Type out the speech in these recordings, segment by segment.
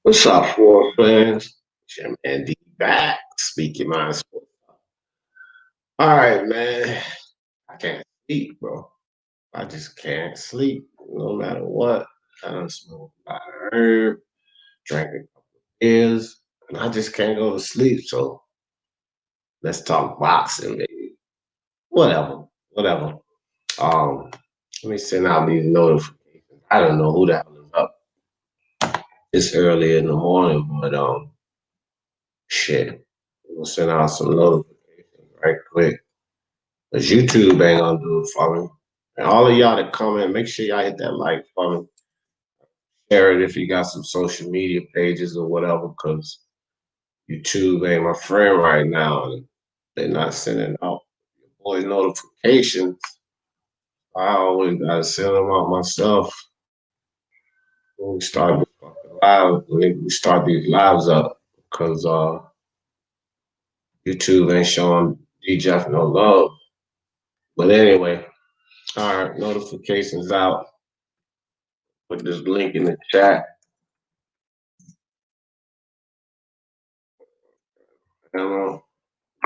What's up, Floyd fans? It's your man D back, speaking my sports. All right, man. I can't sleep, bro. I just can't sleep no matter what. I done smoked a lot of herb, drank a couple of beers, and I just can't go to sleep. So let's talk boxing, baby. Whatever, whatever. Um, Let me send out these notifications. I don't know who the hell is up. It's early in the morning, but shit. We'll send out some notifications right quick. Cause YouTube ain't gonna do it for me. And all of y'all that comment, make sure y'all hit that like for me. Share it if you got some social media pages or whatever, because YouTube ain't my friend right now. And they're not sending out your boy notifications. I always gotta send them out myself when we start the fucking live, when we start these lives up. Because YouTube ain't showing D Jeff no love. But anyway, all right, notifications out. Put this link in the chat. And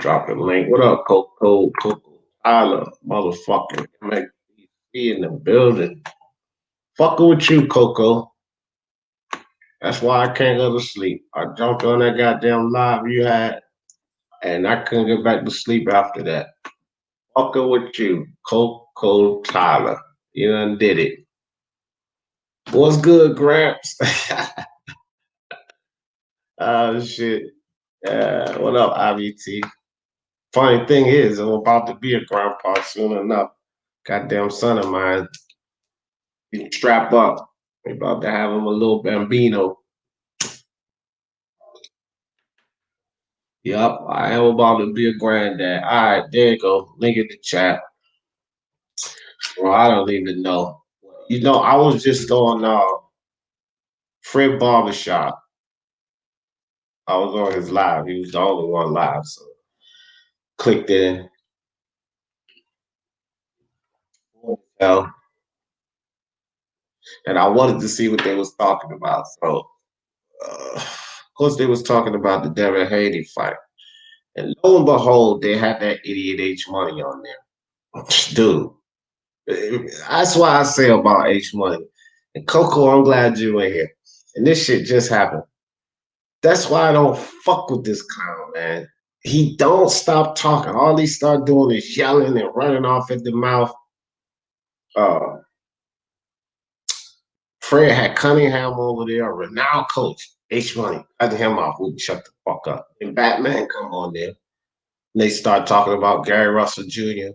drop the link. What up, Coco Tyler, motherfucker? MXDC in the building. Fucking with you, Coco. That's why I can't go to sleep. I jumped on that goddamn live you had, and I couldn't get back to sleep after that. Fucking with you, Coco Tyler. You done did it. What's good, Gramps? Oh, shit. What up, IVT? Funny thing is, I'm about to be a grandpa soon enough. Goddamn son of mine, he strap up. We about to have him a little bambino. Yup, I am about to be a granddad. All right, there you go. Link in the chat. Well, I don't even know. You know, I was just on Fred Barbershop. I was on his live. He was the only one live, so clicked in. And I wanted to see what they was talking about. So, of course, they was talking about the Devin Haney fight. And lo and behold, they had that idiot H Money on there. Dude, that's why I say about H Money. And Coco, I'm glad you in here. And this shit just happened. That's why I don't fuck with this clown, man. He don't stop talking. All he start doing is yelling and running off at the mouth. Uh, Fred had Cunningham over there, a renowned coach. H Money cutting him off. Wouldn't shut the fuck up. And Batman come on there. And they start talking about Gary Russell Jr.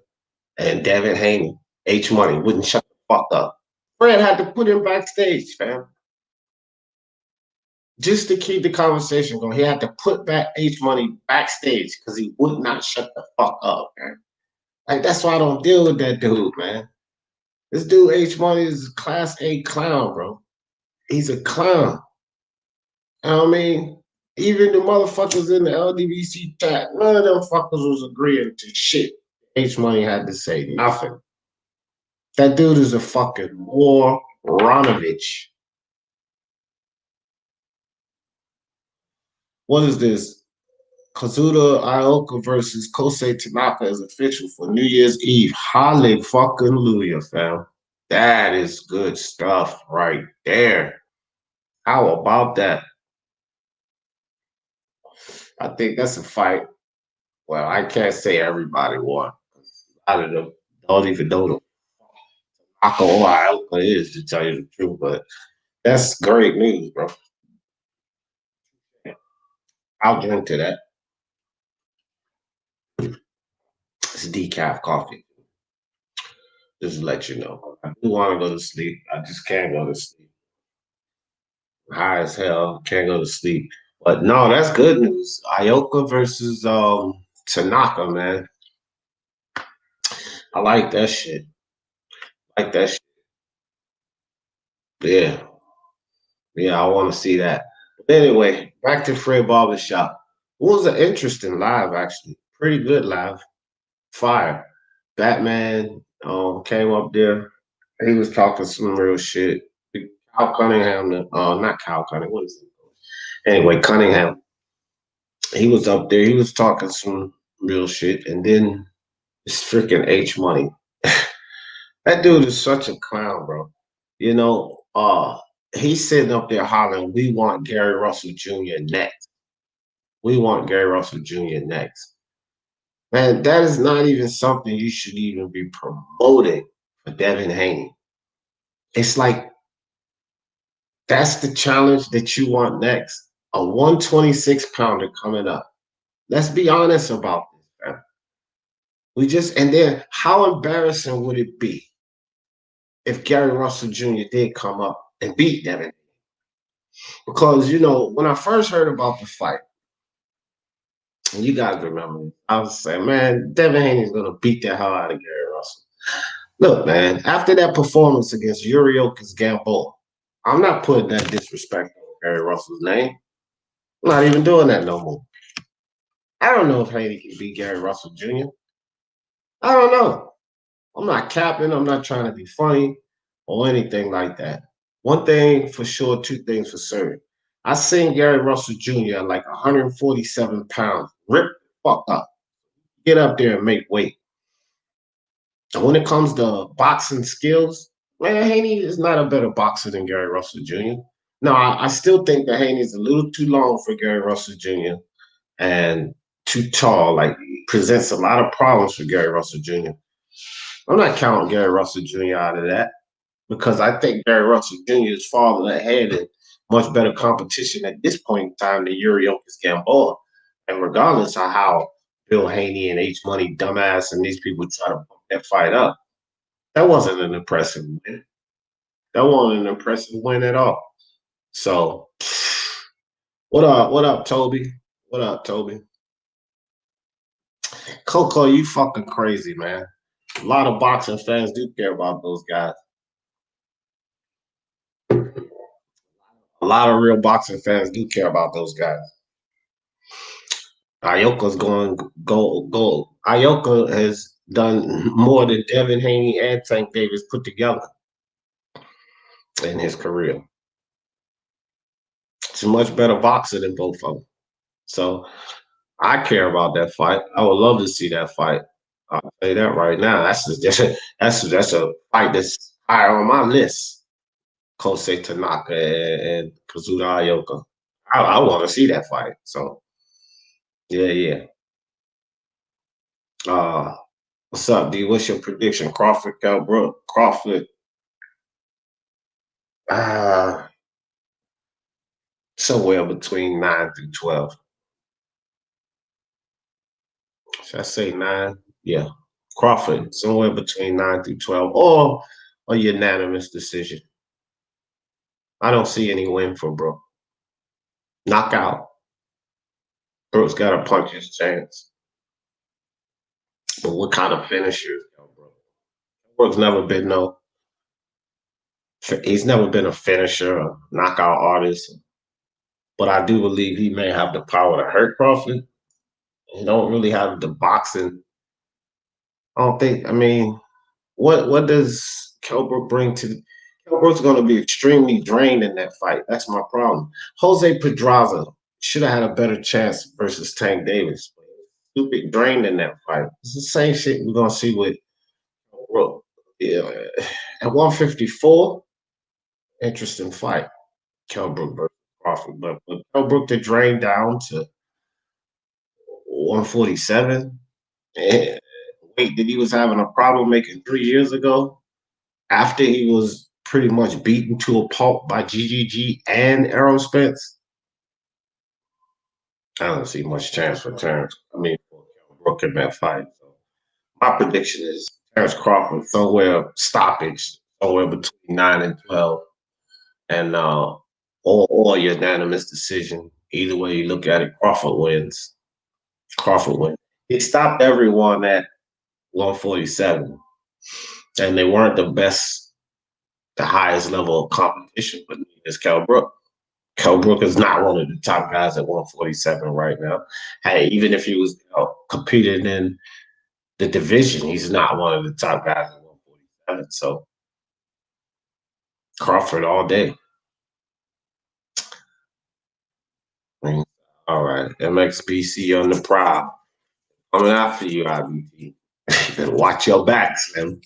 and Devin Haney. H Money wouldn't shut the fuck up. Fred had to put him backstage, fam. Just to keep the conversation going. He had to put back H Money backstage because he would not shut the fuck up, man. Like, that's why I don't deal with that dude, man. This dude H Money is a class A clown, bro. He's a clown. You know what I mean? Even the motherfuckers in the LDBC chat, none of them fuckers was agreeing to shit H Money had to say. Nothing. That dude is a fucking Waranovich. What is this? Kazuda Ioka versus Kosei Tanaka is official for New Year's Eve. Hallelujah, fam. That is good stuff right there. How about that? I think that's a fight. Well, I can't say everybody won. A lot of them don't even know who Tanaka or Ioka is, to tell you the truth. But that's great news, bro. I'll drink to that. It's decaf coffee. Just to let you know. I do want to go to sleep. I just can't go to sleep. High as hell, can't go to sleep. But no, that's good news. Ioka versus Tanaka, man. I like that shit. I like that shit. Yeah. Yeah, I want to see that. But anyway, back to Fred Barbershop. It was an interesting live, actually. Pretty good live. Fire. Batman came up there. He was talking some real shit. Cal Cunningham, not Cal Cunningham, what is it? Anyway, Cunningham, he was up there. He was talking some real shit, and then this freaking H Money. That dude is such a clown, bro. You know, he's sitting up there hollering, "We want Gary Russell Jr. next. We want Gary Russell Jr. next." Man, that is not even something you should even be promoting for Devin Haney. It's like that's the challenge that you want next. A 126 pounder coming up. Let's be honest about this, man. We just and then how embarrassing would it be if Gary Russell Jr. did come up and beat Devin? Because when I first heard about the fight, and you guys remember, I was saying, man, Devin Haney's gonna beat the hell out of Gary Russell. Look, man, after that performance against Uriokas Gamboa, I'm not putting that disrespect on Gary Russell's name. I'm not even doing that no more. I don't know if Haney can beat Gary Russell Jr. I don't know. I'm not capping. I'm not trying to be funny or anything like that. One thing for sure, two things for certain. I seen Gary Russell Jr. at like 147 pounds, rip the fuck up, get up there and make weight. And when it comes to boxing skills, man, Haney is not a better boxer than Gary Russell Jr. No, I still think that Haney is a little too long for Gary Russell Jr. and too tall. Like, he presents a lot of problems for Gary Russell Jr. I'm not counting Gary Russell Jr. out of that because I think Gary Russell Jr. is far ahead and much better competition at this point in time than Uriokas Gamboa. And regardless of how Bill Haney and H Money dumbass and these people try to pump that fight up, that wasn't an impressive win. That wasn't an impressive win at all. So, what up? What up, Toby? What up, Toby? Coco, you fucking crazy, man. A lot of boxing fans do care about those guys. A lot of real boxing fans do care about those guys. Ioka's going go. Ioka has done more than Devin Haney and Tank Davis put together in his career. He's a much better boxer than both of them. So I care about that fight. I would love to see that fight. I'll say that right now. That's a fight that's higher on my list. Kosei Tanaka and Kazuda Ioka. I want to see that fight. So yeah, yeah. Uh, what's up, D? What's your prediction? Crawford, Brook, Crawford. Uh, somewhere between 9 through 12. Should I say 9? Yeah. Crawford, somewhere between 9 through 12, or a unanimous decision. I don't see any win for Brook. Knockout. Brook's got a punch his chance. But what kind of finisher is Brook? Brook's never been he's never been a finisher, a knockout artist. But I do believe he may have the power to hurt Crawford. He don't really have the boxing. I don't think. I mean, what does Kell Brook bring to? Kell Brook's going to be extremely drained in that fight. That's my problem. Jose Pedraza should have had a better chance versus Tank Davis. Stupid drained in that fight. It's the same shit we're gonna see with Brook. Yeah, at 154, interesting fight. Kell Brook versus Crawford, but Kell Brook to drain down to 147. And weight that he was having a problem making 3 years ago after he was pretty much beaten to a pulp by GGG and Errol Spence. I don't see much chance for Terrence. I mean, for Brook in that fight. So my prediction is Terrence Crawford somewhere stoppage, somewhere between 9 and 12, and or unanimous decision. Either way you look at it, Crawford wins. Crawford wins. He stopped everyone at 147, and they weren't the highest level of competition, but it's Kell Brook. Kell Brook is not one of the top guys at 147 right now. Hey, even if he was competing in the division, he's not one of the top guys at 147. So Crawford all day. All right. MXBC on the prowl. Coming after you, IBT. Better watch your back, Slim.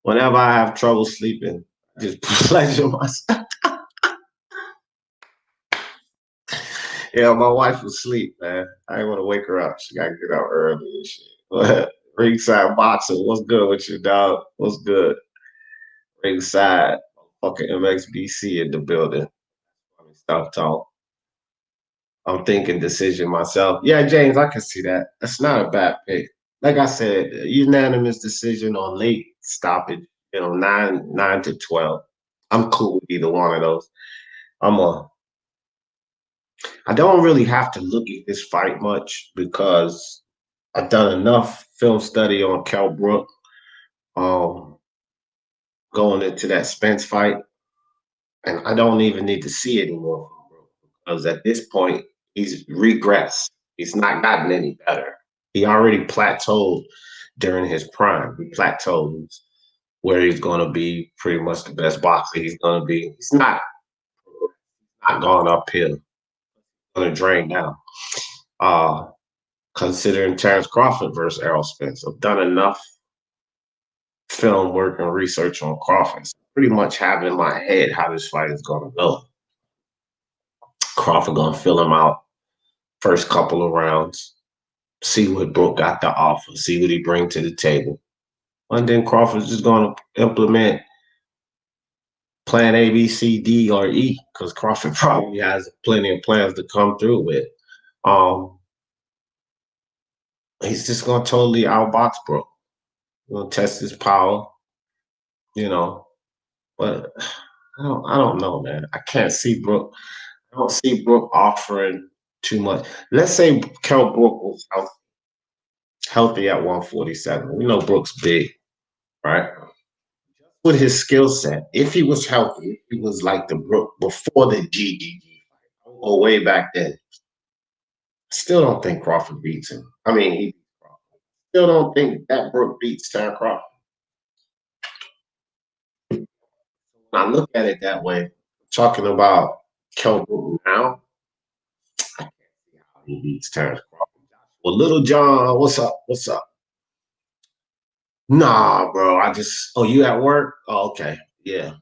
Whenever I have trouble sleeping, I just pleasure myself. Yeah, my wife was asleep, man. I didn't want to wake her up. She got to get up early and shit. But ringside boxing, what's good with you, dog? What's good? Ringside, fucking MXBC in the building. Stuff talk. I'm thinking decision myself. Yeah, James, I can see that. That's not a bad pick. Like I said, unanimous decision on late stoppage. 9 to 12. I'm cool with either one of those. I'm a. I don't really have to look at this fight much because I've done enough film study on Kell Brook, um, going into that Spence fight, and I don't even need to see it anymore from Brook because at this point he's regressed. He's not gotten any better. He already plateaued during his prime. He plateaued where he's going to be pretty much the best boxer he's going to be. He's not going uphill. He's going to drain down. Uh, Considering Terrence Crawford versus Errol Spence, I've done enough film work and research on Crawford. So pretty much have in my head how this fight is going to go. Crawford going to fill him out first couple of rounds, see what Brook got to offer, see what he bring to the table. And then Crawford's just going to implement plan A, B, C, D, or E, because Crawford probably has plenty of plans to come through with. Um, he's just going to totally outbox Brook. Going to test his power, you know. But I don't know, man. I can't see Brook. I don't see Brook offering too much. Let's say Kell Brook was healthy at 147. We know Brook's big, right? With his skill set, if he was healthy, if he was like the Brook before the GGG fight, or way back then, still don't think Crawford beats him. I mean, he still don't think that Brook beats Terrence Crawford. When I look at it that way, talking about Kell Brook now, I can't see how he beats Terrence Crawford. Well, Little John, what's up? What's up? Nah, bro. Oh, you at work? Oh, okay. Yeah.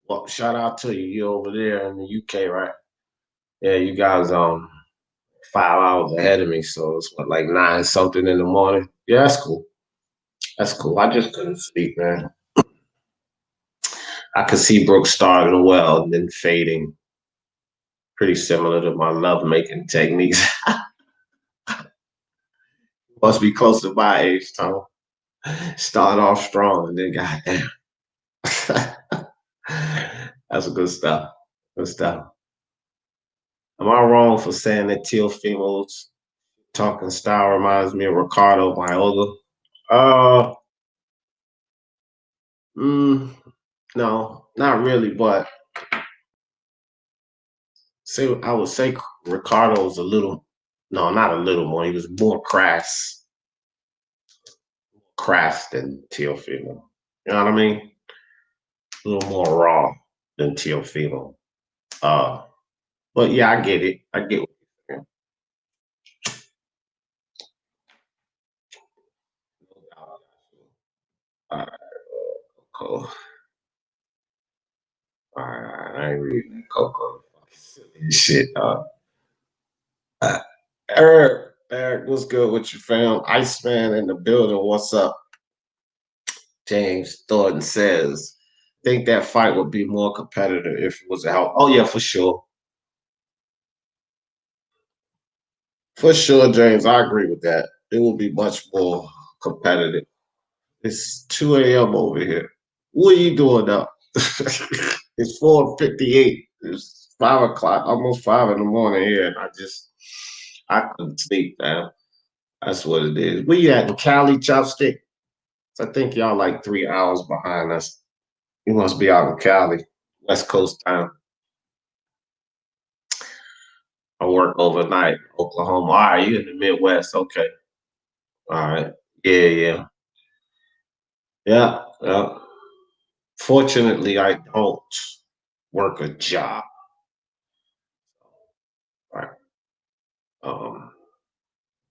Well, shout out to you. You over there in the UK, right? Yeah, you guys 5 hours ahead of me, so it's what, like 9 something in the morning. Yeah, that's cool. That's cool. I just couldn't sleep, man. I could see Brooks starting well and then fading. Pretty similar to my love making techniques. Must be close to my age, Tom. Start off strong and then goddamn. That's good stuff. Good stuff. Am I wrong for saying that Teofimo's talking style reminds me of Ricardo Viola? Uh, mm, no, not really, but I would say Ricardo's a little, no, not a little more. He was more crass than Teofimo. You know what I mean? A little more raw than Teofimo. Uh, but yeah, I get it. I get what you're saying. All right, cool. All right, I ain't reading Coco. Shit. Uh, Eric, what's good with your fam? Iceman in the building. What's up? James Thornton says, think that fight would be more competitive if it was a help. Oh yeah, for sure. For sure, James. I agree with that. It will be much more competitive. It's 2 a.m. over here. What are you doing now? It's 4:58. It's 5 o'clock, almost 5 in the morning here, and I couldn't sleep, man. That's what it is. Where you at in Cali, Chopstick? I think y'all like 3 hours behind us. You must be out in Cali, West Coast time. I work overnight, Oklahoma. All right, you in the Midwest. Okay. All right. Yeah, yeah. Yeah, yeah. Fortunately, I don't work a job.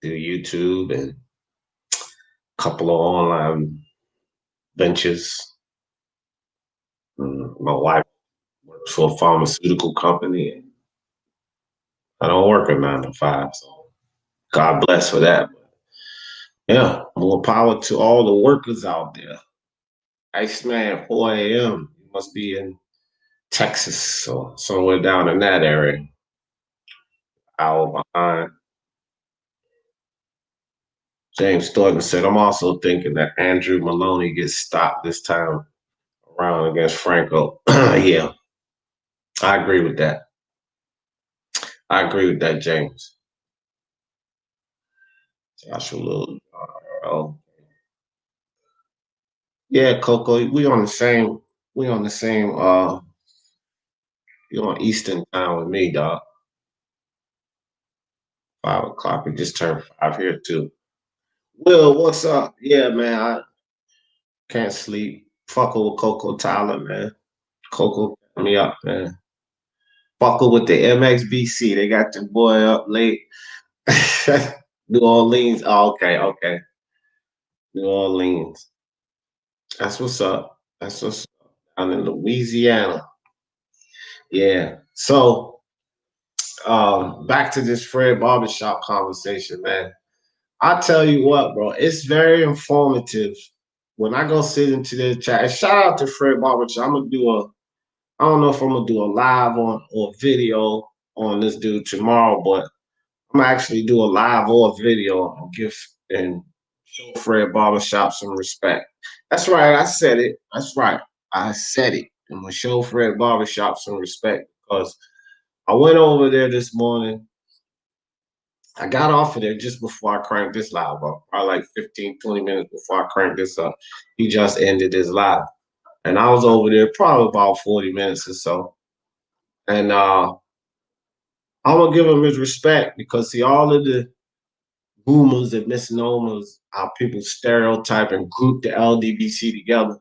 do YouTube and a couple of online ventures. My wife works for a pharmaceutical company, and I don't work a 9 to 5, so God bless for that. Yeah, more power to all the workers out there. Iceman, 4 a.m. You must be in Texas or somewhere down in that area. Hour behind. James Thornton said, I'm also thinking that Andrew Maloney gets stopped this time around against Franco. Yeah, I agree with that. I agree with that, James. Joshua Little. Oh, yeah, Coco. We on the same you on Eastern time with me, dog. 5 o'clock. We just turned 5 here too. Will, what's up? Yeah, man. I can't sleep. Fucking with Coco Tyler, man. Coco got me up, man. Fucking with the MXBC. They got your boy up late. New Orleans. Oh, okay, okay. New Orleans. That's what's up. That's what's up. Down in Louisiana. Yeah. So back to this Fred Barbershop conversation, man. I tell you what, bro, it's very informative. When I go sit into the chat, and shout out to Fred Barbershop. I don't know if I'm gonna do a live on or video on this dude tomorrow, but I'm gonna actually do a live or video and give and show Fred Barbershop some respect. That's right, I said it. That's right. I said it. I'm gonna show Fred Barbershop some respect because I went over there this morning. I got off of there just before I cranked this live up, probably like 15, 20 minutes before I cranked this up. He just ended his live. And I was over there probably about 40 minutes or so. And I'm gonna give him his respect because see all of the rumors and misnomers, how people stereotype and group the LDBC together.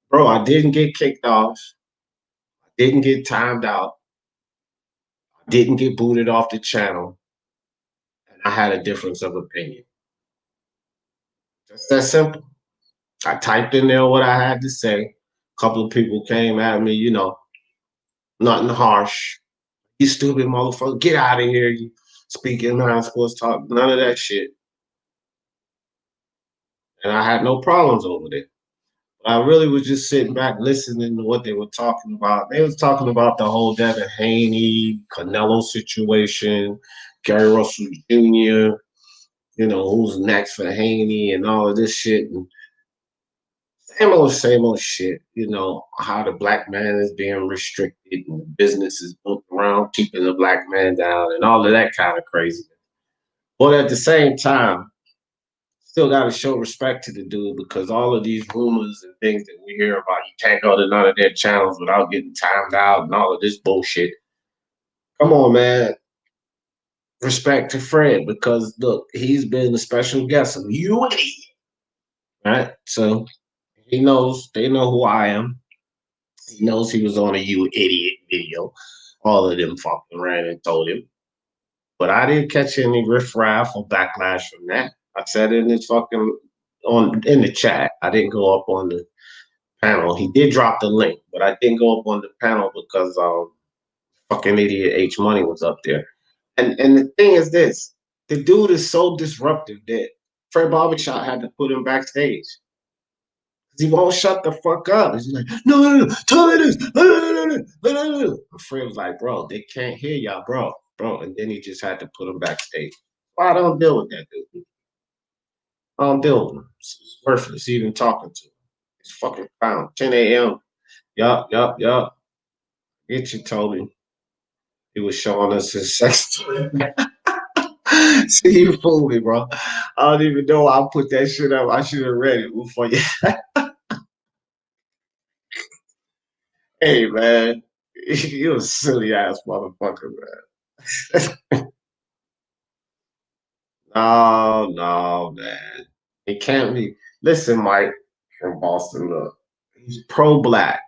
Bro, I didn't get kicked off, I didn't get timed out, I didn't get booted off the channel, and I had a difference of opinion. Just that simple. I typed in there what I had to say. A couple of people came at me, nothing harsh. You stupid motherfucker, get out of here. You speaking nine sports talk, none of that shit. And I had no problems over there. I really was just sitting back listening to what they were talking about. They was talking about the whole Devin Haney, Canelo situation, Gary Russell Jr., who's next for Haney and all of this shit. And same old shit, how the black man is being restricted and the business is built around keeping the black man down and all of that kind of crazy. But at the same time, still got to show respect to the dude because all of these rumors and things that we hear about, you can't go to none of their channels without getting timed out and all of this bullshit. Come on, man. Respect to Fred because look, he's been a special guest of you, right? So they know who I am. He knows he was on a You Idiot video. All of them fucking ran and told him. But I didn't catch any riffraff or backlash from that. I said in this fucking in the chat. I didn't go up on the panel. He did drop the link, but I didn't go up on the panel because fucking idiot H Money was up there. And the thing is this, the dude is so disruptive that Fred Barbershop had to put him backstage. He won't shut the fuck up. He's like, no, tell me this. And Fred was like, bro, they can't hear y'all, bro. And then he just had to put him backstage. Well, I don't deal with that dude. I don't deal with him. It's worthless even talking to him. It's fucking found. 10 a.m. Yup. Get you, Toby. He was showing us his sex toy. See, you fooled me, bro. I don't even know why I put that shit up. I should have read it before you. Hey, man. You a silly ass motherfucker, man. No, man. It can't be. Listen, Mike from Boston, look. He's pro black.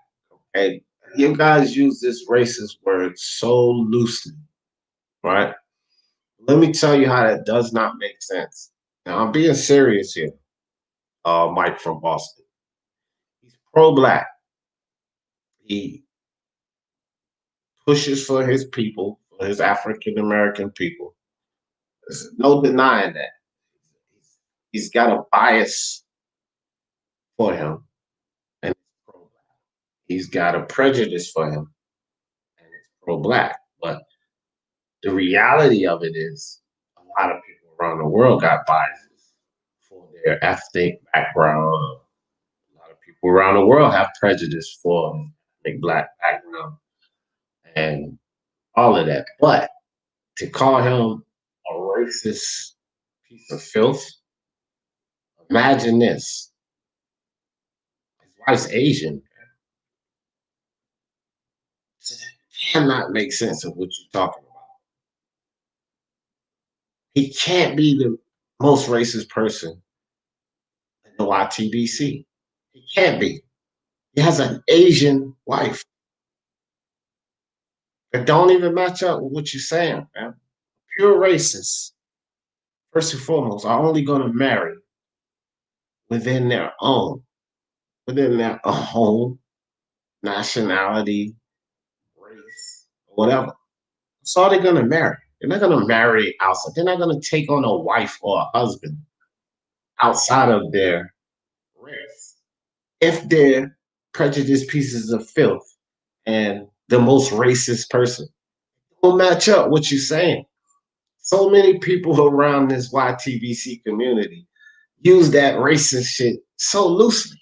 And you guys use this racist word so loosely, right? Let me tell you how that does not make sense. Now I'm being serious here. Mike from Boston. He's pro-black. He pushes for his people, for his African American people. There's no denying that. He's got a bias for him, and it's pro-black. He's got a prejudice for him, and it's pro-black. But the reality of it is, a lot of people around the world got biases for their ethnic background. A lot of people around the world have prejudice for ethnic black background and all of that. But to call him a racist piece of filth, imagine this. His wife's Asian. It cannot make sense of what you're talking about. He can't be the most racist person in the YTBC. He can't be. He has an Asian wife. That don't even match up with what you're saying, man. Pure racists, first and foremost, are only going to marry within their own nationality, race, whatever. That's all they're going to marry. They're not going to marry outside. They're not going to take on a wife or a husband outside of their race if they're prejudiced pieces of filth and the most racist person. Don't match up what you're saying. So many people around this YTBC community use that racist shit so loosely.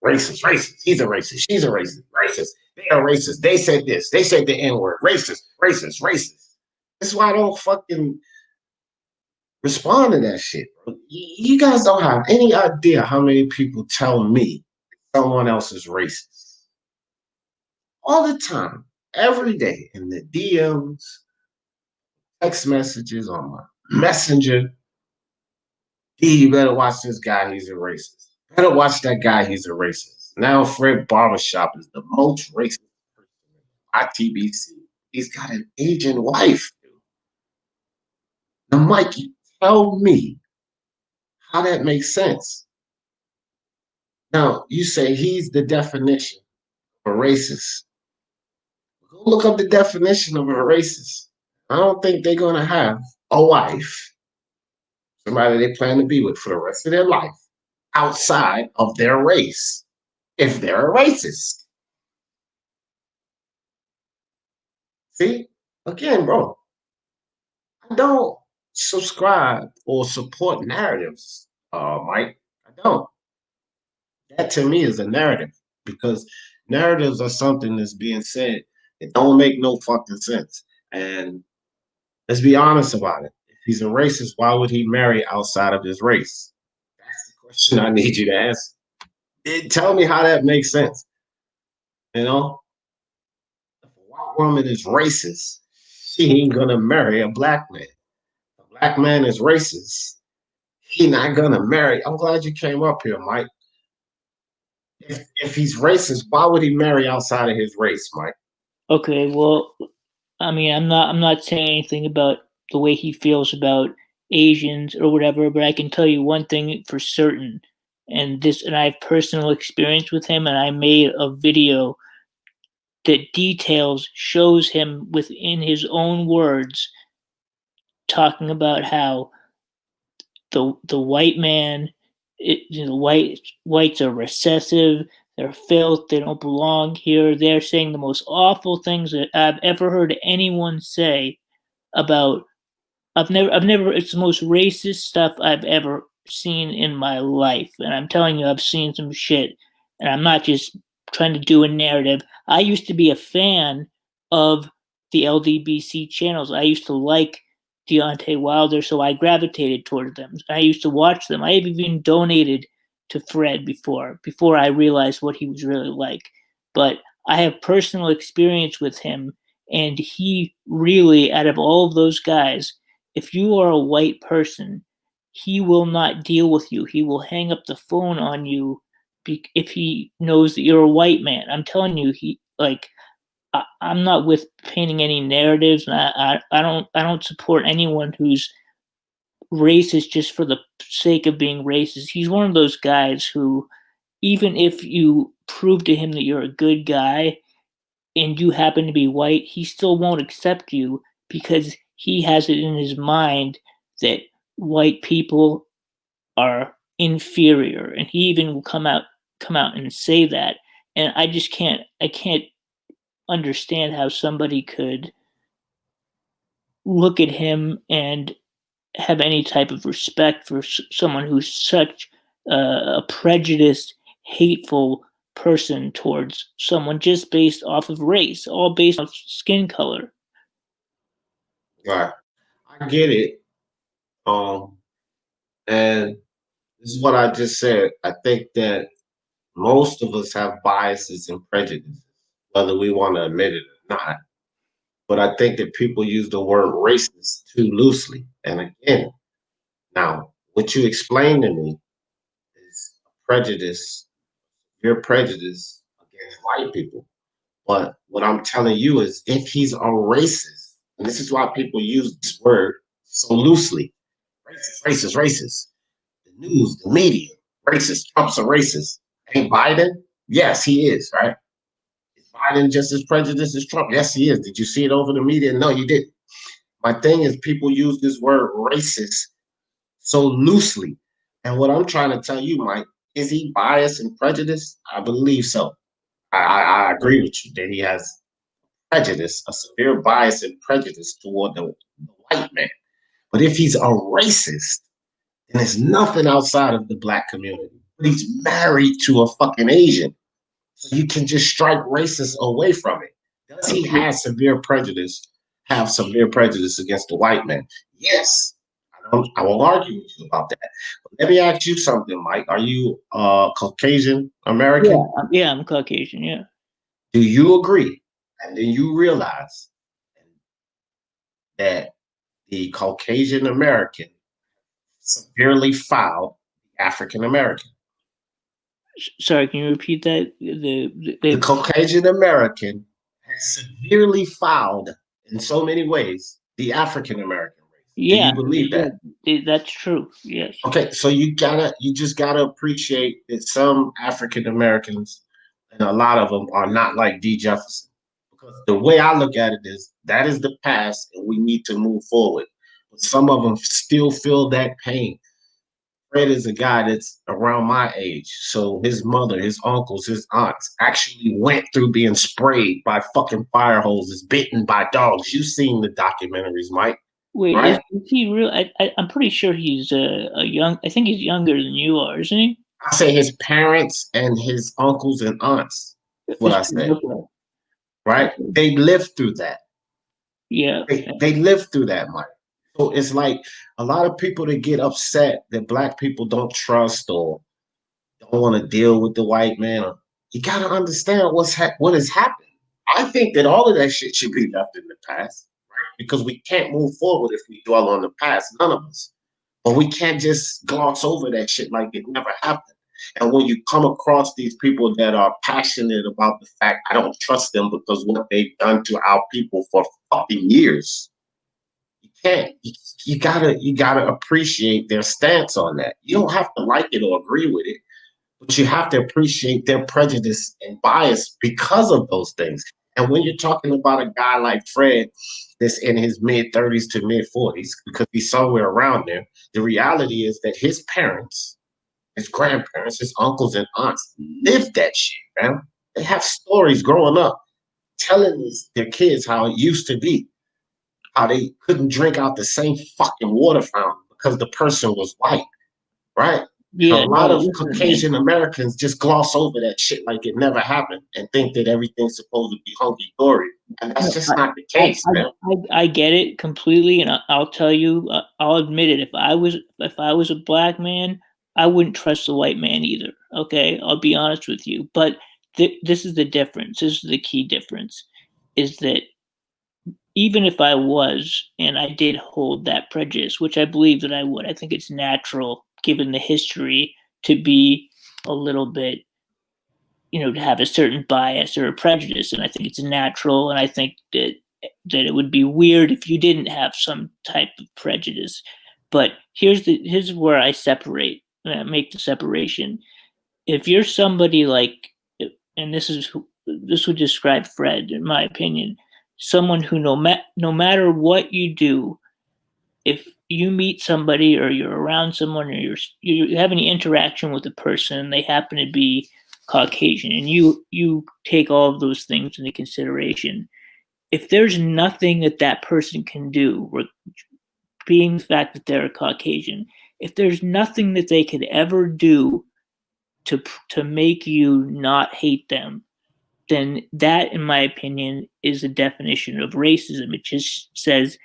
Racist, racist. He's a racist. She's a racist. Racist. They are racist. They said this. They said the N word. Racist, racist, racist. That's why I don't fucking respond to that shit, bro. You guys don't have any idea how many people tell me someone else is racist. All the time, every day in the DMs, text messages on my messenger. You better watch this guy, he's a racist. Better watch that guy, he's a racist. Now Fred Barbershop is the most racist person in ITBC. He's got an Asian wife. Now, Mike, you tell me how that makes sense. Now, you say he's the definition of a racist. Go look up the definition of a racist. I don't think they're going to have a wife, somebody they plan to be with for the rest of their life, outside of their race, if they're a racist. See, again, bro, I don't subscribe or support narratives, Mike. I don't. That to me is a narrative because narratives are something that's being said that don't make no fucking sense. And let's be honest about it. If he's a racist, why would he marry outside of his race? That's the question I need you to answer. Tell me how that makes sense. You know, if a white woman is racist, she ain't gonna marry a black man. A black man is racist. He not gonna marry. I'm glad you came up here, Mike. If he's racist, why would he marry outside of his race, Mike? Okay, well, I mean, I'm not saying anything about the way he feels about Asians or whatever, but I can tell you one thing for certain, and I have personal experience with him, and I made a video that details shows him within his own words talking about how the white man, whites are recessive, they're filth, they don't belong here. They're saying the most awful things that I've ever heard anyone say about. I've never. It's the most racist stuff I've ever seen in my life, and I'm telling you, I've seen some shit, and I'm not just trying to do a narrative. I used to be a fan of the LDBC channels. I used to like Deontay Wilder, so I gravitated towards them. I used to watch them. I have even donated to Fred before I realized what he was really like. But I have personal experience with him, and he really, out of all of those guys, if you are a white person, he will not deal with you. He will hang up the phone on you if he knows that you're a white man. I'm telling you, he like I'm not with painting any narratives, and I don't support anyone who's racist just for the sake of being racist. He's one of those guys who, even if you prove to him that you're a good guy and you happen to be white, he still won't accept you because he has it in his mind that white people are inferior, and he even will come out and say that. And I can't understand how somebody could look at him and have any type of respect for someone who's such a prejudiced, hateful person towards someone just based off of race, all based off skin color. Right. I get it. Um, and this is what I just said. I think that most of us have biases and prejudices, whether we want to admit it or not. But I think that people use the word racist too loosely. And again, now what you explained to me is prejudice, your prejudice against white people. But what I'm telling you is if he's a racist, and this is why people use this word so loosely, racist, racist. The news, the media, racist. Trump's a racist. Ain't Biden? Yes, he is, right? Is Biden just as prejudiced as Trump? Yes, he is. Did you see it over the media? No, you didn't. My thing is people use this word racist so loosely. And what I'm trying to tell you, Mike, is he biased and prejudiced? I believe so. I agree with you that he has prejudice, a severe bias and prejudice toward the white man. But if he's a racist, then it's nothing outside of the black community. But he's married to a fucking Asian. So you can just strike racist away from it. Does he have severe prejudice against the white man? Yes. I won't argue with you about that. But let me ask you something, Mike. Are you Caucasian American? Yeah, I'm Caucasian. Yeah. Do you agree? And then you realize that the Caucasian American severely fouled the African American. Sorry, can you repeat that? The Caucasian American has severely fouled in so many ways the African American race. Do Yeah, you believe that? that's true. Yes. Okay, so you just gotta appreciate that some African Americans and a lot of them are not like D. Jefferson. Because the way I look at it is that is the past and we need to move forward. But some of them still feel that pain. Fred is a guy that's around my age. So his mother, his uncles, his aunts actually went through being sprayed by fucking fire hoses, bitten by dogs. You've seen the documentaries, Mike, Wait, right? is he real? I'm pretty sure he's a young. I think he's younger than you are, isn't he? I say his parents and his uncles and aunts. That's what I say, Okay. right? They lived through that. Yeah. They lived through that, Mike. So it's like a lot of people that get upset that black people don't trust or don't want to deal with the white man. You got to understand what has happened. I think that all of that shit should be left in the past, right? Because we can't move forward if we dwell on the past. None of us. But we can't just gloss over that shit like it never happened. And when you come across these people that are passionate about the fact I don't trust them because what they've done to our people for fucking years, you can't. You gotta appreciate their stance on that. You don't have to like it or agree with it, but you have to appreciate their prejudice and bias because of those things. And when you're talking about a guy like Fred that's in his mid 30s to mid 40s, because he's somewhere around there, the reality is that his parents, his grandparents, his uncles and aunts lived that shit, man. They have stories growing up telling their kids how it used to be, how they couldn't drink out the same fucking water fountain because the person was white, right? A Yeah. lot No. of Listen, man. Caucasian Americans just gloss over that shit like it never happened and think that everything's supposed to be hunky dory. And that's just not the case, man. I get it completely, and I'll tell you, I'll admit it. If I was a black man, I wouldn't trust the white man either. Okay, I'll be honest with you. But this is the difference. This is the key difference, is that even if I was and I did hold that prejudice, which I believe that I would, I think it's natural given the history to be a little bit, to have a certain bias or a prejudice, and I think it's natural, and I think that it would be weird if you didn't have some type of prejudice. But here's where I make the separation. If you're somebody like, and this would describe Fred, in my opinion, someone who no matter what you do, if you meet somebody or you're around someone or you have any interaction with a person and they happen to be Caucasian, and you take all of those things into consideration, if there's nothing that person can do, being the fact that they're a Caucasian, if there's nothing that they could ever do to make you not hate them, then that, in my opinion, is a definition of racism. It just says,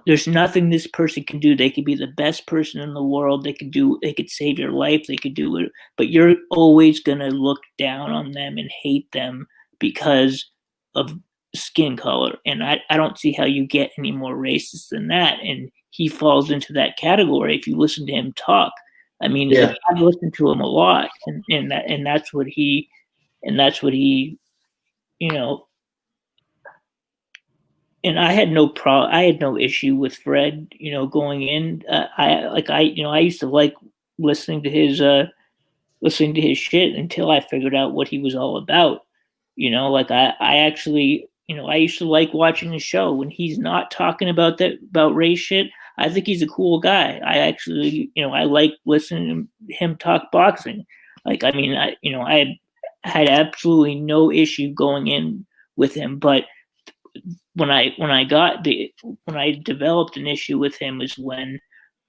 there's nothing this person can do. They could be the best person in the world. They could save your life. They could do it, but you're always gonna look down on them and hate them because of skin color. And I don't see how you get any more racist than that. And he falls into that category if you listen to him talk. I mean, Yeah. I've listened to him a lot, and that's what he, and I had no issue with Fred, going in. I used to like listening to his shit until I figured out what he was all about. I used to like watching the show when he's not talking about race shit. I think he's a cool guy. I like listening to him talk boxing. I had absolutely no issue going in with him, but when I developed an issue with him was when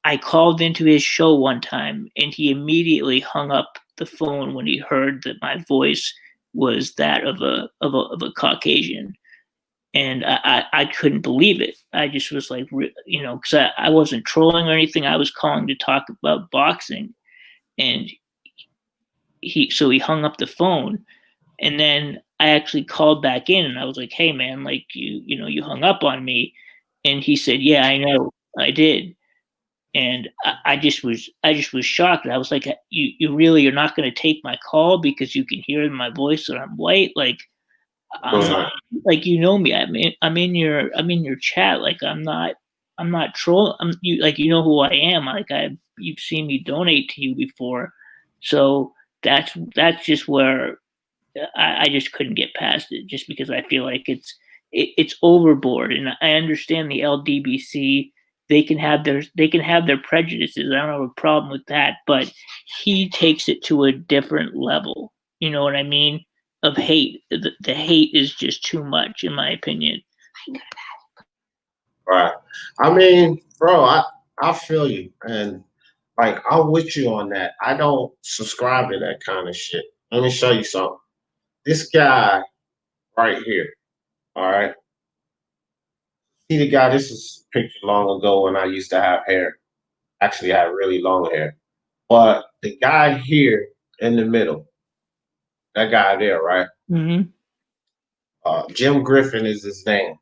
I called into his show one time and he immediately hung up the phone when he heard that my voice was that of a Caucasian. And I couldn't believe it. I just was like, because I wasn't trolling or anything. I was calling to talk about boxing. And he hung up the phone. And then I actually called back in and I was like, hey man, like you hung up on me. And he said, yeah, I know, I did. And I just was shocked. I was like, you really are not going to take my call because you can hear in my voice that I'm white? Like, I'm not, like, me. I'm in your chat. Like, I'm not trolling. You know who I am. Like, you've seen me donate to you before. So that's just where I just couldn't get past it, just because I feel like it's overboard. And I understand the LDBC. They can have their prejudices. I don't have a problem with that, but he takes it to a different level. You know what I mean? Of hate. The hate is just too much, in my opinion. Right. I mean, bro, I feel you, and like I'm with you on that. I don't subscribe to that kind of shit. Let me show you something. This guy right here. All right. See the guy. This is a picture long ago when I used to have hair. Actually, I had really long hair. But the guy here in the middle, that guy there, right? Mm-hmm. Jim Griffin is his name.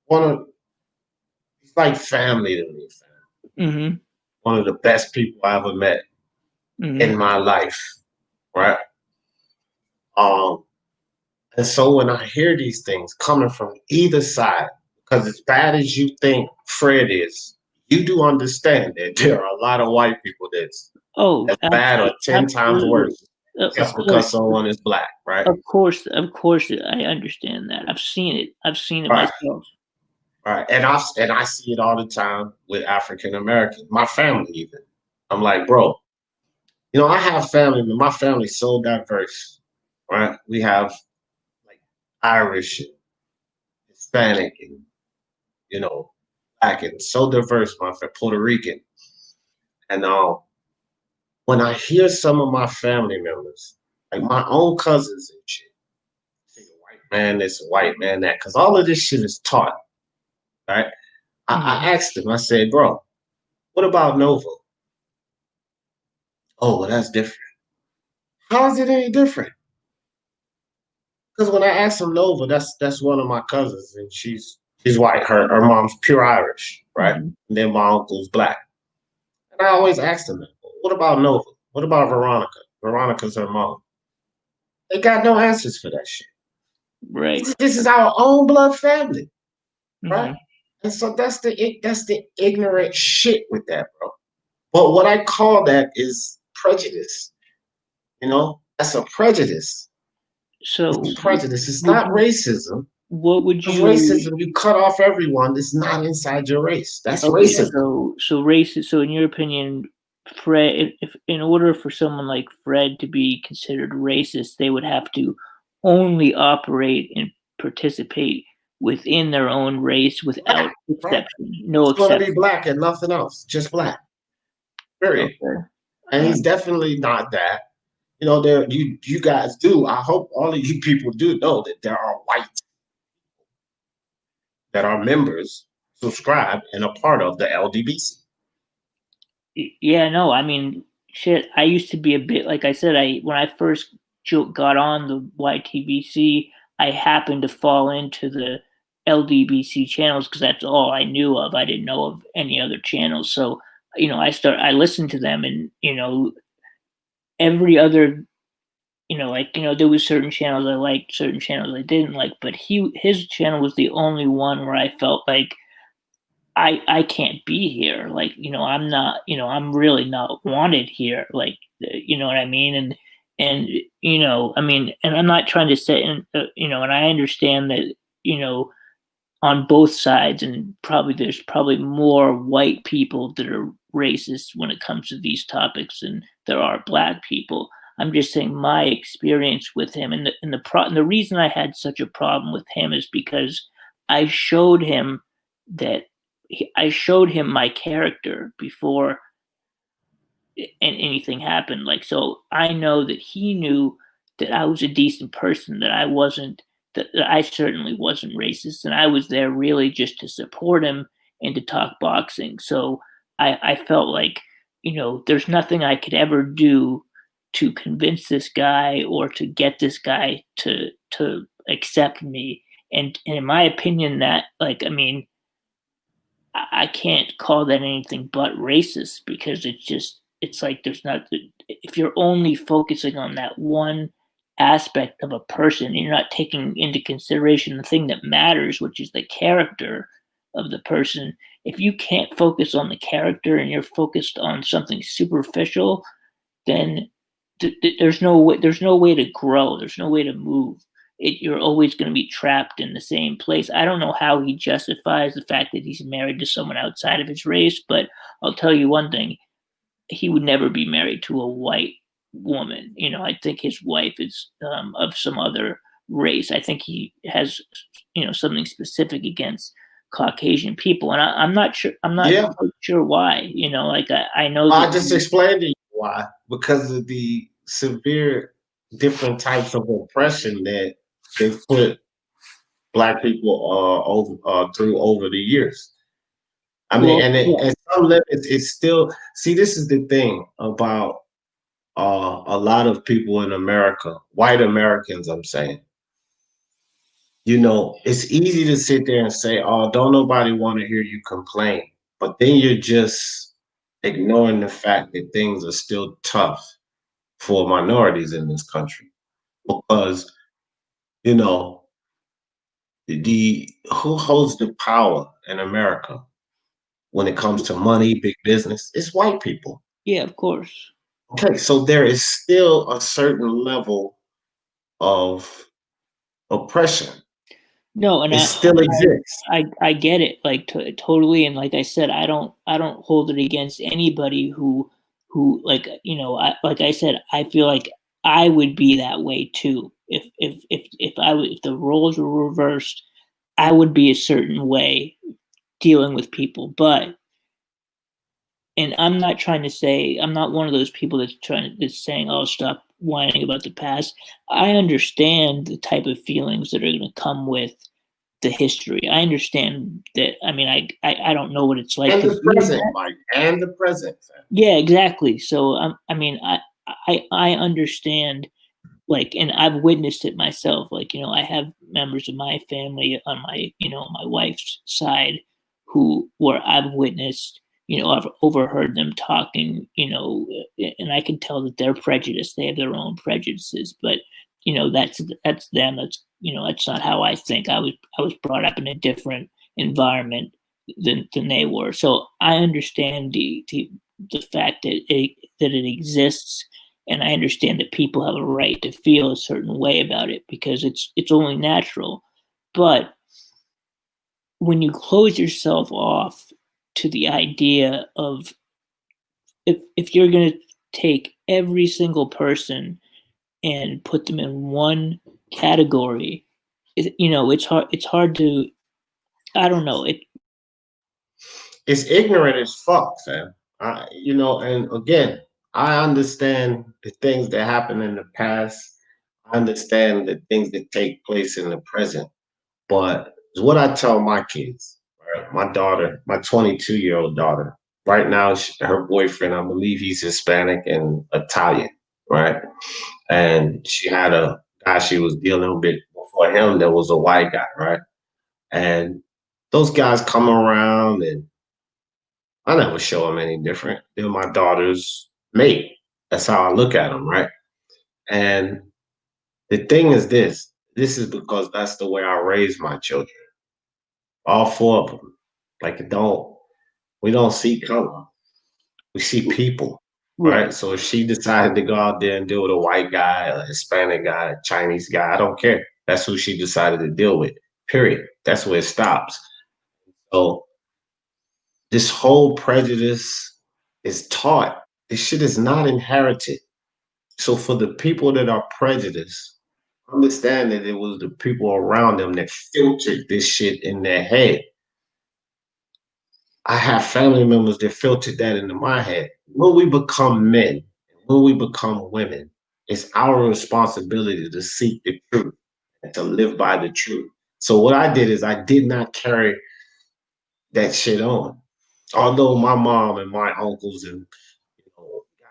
He's like family to me, fam. Mm-hmm. One of the best people I ever met in my life, right? And so when I hear these things coming from either side, because as bad as you think Fred is, you do understand that there are a lot of white people that's as bad or 10 times worse just because someone is black, right? Of course, I understand that. I've seen it Right. myself. Right. And I see it all the time with African Americans, my family even. I'm like, bro, I have family, but my family's so diverse, right? We have like Irish and Hispanic and, black and so diverse, my friend, Puerto Rican. And when I hear some of my family members, like my own cousins and shit, say a white man this, a white man that, because all of this shit is taught, right? I asked him, I said, bro, what about Nova? Oh, well, that's different. How is it any different? Because when I asked him Nova, that's one of my cousins, and she's white. Her mom's pure Irish, right? And then my uncle's black. And I always asked him, what about Nova? What about Veronica? Veronica's her mom. They got no answers for that shit. Right. This is our own blood family, Hmm. right? And so that's the ignorant shit with that, bro. But what I call that is prejudice. That's a prejudice. So It's prejudice. It's would not you, racism. what would Because you racism, you cut off everyone that's not inside your race. That's okay, racism. so racist, so in your opinion, Fred, if in order for someone like Fred to be considered racist, they would have to only operate and participate within their own race without Black, right? exception, no It's going to be exception. black and nothing else. Just black. Period. Okay. And Uh, he's definitely not that. There you guys do. I hope all of you people do know that there are whites that are members, subscribe, and a part of the LDBC. Yeah, no, I mean, shit. I used to be a bit like I said. I when I first got on the YTBC, I happened to fall into the LDBC channels because that's all I knew of. I didn't know of any other channels. So I listened to them, and every other there was certain channels I liked, certain channels I didn't like, but his channel was the only one where I felt like I can't be here. Like, I'm not, I'm really not wanted here. Like, you know what I mean? And, I mean, and I'm not trying to say, and I understand that, you know, on both sides, and there's probably more white people that are racist when it comes to these topics than there are black people. I'm just saying my experience with him, and the reason I had such a problem with him is because I showed him that I showed him my character before and anything happened. Like, so I know that he knew that I was a decent person, that I wasn't, that I certainly wasn't racist, and I was there really just to support him and to talk boxing. So I felt like, there's nothing I could ever do to convince this guy or to get this guy to accept me. And in my opinion, that, like, I mean, I can't call that anything but racist, because it's like there's not, if you're only focusing on that one aspect of a person, you're not taking into consideration the thing that matters, which is the character of the person. If you can't focus on the character and you're focused on something superficial, then there's no way to grow. There's no way to move. You're always going to be trapped in the same place. I don't know how he justifies the fact that he's married to someone outside of his race, but I'll tell you one thing: he would never be married to a white woman. I think his wife is of some other race. I think he has, something specific against Caucasian people, and I'm not sure. I'm not Yeah, sure why. Like I know I that. just explained to you why. Because of the severe different types of oppression that they put black people through over the years. I mean, Well, and yeah, at some limits, it's still. See, this is the thing about a lot of people in America, white Americans. I'm saying, it's easy to sit there and say, "Oh, don't nobody want to hear you complain," but then you're just ignoring the fact that things are still tough for minorities in this country because you know the who holds the power in America when it comes to money, big business, it's white people. yeah, of course. Okay, so there is still a certain level of oppression. No, and It still exists. I get it, like, totally, and like I said, I don't hold it against anybody who, like, like I said, I feel like I would be that way too. If the roles were reversed, I would be a certain way dealing with people. But and I'm not trying to say, I'm not one of those people that's saying, "Oh, stop whining about the past." I understand the type of feelings that are going to come with the history. I understand that. I mean, I don't know what it's like And to the be in present, that. Mike, and the present. Yeah, exactly. So I mean, I understand, like, and I've witnessed it myself. Like, I have members of my family on my wife's side where I've witnessed, I've overheard them talking, and I can tell that they're prejudiced. They have their own prejudices, but that's them. That's not how I think. I was brought up in a different environment than they were. So I understand the fact that it exists, and I understand that people have a right to feel a certain way about it because it's only natural. But when you close yourself off to the idea of, if you're going to take every single person and put them in one category, it's hard to, I don't know it. It's ignorant as fuck, fam. And again, I understand the things that happen in the past. I understand the things that take place in the present. But it's what I tell my kids, right? My daughter, my 22-year-old daughter, right now, her boyfriend, I believe he's Hispanic and Italian, right? And she had a guy she was dealing with before him that was a white guy, right? And those guys come around, and I never show them any different. They're my daughter's mate. That's how I look at them, right? And the thing is this is because that's the way I raise my children. All four of them. Like, we don't see color. We see people, Right. right? So if she decided to go out there and deal with a white guy, a Hispanic guy, a Chinese guy, I don't care. That's who she decided to deal with. Period. That's where it stops. So this whole prejudice is taught. This shit is not inherited. So for the people that are prejudiced, understand that it was the people around them that filtered this shit in their head. I have family members that filtered that into my head. When we become men, when we become women, it's our responsibility to seek the truth and to live by the truth. So what I did is I did not carry that shit on. Although my mom and my uncles and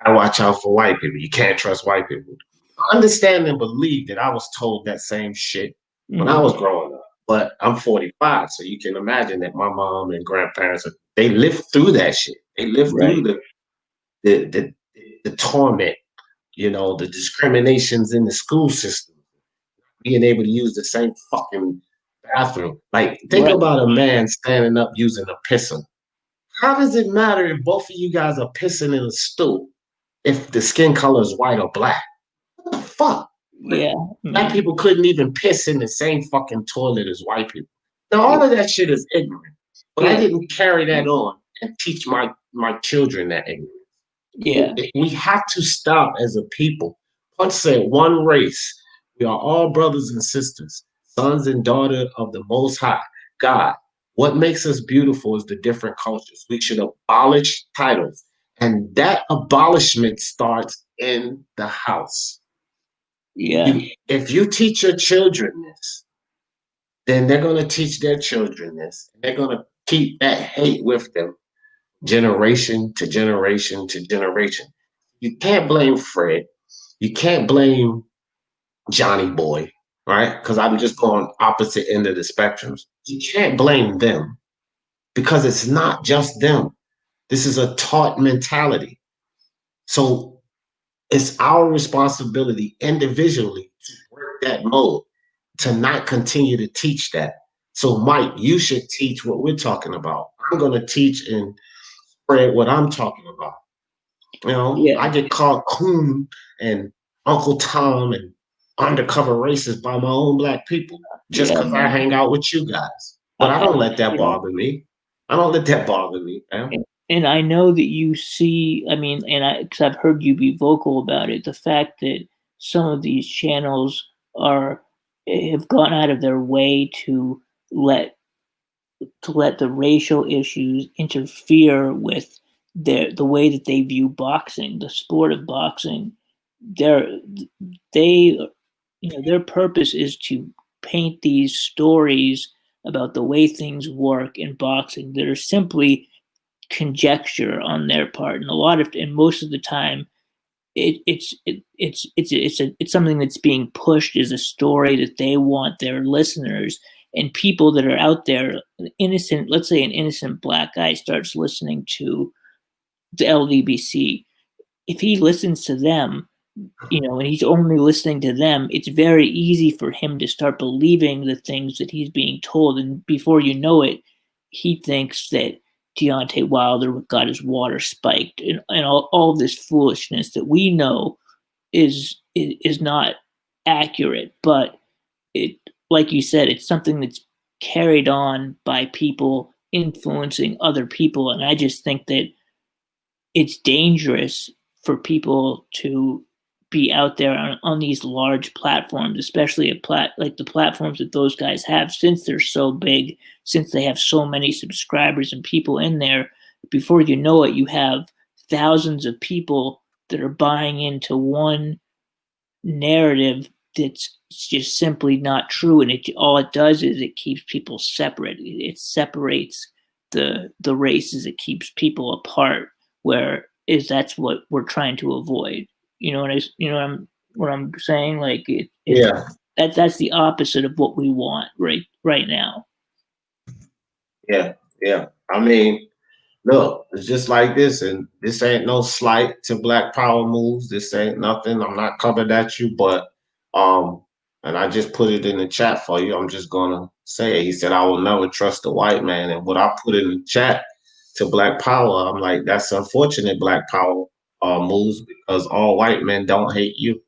gotta watch out for white people. You can't trust white people. I understand and believe that I was told that same shit when I Hmm. was growing up. But I'm 45, so you can imagine that my mom and grandparents, they lived through that shit. They lived through Right. the torment, the discriminations in the school system, being able to use the same fucking bathroom. Like, think Right. about a man standing up using a pisser. How does it matter if both of you guys are pissing in a stool if the skin color is white or black? What the fuck? Like, Yeah, black man. people couldn't even piss in the same fucking toilet as white people. Now, Yeah. all of that shit is ignorant, but I Yeah. didn't carry that on and teach my children that ignorance. Yeah. We have to stop as a people. Punch said, one race. We are all brothers and sisters, sons and daughters of the Most High God. What makes us beautiful is the different cultures. We should abolish titles. And that abolishment starts in the house. Yeah. If you teach your children this, then they're going to teach their children this. And they're going to keep that hate with them generation to generation to generation. You can't blame Fred. You can't blame Johnny Boy, right? Because I'm just going opposite end of the spectrums. You can't blame them because it's not just them. This is a taught mentality. So it's our responsibility individually to work that mode, to not continue to teach that. So, Mike, you should teach what we're talking about. I'm going to teach and spread what I'm talking about. Yeah. I get called coon and Uncle Tom and undercover racist by my own black people just Yeah, because I man. hang out with you guys. But I I don't let that yeah. bother me. I don't let that bother me, man. And I know that you see, I mean, because I've heard you be vocal about it, the fact that some of these channels are have gone out of their way let let the racial issues interfere with the way that they view boxing, the sport of boxing. They're they their purpose is to paint these stories about the way things work in boxing that are simply conjecture on their part, and most of the time it's something that's being pushed as a story that they want their listeners and people that are out there, innocent, let's say an innocent black guy starts listening to the LDBC. If he listens to them, and he's only listening to them, it's very easy for him to start believing the things that he's being told. And before you know it, he thinks that Deontay Wilder got his water spiked, and all this foolishness that we know is not accurate. But it, like you said, it's something that's carried on by people influencing other people. And I just think that it's dangerous for people to be out there on these large platforms, especially like the platforms that those guys have, since they're so big, since they have so many subscribers and people in there. Before you know it, you have thousands of people that are buying into one narrative that's just simply not true, and all it does is it keeps people separate. It separates the races. It keeps people apart. Where is that's what we're trying to avoid. You know what I'm saying? Like Yeah, that's the opposite of what we want right now. yeah, yeah. I mean, look, it's just like this, and this ain't no slight to Black Power moves. This ain't nothing. I'm not coming at you, but um, and I just put it in the chat for you. I'm just gonna say it. He said, "I will never trust a white man," and what I put in the chat to Black Power, I'm like, that's unfortunate. Black Power moves because all white men don't hate you,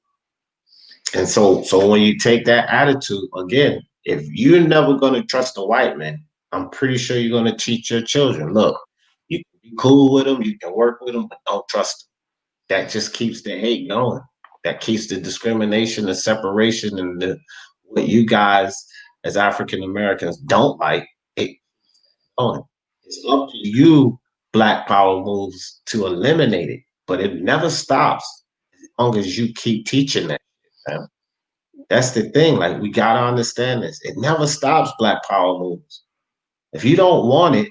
and so when you take that attitude again, if you're never gonna trust a white man, I'm pretty sure you're gonna teach your children. Look, you can be cool with them, you can work with them, but don't trust them. That just keeps the hate going. That keeps the discrimination, the separation, and what you guys as African Americans don't like. It going. It's up to you, Black Power moves, to eliminate it, but it never stops as long as you keep teaching that. Man. That's the thing. Like we gotta understand this. It never stops. Black Power moves. If you don't want it,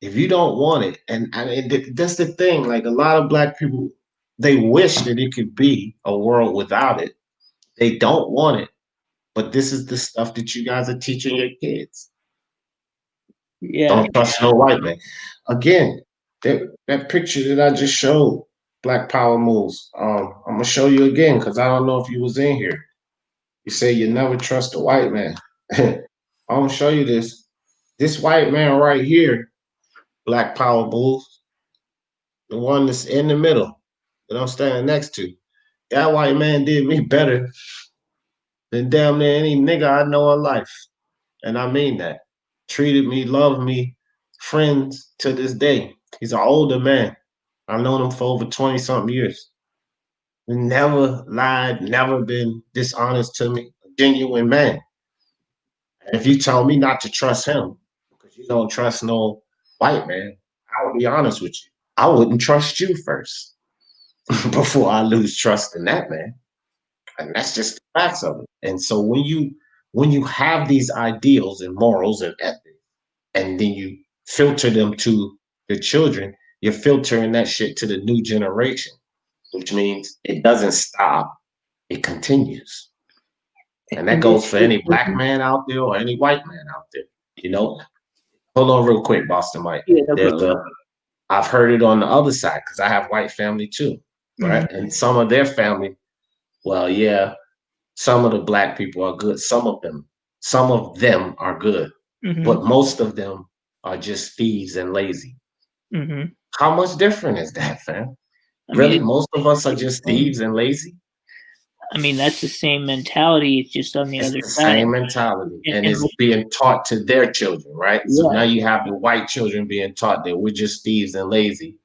if you don't want it, and I mean that's the thing. Like a lot of Black people, they wish that it could be a world without it. They don't want it, but this is the stuff that you guys are teaching your kids. Yeah, Don't trust no white man. Again, that picture that I just showed, Black Power moves. I'm gonna show you again because I don't know if you was in here. You say you never trust a white man. I'm gonna show you this. This white man right here, Black Power moves, the one that's in the middle that I'm standing next to. That white man did me better than damn near any nigga I know in life. And I mean that. Treated me, loved me, friends to this day. He's an older man. I've known him for over 20 something years. Never lied, never been dishonest to me. A genuine man. And if you tell me not to trust him because you don't trust no white man, I will be honest with you. I wouldn't trust you first before I lose trust in that man. And that's just the facts of it. And so when you have these ideals and morals and ethics, and then you filter them to the children, you're filtering that shit to the new generation, which means it doesn't stop, it continues. And that and this, goes for any black man out there or any white man out there. You know, hold on real quick, Boston Mike. yeah, no There's problem. a I've heard it on the other side because I have white family too, Mm-hmm. right? And some of their family, well, yeah, some of the black people are good. Some of them are good, Mm-hmm. but most of them are just thieves and lazy. Mm-hmm. How much different is that, fam? I mean, Really, most of us are just thieves and lazy. that's the same mentality. It's just on the It's other the side. same mentality, and And it's being taught to their children, right? So yeah, now you have the white children being taught that we're just thieves and lazy,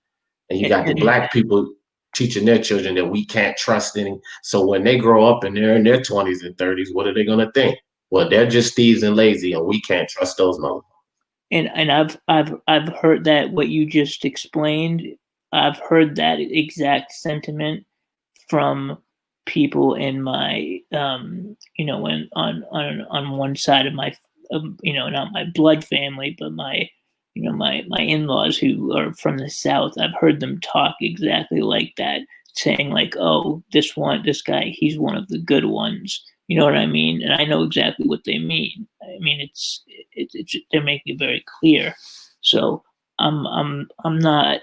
and you got the and black people teaching their children that we can't trust any. So when they grow up and they're in their 20s and 30s, what are they gonna think? Well, they're just thieves and lazy, and we can't trust those motherfuckers. and I've heard that what you just explained. I've heard that exact sentiment from people in my when on one side of my not my blood family, but my my in-laws who are from the south. I've heard them talk exactly like that, saying like, oh, this guy, he's one of the good ones. You know what I mean? And I know exactly what they mean. I mean, it's they're making it very clear. So I'm not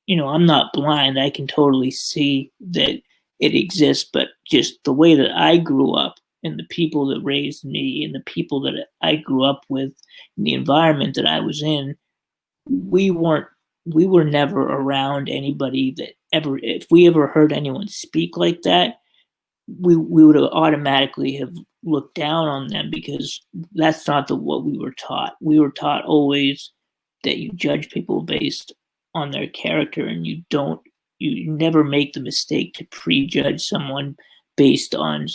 I'm not blind. I can totally see that it exists, but just the way that I grew up and the people that raised me and the people that I grew up with, and the environment that I was in, we weren't we were never around anybody that ever, if we ever heard anyone speak like that, we would have automatically have looked down on them, because that's not what we were taught. We were taught always that you judge people based on their character, and you never make the mistake to prejudge someone based on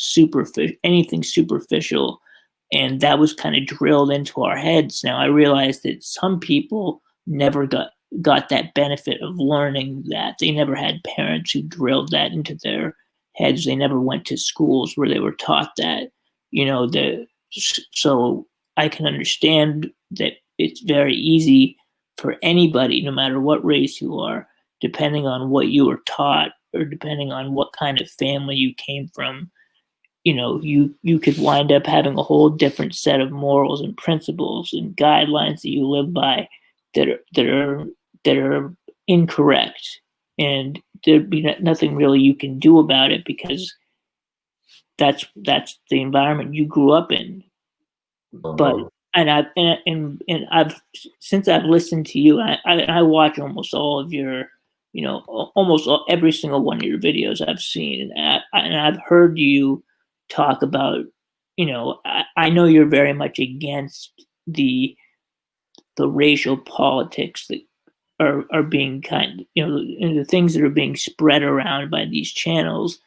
anything superficial. And that was kind of drilled into our heads. Now I realize that some people never got that benefit of learning that. They never had parents who drilled that into their heads. They never went to schools where they were taught that. So I can understand that it's very easy for anybody, no matter what race you are, depending on what you were taught or depending on what kind of family you came from. You could wind up having a whole different set of morals and principles and guidelines that you live by that are incorrect, and there'd be nothing really you can do about it, because that's the environment you grew up in. But I've since I've listened to you, I watch almost all of your, every single one of your videos I've seen, and I've heard you talk about, I know you're very much against the racial politics that are being the things that are being spread around by these channels.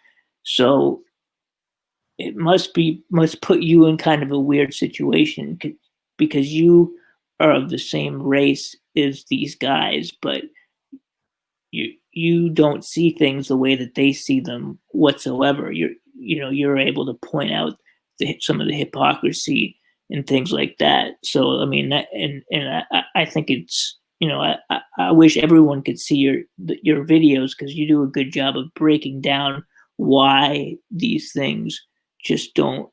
So it must put you in kind of a weird situation, because you are of the same race as these guys, but you don't see things the way that they see them whatsoever. You're able to point out some of the hypocrisy and things like that. So I mean, I think it's, I wish everyone could see your videos, because you do a good job of breaking down why these things just don't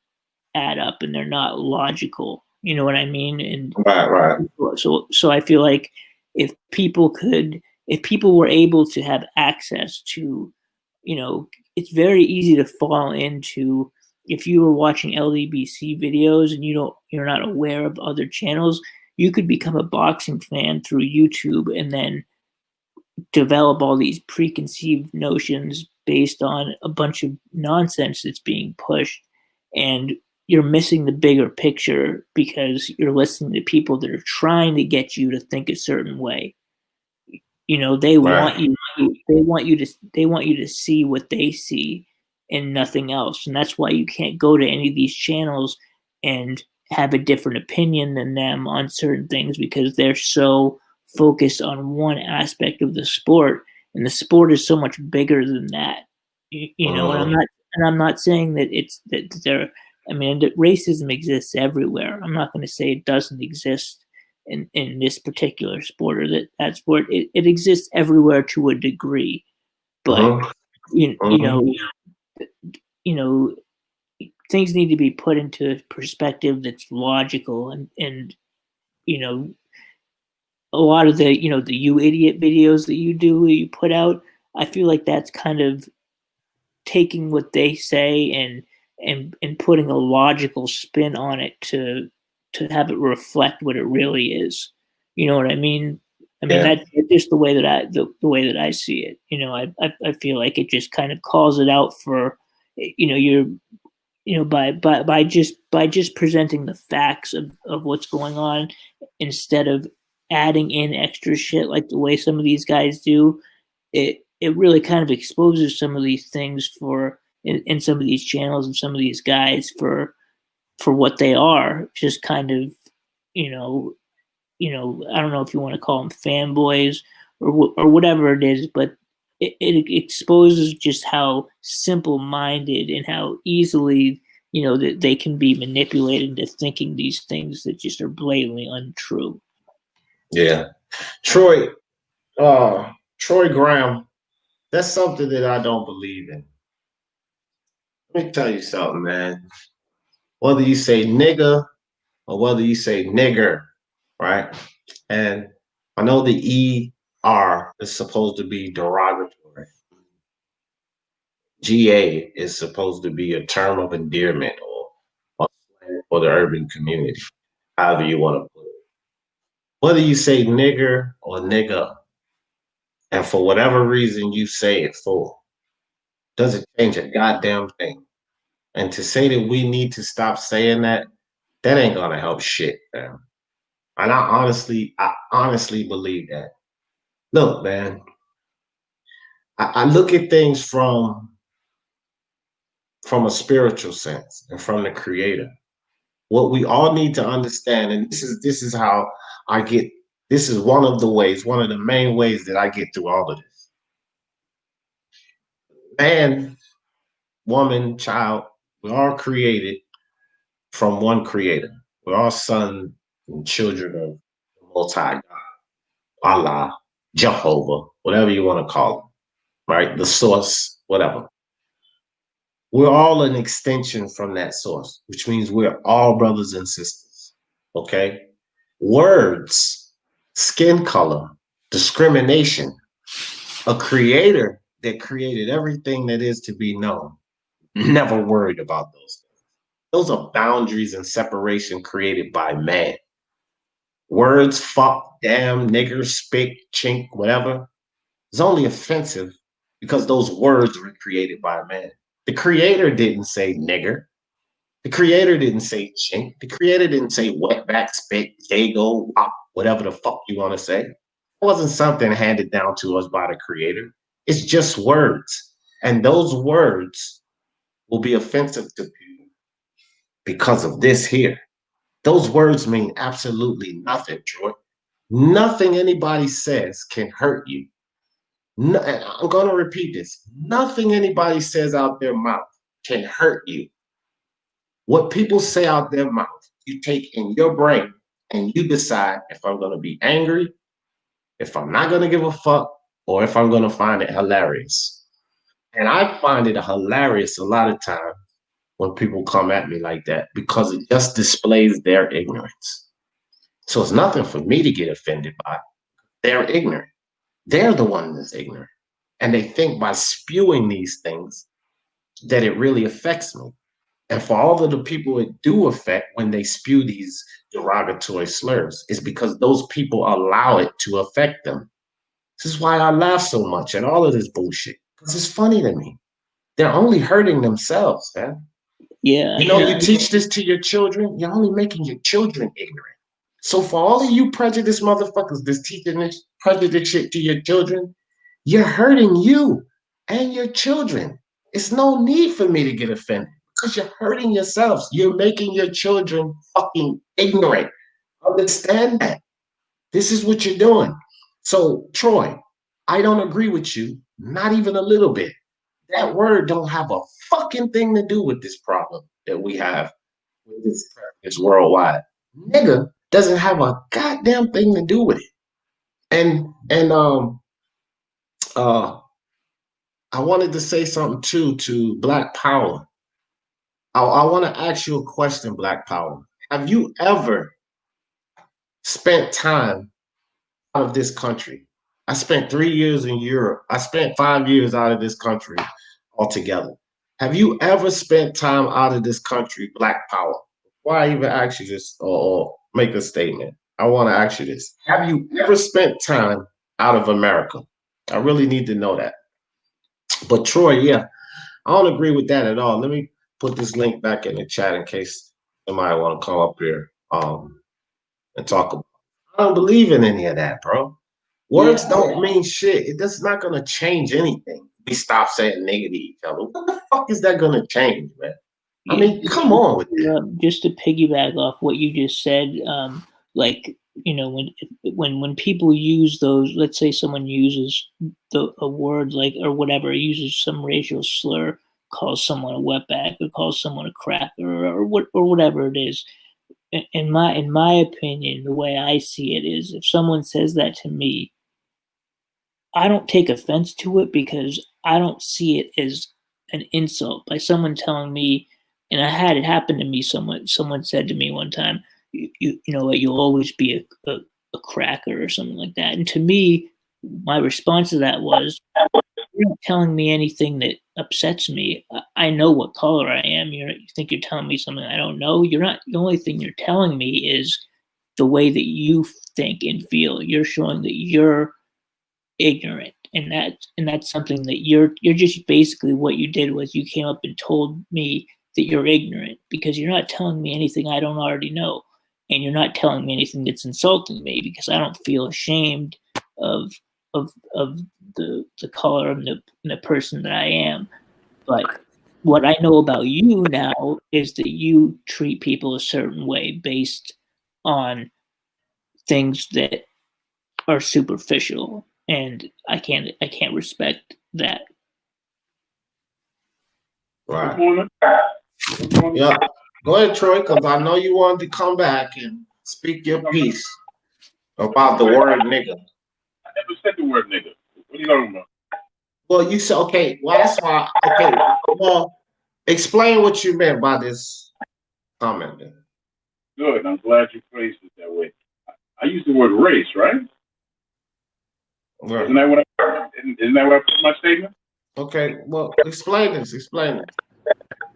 add up and they're not logical. You know what I mean? And right. so I feel like if people were able to have access to, it's very easy to fall into, if you were watching LDBC videos and you're not aware of other channels, you could become a boxing fan through YouTube and then develop all these preconceived notions based on a bunch of nonsense that's being pushed. And you're missing the bigger picture because you're listening to people that are trying to get you to think a certain way. They want Right. you to see what they see and nothing else. And that's why you can't go to any of these channels and have a different opinion than them on certain things, because they're so focused on one aspect of the sport, and the sport is so much bigger than that. And I'm not saying that that racism exists everywhere. I'm not going to say it doesn't exist in this particular sport, or that sport. It exists everywhere to a degree, but you, you know you know things need to be put into a perspective that's logical. And a lot of the you idiot videos that you put out, I feel like that's kind of taking what they say and putting a logical spin on it to have it reflect what it really is. You know what I mean? I mean, Yeah. that's just the way that the way that I see it. I feel like it just kind of calls it out for, you're, by just presenting the facts of what's going on, instead of adding in extra shit like the way some of these guys do. It really kind of exposes some of these things in some of these channels and some of these guys for what they are. Just kind of, you know, I don't know if you want to call them fanboys or whatever it is, but it exposes just how simple-minded and how easily, that they can be manipulated into thinking these things that just are blatantly untrue. Yeah. Troy, Troy Graham, that's something that I don't believe in. Let me tell you something, man. Whether you say nigga or whether you say nigger, right? And I know the ER is supposed to be derogatory. GA is supposed to be a term of endearment or slang for the urban community, however you want to put it. Whether you say nigger or nigga, and for whatever reason you say it for, doesn't change a goddamn thing. And to say that we need to stop saying that, that ain't gonna help shit, man. And I honestly believe that. Look, man, I look at things from a spiritual sense and from the creator. What we all need to understand, and this is how I get this is one of the ways, one of the main ways that I get through all of this. Man, woman, child, we're all created from one creator. We're all sons and children of the Most High God, Allah, Jehovah, whatever you want to call it, right? The source, whatever. We're all an extension from that source, which means we're all brothers and sisters. Okay? Words, skin color, discrimination, a creator that created everything that is to be known, never worried about those things. Those are boundaries and separation created by man. Words, fuck, damn, nigger, spick, chink, whatever, is only offensive because those words were created by man. The creator didn't say nigger. The creator didn't say chink. The creator didn't say wetback, spit, dago, wop, whatever the fuck you want to say. It wasn't something handed down to us by the creator. It's just words. And those words will be offensive to people because of this here. Those words mean absolutely nothing, Troy. Nothing anybody says can hurt you. No, I'm going to repeat this. Nothing anybody says out their mouth can hurt you. What people say out their mouth, you take in your brain and you decide if I'm going to be angry, if I'm not going to give a fuck, or if I'm going to find it hilarious. And I find it hilarious a lot of times when people come at me like that because it just displays their ignorance. So it's nothing for me to get offended by. They're ignorant. They're the one that's ignorant. And they think by spewing these things that it really affects me. And for all of the people it do affect when they spew these derogatory slurs, is because those people allow it to affect them. This is why I laugh so much at all of this bullshit, because it's funny to me. They're only hurting themselves, man. Yeah. You know, you teach this to your children, you're only making your children ignorant. So for all of you prejudiced motherfuckers that's teaching this prejudice shit to your children, you're hurting you and your children. It's no need for me to get offended because you're hurting yourselves. You're making your children fucking ignorant. Understand that. This is what you're doing. So, Troy, I don't agree with you, not even a little bit. That word don't have a fucking thing to do with this problem that we have with this worldwide. Nigga doesn't have a goddamn thing to do with it. And uh I wanted to say something too to Black Power. I want to ask you a question, Black Power. Have you ever spent time out of this country? I spent 3 years in Europe. I spent 5 years out of this country altogether. Have you ever spent time out of this country, Black Power? Before I even ask you this or make a statement, I want to ask you this. Have you ever spent time out of America? I really need to know that. But Troy, yeah, I don't agree with that at all. Let me put this link back in the chat in case somebody want to come up here and talk about it. I don't believe in any of that, bro. Words don't mean shit. It's not gonna change anything. We stop saying nigga to each other. What the fuck is that gonna change, man? I mean, come on with that. Just to piggyback off what you just said, like, you know, when people use those, let's say someone uses a word like or whatever, uses some racial slur, calls someone a wetback or calls someone a cracker or whatever it is. In my opinion, the way I see it is, if someone says that to me, I don't take offense to it because I don't see it as an insult. By someone telling me, and I had it happen to me. Someone said to me one time, "You know what? You'll always be a cracker or something like that." And to me, my response to that was, you're not telling me anything that upsets me. I know what color I am. You think you're telling me something I don't know? You're not. The only thing you're telling me is the way that you think and feel. You're showing that you're ignorant, and that's something that you're just basically what you did was you came up and told me that you're ignorant because you're not telling me anything I don't already know, and you're not telling me anything that's insulting me because I don't feel ashamed of of the color of the person that I am. But what I know about you now is that you treat people a certain way based on things that are superficial, and I can't respect that. Right. Yeah. Go ahead, Troy, because I know you wanted to come back and speak your piece about the word nigga. I never said the word nigga. What are you talking about? Well, you said okay. Well, that's why. Okay. Well, explain what you meant by this comment. Then. Good. I'm glad you phrased it that way. I used the word race, right? Right. Isn't that what I put in my statement? Okay. Well, explain this. Explain it.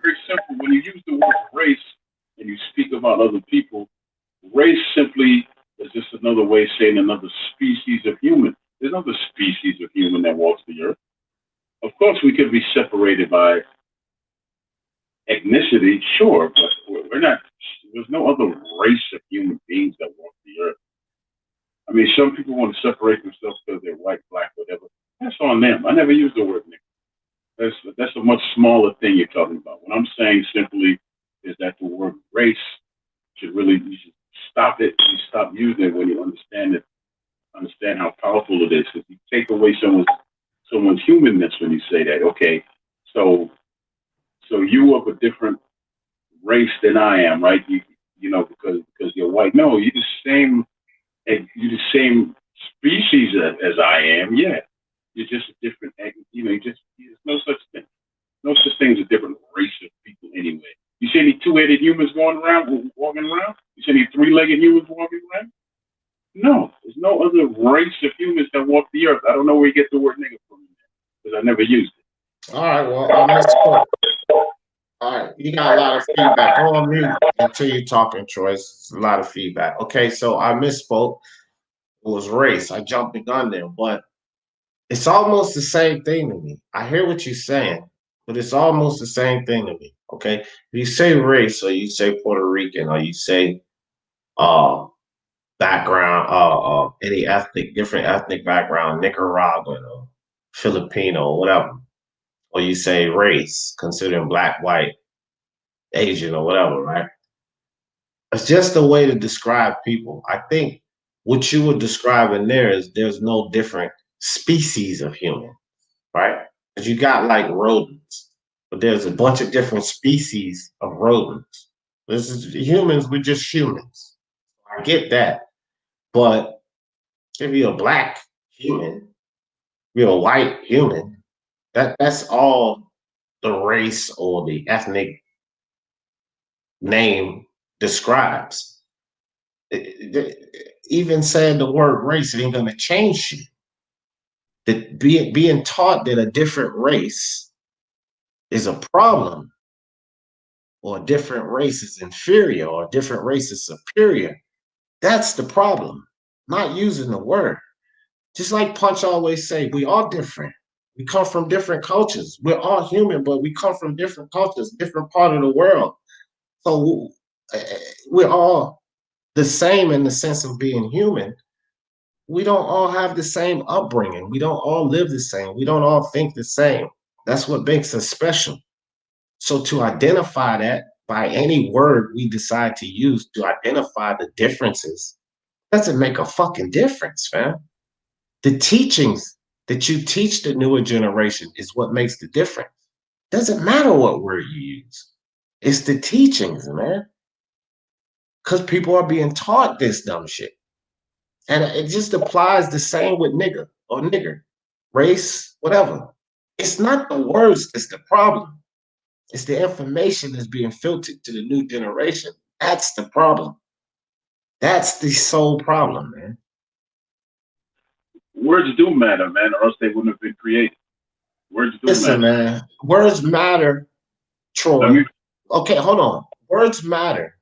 Very simple. When you use the word race and you speak about other people, race simply is just another way of saying another species of human. There's another species of human that walks the earth. Of course, we could be separated by ethnicity, sure, but we're not. There's no other race of human beings that walk the earth. I mean, some people want to separate themselves because they're white, black, whatever. That's on them. I never use the word nigger. That's a much smaller thing you're talking about. What I'm saying simply is that the word race you should stop it. You stop using it when you understand how powerful it is. Because you take away someone's humanness when you say that. Okay, so you of a different race than I am, right? You know because you're white. No, you're the same species as I am. Yeah, you're just a different. There's no such thing. No such thing as a different race of people anyway. You see any two-headed humans walking around? You see any three-legged humans walking around? No, there's no other race of humans that walk the earth. I don't know where you get the word nigger from because I never used it. All right. Well, I misspoke. All right. You got a lot of feedback. Go on mute until you're talking, Troy. It's a lot of feedback. Okay. So I misspoke. It was race. I jumped the gun there, but it's almost the same thing to me. I hear what you're saying, but it's almost the same thing to me. Okay. If you say race or you say Puerto Rican or you say uh background, any different ethnic background, Nicaraguan or Filipino or whatever, or you say race, considering black, white, Asian or whatever, right? It's just a way to describe people. I think what you were describing there is there's no different species of human, right? Because you got like rodents, but there's a bunch of different species of rodents. This is humans, we're just humans. I get that. But if you're a black human, you're a white human, that's all the race or the ethnic name describes. Even saying the word race ain't gonna change shit. That being taught that a different race is a problem, or a different race is inferior, or a different race is superior, that's the problem. Not using the word. Just like Punch always say, we all different. We come from different cultures. We're all human, but we come from different cultures, different part of the world. So we're all the same in the sense of being human. We don't all have the same upbringing. We don't all live the same. We don't all think the same. That's what makes us special. So to identify that by any word we decide to use to identify the differences doesn't make a fucking difference, fam. The teachings that you teach the newer generation is what makes the difference. Doesn't matter what word you use. It's the teachings, man. Because people are being taught this dumb shit. And it just applies the same with nigger or nigger, race, whatever. It's not the words that's the problem. It's the information that's being filtered to the new generation. That's the problem. That's the sole problem, man. Words do matter, man, or else they wouldn't have been created. Words do Listen, matter. man. Words matter, Troy. Okay, hold on. Words matter.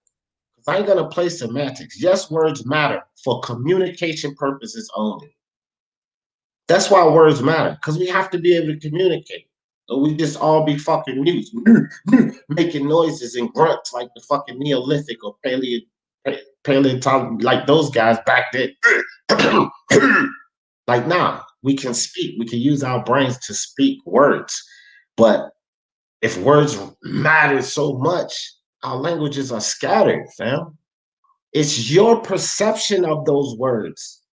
I ain't gonna play semantics. Yes, words matter for communication purposes only. That's why words matter, because we have to be able to communicate. So we just all be fucking mutes, making noises and grunts like the fucking Neolithic or Paleontology, like those guys back then. Like, nah, we can speak. We can use our brains to speak words. But if words matter so much, our languages are scattered, fam. It's your perception of those words.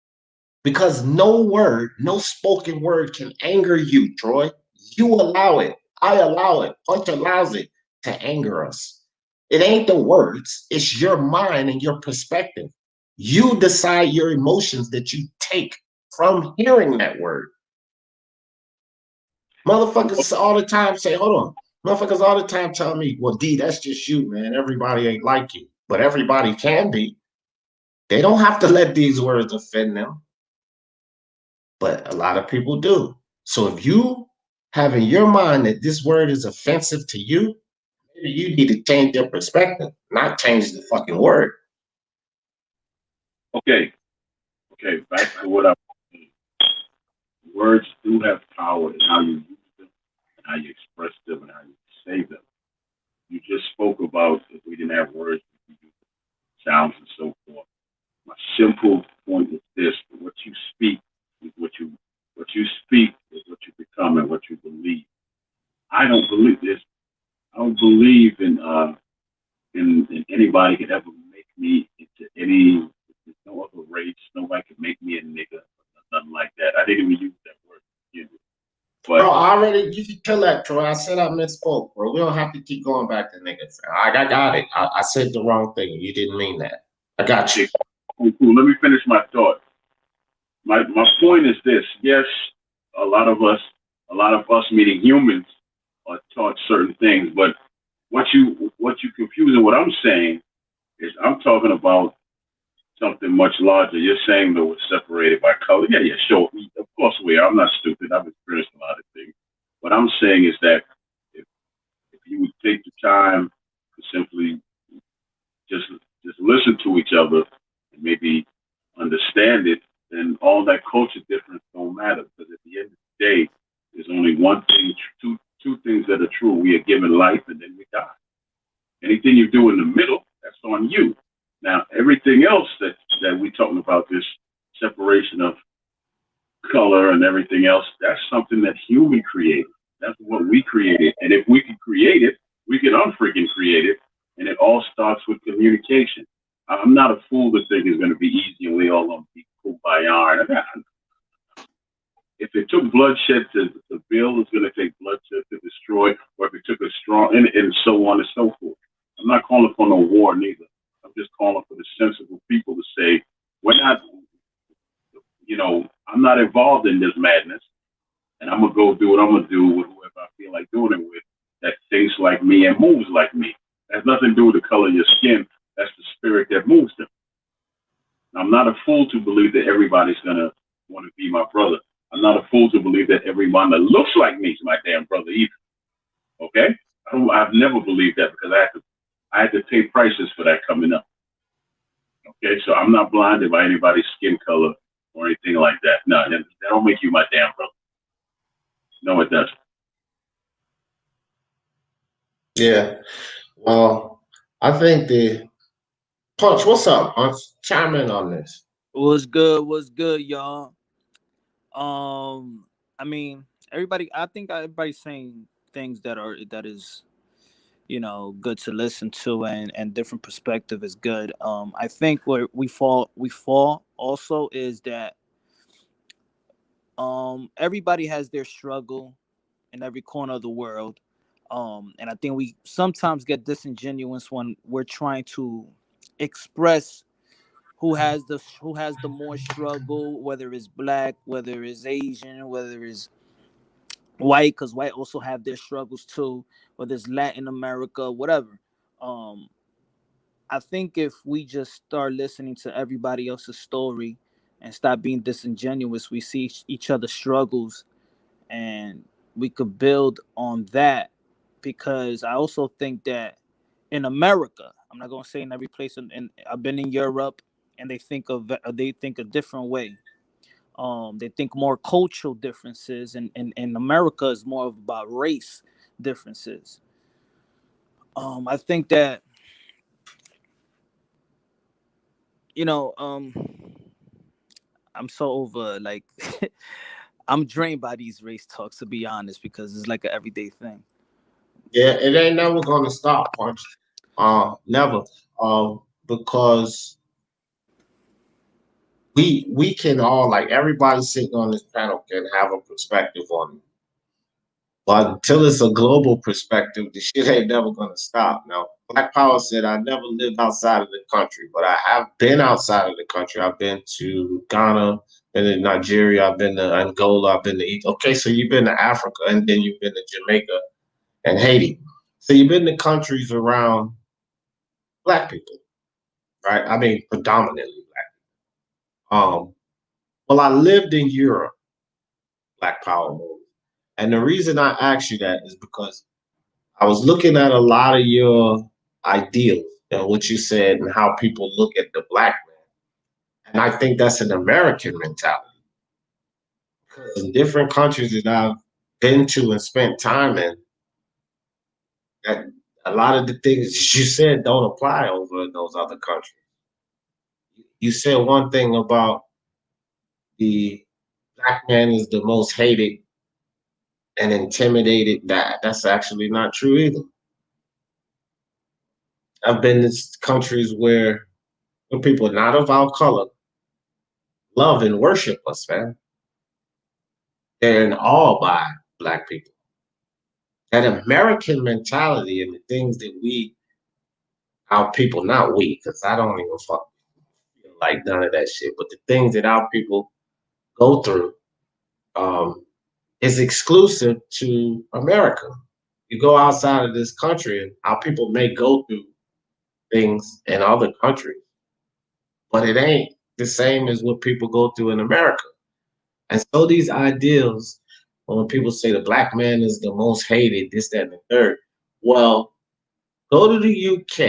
Because no word, no spoken word can anger you, Troy. You allow it. I allow it. Punch allows it to anger us. It ain't the words, it's your mind and your perspective. You decide your emotions that you take from hearing that word. Motherfuckers all the time say, hold on. Motherfuckers all the time tell me, well, D, that's just you, man. Everybody ain't like you. But everybody can be. They don't have to let these words offend them. But a lot of people do. So if you have in your mind that this word is offensive to you, maybe you need to change your perspective, not change the fucking word. Okay. Back to what I'm saying. Words do have power in how you use them, and how you express them, and how you say them. You just spoke about if we didn't have words, we could use sounds and so forth. My simple point is this: what you speak is what you speak is what you become and what you believe. I don't believe this. I don't believe in anybody could ever make me into any. There's no other race. Nobody could make me a nigga. Nothing like that. I didn't even use that word. You know. Bro, But I already, you can kill that, Troy. I said I misspoke, bro. We don't have to keep going back to niggas. I got it. I said the wrong thing. You didn't mean that. I got you. okay, cool. Let me finish my thought. My point is this: yes, a lot of us meaning humans are taught certain things, but what you confusing what I'm saying is I'm talking about something much larger. You're saying that we're separated by color. Yeah, sure. Of course we are. I'm not stupid. I've experienced a lot of things. What I'm saying is that if, if you would take the time to simply just just listen to each other and maybe understand it, then all that culture difference don't matter. Because at the end of the day, there's only one thing, two things that are true. We are given life and then we die. Anything you do in the middle, that's on you. Now, everything else that we're talking about, this separation of color and everything else, that's something that human created. That's what we created. And if we can create it, we can unfreaking create it. And it all starts with communication. I'm not a fool to think it's going to be easy and we all going to be cool by iron. If it took bloodshed to build, it's going to take bloodshed to destroy, or if it took a strong, and so on and so forth. I'm not calling for no war neither. I'm just calling for the sensible people to say, we're not, I'm not involved in this madness, and I'm going to go do what I'm going to do with whoever I feel like doing it with that thinks like me and moves like me. It has nothing to do with the color of your skin. That's the spirit that moves them. I'm not a fool to believe that everybody's going to want to be my brother. I'm not a fool to believe that everyone that looks like me is my damn brother either. Okay? I've never believed that because I had to pay prices for that coming up. Okay, so I'm not blinded by anybody's skin color or anything like that. No, that don't make you my damn brother. No, it doesn't. Yeah. Well, I think the Punch, what's up, Punch? Chime in on this. What's good? What's good, y'all? I mean, everybody. I think everybody's saying things that is good to listen to, and different perspective is good. I think where we fall also is that everybody has their struggle in every corner of the world. And I think we sometimes get disingenuous when we're trying to express who has the more struggle, whether it's black, whether it's Asian, whether it's white, because white also have their struggles too, whether it's Latin America, whatever. um I think if we just start listening to everybody else's story and stop being disingenuous, we see each other's struggles, and we could build on that, because I also think that in America, I'm not gonna say in every place, and I've been in Europe, and they think a different way. They think more cultural differences, and in America is more about race differences. I think that, you know, I'm so over, like, I'm drained by these race talks, to be honest, because it's like an everyday thing. Yeah, it ain't never gonna stop, Punch. Never. Because we can all, like, everybody sitting on this panel can have a perspective on it. But until it's a global perspective, the shit ain't never gonna stop. Now, Black Power said I never lived outside of the country, but I have been outside of the country. I've been to Ghana, been to Nigeria, I've been to Angola, I've been to Egypt. Okay, so you've been to Africa, and then you've been to Jamaica and Haiti. So you've been to countries around Black people, right? I mean, predominantly Black. Well, I lived in Europe, Black Power movement. And the reason I asked you that is because I was looking at a lot of your ideals and what you said and how people look at the Black man. And I think that's an American mentality. Because in different countries that I've been to and spent time in, that a lot of the things you said don't apply over in those other countries. You said one thing about the Black man is the most hated and intimidated. That's actually not true either. I've been to countries where people not of our color love and worship us, man. They're in awe by Black people. That American mentality and the things that our people, not we, because I don't even fuck like none of that shit, but the things that our people go through is exclusive to America. You go outside of this country and our people may go through things in other countries, but it ain't the same as what people go through in America. And so these ideals, when people say the Black man is the most hated, this, that, and the third, well, go to the UK,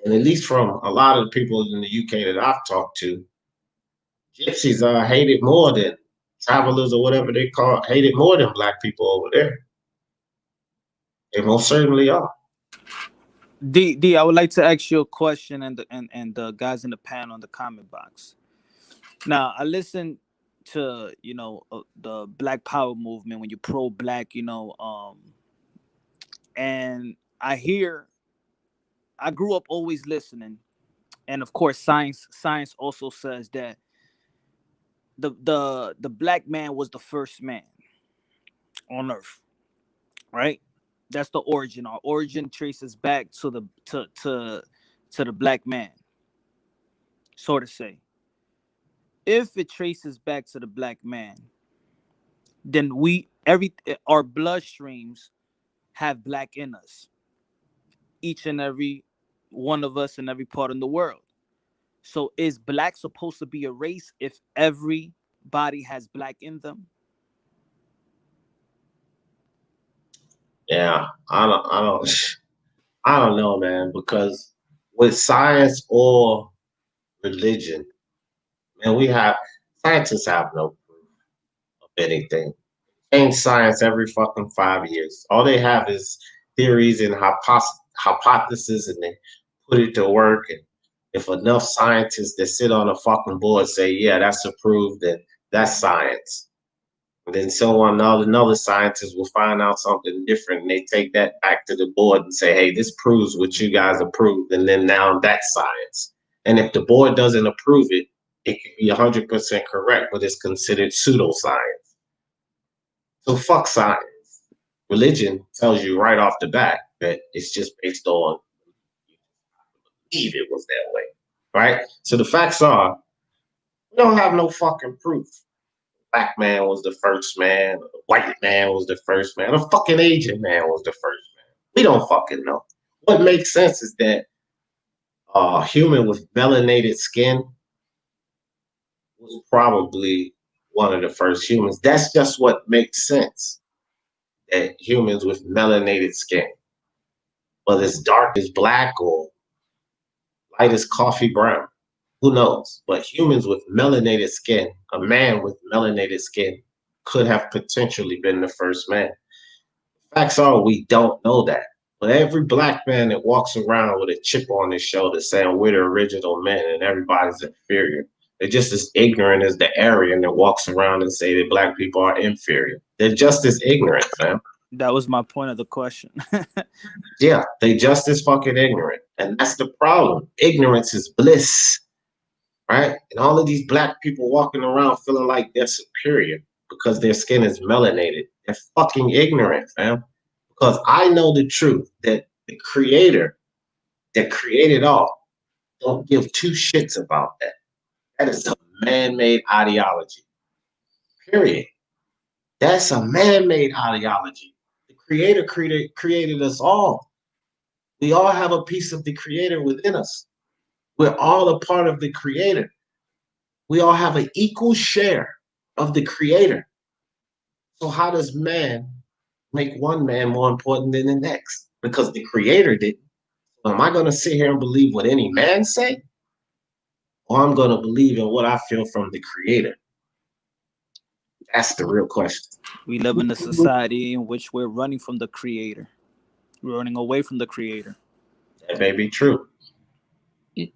and at least from a lot of the people in the UK that I've talked to, gypsies are hated more than travelers or whatever they call it, hated more than Black people over there. They most certainly are. D, I would like to ask you a question, and the guys in the panel in the comment box. Now, I listened to the Black Power movement when you're pro Black, and I grew up always listening, and of course, science also says that the Black man was the first man on Earth, right? That's the origin. Our origin traces back to the Black man, so to say. If it traces back to the Black man, then our bloodstreams have Black in us, each and every one of us in every part of the world. So is Black supposed to be a race if everybody has Black in them? Yeah, I don't know, man, because with science or religion, man, scientists have no proof of anything. Change science every fucking 5 years. All they have is theories and hypotheses, and they put it to work. And if enough scientists that sit on a fucking board say, yeah, that's approved, then that's science. And then someone, another scientist will find out something different, and they take that back to the board and say, hey, this proves what you guys approved, and then now that's science. And if the board doesn't approve it, it can be 100% correct, but it's considered pseudoscience. So fuck science. Religion tells you right off the bat that it's just based on believe it was that way, right? So the facts are, we don't have no fucking proof. Black man was the first man, the white man was the first man, the fucking Asian man was the first man. We don't fucking know. What makes sense is that a human with melanated skin was probably one of the first humans. That's just what makes sense. That humans with melanated skin, whether it's dark as black or light as coffee brown, who knows? But humans with melanated skin, a man with melanated skin, could have potentially been the first man. Facts are, we don't know that. But every black man that walks around with a chip on his shoulder saying we're the original men and everybody's inferior, they're just as ignorant as the Aryan that walks around and say that black people are inferior. They're just as ignorant, fam. That was my point of the question. Yeah, they just as fucking ignorant. And that's the problem. Ignorance is bliss, right? And all of these black people walking around feeling like they're superior because their skin is melanated. They're fucking ignorant, fam. Because I know the truth that the creator that created all don't give two shits about that. That is a man-made ideology. Period. That's a man-made ideology. The creator created us all. We all have a piece of the creator within us. We're all a part of the creator. We all have an equal share of the creator. So how does man make one man more important than the next? Because the creator didn't. So am I going to sit here and believe what any man say? Or I'm going to believe in what I feel from the creator? That's the real question. We live in a society in which we're running from the creator. We're running away from the creator. That may be true. You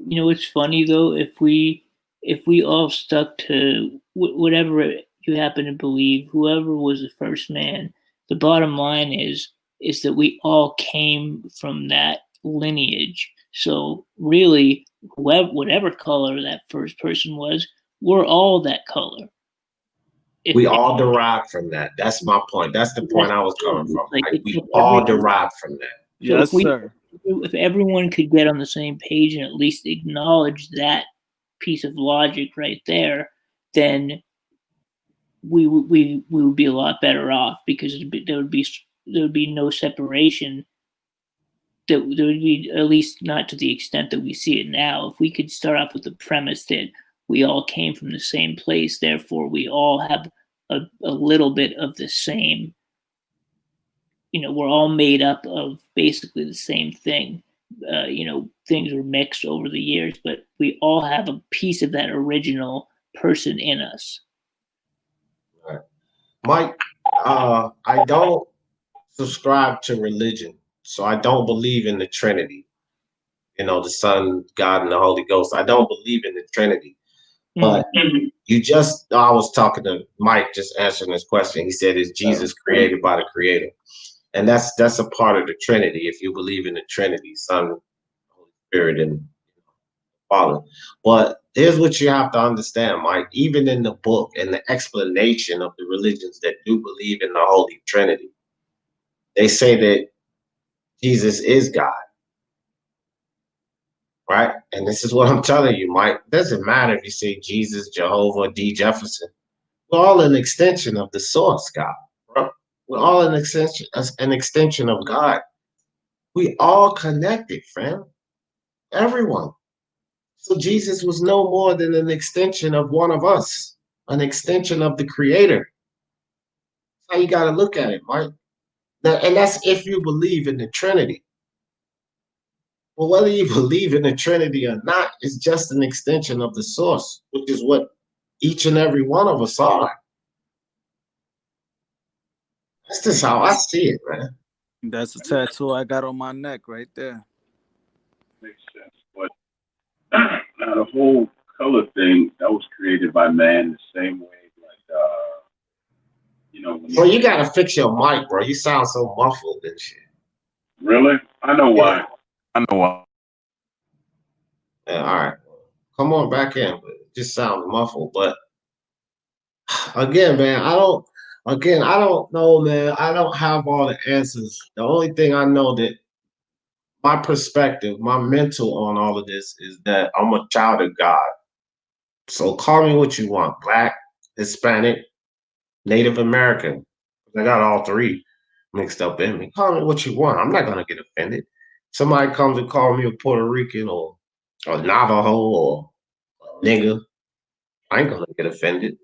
know, it's funny though. If we all stuck to whatever you happen to believe, whoever was the first man, the bottom line is that we all came from that lineage. So really, whatever color that first person was, we're all that color. We all derive from that. That's my point. That's the point I was coming from. Like, we all derive from that. So Yes, sir. If everyone could get on the same page and at least acknowledge that piece of logic right there, then we would be a lot better off, because there would be no separation. There would be, at least not to the extent that we see it now. If we could start off with the premise that we all came from the same place, therefore we all have a little bit of the same. You know, we're all made up of basically the same thing. You know, things were mixed over the years, but we all have a piece of that original person in us. Right. Mike, I don't subscribe to religion, so I don't believe in the Trinity. You know, the Son, God, and the Holy Ghost. I don't believe in the Trinity. But I was talking to Mike, just answering this question. He said, is Jesus created by the Creator? And that's a part of the Trinity, if you believe in the Trinity, Son, Holy Spirit, and Father. But here's what you have to understand, Mike. Even in the book and the explanation of the religions that do believe in the Holy Trinity, they say that Jesus is God. Right? And this is what I'm telling you, Mike. It doesn't matter if you say Jesus, Jehovah, D. Jefferson. We're all an extension of the source, God. Bro. We're all an extension of God. We all connected, fam. Everyone. So Jesus was no more than an extension of one of us, an extension of the Creator. That's how you got to look at it, Mike. Now, and that's if you believe in the Trinity. Well, whether you believe in the Trinity or not, it's just an extension of the source, which is what each and every one of us are. That's just how I see it, man. That's a tattoo I got on my neck right there. Makes sense. But now the whole color thing, that was created by man the same way, like, you know. So you got to fix your mic, bro. You sound so muffled and shit. Really? I know why. I know why. Yeah, all right. Come on back in. It just sounds muffled. But again, man, I don't know, man. I don't have all the answers. The only thing I know that my perspective, my mental on all of this is that I'm a child of God. So call me what you want. Black, Hispanic, Native American. I got all three mixed up in me. Call me what you want. I'm not going to get offended. Somebody comes and call me a Puerto Rican or Navajo or a nigga. I ain't gonna get offended.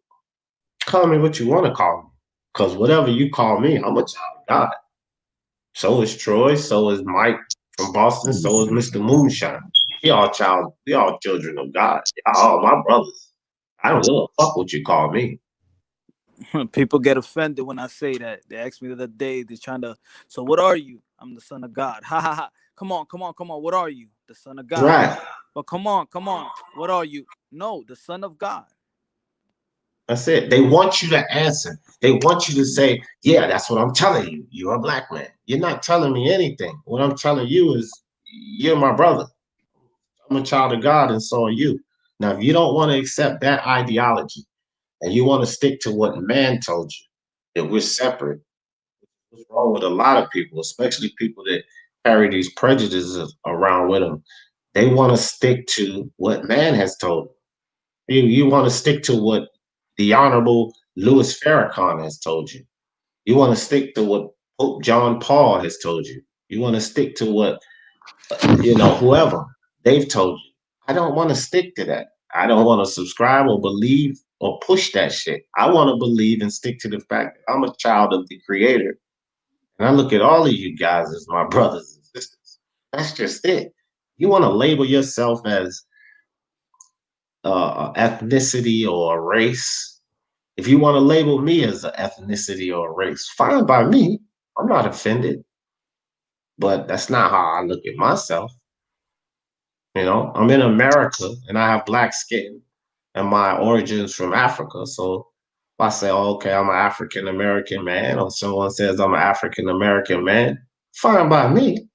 Call me what you want to call me. Because whatever you call me, I'm a child of God. So is Troy. So is Mike from Boston. So is Mr. Moonshine. We all children of God. Y'all all my brothers. I don't give a fuck what you call me. People get offended when I say that. They asked me the other day, they're trying to, so what are you? I'm the son of God. Ha ha ha. Come on. What are you? The son of God. Right. But come on. What are you? No, the son of God. That's it. They want you to answer. They want you to say, yeah, that's what I'm telling you. You're a black man. You're not telling me anything. What I'm telling you is you're my brother. I'm a child of God, and so are you. Now, if you don't want to accept that ideology and you want to stick to what man told you, that we're separate, what's wrong with a lot of people, especially people that carry these prejudices around with them? They want to stick to what man has told them. You want to stick to what the Honorable Louis Farrakhan has told you. You want to stick to what Pope John Paul has told you. You want to stick to what, whoever they've told you. I don't want to stick to that. I don't want to subscribe or believe or push that shit. I want to believe and stick to the fact that I'm a child of the Creator. And I look at all of you guys as my brothers and sisters. That's just it. You want to label yourself as ethnicity or a race. If you want to label me as an ethnicity or a race, fine by me. I'm not offended. But that's not how I look at myself. I'm in America and I have black skin and my origins from Africa. So if I say, oh, okay, I'm an African American man, or someone says I'm an African American man, fine by me.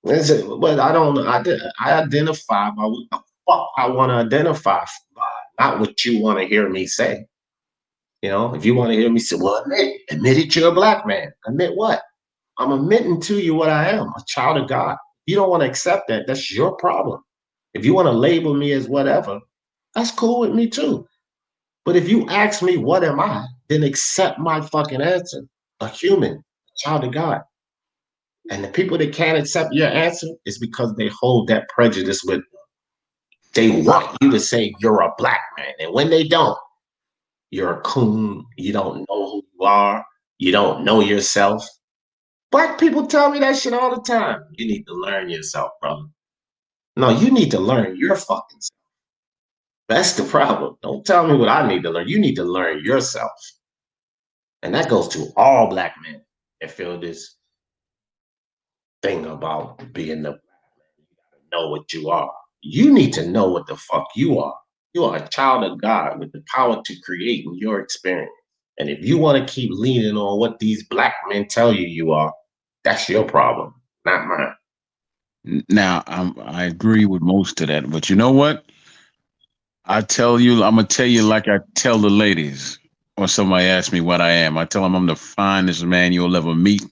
But I don't. I identify by what the fuck I want to identify by, not what you want to hear me say. If you want to hear me say, well, admit it, you're a black man. Admit what? I'm admitting to you what I am, a child of God. If you don't want to accept that, that's your problem. If you want to label me as whatever, that's cool with me too. But if you ask me, what am I? Then accept my fucking answer. A human, a child of God. And the people that can't accept your answer is because they hold that prejudice with them. They want you to say you're a black man. And when they don't, you're a coon. You don't know who you are. You don't know yourself. Black people tell me that shit all the time. You need to learn yourself, brother. No, you need to learn your fucking self. That's the problem. Don't tell me what I need to learn. You need to learn yourself. And that goes to all black men that feel this thing about being the black man. You gotta know what you are. You need to know what the fuck you are. You are a child of God with the power to create in your experience. And if you want to keep leaning on what these black men tell you are, that's your problem, not mine. Now, I agree with most of that, but you know what? I'm gonna tell you like I tell the ladies when somebody asks me what I am. I tell them I'm the finest man you'll ever meet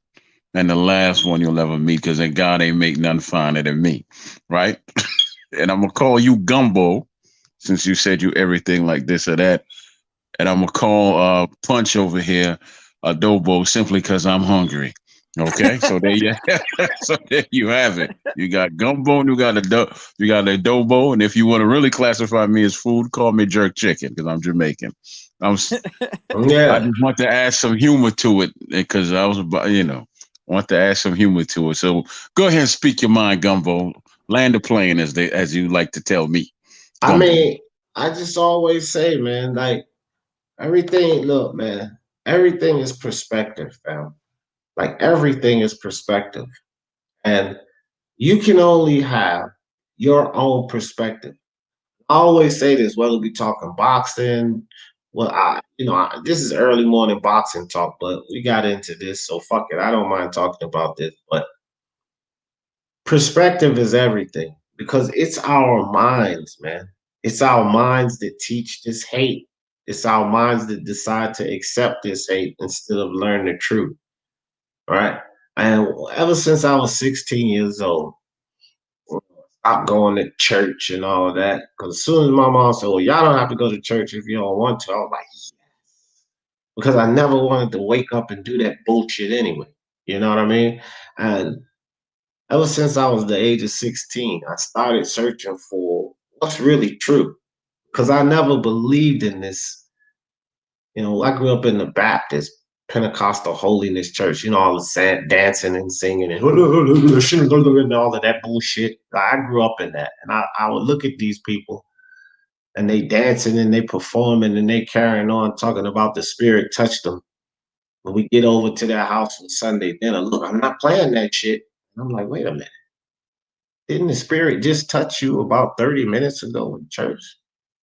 and the last one you'll ever meet because then God ain't make none finer than me, right? And I'm gonna call you Gumbo since you said you everything like this or that, and I'm gonna call Punch over here Adobo simply because I'm hungry. Okay, so there you so there you have it. You got gumbo and you got adobo, and if you want to really classify me as food, call me jerk chicken because I'm Jamaican. I Yeah. just want to add some humor to it because I was about want to add some humor to it. So go ahead and speak your mind, gumbo. Land the plane as you like to tell me, I gumbo. mean, I just always say, man, like look, man, everything is perspective, fam. Like everything is perspective. And you can only have your own perspective. I always say this, whether we talking boxing, well, this is early morning boxing talk, but we got into this, so fuck it. I don't mind talking about this, but perspective is everything because it's our minds, man. It's our minds that teach this hate. It's our minds that decide to accept this hate instead of learn the truth, right? And ever since I was 16 years old, stopped going to church and all of that. Because as soon as my mom said, well, y'all don't have to go to church if you don't want to, I was like, yes. Because I never wanted to wake up and do that bullshit anyway. You know what I mean? And ever since I was the age of 16, I started searching for what's really true. because I never believed in this. You know, I grew up in the Baptist Pentecostal holiness church. You know, all the dancing and singing and all of that bullshit. I grew up in that, and I would look at these people, and they dancing and they performing and they carrying on talking about the Spirit touched them. When we get over to their house on Sunday dinner, look, I'm not playing that shit. And I'm like, wait a minute. Didn't the Spirit just touch you about 30 minutes ago in church?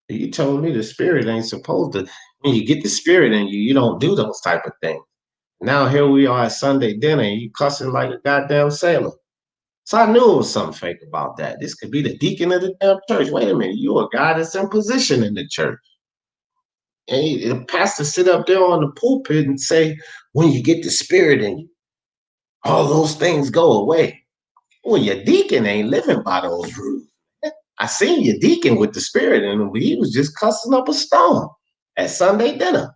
You told me the Spirit ain't supposed to. When you get the Spirit in you, you don't do those type of things. Now here we are at Sunday dinner and you cussing like a goddamn sailor. So I knew it was something fake about that. This could be the deacon of the damn church. Wait a minute, you a guy that's in position in the church. And the pastor sit up there on the pulpit and say, when you get the Spirit in you, all those things go away. Well, your deacon ain't living by those rules. I seen your deacon with the Spirit in him, but he was just cussing up a storm at Sunday dinner,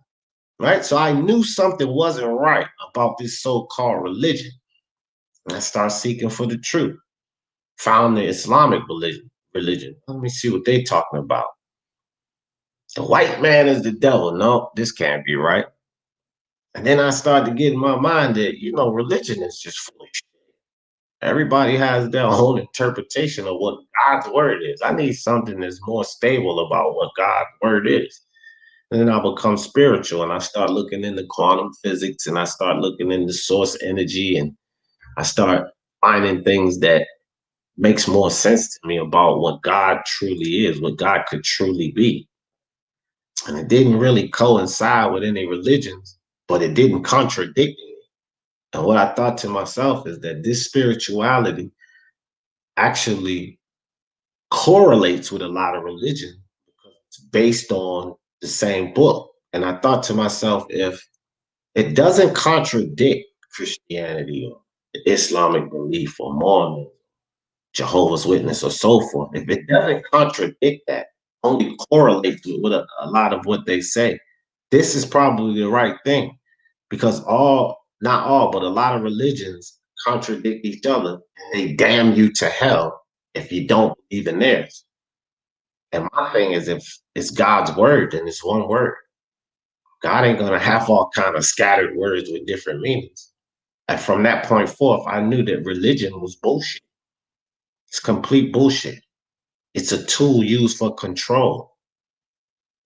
right? So I knew something wasn't right about this so-called religion. And I started seeking for the truth. Found the Islamic religion. Let me see what they talking about. The white man is the devil. No, this can't be right. And then I started to get in my mind that, you know, religion is just foolish. Everybody has their own interpretation of what God's word is. I need something that's more stable about what God's word is. And then I become spiritual and I start looking into quantum physics and I start looking into source energy and I start finding things that makes more sense to me about what God truly is, what God could truly be. And it didn't really coincide with any religions, but it didn't contradict it. And what I thought to myself is that this spirituality actually correlates with a lot of religion because it's based on the same book. And I thought to myself, if it doesn't contradict Christianity or the Islamic belief or Mormon, Jehovah's Witness or so forth, if it doesn't contradict that, only correlates with a lot of what they say, this is probably the right thing because not all, but a lot of religions contradict each other and they damn you to hell if you don't believe in theirs. And my thing is, if it's God's word, then it's one word. God ain't gonna have all kind of scattered words with different meanings. And from that point forth, I knew that religion was bullshit. It's complete bullshit. It's a tool used for control,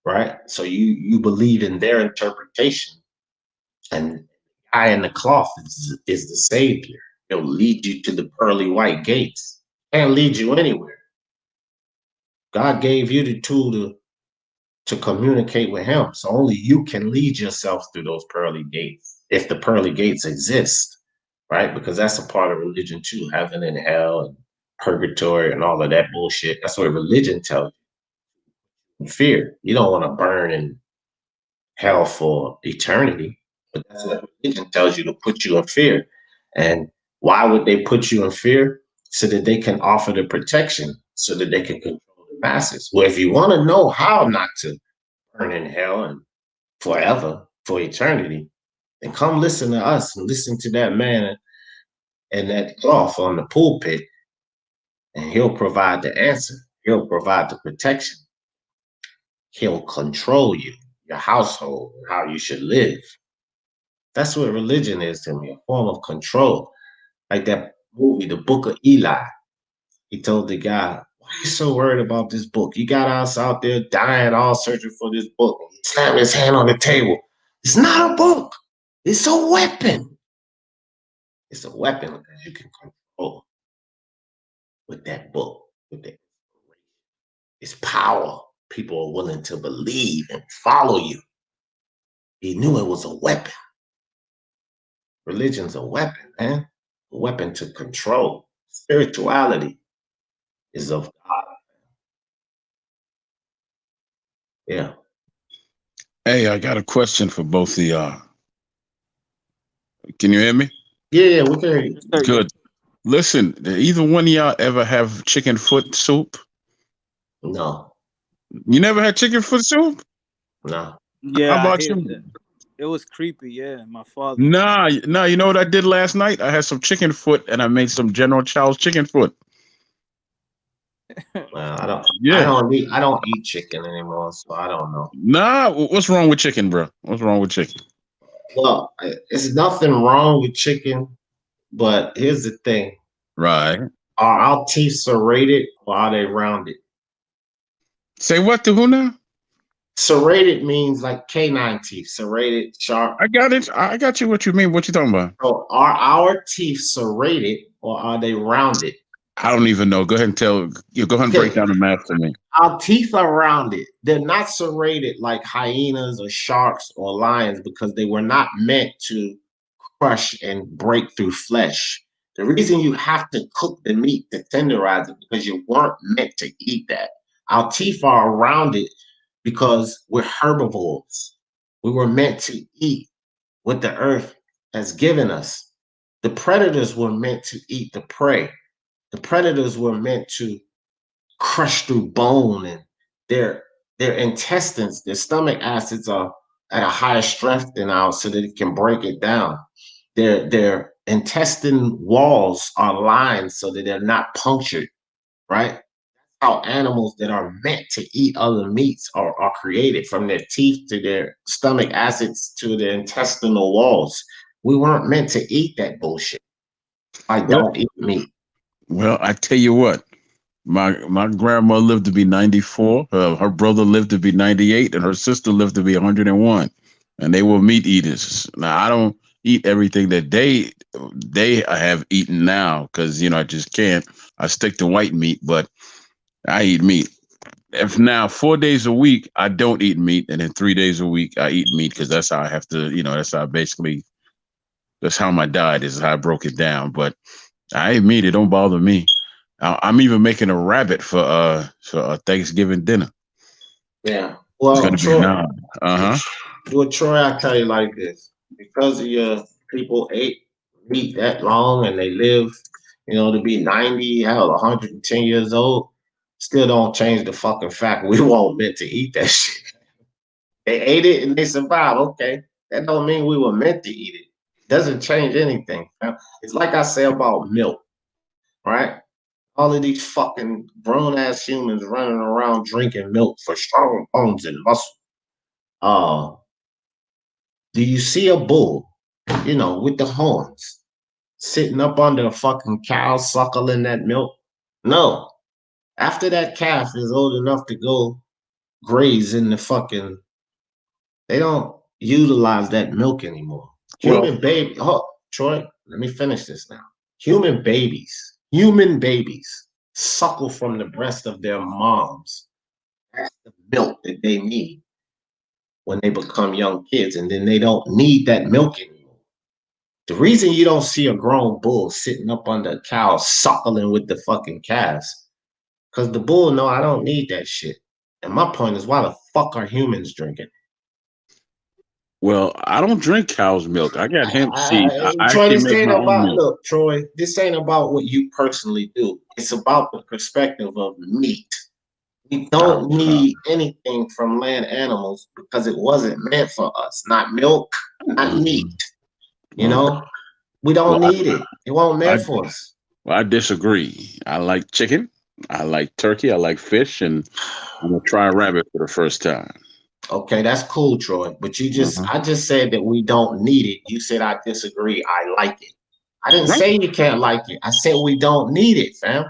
right? So you believe in their interpretation, and the guy in the cloth is the savior. He'll lead you to the pearly white gates. Can't lead you anywhere. God gave you the tool to communicate with him. So only you can lead yourself through those pearly gates, if the pearly gates exist, right? Because that's a part of religion too, heaven and hell and purgatory and all of that bullshit. That's what religion tells you. Fear. You don't want to burn in hell for eternity, but that's what religion tells you, to put you in fear. And why would they put you in fear? So that they can offer the protection, so that they can control the masses. Well, if you want to know how not to burn in hell and forever, for eternity, then come listen to us and listen to that man and that cloth on the pulpit, and he'll provide the answer. He'll provide the protection. He'll control you, your household, and how you should live. That's what religion is to me, a form of control. Like that movie, The Book of Eli. He told the guy, why are you so worried about this book? You got us out there dying, all searching for this book. And he slammed his hand on the table. It's not a book. It's a weapon. It's a weapon that you can control with that book, with that. It's power. People are willing to believe and follow you. He knew it was a weapon. Religion's a weapon, man. A weapon to control. Spirituality is of God. Yeah. Hey, I got a question for both of y'all. Can you hear me? Yeah, we can. Good. Listen, did either one of y'all ever have chicken foot soup? No. You never had chicken foot soup? No. Yeah, How I about hear you? that. It was creepy. Yeah, my father. Nah, you know what I did last night? I had some chicken foot and I made some General Chow's chicken foot. Well, Yeah. I don't eat chicken anymore, so I don't know. Nah, what's wrong with chicken, bro? What's wrong with chicken? Well, it's nothing wrong with chicken, but here's the thing: Right. are our teeth serrated or are they rounded? Say what to who now? Serrated means like canine teeth, serrated, sharp. I got it. I got you. What you mean? What you talking about? So are our teeth serrated or are they rounded? I don't even know. Go ahead and tell. You go ahead and break Okay, down the math for me. our teeth are rounded. They're not serrated like hyenas or sharks or lions because they were not meant to crush and break through flesh. The reason you have to cook the meat to tenderize it because you weren't meant to eat that. Our teeth are rounded because we're herbivores. We were meant to eat what the earth has given us. The predators were meant to eat the prey. The predators were meant to crush through bone, and their intestines, their stomach acids are at a higher strength than ours so that it can break it down. Their intestine walls are lined so that they're not punctured, right? How animals that are meant to eat other meats are created, from their teeth to their stomach acids to their intestinal walls. We weren't meant to eat that bullshit. I Well, don't eat meat. well, I tell you what. My grandma lived to be 94. Her brother lived to be 98, and her sister lived to be 101. And they were meat eaters. Now I don't eat everything that they have eaten now because I just can't. I stick to white meat, but I eat meat. If now 4 days a week I don't eat meat, and then 3 days a week I eat meat because that's how I have to. That's how basically that's how my diet is. How I broke it down. But I eat meat. It don't bother me. I'm even making a rabbit for Thanksgiving dinner. Yeah. It's Well, gonna be Troy, now. Uh-huh. well, Troy, I tell you like this: because of your people ate meat that long and they live, to be 90, hell, 110 years old, still don't change the fucking fact we weren't meant to eat that shit. They ate it and they survived. Okay, that don't mean we were meant to eat it. Doesn't change anything. It's like I say about milk, right? All of these fucking grown ass humans running around drinking milk for strong bones and muscle. Uh, do you see a bull, with the horns, sitting up under a fucking cow suckling that milk? No. After that calf is old enough to go graze in the fucking, they don't utilize that milk anymore. Well, Human baby, oh, Troy, let me finish this now. Human babies suckle from the breast of their moms. That's the milk that they need when they become young kids, and then they don't need that milk anymore. The reason you don't see a grown bull sitting up under a cow suckling with the fucking calves, because the bull know I don't need that shit. And my point is, why the fuck are humans drinking? I don't drink cow's milk. I got hemp seed. I Troy, actually this make ain't my own about, milk. look, Troy, this ain't about what you personally do. It's about the perspective of meat. We don't Uh-huh. need anything from land animals because it wasn't meant for us. Not milk, not meat. You Okay. know, we don't Well, need it. It wasn't I meant for us. I disagree. I like chicken. I like turkey. I like fish, and I'm gonna try a rabbit for the first time. Okay, that's cool, Troy. But Uh-huh. I just said that we don't need it. You said I disagree. I like it. I didn't Right. say you can't like it. I said we don't need it, fam.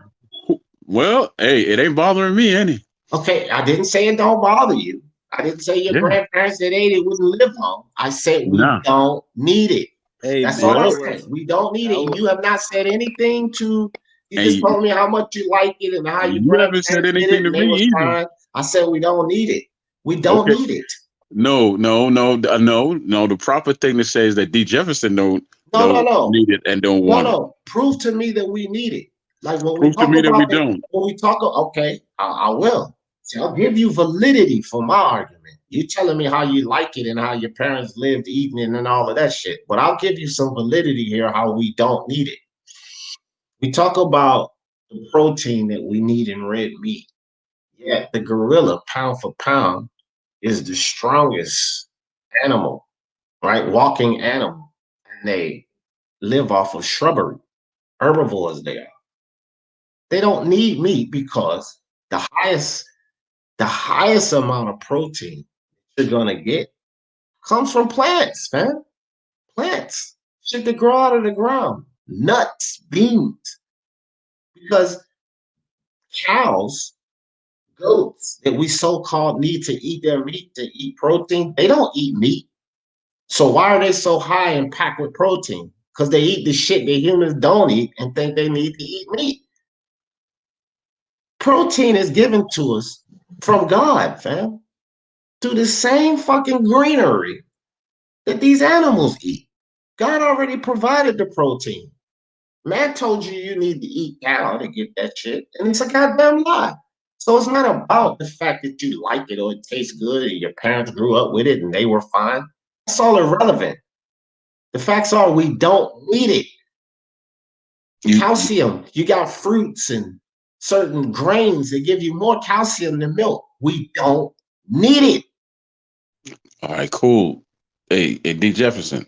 Well, hey, it ain't bothering me any. Okay, I didn't say it don't bother you. I didn't say your Yeah. grandparents that ate it wouldn't live long. I said we Nah. don't need it. Hey That's man, all I Well, said. We don't need I it. And would, you have not said anything to, you just and told me how much you like it and how your you haven't said grandparents did anything it to and they me was either. fine. I said we don't need it. We don't Okay. need it. No, no, no, no. The proper thing to say is that D. Jefferson No, no, don't no. need it and don't No, want it. no. Prove to me that we need it. Like when we Prove to talk me that we about it, don't. when we talk, okay, I will. See, I'll give you validity for my argument. You telling me how you like it and how your parents lived eating it and all of that shit. But I'll give you some validity here how we don't need it. We talk about the protein that we need in red meat. Yeah, the gorilla, pound for pound, is the strongest animal, right? Walking animal. And they live off of shrubbery. Herbivores they are. They don't need meat because the highest amount of protein you're gonna get comes from plants, man. Plants. Shit that grow out of the ground. Nuts, beans. Because cows, goats that we so-called need to eat their meat to eat protein, they don't eat meat. So why are they so high and packed with protein? Because they eat the shit that humans don't eat and think they need to eat meat. Protein is given to us from God, fam, through the same fucking greenery that these animals eat. God already provided the protein. Man told you you need to eat cow to get that shit, and it's a goddamn lie. So it's not about the fact that you like it or it tastes good and your parents grew up with it and they were fine. That's all irrelevant. The facts are we don't need it. Calcium, you got fruits and certain grains that give you more calcium than milk. We don't need it. All right, cool. Hey, D. Jefferson,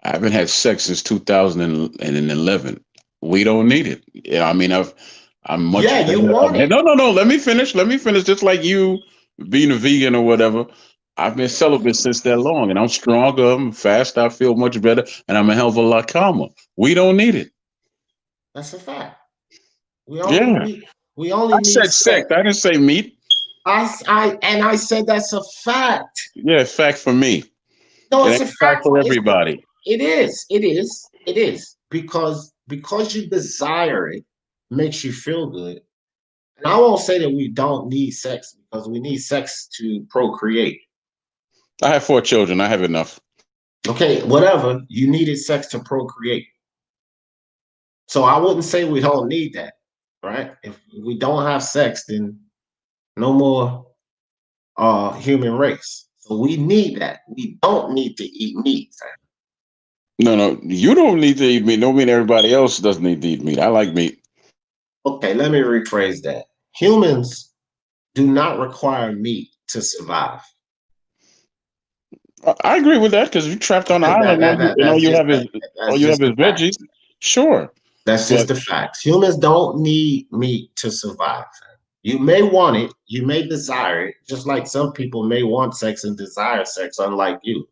I haven't had sex since 2011. We don't need it. Yeah, I mean, I'm much Yeah, better. you want it. No. Let me finish. Just like you being a vegan or whatever. I've been celibate since that long, and I'm stronger. I'm fast. I feel much better, and I'm a hell of a lot calmer. We don't need it. That's a fact. We Yeah, only I need said sex. sex. I didn't say meat. I said that's a fact. Yeah, fact for me. No, It it's ain't a a fact fact. for everybody. It is. It is. It is because you desire it makes you feel good. And I won't say that we don't need sex because we need sex to procreate. I have 4 children. I have enough. Okay, whatever. You needed sex to procreate. So I wouldn't say we don't need that, right? If we don't have sex, then no more human race. So we need that. We don't need to eat meat. No. You don't need to eat meat. Don't mean everybody else doesn't need to eat meat. I like meat. Okay, let me rephrase that. Humans do not require meat to survive. I agree with that because you're trapped on the island. That's just All that's you just have is the fact. veggies. Sure, That's just but the facts. Humans don't need meat to survive. You may want it, you may desire it, just like some people may want sex and desire sex, unlike you.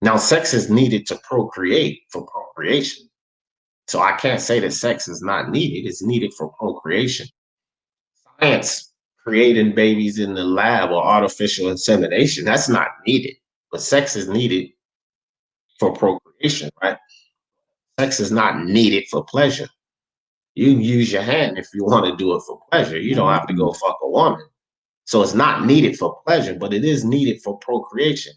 Now, sex is needed to procreate for procreation. So I can't say that sex is not needed. It's needed for procreation. Science creating babies in the lab or artificial insemination, that's not needed. But sex is needed for procreation, right? Sex is not needed for pleasure. You can use your hand if you want to do it for pleasure. You don't have to go fuck a woman. So it's not needed for pleasure, but it is needed for procreation.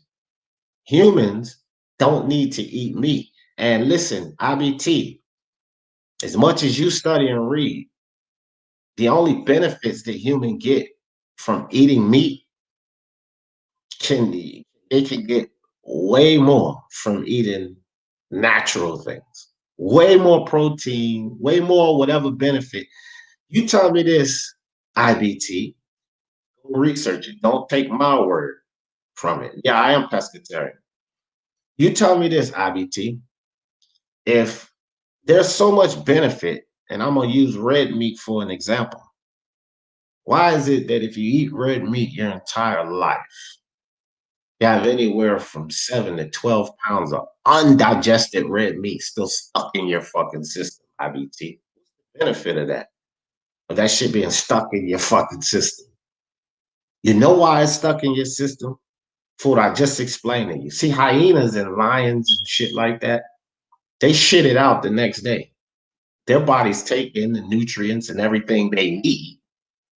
Humans don't need to eat meat. And listen, IBT, as much as you study and read, the only benefits that humans get from eating meat they can get way more from eating natural things. Way more protein, way more whatever benefit. You tell me this, IBT, go research it. Don't take my word from it. Yeah, I am pescatarian. You tell me this, IBT, if there's so much benefit, and I'm gonna use red meat for an example. Why is it that if you eat red meat your entire life, you have anywhere from 7 to 12 pounds of undigested red meat still stuck in your fucking system, IBT? What's the benefit of that? Of that shit being stuck in your fucking system. You know why it's stuck in your system? For what I just explained to you. See, hyenas and lions and shit like that, they shit it out the next day. Their bodies take in the nutrients and everything they need,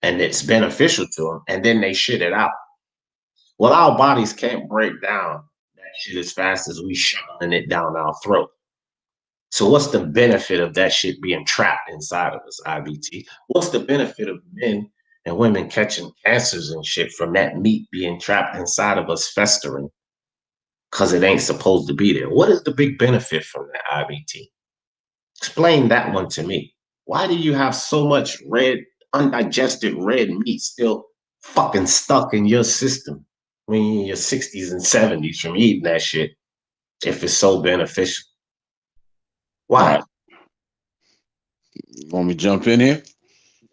and it's beneficial to them, and then they shit it out. Well, our bodies can't break down that shit as fast as we shoving it down our throat. So what's the benefit of that shit being trapped inside of us, IBT? What's the benefit of men and women catching cancers and shit from that meat being trapped inside of us festering because it ain't supposed to be there? What is the big benefit from that, IBT? Explain that one to me. Why do you have so much undigested red meat still fucking stuck in your system when you're in your 60s and 70s from eating that shit if it's so beneficial? all Why? right. Want me to jump in here?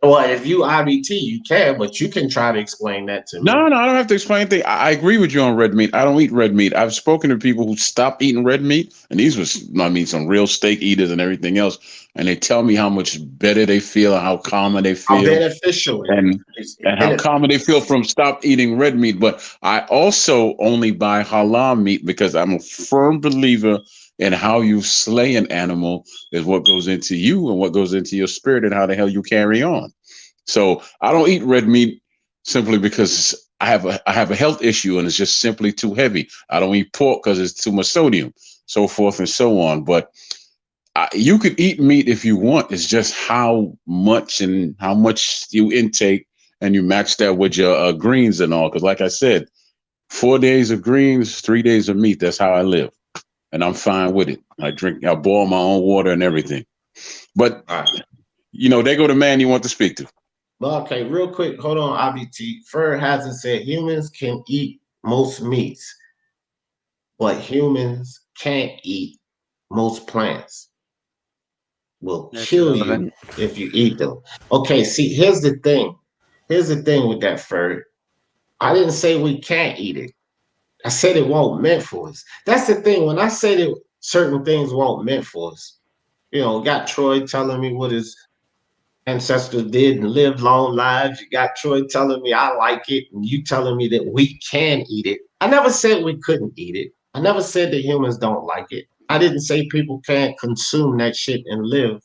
Well, if you IBT, you can, but you can try to explain that to me. No, I don't have to explain anything. I agree with you on red meat. I don't eat red meat. I've spoken to people who stopped eating red meat, and these was, I mean, some real steak eaters and everything else, and they tell me how much better they feel and how calmer they How feel, beneficial it and is. how calmer they feel from stop eating red meat. But I also only buy halal meat because I'm a firm believer in how you slay an animal is what goes into you and what goes into your spirit and how the hell you carry on. So I don't eat red meat simply because I have a health issue and it's just simply too heavy. I don't eat pork because it's too much sodium, so forth and so on. But you could eat meat if you want. It's just how much and how much you intake, and you match that with your greens and all. Because, like I said, 4 days of greens, 3 days of meat. That's how I live, and I'm fine with it. I boil my own water and everything. But they go to man you want to speak to. Well, okay, real quick, hold on, IBT. Ferd hasn't said humans can eat most meats, but humans can't eat most plants. Will That's kill irrelevant. you if you eat them. Okay, see, here's the thing. Here's the thing with that, Ferd. I didn't say we can't eat it. I said it won't meant for us. That's the thing. When I say that certain things won't meant for us, got Troy telling me what his ancestors did and lived long lives. You got Troy telling me I like it, and you telling me that we can eat it. I never said we couldn't eat it. I never said that humans don't like it. I didn't say people can't consume that shit and live,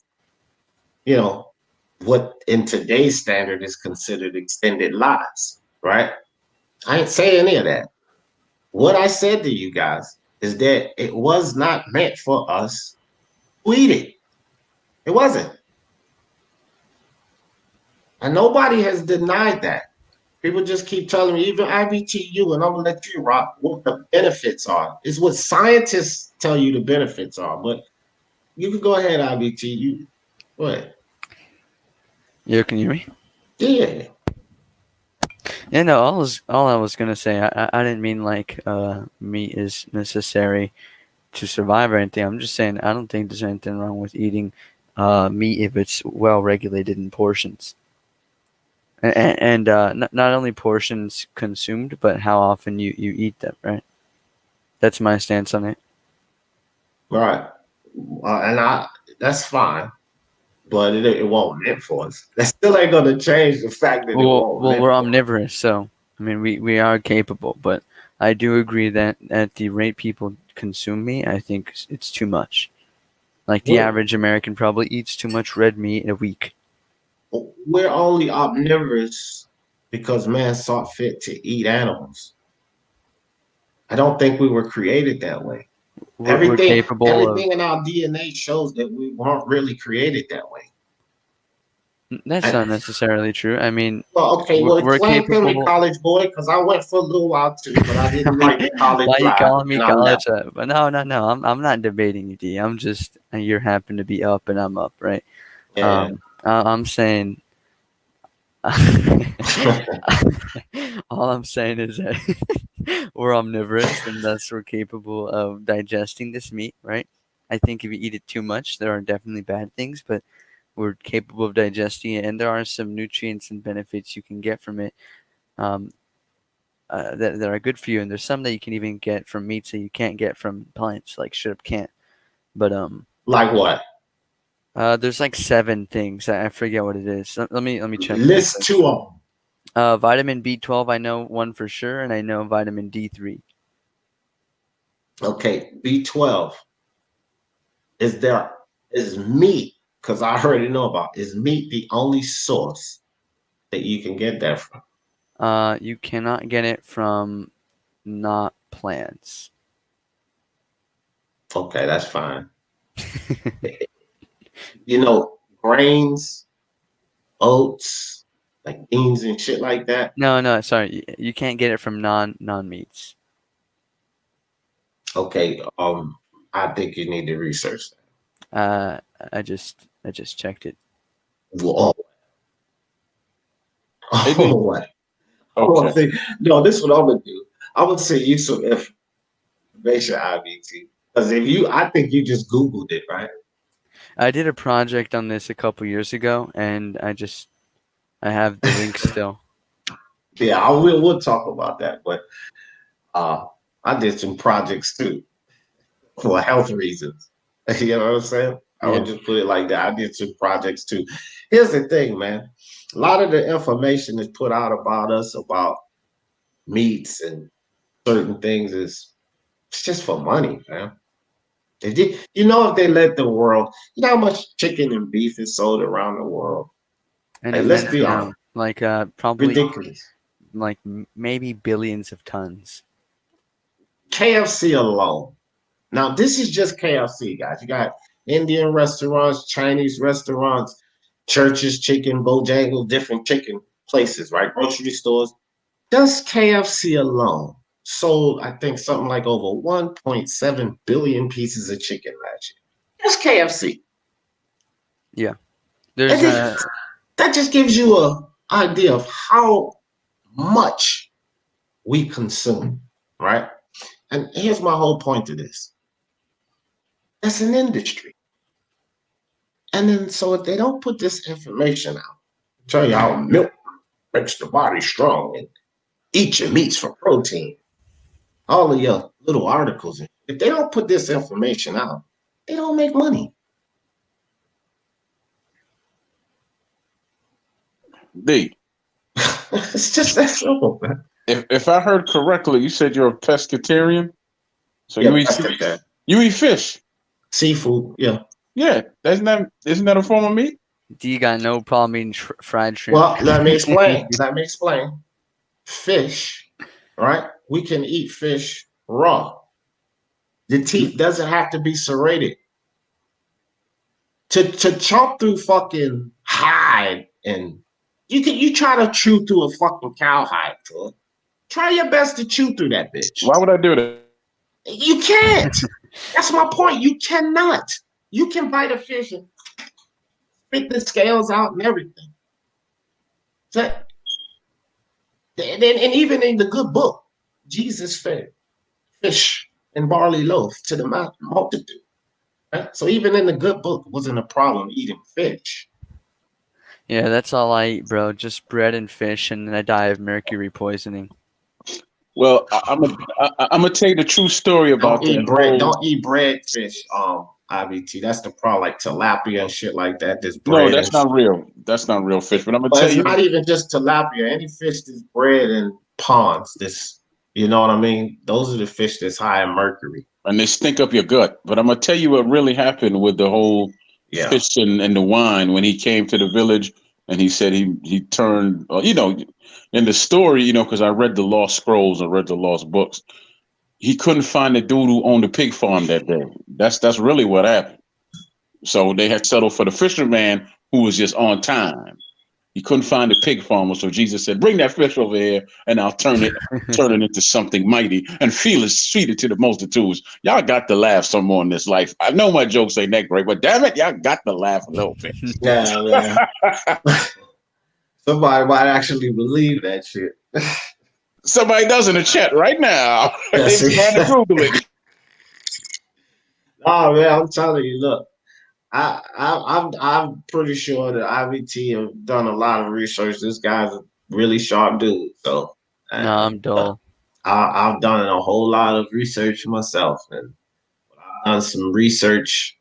what in today's standard is considered extended lives, right? I ain't say any of that. What I said to you guys is that it was not meant for us to eat it. It wasn't. And nobody has denied that. People just keep telling me, even IBTU, and I'm gonna let you rock what the benefits are. It's what scientists tell you the benefits are. But you can go ahead, IBTU. Go ahead. Yeah, can you hear me? Yeah. Yeah, no. All I was gonna say. I didn't mean like meat is necessary to survive or anything. I'm just saying I don't think there's anything wrong with eating meat if it's well regulated in portions. And not only portions consumed, but how often you eat them, right? That's my stance on it. Right. And that's fine, but it won't meant for us. That still ain't gonna change the fact that it won't Well, meant we're for us. omnivorous, so I mean, we are capable, but I do agree that at the rate people consume meat, I think it's too much. Like the average American probably eats too much red meat in a week. We're only omnivorous because man saw fit to eat animals. I don't think we were created that way. We're capable of. Everything in our DNA shows that we weren't really created that way. That's not necessarily true. I mean, well, we're explain to me, capable. college boy, because I went for a little while too, but I didn't like the college Why are you life. calling me and I'm college? But no. I'm not debating you, D. I'm just you happen to be up and I'm up, right? Yeah. I'm saying. All I'm saying is that we're omnivorous and thus we're capable of digesting this meat, right? I think if you eat it too much, there are definitely bad things, but we're capable of digesting it, and there are some nutrients and benefits you can get from it that are good for you. And there's some that you can even get from meats that you can't get from plants, like straight up can't. But like what? There's like 7 things. I forget what it is. Let me check. List 2 of them. Vitamin B12, I know one for sure, and I know vitamin D3. Okay, B12. Is meat, because I already know about, is meat the only source that you can get that from? You cannot get it from not plants. Okay, that's fine. Grains, oats, like beans and shit like that. No, sorry. You can't get it from non-meats. Okay, I think you need to research that. I just checked it. Oh, what? Okay. No, this is what I'm gonna do. I'm gonna send you some information, IBT. Because I think you just Googled it, right? I did a project on this a couple years ago, and I have the link still. Yeah, we'll talk about that. But I did some projects too for health reasons. You know what I'm saying? I Yeah. would just put it like that. I did some projects too. Here's the thing, man. A lot of the information is put out about us, about meats and certain things it's just for money, man. If they let the world, you know how much chicken and beef is sold around the world? An Hey, let's immense be honest. amount, like probably Ridiculous. like maybe billions of tons. KFC alone. Now, this is just KFC, guys. You got Indian restaurants, Chinese restaurants, churches, chicken, Bojangles, different chicken places, right? Grocery stores. Just KFC alone sold, I think, something like over 1.7 billion pieces of chicken last year. Just KFC. Yeah. And There's that just gives you an idea of how much we consume, right? And here's my whole point to this. That's an industry. And then, so if they don't put this information out, tell you how milk makes the body strong and eat your meats for protein, all of your little articles, if they don't put this information out, they don't make money. D, It's just that simple, man. if I heard correctly, you said you're a pescatarian. So Yeah, you eat fish. seafood, yeah. Yeah, isn't that a form of meat? D got no problem eating fried shrimp. Well, let me explain. Fish, right? We can eat fish raw. The teeth doesn't have to be serrated. To chomp through fucking hide, and you try to chew through a fucking cowhide, bro. Try your best to chew through that bitch. Why would I do that? You can't. That's my point. You cannot. You can bite a fish and spit the scales out and everything. And even in the good book, Jesus fed fish and barley loaf to the multitude. Right? So even in the good book, it wasn't a problem eating fish. Yeah, that's all I eat, bro. Just bread and fish, and then I die of mercury poisoning. Well, I'm gonna tell you the true story about Don't eat that bread. whole. Don't eat bread fish. IBT. That's the problem. Like tilapia and shit like that. There's No, bread and that's not real. That's not real fish. But I'm gonna But tell it's you. not even just tilapia. Any fish that's bred in ponds, you know what I mean? Those are the fish that's high in mercury. And they stink up your gut. But I'm gonna tell you what really happened with the whole fish and the wine when he came to the village and he said he turned. In the story, because I read the lost scrolls, I read the lost books. He couldn't find the dude who owned the pig farm that day. That's really what happened. So they had settled for the fisherman who was just on time. He couldn't find the pig farmer, so Jesus said, "Bring that fish over here, and I'll turn it into something mighty and feed it to the multitudes." Y'all got to laugh some more in this life. I know my jokes ain't that great, but damn it, y'all got to laugh a little bit. Yeah, man. Somebody might actually believe that shit. Somebody does in the chat right now. They're trying to Google it. Oh man, I'm telling you, look. I'm pretty sure that IVT have done a lot of research. This guy's a really sharp dude. So No, I'm dull. I've done a whole lot of research myself, and I've done some research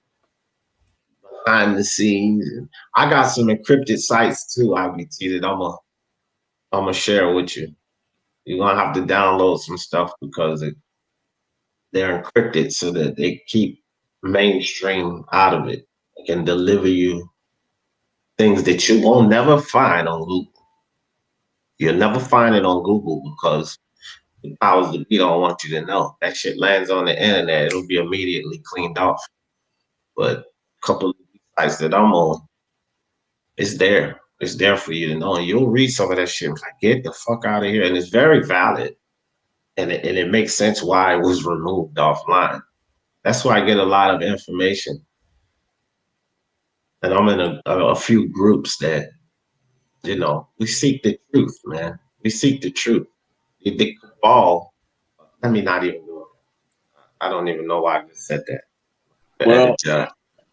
behind the scenes. And I got some encrypted sites too, IVT, that I'm gonna share with you. You're gonna have to download some stuff because they're encrypted so that they keep mainstream out of it. They can deliver you things that you won't never find on Google. You'll never find it on Google because the powers that be don't want you to know. That shit lands on the internet, it'll be immediately cleaned off. But a couple of sites that I'm on, it's there. It's there for you to know. And you'll read some of that shit like, get the fuck out of here. And it's very valid. And it makes sense why it was removed offline. That's why I get a lot of information. And I'm in a few groups that, we seek the truth, man. We seek the truth. The cabal, let me not even do it. I don't even know why I just said that. Well,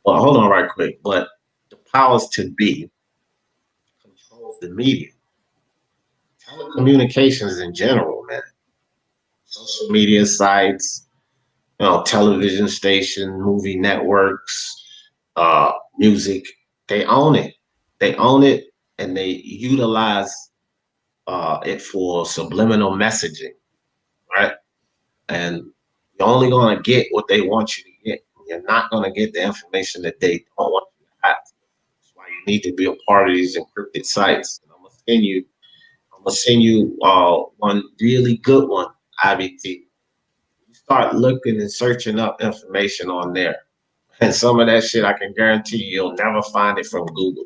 Well, hold on right quick. But the powers to be controls the media, telecommunications in general, man. Social media sites, television station, movie networks, music. They own it. They own it, and they utilize it for subliminal messaging, right? And you're only going to get what they want you to get. You're not going to get the information that they don't want you to have. That's why you need to be a part of these encrypted sites. And I'm gonna send you one really good one, IBT. You start looking and searching up information on there. And some of that shit, I can guarantee you'll never find it from Google.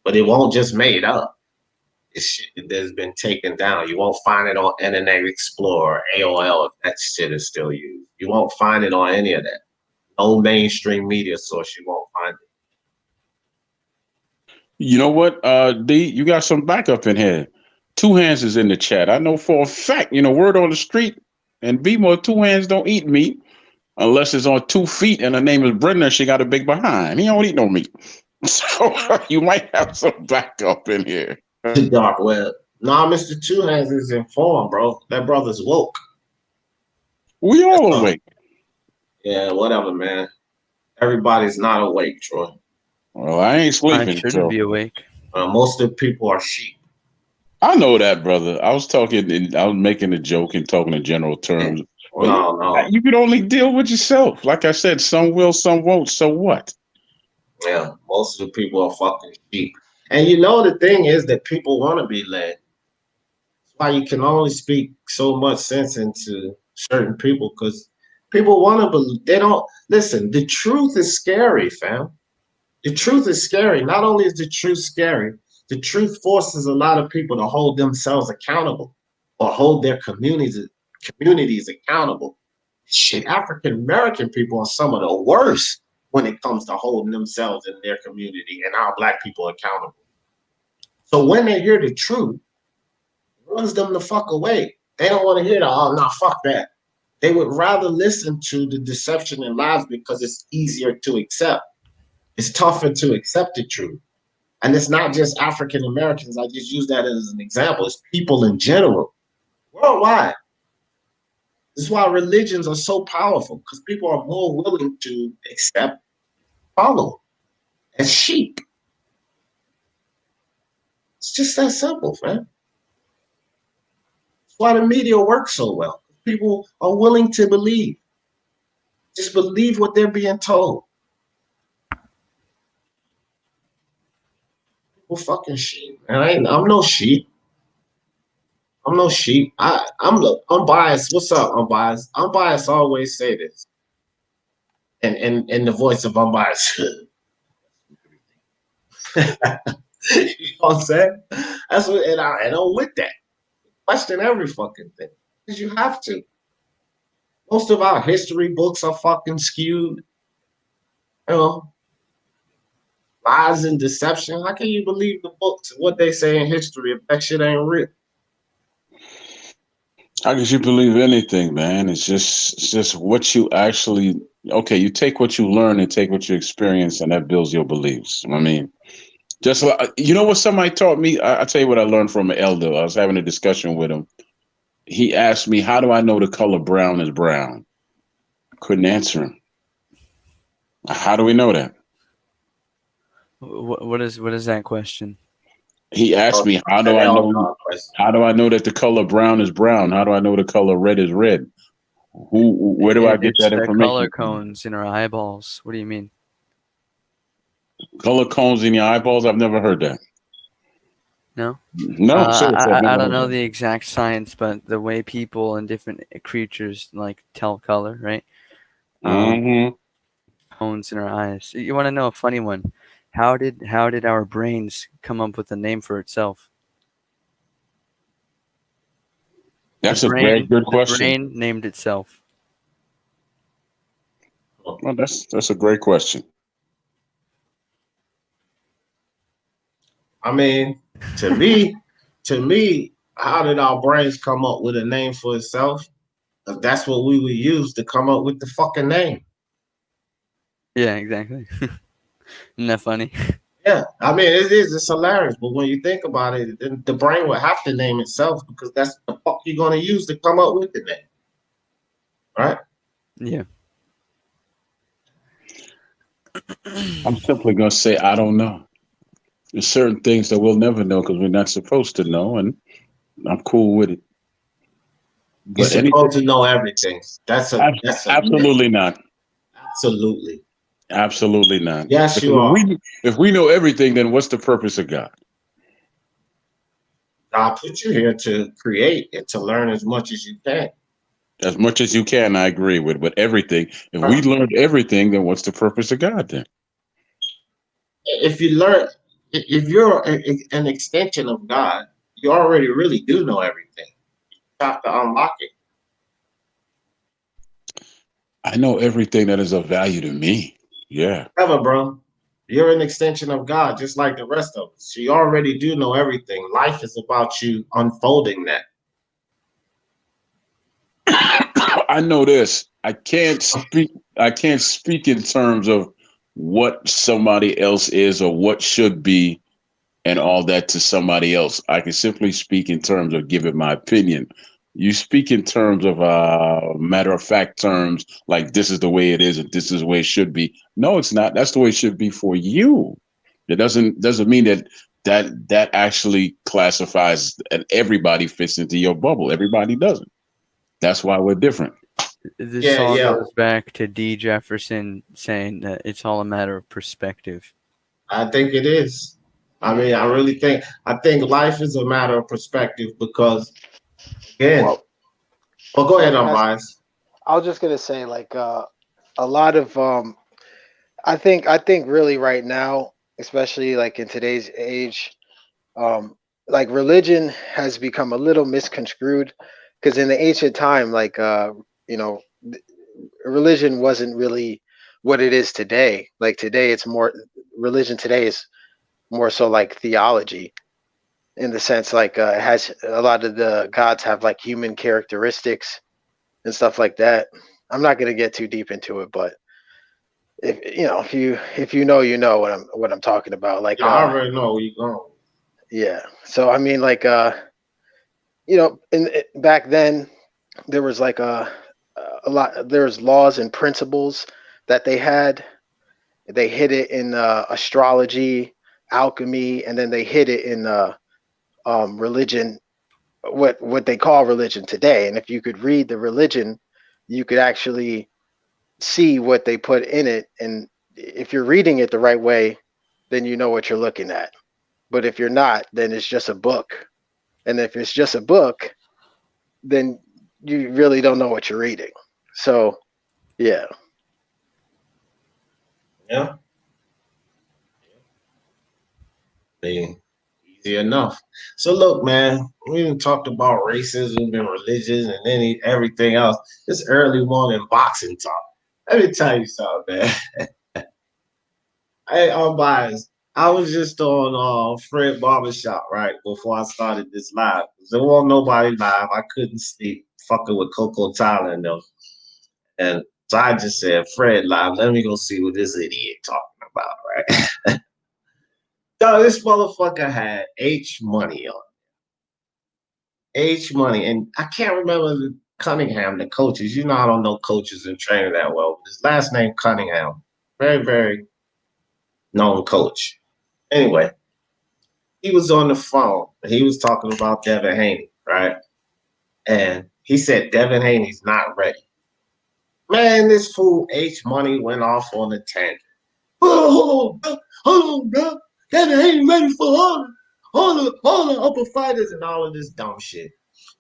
But it won't just made up. It's shit that's been taken down. You won't find it on Internet Explorer, AOL, if that shit is still used. You won't find it on any of that. No mainstream media source, you won't find it. You know what, D, you got some backup in here. Two Hands is in the chat. I know for a fact, word on the street, and B-more, Two Hands don't eat meat unless it's on 2 feet and her name is Brenda. She got a big behind. He don't eat no meat. So you might have some backup in here. The dark web. Nah, Mr. Two Hands is informed, bro. That brother's woke. We all awake. Yeah, whatever, man. Everybody's not awake, Troy. Well, I ain't sleeping. I shouldn't be awake. Most of the people are sheep. I know that, brother. I was making a joke and talking in general terms. No. You could only deal with yourself. Like I said, some will, some won't. So what? Yeah, most of the people are fucking sheep. And the thing is that people want to be led. That's why you can only speak so much sense into certain people, because people want to believe. They don't listen. The truth is scary, fam. The truth is scary. Not only is the truth scary, the truth forces a lot of people to hold themselves accountable or hold their communities accountable. Shit, African American people are some of the worst when it comes to holding themselves and their community and our black people accountable. So when they hear the truth, it runs them the fuck away. They don't want to hear that. Oh, no, fuck that. They would rather listen to the deception and lies because it's easier to accept. It's tougher to accept the truth. And it's not just African Americans. I just use that as an example. It's people in general, worldwide. This is why religions are so powerful, because people are more willing to accept, follow as sheep. It's just that simple, man. That's why the media works so well. People are willing to believe. Just believe what they're being told. People fucking sheep, man. I'm no sheep. I'm no sheep. I'm biased. What's up? I'm biased. I'm biased. I always say this. And in the voice of unbiased. You know what I'm saying? That's what, and I'm with that. Question every fucking thing. Because you have to. Most of our history books are fucking skewed. Lies and deception. How can you believe the books and what they say in history if that shit ain't real? How could you believe anything, man? It's just what you actually. Okay, you take what you learn and take what you experience, and that builds your beliefs. I mean, just like, what somebody taught me. I tell you what I learned from an elder. I was having a discussion with him. He asked me, "How do I know the color brown is brown?" Couldn't answer him. How do we know that? What is that question? He asked me, how do I know that the color brown is brown? How do I know the color red is red? Where do I get that information? The color cones in our eyeballs. What do you mean? Color cones in your eyeballs? I've never heard that. No? No, I don't know the exact science, but the way people and different creatures tell color, right? Cones in our eyes. You want to know a funny one? How did our brains come up with a name for itself? That's a very good question. The brain named itself. Well, that's a great question. I mean, to me, how did our brains come up with a name for itself? Because that's what we would use to come up with the fucking name. Yeah, exactly. Isn't that funny? Yeah, I mean it is. It's hilarious, but when you think about it, then the brain would have to name itself because that's the fuck you're gonna use to come up with the name, right? Yeah. I'm simply gonna say I don't know. There's certain things that we'll never know because we're not supposed to know, and I'm cool with it. You're But anything, supposed to know everything. That's a myth. absolutely not. Absolutely. Absolutely not. Yes, Because you are. if we know everything, then what's the purpose of God? God put you here to create and to learn as much as you can. As much as you can, I agree with. But everything, if we Right? learned everything, then what's the purpose of God then? If you learn, if you're an extension of God, you already really do know everything. You have to unlock it. I know everything that is of value to me. Yeah. Ever, bro. You're an extension of God, just like the rest of us. You already do know everything. Life is about you unfolding that. I know this. I can't speak in terms of what somebody else is or what should be and all that to somebody else. I can simply speak in terms of giving my opinion. You speak in terms of matter of fact terms, like this is the way it is and this is the way it should be. No, it's not. That's the way it should be for you. It doesn't mean that actually classifies and everybody fits into your bubble. Everybody doesn't. That's why we're different. This Yeah, all yeah. goes back to D. Jefferson saying that it's all a matter of perspective. I think it is. I mean, I think life is a matter of perspective because again, Well, well go ahead, as unbiased. I was just gonna say, like a lot of I think really right now, especially like in today's age, um, like religion has become a little misconstrued because in the ancient time, like you know, religion wasn't really what it is today. Like today, it's more religion today is more so like theology in the sense like it has a lot of the gods have like human characteristics and stuff like that. I'm not gonna get too deep into it, but if you know what I'm talking about. Like Yeah, I already know where you're going. yeah. So I mean like back then there was like a lot there's laws and principles that they had. They hid it in astrology, alchemy, and then they hid it in religion, what they call religion today. And if you could read the religion, you could actually see what they put in it. And if you're reading it the right way, then you know what you're looking at. But if you're not, then it's just a book. And if it's just a book, then you really don't know what you're reading. So yeah. Yeah. I mean, easy enough. So look, man, we done talked about racism and religion and everything else. It's early morning boxing talk. Let me tell you something, man. Hey, I'm biased. I was just on Fred Barbershop right before I started this live. There wasn't nobody live. I couldn't sleep, fucking with Coco Tyler and them. And so I just said, Fred live. Let me go see what this idiot talking about, right? So this motherfucker had H Money on H Money, and I can't remember Cunningham, the coaches. You know, I don't know coaches and trainer that well. But his last name Cunningham, very very known coach. Anyway, he was on the phone. He was talking about Devin Haney, right? And he said Devin Haney's not ready. Man, this fool H Money went off on a tangent. Oh, hold on, bro. Devin Haney ready for all the upper fighters and all of this dumb shit.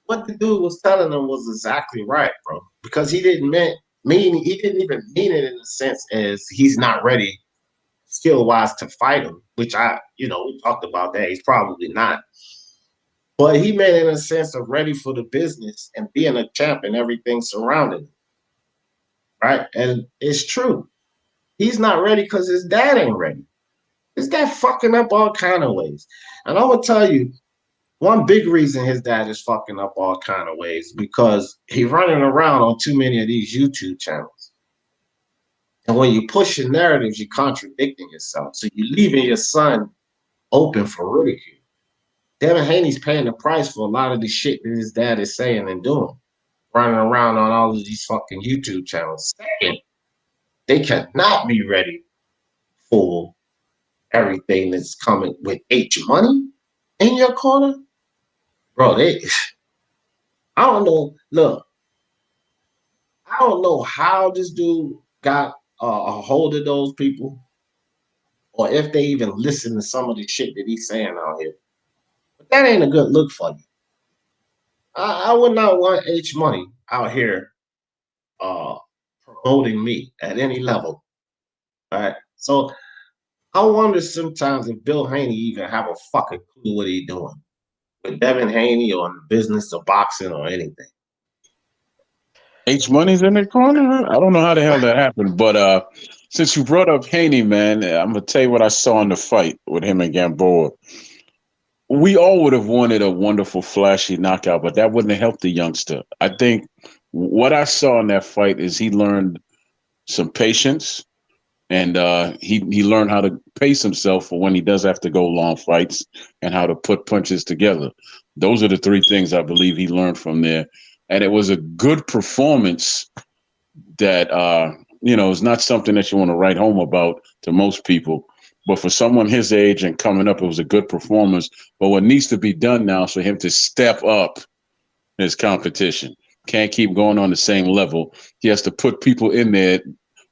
What the dude was telling them was exactly right, bro. Because he didn't even mean it in the sense as he's not ready skill wise to fight him, which we talked about that. He's probably not. But he meant it in a sense of ready for the business and being a champ and everything surrounding him. Right. And it's true. He's not ready because his dad ain't ready. His dad fucking up all kind of ways. And I'm gonna tell you, one big reason his dad is fucking up all kind of ways because he's running around on too many of these YouTube channels. And when you push your narratives, you're contradicting yourself. So you're leaving your son open for ridicule. Devin Haney's paying the price for a lot of the shit that his dad is saying and doing, running around on all of these fucking YouTube channels. Second, they cannot be ready for everything that's coming with H Money in your corner. Bro, I don't know. Look, I don't know how this dude got a hold of those people or if they even listen to some of the shit that he's saying out here. But that ain't a good look for you. I would not want H Money out here promoting me at any level. All right. So I wonder sometimes if Bill Haney even have a fucking clue what he's doing with Devin Haney or in the business of boxing or anything. H Money's in the corner. I don't know how the hell that happened, but since you brought up Haney, man, I'm gonna tell you what I saw in the fight with him and Gamboa. We all would have wanted a wonderful, flashy knockout, but that wouldn't have helped the youngster. I think what I saw in that fight is he learned some patience, and he learned how to pace himself for when he does have to go long fights and how to put punches together. Those are the three things I believe he learned from there, and it was a good performance that is not something that you want to write home about to most people. But for someone his age and coming up, it was a good performance. But what needs to be done now is for him to step up his competition. Can't keep going on the same level. He has to put people in there.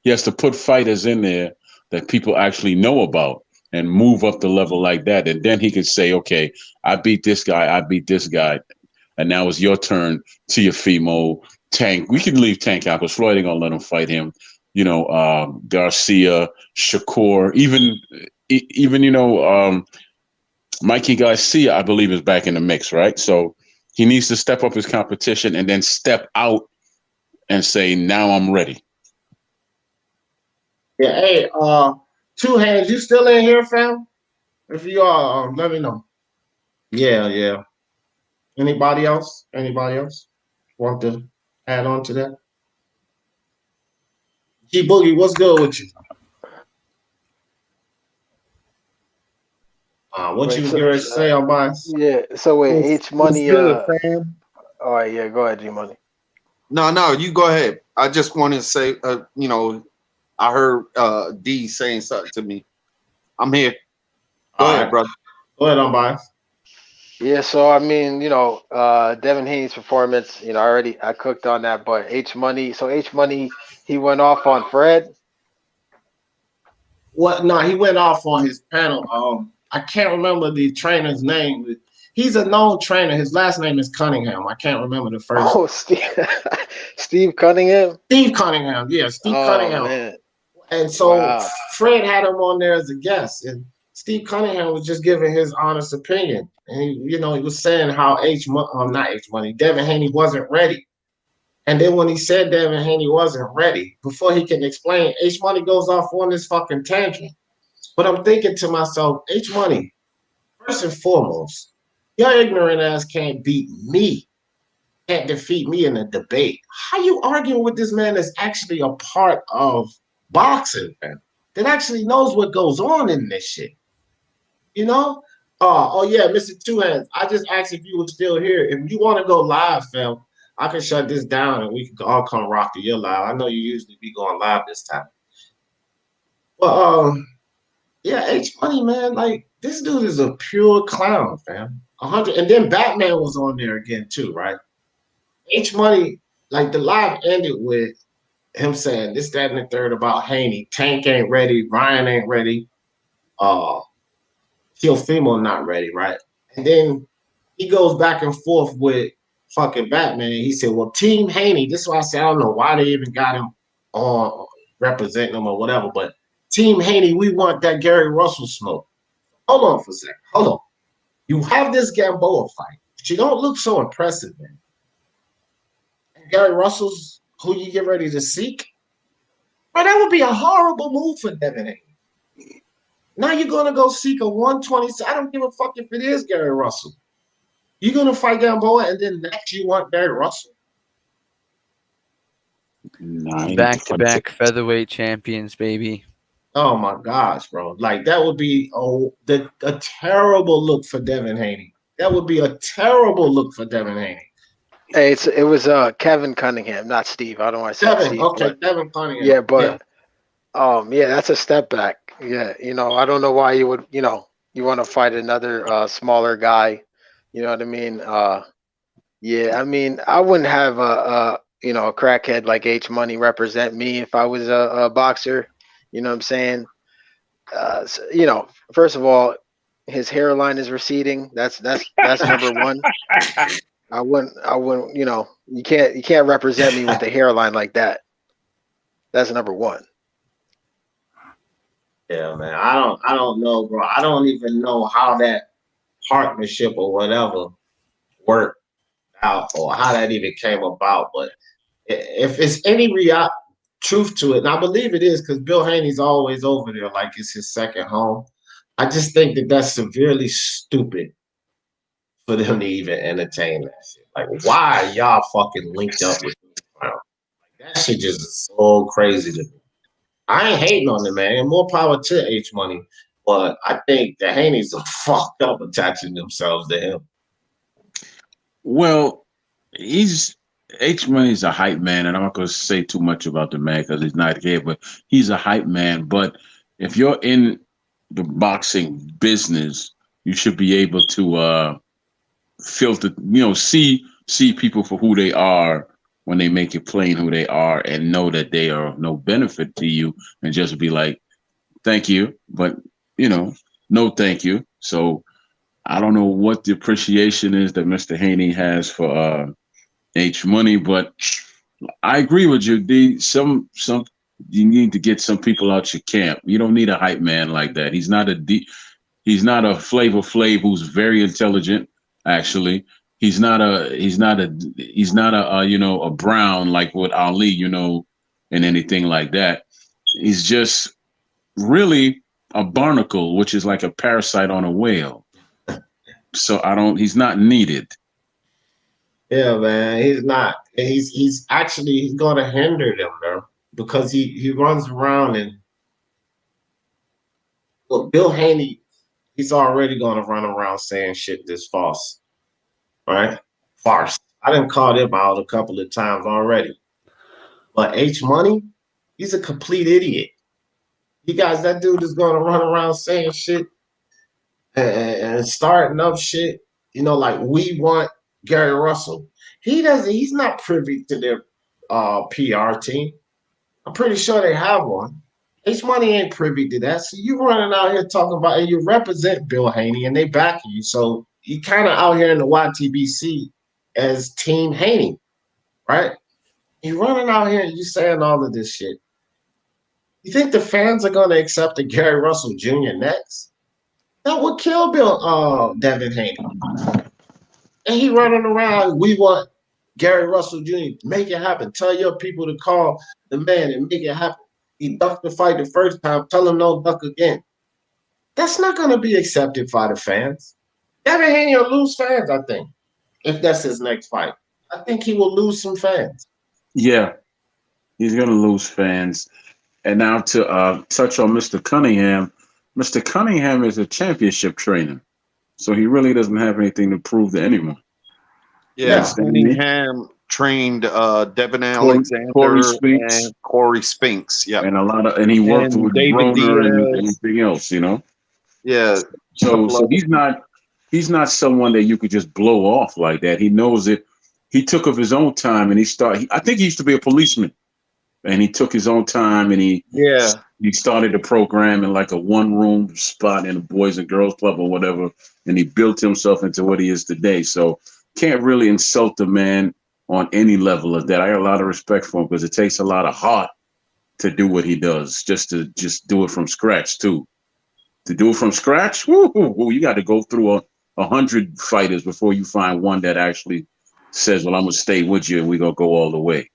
He has to put fighters in there that people actually know about and move up the level like that. And then he could say, okay, I beat this guy. I beat this guy. And now it's your turn, Teofimo, Tank. We can leave Tank out because Floyd ain't going to let him fight him. Garcia, Shakur, even Mikey Garcia, I believe, is back in the mix, right? So he needs to step up his competition and then step out and say, now I'm ready. Yeah, hey, Two Hands, you still in here, fam? If you are, let me know. Yeah. Anybody else? Want to add on to that? G Boogie, what's good with you? What you was going to say on mine? Yeah. So wait, H Money. Fam? All right. Yeah. Go ahead, G Money. No, you go ahead. I just want to say, I heard D saying something to me. I'm here. Go ahead, brother. Go ahead, on bias. Yeah, so I mean, Devin Haney's performance, I cooked on that, but H Money, he went off on Fred. What? No, he went off on his panel. I can't remember the trainer's name. He's a known trainer. His last name is Cunningham. I can't remember the first. Oh, Steve Cunningham. Steve Cunningham. Yeah, Steve Cunningham. Man. And so Fred had him on there as a guest, and Steve Cunningham was just giving his honest opinion. And he was saying how Devin Haney wasn't ready. And then when he said Devin Haney wasn't ready, before he can explain, H Money goes off on this fucking tangent. But I'm thinking to myself, H Money, first and foremost, your ignorant ass can't beat me, can't defeat me in a debate. How you arguing with this man that's actually a part of boxing, man, that actually knows what goes on in this shit? Oh yeah, Mr. Two Hands. I just asked if you were still here. If you want to go live, fam, I can shut this down and we can all come rock to your live. I know you usually be going live this time. But yeah, H Money, man, like this dude is a pure clown, fam. 100, and then Batman was on there again too, right? H Money, like the live ended with him saying this, that, and the third about Haney. Tank ain't ready. Ryan ain't ready. Teofimo not ready, right? And then he goes back and forth with fucking Batman. He said, well, Team Haney, this is why I said, I don't know why they even got him on representing him or whatever, but Team Haney, we want that Gary Russell smoke. Hold on for a second. Hold on. You have this Gamboa fight, but you don't look so impressive, man. And Gary Russell's who you get ready to seek? But that would be a horrible move for Devin Haney. Now you're going to go seek a 120. I don't give a fuck if it is Gary Russell. You're going to fight Gamboa and then next you want Gary Russell? Nah, he need to fight. Back-to-back featherweight champions, baby. Oh my gosh, bro! Like that would be a terrible look for Devin Haney. That would be a terrible look for Devin Haney. Hey, it was Kevin Cunningham, not Steve. I don't want to say Devin, Steve. okay, But, Devin Cunningham. yeah, but yeah, that's a step back. Yeah, I don't know why you would, you want to fight another smaller guy. You know what I mean? Yeah, I mean, I wouldn't have a crackhead like H Money represent me if I was a boxer. You know what I'm saying? First of all, his hairline is receding. That's number one. I wouldn't, you can't represent me with a hairline like that. That's number one. Yeah, man. I don't know, bro. I don't even know how that partnership or whatever worked out or how that even came about. But if it's any real truth to it, and I believe it is because Bill Haney's always over there like it's his second home. I just think that that's severely stupid for them to even entertain that shit. Like, why are y'all fucking linked up with this clown? Like, that shit just is so crazy to me. I ain't hating on the man. And more power to H Money. But I think the Haneys are fucked up attaching themselves to him. Well, H Money's a hype man, and I'm not going to say too much about the man because he's not here, but he's a hype man. But if you're in the boxing business, you should be able to filter, see people for who they are when they make it plain who they are and know that they are of no benefit to you and just be like, thank you, but, no thank you. So I don't know what the appreciation is that Mr. Haney has for H Money, but I agree with you. You need to get some people out your camp. You don't need a hype man like that. He's not a Flavor Flav who's very intelligent. Actually, he's not a Brown like with Ali, and anything like that. He's just really a barnacle, which is like a parasite on a whale. So he's not needed. Yeah, man, he's not. He's going to hinder them, though, because he runs around and Bill Haney, he's already going to run around saying shit that's false, right? Farce. I didn't call him out a couple of times already. But H Money, he's a complete idiot. You guys, that dude is going to run around saying shit and starting up shit, like we want Gary Russell. He's not privy to their PR team. I'm pretty sure they have one. H Money ain't privy to that. So you running out here talking about, and you represent Bill Haney and they back you. So you kind of out here in the YTBC as Team Haney, right? You running out here and you saying all of this shit. You think the fans are going to accept a Gary Russell Jr. next? That would kill Devin Haney. And he running around, we want Gary Russell Jr. Make it happen. Tell your people to call the man and make it happen. He ducked the fight the first time. Tell him no duck again. That's not going to be accepted by the fans. Devin Haney will lose fans, I think, if that's his next fight. I think he will lose some fans. Yeah, he's going to lose fans. And now to touch on Mr. Cunningham. Mr. Cunningham is a championship trainer, so he really doesn't have anything to prove to anyone. Yeah, Cunningham trained Devin Alexander and Corey Spinks. Yeah, and he worked with David and anything else, Yeah. So he's not someone that you could just blow off like that. He knows it. He took of his own time and I think he used to be a policeman. And he took his own time and he started the program in like a one-room spot in a Boys and Girls Club or whatever, and he built himself into what he is today. So can't really insult the man on any level of that. I got a lot of respect for him because it takes a lot of heart to do what he does, just to do it from scratch too. To do it from scratch, you got to go through 100 fighters before you find one that actually says, well, I'm going to stay with you and we're going to go all the way.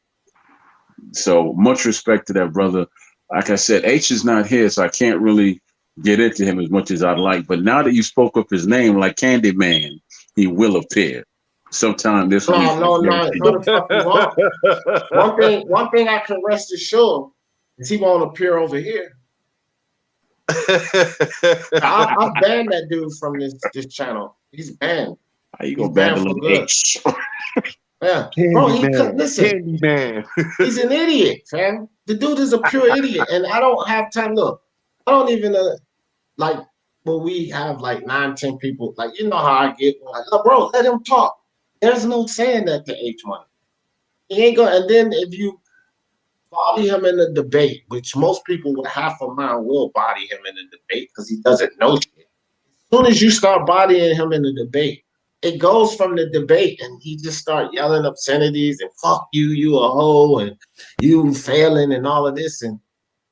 So much respect to that brother. Like I said, H is not here, so I can't really get into him as much as I'd like. But now that you spoke up his name like Candyman, he will appear. Sometime this week. No, no, the fuck you want. One thing I can rest assured is he won't appear over here. I've banned that dude from this channel. He's banned. How you He's gonna ban banned the for little good. H? Yeah, bro. Listen. Candy man. He's an idiot, fam. The dude is a pure idiot, and I don't have time. Look, I don't even like when we have like 9, 10 people. Like you know how I get. Like, oh, bro, let him talk. There's no saying that to H Money. He ain't going. And then if you body him in a debate, which most people with half a mind will body him in a debate because he doesn't know shit. As soon as you start bodying him in the debate, it goes from the debate and he just start yelling obscenities and fuck you, you a hoe, and you failing and all of this. And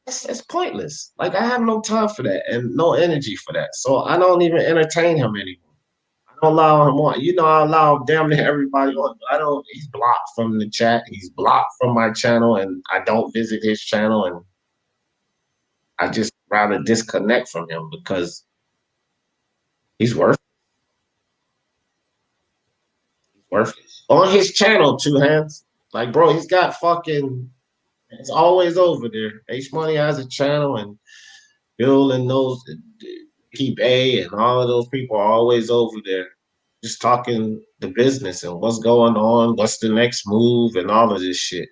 it's pointless. Like I have no time for that and no energy for that. So I don't even entertain him anymore. I don't allow him on. You know, I allow damn near everybody on. I don't. He's blocked from the chat. He's blocked from my channel, and I don't visit his channel. And I just rather disconnect from him because he's worthless. He's worthless. On his channel, two hands. Like, bro, he's got fucking. It's always over there. H Money has a channel, and Bill and those Keep A and all of those people are always over there. Just talking the business and what's going on, what's the next move, and all of this shit.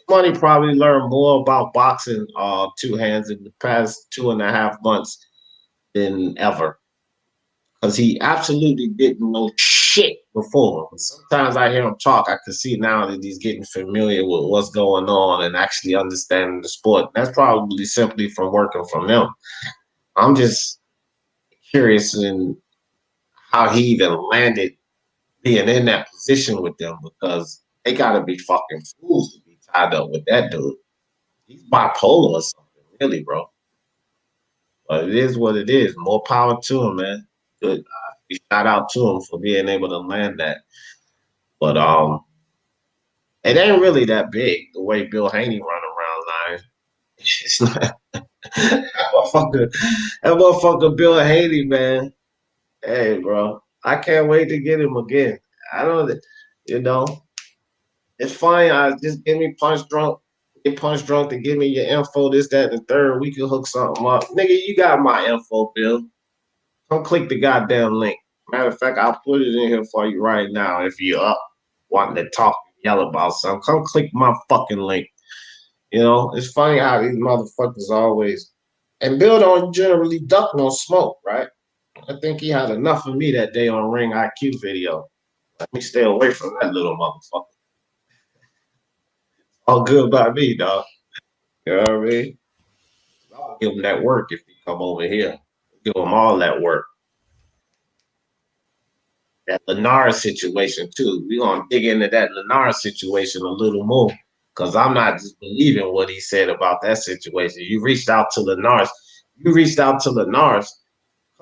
Money probably learned more about boxing two hands in the past 2.5 months than ever. Because he absolutely didn't know shit before. Sometimes I hear him talk, I can see now that he's getting familiar with what's going on and actually understanding the sport. That's probably simply from working from them. I'm just curious in how he even landed being in that position with them because they gotta be fucking fools to be tied up with that dude. He's bipolar or something, really, bro. But it is what it is. More power to him, man. Good. Shout out to him for being able to land that. But it ain't really that big the way Bill Haney run around line. It's not. that motherfucker Bill Haney, man. Hey, bro. I can't wait to get him again. I don't, you know. It's fine. I just give me punch drunk. Get punch drunk to give me your info, this, that, and the third. We can hook something up. Nigga, you got my info, Bill. Come click the goddamn link. Matter of fact, I'll put it in here for you right now. If you're up wanting to talk and yell about something, come click my fucking link. You know, it's funny how these motherfuckers always. And Bill don't generally duck no smoke, right? I think he had enough of me that day on Ring IQ video. Let me stay away from that little motherfucker. All good by me, dog. You know what I mean? I'll give him that work if he come over here. Give him all that work. That Lennar situation, too. We're going to dig into that Lennar situation a little more because I'm not just believing what he said about that situation. You reached out to Lennar's.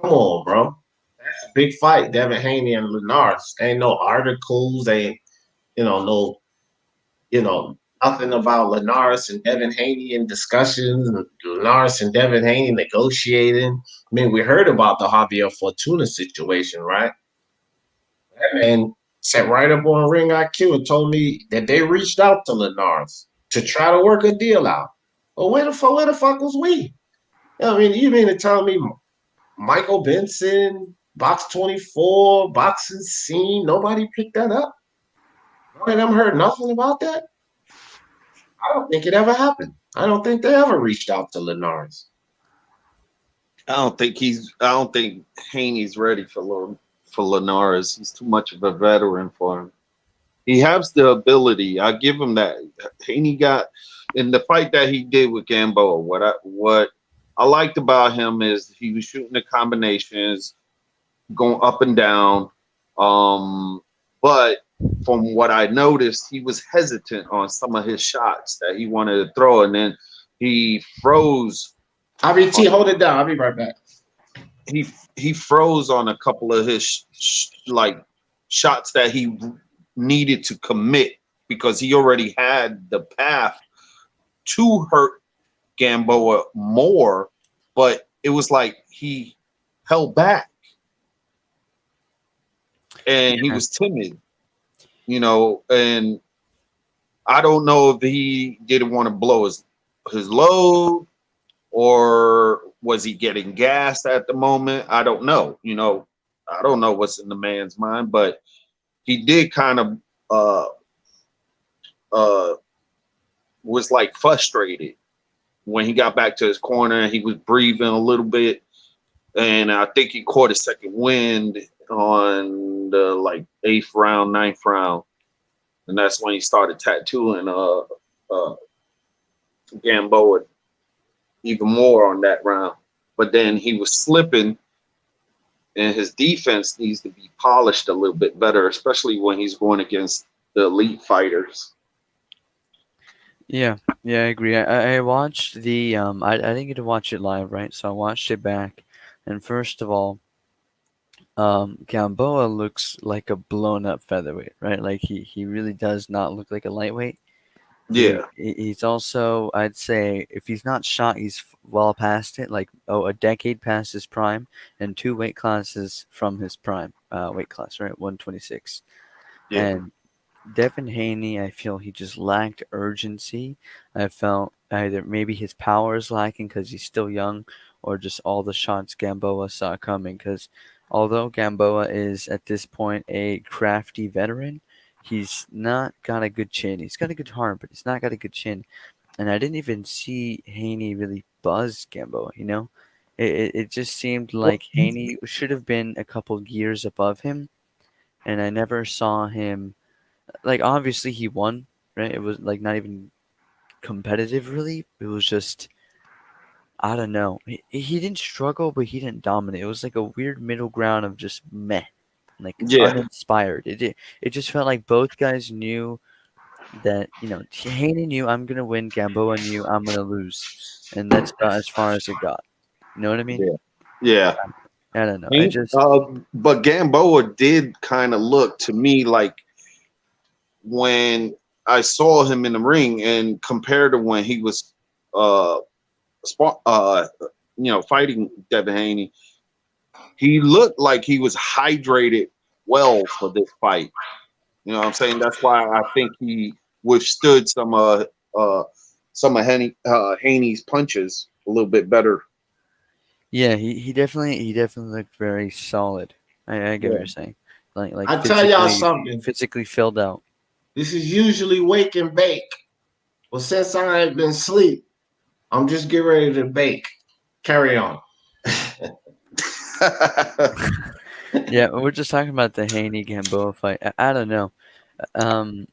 Come on, bro. That's a big fight, Devin Haney and Lennar's. Ain't no articles. Ain't, nothing about Linares and Devin Haney in discussions, and Linares and Devin Haney negotiating. I mean, we heard about the Javier Fortuna situation, right? That man sat right up on Ring IQ and told me that they reached out to Linares to try to work a deal out. Well, where the fuck was we? I mean, you mean to tell me Michael Benson, Box 24, Boxing Scene, nobody picked that up? None of them heard nothing about that? I don't think it ever happened. I don't think they ever reached out to Linares. I don't think Haney's ready for Linares. He's too much of a veteran for him. He has the ability. I give him that. Haney got in the fight that he did with Gamboa. What I liked about him is he was shooting the combinations, going up and down. But from what I noticed, he was hesitant on some of his shots that he wanted to throw, and then he froze. RBT, hold it down. I'll be right back. He froze on a couple of his shots that he needed to commit because he already had the path to hurt Gamboa more, but it was like he held back and he was timid. you know, and I don't know if he didn't want to blow his load, or was he getting gassed at the moment? I don't know. You know, I don't know what's in the man's mind, but he did kind of uh was like frustrated when he got back to his corner and he was breathing a little bit. And I think he caught a second wind on the like 8th round, 9th round. And that's when he started tattooing Gamboa even more on that round. But then he was slipping, and his defense needs to be polished a little bit better, especially when he's going against the elite fighters. Yeah, yeah, I agree. I watched the I didn't get to watch it live, right? So I watched it back, and first of all, Gamboa looks like a blown up featherweight, right? Like he really does not look like a lightweight. Yeah, He's also, I'd say, if he's not shot, he's well past it, like a decade past his prime, and 2 weight classes from his prime weight class, right? 126. yeah, And Devin Haney, I feel he just lacked urgency. I felt either maybe his power is lacking because he's still young, or just all the shots Gamboa saw coming. Because although Gamboa is at this point a crafty veteran, he's not got a good chin. He's got a good heart, but he's not got a good chin. And I didn't even see Haney really buzz Gamboa, you know? It just seemed like Haney should have been a couple gears above him, and I never saw him like obviously he won, right? It was like not even competitive really. It was just I don't know. He didn't struggle, but he didn't dominate. It was like a weird middle ground of just meh, like yeah, uninspired. It just felt like both guys knew that Haney knew I'm gonna win, Gamboa knew I'm gonna lose, and that's about as far as it got. You know what I mean? yeah, yeah. I don't know. I just But Gamboa did kind of look to me like, when I saw him in the ring and compared to when he was uh, fighting Devin Haney, he looked like he was hydrated well for this fight. You know what I'm saying? That's why I think he withstood some of Haney's punches a little bit better. yeah, he definitely looked very solid. I get what Yeah. you're saying. Like I tell y'all something. physically filled out. This is usually wake and bake. Well, since I ain't been asleep, I'm just getting ready to bake. Carry on. Yeah, we're just talking about the Haney Gamboa fight. I don't know. Um,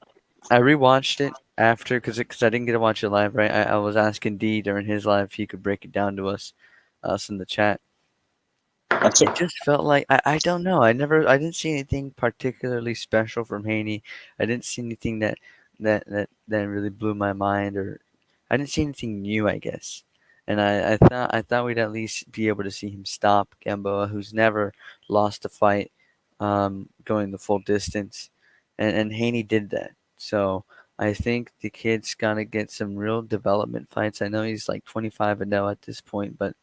I rewatched it after because I didn't get to watch it live, right? I was asking D during his live if he could break it down to us in the chat. It just felt like I don't know. I didn't see anything particularly special from Haney. I didn't see anything that really blew my mind, or I didn't see anything new, I guess. And I thought we'd at least be able to see him stop Gamboa, who's never lost a fight, going the full distance, and Haney did that. So I think the kid's gonna get some real development fights. I know he's like 25-0 at this point, but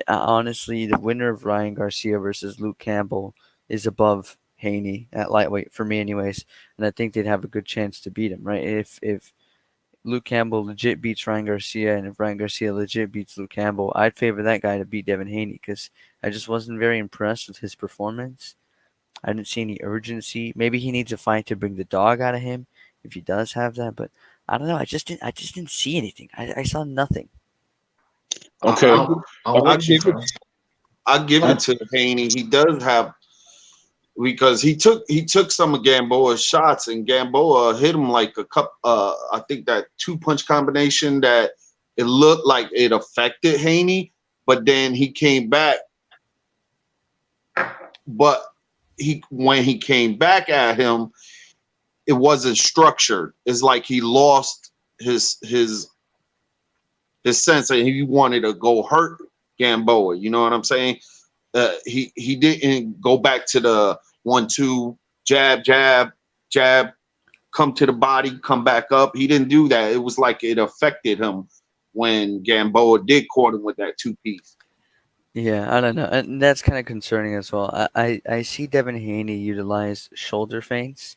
honestly, the winner of Ryan Garcia versus Luke Campbell is above Haney at lightweight for me, anyways. And I think they'd have a good chance to beat him, right? If Luke Campbell legit beats Ryan Garcia, and if Ryan Garcia legit beats Luke Campbell, I'd favor that guy to beat Devin Haney because I just wasn't very impressed with his performance. I didn't see any urgency. Maybe he needs a fight to bring the dog out of him if he does have that, but I don't know. I just didn't see anything. I saw nothing. Okay. I'm I with you, give it. bro. I give it to Haney. He does have, because he took some of Gamboa's shots, and Gamboa hit him like a cup. I think that 2-punch combination that it looked like it affected Haney, but then he came back. But when he came back at him, it wasn't structured. It's like he lost his sense, and he wanted to go hurt Gamboa. You know what I'm saying? He didn't go back to the 1-2 jab, jab, jab, come to the body, come back up. He didn't do that. It was like it affected him when Gamboa did caught him with that 2-piece. Yeah, I don't know, and that's kind of concerning as well. I see Devin Haney utilize shoulder feints,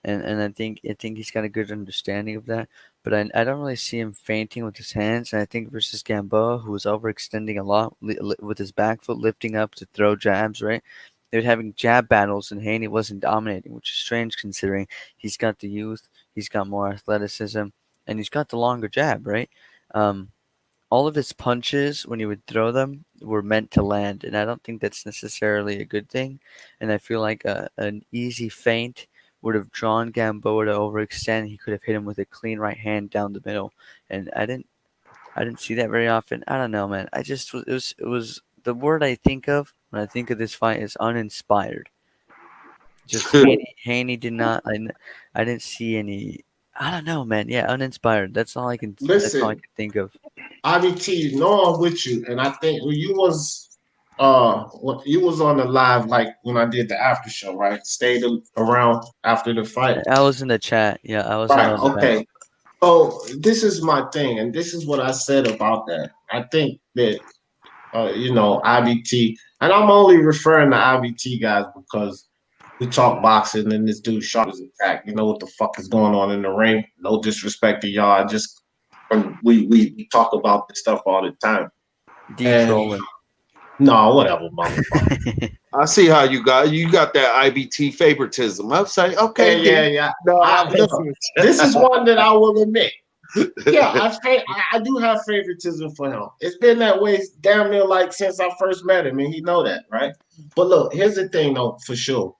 and I think he's got a good understanding of that. But I don't really see him feinting with his hands. And I think versus Gamboa, who was overextending a lot with his back foot, lifting up to throw jabs, right? They were having jab battles, and Haney wasn't dominating, which is strange considering he's got the youth, he's got more athleticism, and he's got the longer jab, right? All of his punches, when he would throw them, were meant to land, and I don't think that's necessarily a good thing. And I feel like an easy feint would have drawn Gamboa to overextend. He could have hit him with a clean right hand down the middle, and I didn't see that very often. I don't know, man. It was the word I think of when I think of this fight is uninspired. Just Haney did not. I didn't see any. I don't know, man. Yeah, uninspired. That's all I can Listen, think of. IBT, no, I'm with you, and I think you was you was on the live like when I did the after show, right? Stayed around after the fight. I was in the chat. Yeah, I was Right. on the chat. Okay. So this is my thing, and this is what I said about that. I think that IBT, and I'm only referring to IBT guys because we talk boxing and this dude shot his attack. You know what the fuck is going on in the ring? No disrespect to y'all. We talk about this stuff all the time. Trolling. No, whatever, motherfucker. I see how you got that IBT favoritism. I'm saying, okay, yeah. No, Look, this is one that I will admit. Yeah, I do have favoritism for him. It's been that way damn near like since I first met him, and he know that, right? But look, here's the thing, though, for sure.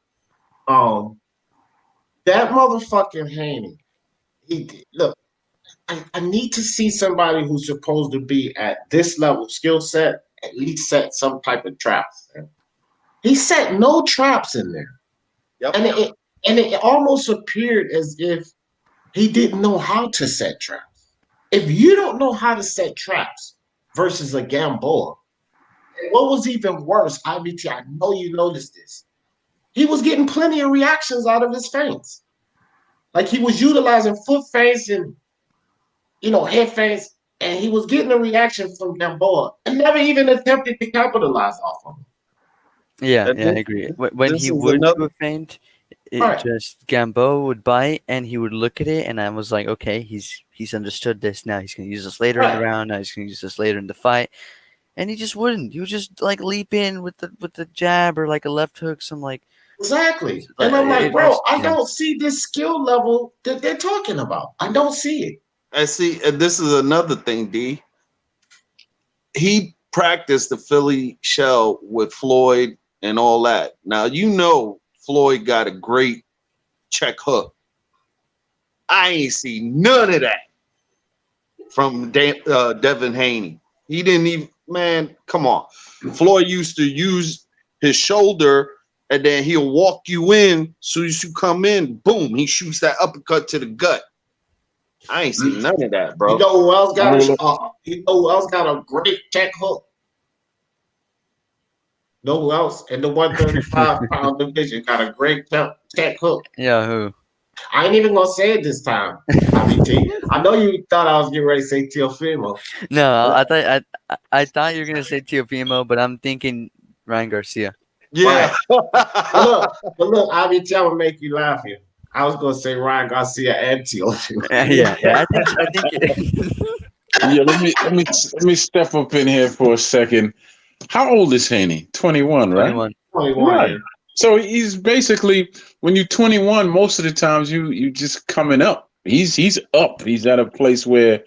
That motherfucking Haney. Look, I need to see somebody who's supposed to be at this level skill set at least set some type of traps. Man. He set no traps in there. Yep. And it almost appeared as if he didn't know how to set traps. If you don't know how to set traps versus a Gamboa, and what was even worse, IBT, I know you noticed this. He was getting plenty of reactions out of his feints. Like he was utilizing foot feints and head feints, and he was getting a reaction from Gamboa and never even attempted to capitalize off of him. Yeah, I agree. When he would do a feint, just Gamboa would bite and he would look at it, and I was like, okay, he's understood this now. He's gonna use this later in the round. Now he's gonna use this later in the fight, and he just wouldn't. He would just like leap in with the jab or like a left hook. Some like exactly, and I'm like, bro, I don't see this skill level that they're talking about. I don't see it. I see, and this is another thing, D. He practiced the Philly shell with Floyd and all that. Now, Floyd got a great check hook. I ain't see none of that from Devin Haney. He didn't even, man, come on. Floyd used to use his shoulder, and then he'll walk you in. Soon as you come in, boom, he shoots that uppercut to the gut. I ain't seen none of that, bro. You know who else got a great check hook? No who else in the 135-pound division got a great check hook? Yeah, who? I ain't even gonna say it this time. I know you thought I was getting ready to say Teofimo. No, I thought you were gonna say Teofimo, but I'm thinking Ryan Garcia. Yeah. But look, IBT, I'm gonna make you laugh here. I was gonna say Ryan Garcia and Teofimo. Yeah. I think. Yeah, let me step up in here for a second. How old is Haney? 21, right? 21. Right. So he's basically, when you're 21, most of the times you just coming up. He's up. He's at a place where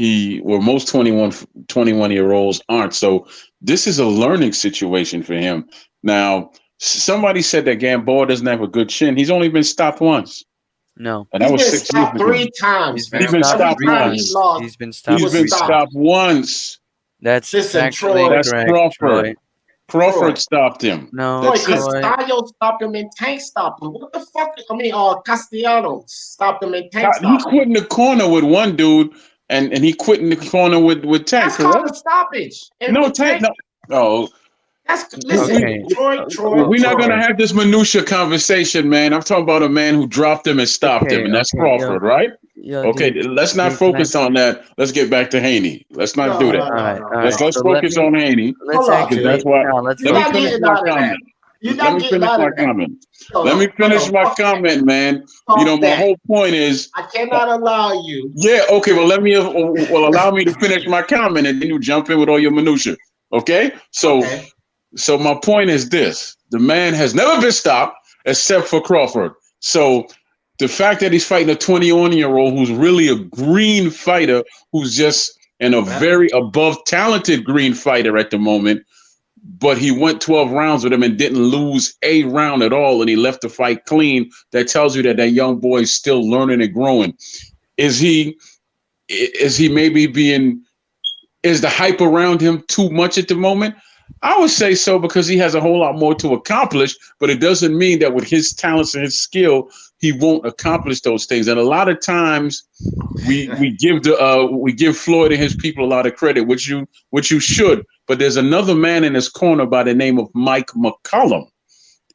most 21-year-olds aren't. So this is a learning situation for him. Now, somebody said that Gamboa doesn't have a good chin. He's only been stopped once. No. And that was been 6 stopped years ago. 3 times. He's been stopped once. He's been stopped. He's been stopped once. That's Troy. That's correct, Crawford. Troy. Crawford stopped him. No, Castillo stopped him and Tank stopped him. What the fuck? Castellanos stopped him and Tank stopped him. He quit in the corner with one dude, and he quit in the corner with Tank. That's called a stoppage. No, Tank. No. Oh. Listen, Troy. We're not going to have this minutia conversation, man. I'm talking about a man who dropped him and stopped him, and that's Crawford, right? Okay, let's not focus on that. Let's get back to Haney. Let's not do that. All right. Let's focus on Haney. Let's That's why. let You're Let not me getting finish out my of that. comment. No, Let no, me no, finish no. my Fuck that. comment, man. Fuck You know, my that. whole point is, I cannot allow you. yeah, okay, well, allow me to finish my comment, and then you jump in with all your minutia. Okay, Okay. so my point is this: the man has never been stopped except for Crawford. So the fact that he's fighting a 21-year-old who's really a green fighter, who's just and a Yeah. very above talented green fighter at the moment, but he went 12 rounds with him and didn't lose a round at all, and he left the fight clean. That tells you that that young boy is still learning and growing. Is he maybe being, is the hype around him too much at the moment? I would say so, because he has a whole lot more to accomplish, but it doesn't mean that with his talents and his skill, he won't accomplish those things. And a lot of times we give Floyd and his people a lot of credit, which you should. But there's another man in his corner by the name of Mike McCollum,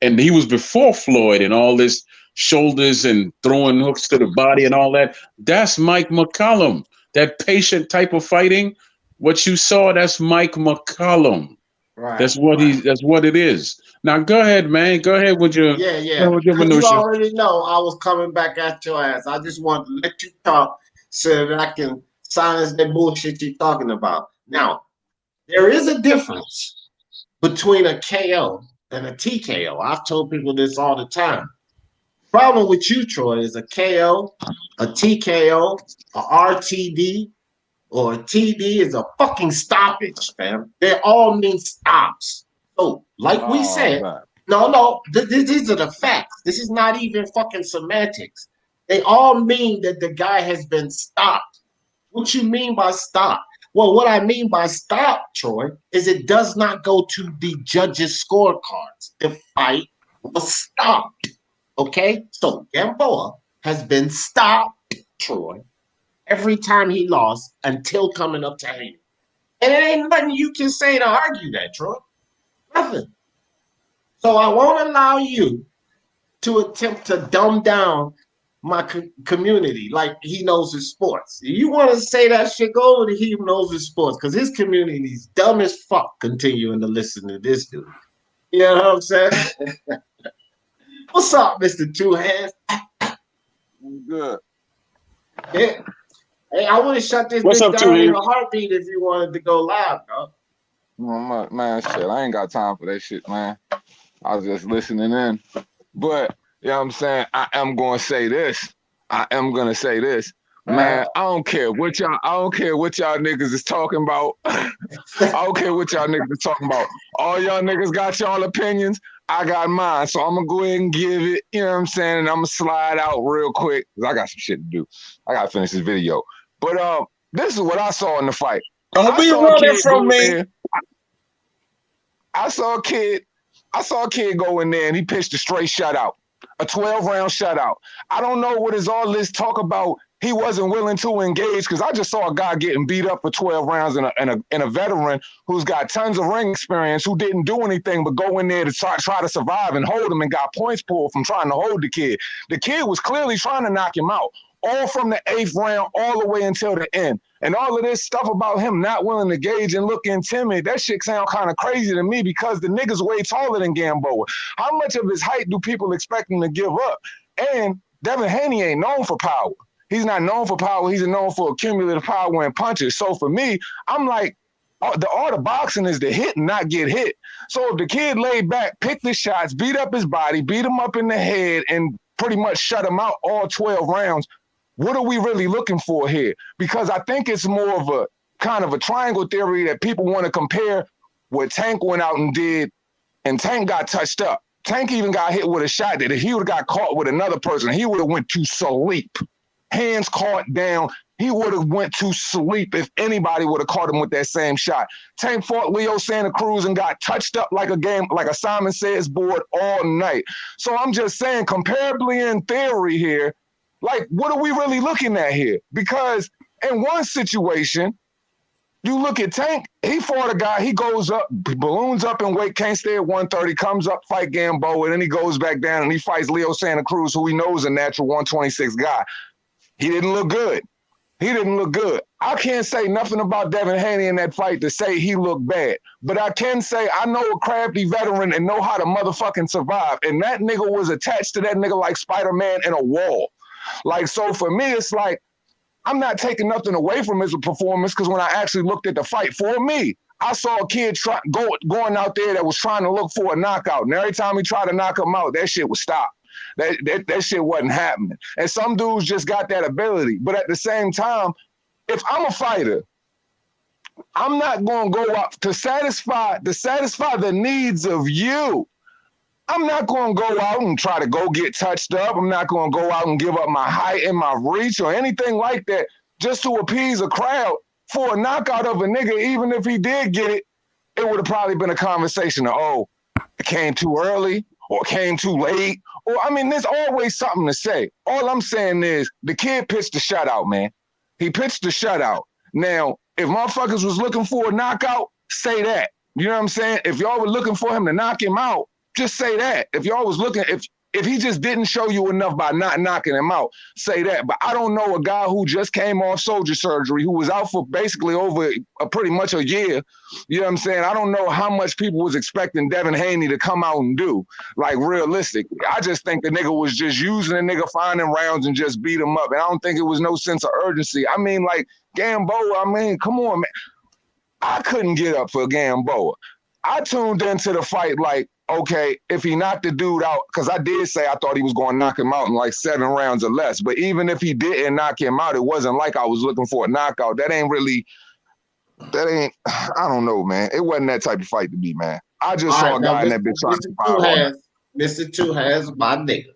and he was before Floyd and all this shoulders and throwing hooks to the body and all that. That's Mike McCollum. That patient type of fighting, what you saw, that's Mike McCollum. Right. That's what that's what it is. Now go ahead, man. Go ahead with your Yeah. with your You minutia. already know I was coming back at your ass. I just want to let you talk so that I can silence that bullshit you're talking about. Now, there is a difference between a KO and a TKO. I've told people this all the time. Problem with you, Troy, is a KO, a TKO, a RTD, or a TD is a fucking stoppage, fam. They all mean stops. So, like we said, these are the facts. This is not even fucking semantics. They all mean that the guy has been stopped. What you mean by stop? Well, what I mean by stop, Troy, is it does not go to the judges' scorecards. The fight was stopped. Okay? So Gamboa has been stopped, Troy, every time he lost until coming up to Haney. And it ain't nothing you can say to argue that, Troy. Nothing. So I won't allow you to attempt to dumb down my community like he knows his sports. If you want to say that shit, go over to he who knows his sports, because his community is dumb as fuck continuing to listen to this dude. You know what I'm saying? What's up, Mr. Two Hands? I'm good. Yeah. Hey, I would have shut this What's bitch up, Two down in Hands? a heartbeat if you wanted to go live, bro. Man, shit, I ain't got time for that shit, man. I was just listening in. But, you know what I'm saying? I am going to say this. Man, I don't care what y'all niggas is talking about. I don't care what y'all niggas is talking about. All y'all niggas got y'all opinions. I got mine. So I'm going to go ahead and give it, you know what I'm saying? And I'm going to slide out real quick, because I got some shit to do. I got to finish this video. But this is what I saw in the fight. Don't be running from me. I saw a kid go in there and he pitched a straight shutout, a 12-round shutout. I don't know what is all this talk about. He wasn't willing to engage, because I just saw a guy getting beat up for 12 rounds and a veteran who's got tons of ring experience, who didn't do anything but go in there to try to survive and hold him, and got points pulled from trying to hold the kid. The kid was clearly trying to knock him out, all from the 8th round all the way until the end. And all of this stuff about him not willing to gauge and looking timid, that shit sound kind of crazy to me, because the nigga's way taller than Gamboa. How much of his height do people expect him to give up? And Devin Haney ain't known for power. He's not known for power. He's known for accumulative power and punches. So for me, I'm like, the art of boxing is to hit and not get hit. So if the kid laid back, picked his shots, beat up his body, beat him up in the head, and pretty much shut him out all 12 rounds, what are we really looking for here? Because I think it's more of a kind of a triangle theory that people want to compare what Tank went out and did, and Tank got touched up. Tank even got hit with a shot that if he would have got caught with another person, he would have went to sleep. Hands caught down, he would have went to sleep if anybody would have caught him with that same shot. Tank fought Leo Santa Cruz and got touched up like a Simon Says board all night. So I'm just saying, comparably in theory here, like, what are we really looking at here? Because in one situation, you look at Tank, he fought a guy, he goes up, balloons up in weight, can't stay at 130, comes up, fight Gamboa, and then he goes back down and he fights Leo Santa Cruz, who he knows is a natural 126 guy. He didn't look good. He didn't look good. I can't say nothing about Devin Haney in that fight to say he looked bad. But I can say I know a crafty veteran and know how to motherfucking survive. And that nigga was attached to that nigga like Spider-Man in a wall. Like, so for me, it's like, I'm not taking nothing away from his performance because when I actually looked at the fight, for me, I saw a kid going out there that was trying to look for a knockout. And every time he tried to knock him out, that shit was stopped. That shit wasn't happening. And some dudes just got that ability. But at the same time, if I'm a fighter, I'm not going to go out to satisfy the needs of you. I'm not going to go out and try to go get touched up. I'm not going to go out and give up my height and my reach or anything like that just to appease a crowd for a knockout of a nigga. Even if he did get it, it would have probably been a conversation of, oh, it came too early or came too late. Or, I mean, there's always something to say. All I'm saying is the kid pitched the shutout, man. He pitched the shutout. Now, if motherfuckers was looking for a knockout, say that. You know what I'm saying? If y'all were looking for him to knock him out, just say that. If y'all was looking, if he just didn't show you enough by not knocking him out, say that. But I don't know a guy who just came off soldier surgery, who was out for basically over pretty much a year. You know what I'm saying? I don't know how much people was expecting Devin Haney to come out and do, like, realistically. I just think the nigga was just using the nigga, finding rounds and just beat him up. And I don't think it was no sense of urgency. I mean, like, Gamboa, I mean, come on, man. I couldn't get up for Gamboa. I tuned into the fight like, okay, if he knocked the dude out, because I did say I thought he was going to knock him out in like 7 rounds or less. But even if he didn't knock him out, it wasn't like I was looking for a knockout. I don't know, man. It wasn't that type of fight to me, man. I just saw a guy in that bitch trying to power. Mr. Two Hands, my nigga.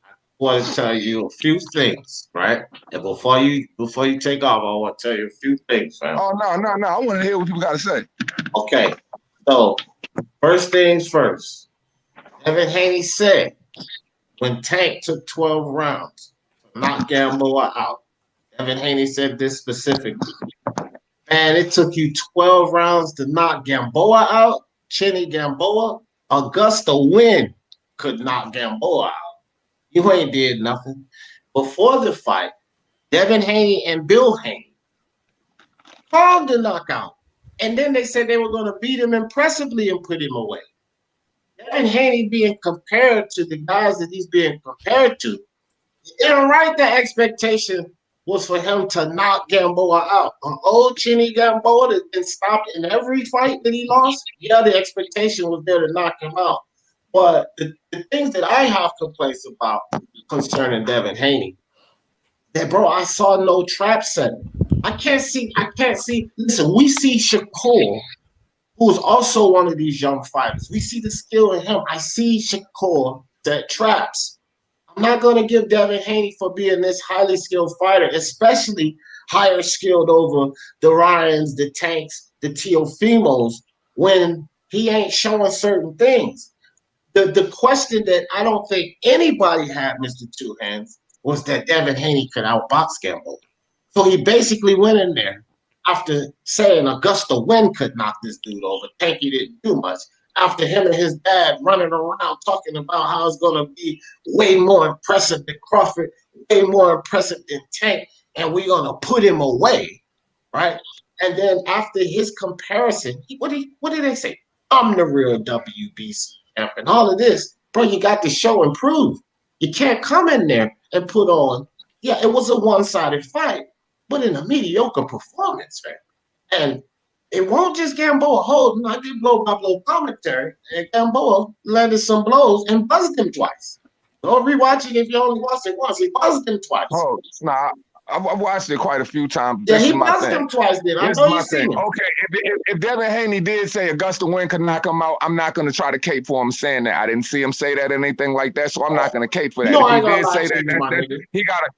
I want to tell you a few things, right? And before you take off, I want to tell you a few things, fam. Oh, no. I want to hear what people got to say. Okay. So, first things first. Devin Haney said when Tank took 12 rounds to knock Gamboa out, Devin Haney said this specifically. And it took you 12 rounds to knock Gamboa out, Chinny Gamboa. Augusta Wynn could knock Gamboa out. You ain't did nothing. Before the fight, Devin Haney and Bill Haney called the knockout. And then they said they were going to beat him impressively and put him away. Devin Haney being compared to the guys that he's being compared to, and right, the expectation was for him to knock Gamboa out. An old Chinny Gamboa that been stopped in every fight that he lost, yeah, the expectation was there to knock him out. But the things that I have complaints about concerning Devin Haney, that, bro, I saw no trap setting. I can't see. Listen, we see Shakur, who is also one of these young fighters. We see the skill in him. I see Shakur that traps. I'm not going to give Devin Haney for being this highly skilled fighter, especially higher skilled over the Ryans, the Tanks, the Teofimos, when he ain't showing certain things. The question that I don't think anybody had, Mr. Two Hands, was that Devin Haney could outbox Gamboa. So he basically went in there after saying Augusta Wynn could knock this dude over. Tanky didn't do much. After him and his dad running around talking about how it's going to be way more impressive than Crawford, way more impressive than Tank, and we're going to put him away, right? And then after his comparison, what did they say? I'm the real WBC champion. All of this, bro, you got to show and prove. You can't come in there and put on, yeah, it was a one-sided fight, but in a mediocre performance, man. And it won't just Gamboa hold. I did blow by blow commentary, and Gamboa landed some blows and buzzed him twice. Go rewatch it if you only watched it once. He buzzed him twice. Oh, nah, I've watched it quite a few times. Yeah, he buzzed him twice, then. I know you seen it. Okay, if Devin Haney did say Augusta Wynn could knock him out, I'm not going to try to cape for him saying that. I didn't see him say that or anything like that, so I'm not going to cape for that. No, if he did say that, he got to.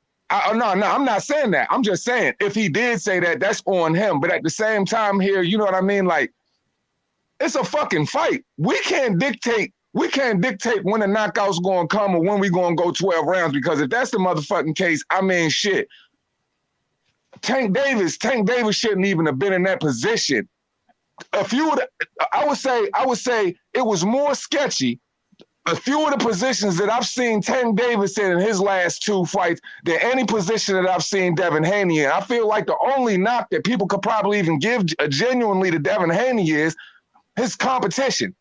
No, I'm not saying that. I'm just saying if he did say that, that's on him. But at the same time here, you know what I mean? Like, it's a fucking fight. We can't dictate when the knockout's going to come or when we going to go 12 rounds, because if that's the motherfucking case, I mean, shit. Tank Davis shouldn't even have been in that position. I would say it was more sketchy. a few of the positions that I've seen Tank Davis in his last 2 fights than any position that I've seen Devin Haney in. I feel like the only knock that people could probably even give genuinely to Devin Haney is his competition.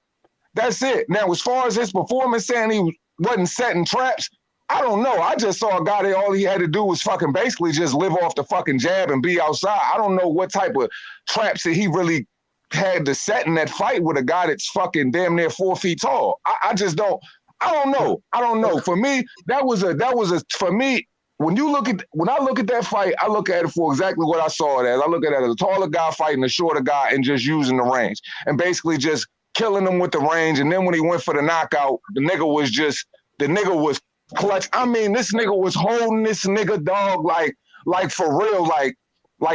That's it. Now, as far as his performance saying he wasn't setting traps, I don't know. I just saw a guy that all he had to do was fucking basically just live off the fucking jab and be outside. I don't know what type of traps that he really had to set in that fight with a guy that's fucking damn near 4 feet tall. I just don't. I don't know. For me, that was a for me. When I look at that fight, I look at it for exactly what I saw it as. I look at it as a taller guy fighting a shorter guy and just using the range and basically just killing him with the range. And then when he went for the knockout, the nigga was clutch. I mean, this nigga was holding this nigga dog like for real, like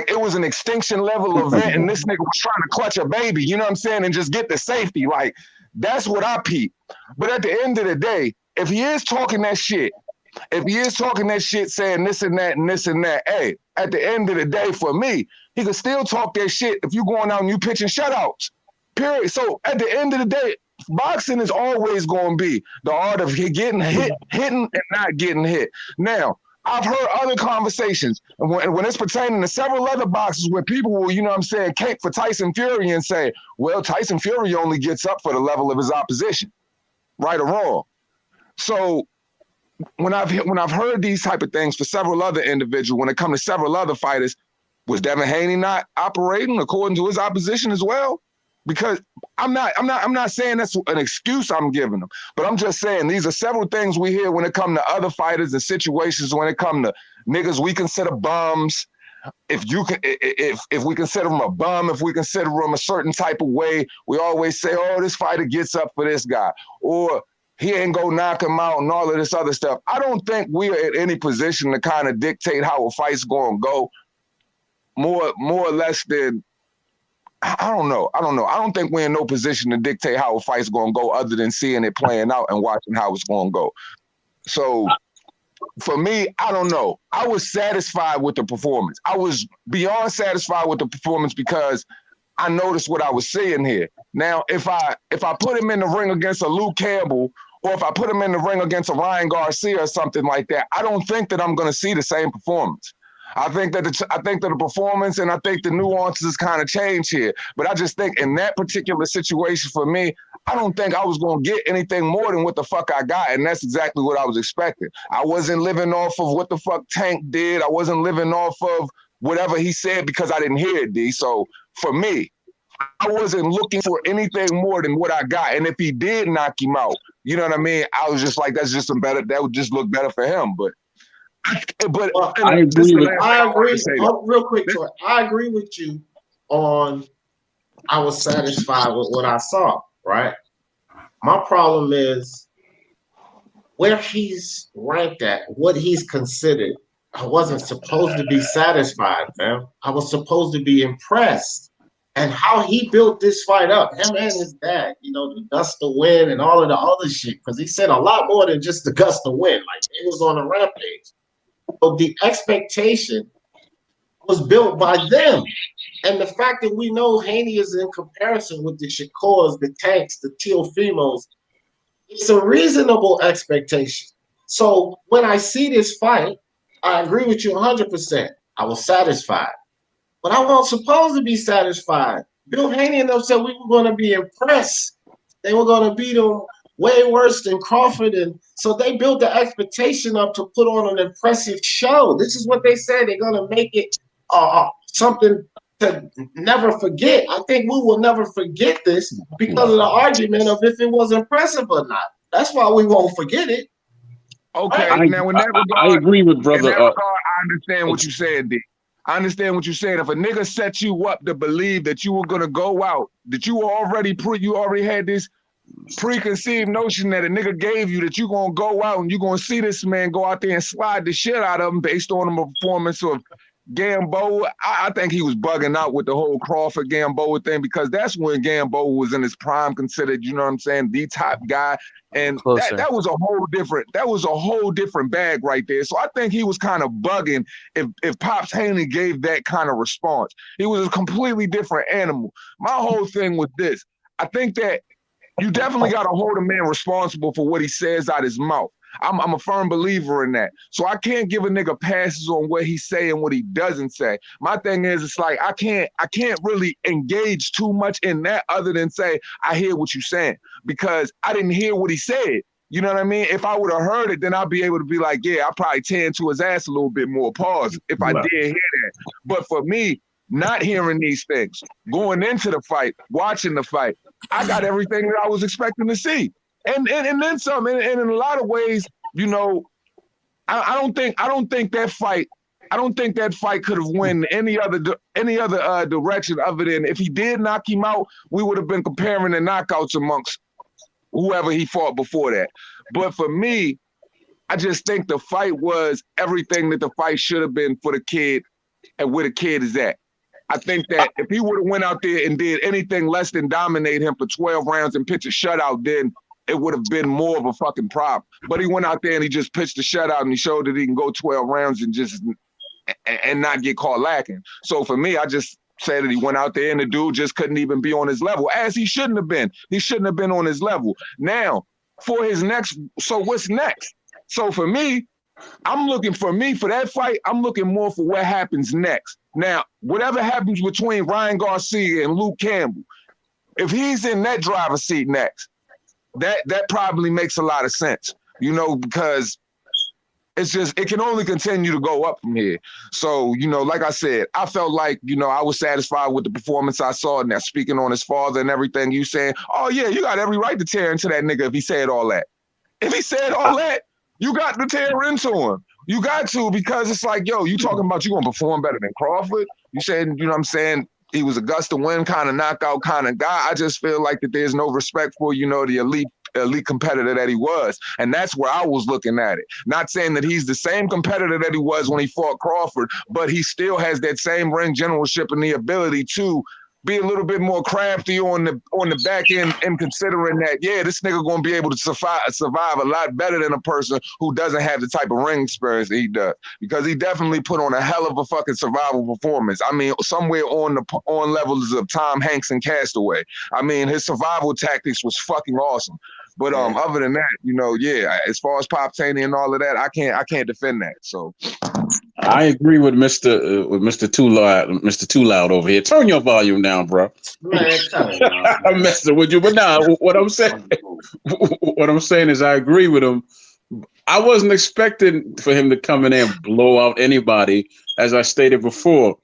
it was an extinction level event, and this nigga was trying to clutch a baby, you know what I'm saying, and just get the safety. Like, that's what I peep. But at the end of the day, if he is talking that shit, saying this and that and this and that, hey, at the end of the day, for me, he could still talk that shit if you going out and you pitching shutouts. Period. So at the end of the day, boxing is always going to be the art of hitting and not getting hit. Now, I've heard other conversations when it's pertaining to several other boxers where people will, you know what I'm saying, cape for Tyson Fury and say, well, Tyson Fury only gets up for the level of his opposition, right or wrong. So when I've heard these type of things for several other individuals, when it comes to several other fighters, was Devin Haney not operating according to his opposition as well? Because I'm not saying that's an excuse I'm giving them, but I'm just saying these are several things we hear when it comes to other fighters and situations when it comes to niggas we consider bums. If we consider them a bum, if we consider them a certain type of way, we always say, oh, this fighter gets up for this guy, or he ain't go knock him out and all of this other stuff. I don't think we are in any position to kind of dictate how a fight's going to go more or less than, I don't know. I don't think we're in no position to dictate how a fight's going to go other than seeing it playing out and watching how it's going to go. So for me, I don't know. I was satisfied with the performance. I was beyond satisfied with the performance because I noticed what I was seeing here. Now, if I put him in the ring against a Luke Campbell, or if I put him in the ring against a Ryan Garcia or something like that, I don't think that I'm going to see the same performance. I think that the performance and I think the nuances kind of change here. But I just think in that particular situation for me, I don't think I was going to get anything more than what the fuck I got. And that's exactly what I was expecting. I wasn't living off of what the fuck Tank did. I wasn't living off of whatever he said because I didn't hear it, D. So for me, I wasn't looking for anything more than what I got. And if he did knock him out, you know what I mean? I was just like, that's just that would just look better for him. But I agree. Real quick, Troy. I agree with you on. I was satisfied with what I saw. Right. My problem is where he's ranked at, what he's considered. I wasn't supposed to be satisfied, man. I was supposed to be impressed. And how he built this fight up, him and his dad, you know, the gust of wind and all of the other shit, because he said a lot more than just the gust of wind. Like, it was on a rampage. So the expectation was built by them. And the fact that we know Haney is in comparison with the Shakors, the Tanks, the Teofimos, it's a reasonable expectation. So when I see this fight, I agree with you 100%. I was satisfied. But I wasn't supposed to be satisfied. Bill Haney and them said we were going to be impressed. They were going to beat him way worse than Crawford. And so they built the expectation up to put on an impressive show. This is what they said. They're going to make it something to never forget. I think we will never forget this because of the argument of if it was impressive or not. That's why we won't forget it. Okay. Now, in that regard, I agree with brother. In that regard, I understand what you said, D. I understand what you're saying. If a nigga set you up to believe that you were gonna go out, that you already had this preconceived notion that a nigga gave you that you're gonna go out and you're gonna see this man go out there and slide the shit out of him based on a performance of Gamboa. I think he was bugging out with the whole Crawford Gamboa thing because that's when Gamboa was in his prime, considered, you know what I'm saying, the top guy. And that was a whole different bag right there. So I think he was kind of bugging if Pops Haney gave that kind of response. He was a completely different animal. My whole thing with this, I think that you definitely got to hold a man responsible for what he says out his mouth. I'm a firm believer in that. So I can't give a nigga passes on what he say and what he doesn't say. My thing is, it's like I can't really engage too much in that other than say, I hear what you're saying, because I didn't hear what he said. You know what I mean? If I would have heard it, then I'd be able to be like, yeah, I'll probably tend to his ass a little bit more. Pause. If I did hear that. But for me, not hearing these things, going into the fight, watching the fight, I got everything that I was expecting to see. And then some. And in a lot of ways, you know, I don't think that fight could have went any other direction other than if he did knock him out, we would have been comparing the knockouts amongst whoever he fought before that. But for me, I just think the fight was everything that the fight should have been for the kid and where the kid is at. I think that if he would have went out there and did anything less than dominate him for 12 rounds and pitch a shutout, then it would have been more of a fucking problem. But he went out there and he just pitched a shutout and he showed that he can go 12 rounds and not get caught lacking. So for me, I just say that he went out there and the dude just couldn't even be on his level, as he shouldn't have been. He shouldn't have been on his level. Now, for his next, so what's next? So for me, for that fight, I'm looking more for what happens next. Now, whatever happens between Ryan Garcia and Luke Campbell, if he's in that driver's seat next, that probably makes a lot of sense, you know, because it can only continue to go up from here. So, you know, like I said, I felt like, you know, I was satisfied with the performance I saw. Now, speaking on his father and everything, you saying, oh yeah, you got every right to tear into that nigga if he said all that. If he said all that, you got to tear into him. You got to, because it's like, yo, you talking about you gonna perform better than Crawford? You saying, you know what I'm saying, he was a gust to win kind of knockout kind of guy. I just feel like that there's no respect for, you know, the elite competitor that he was. And that's where I was looking at it. Not saying that he's the same competitor that he was when he fought Crawford, but he still has that same ring generalship and the ability to be a little bit more crafty on the back end, and considering that, yeah, this nigga gonna be able to survive a lot better than a person who doesn't have the type of ring experience that he does, because he definitely put on a hell of a fucking survival performance. I mean, somewhere on levels of Tom Hanks and Castaway. I mean, his survival tactics was fucking awesome. But other than that, you know, yeah, as far as Pop Taney and all of that, I can't defend that. So I agree with Mr. Too Loud over here. Turn your volume down, bro. Man, I'm messing with you, but nah, what I'm saying is I agree with him. I wasn't expecting for him to come in there and blow out anybody. As I stated before,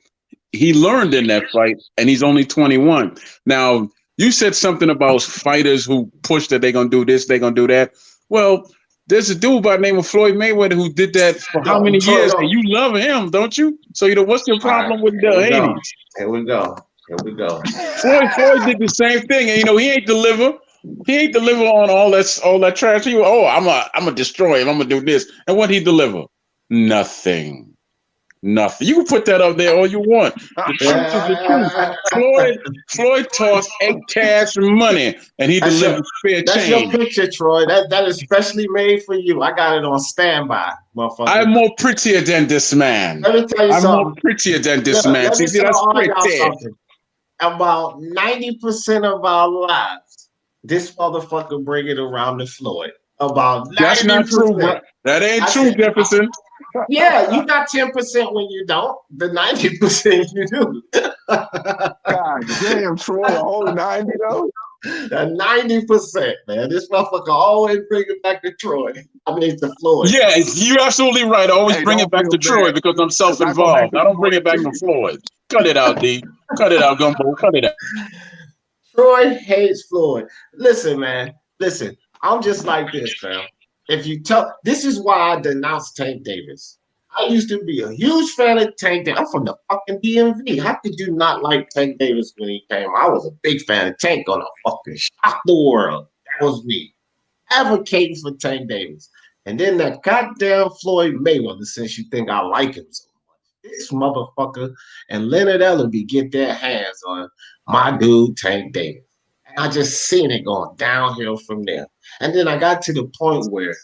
he learned in that fight, and he's only 21. Now, you said something about fighters who push that they're going to do this, they're going to do that. Well, there's a dude by the name of Floyd Mayweather who did that for how many years? And you love him, don't you? So, you know, what's your problem with Haney? Here we go. Floyd did the same thing. And, you know, he ain't deliver. He ain't deliver on all that trash. He, I'm going to destroy him. I'm going to do this. And what he deliver? Nothing. You can put that up there all you want. The truth is the truth. Floyd tossed cash money, and he delivered fair change. That's your picture, Troy. That is specially made for you. I got it on standby, motherfucker. I'm more prettier than this man. Let me tell you something. I'm more prettier than this man. See, that's pretty. About 90% of our lives, this motherfucker bring it around to Floyd. About 90%. That's not true, bro. That ain't true, Jefferson. Yeah, you got 10% when you don't. The 90% you do. God damn, Troy, a whole 90 though? The 90%, man. This motherfucker always bring it back to Troy. I mean, to Floyd. Yeah, you're absolutely right. I always bring it back to Troy because I'm self-involved. I don't bring it back to Floyd. Cut it out, D. Cut it out, Gumbo. Cut it out. Troy hates Floyd. Listen, man. Listen, I'm just like this, fam. This is why I denounced Tank Davis. I used to be a huge fan of Tank Davis. I'm from the fucking DMV. How could you not like Tank Davis when he came? I was a big fan of Tank, gonna fucking shock the world. That was me. Advocating for Tank Davis. And then that goddamn Floyd Mayweather, since you think I like him so much. This motherfucker and Leonard Ellerby get their hands on my dude, Tank Davis. And I just seen it going downhill from there. And then I got to the point where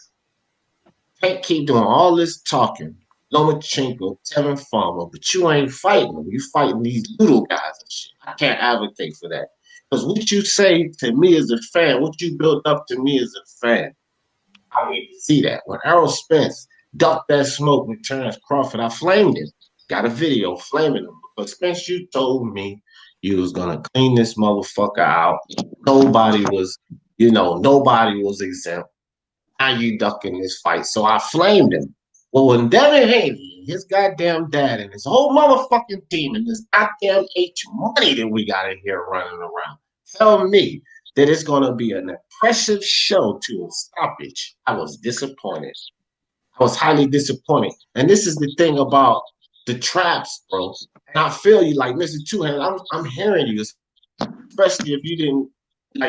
Tank keep doing all this talking, Lomachenko, Tevin Farmer, but you ain't fighting them. You fighting these little guys and shit. I can't advocate for that. Because what you say to me as a fan, what you built up to me as a fan, I need to see that. When Errol Spence ducked that smoke with Terrence Crawford, I flamed him. Got a video flaming him. But Spence, you told me you was gonna clean this motherfucker out. Nobody was, nobody was exempt. Now you ducking this fight. So I flamed him. Well, when Devin Haney, his goddamn dad, and his whole motherfucking team, and this goddamn H money that we got in here running around, tell me that it's going to be an impressive show to a stoppage, I was disappointed. I was highly disappointed. And this is the thing about the traps, bro. And I feel you, like Mr. Two Hand, I'm hearing you, especially if you didn't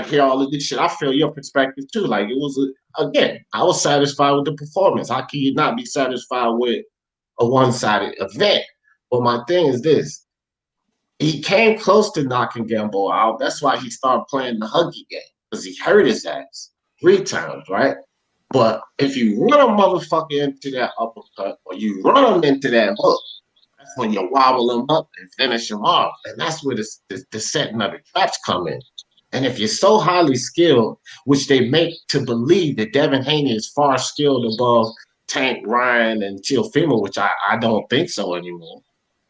hear all of this shit. I feel your perspective too. Like, it was again, I was satisfied with the performance. How can you not be satisfied with a one-sided event? But my thing is this: he came close to knocking Gamboa out. That's why he started playing the huggy game, because he hurt his ass 3 times, right? But if you run a motherfucker into that uppercut, or you run him into that hook, that's when you wobble him up and finish him off. And that's where the setting of the traps come in. And if you're so highly skilled, which they make to believe that Devin Haney is far skilled above Tank, Ryan, and Teofimo, which I don't think so anymore.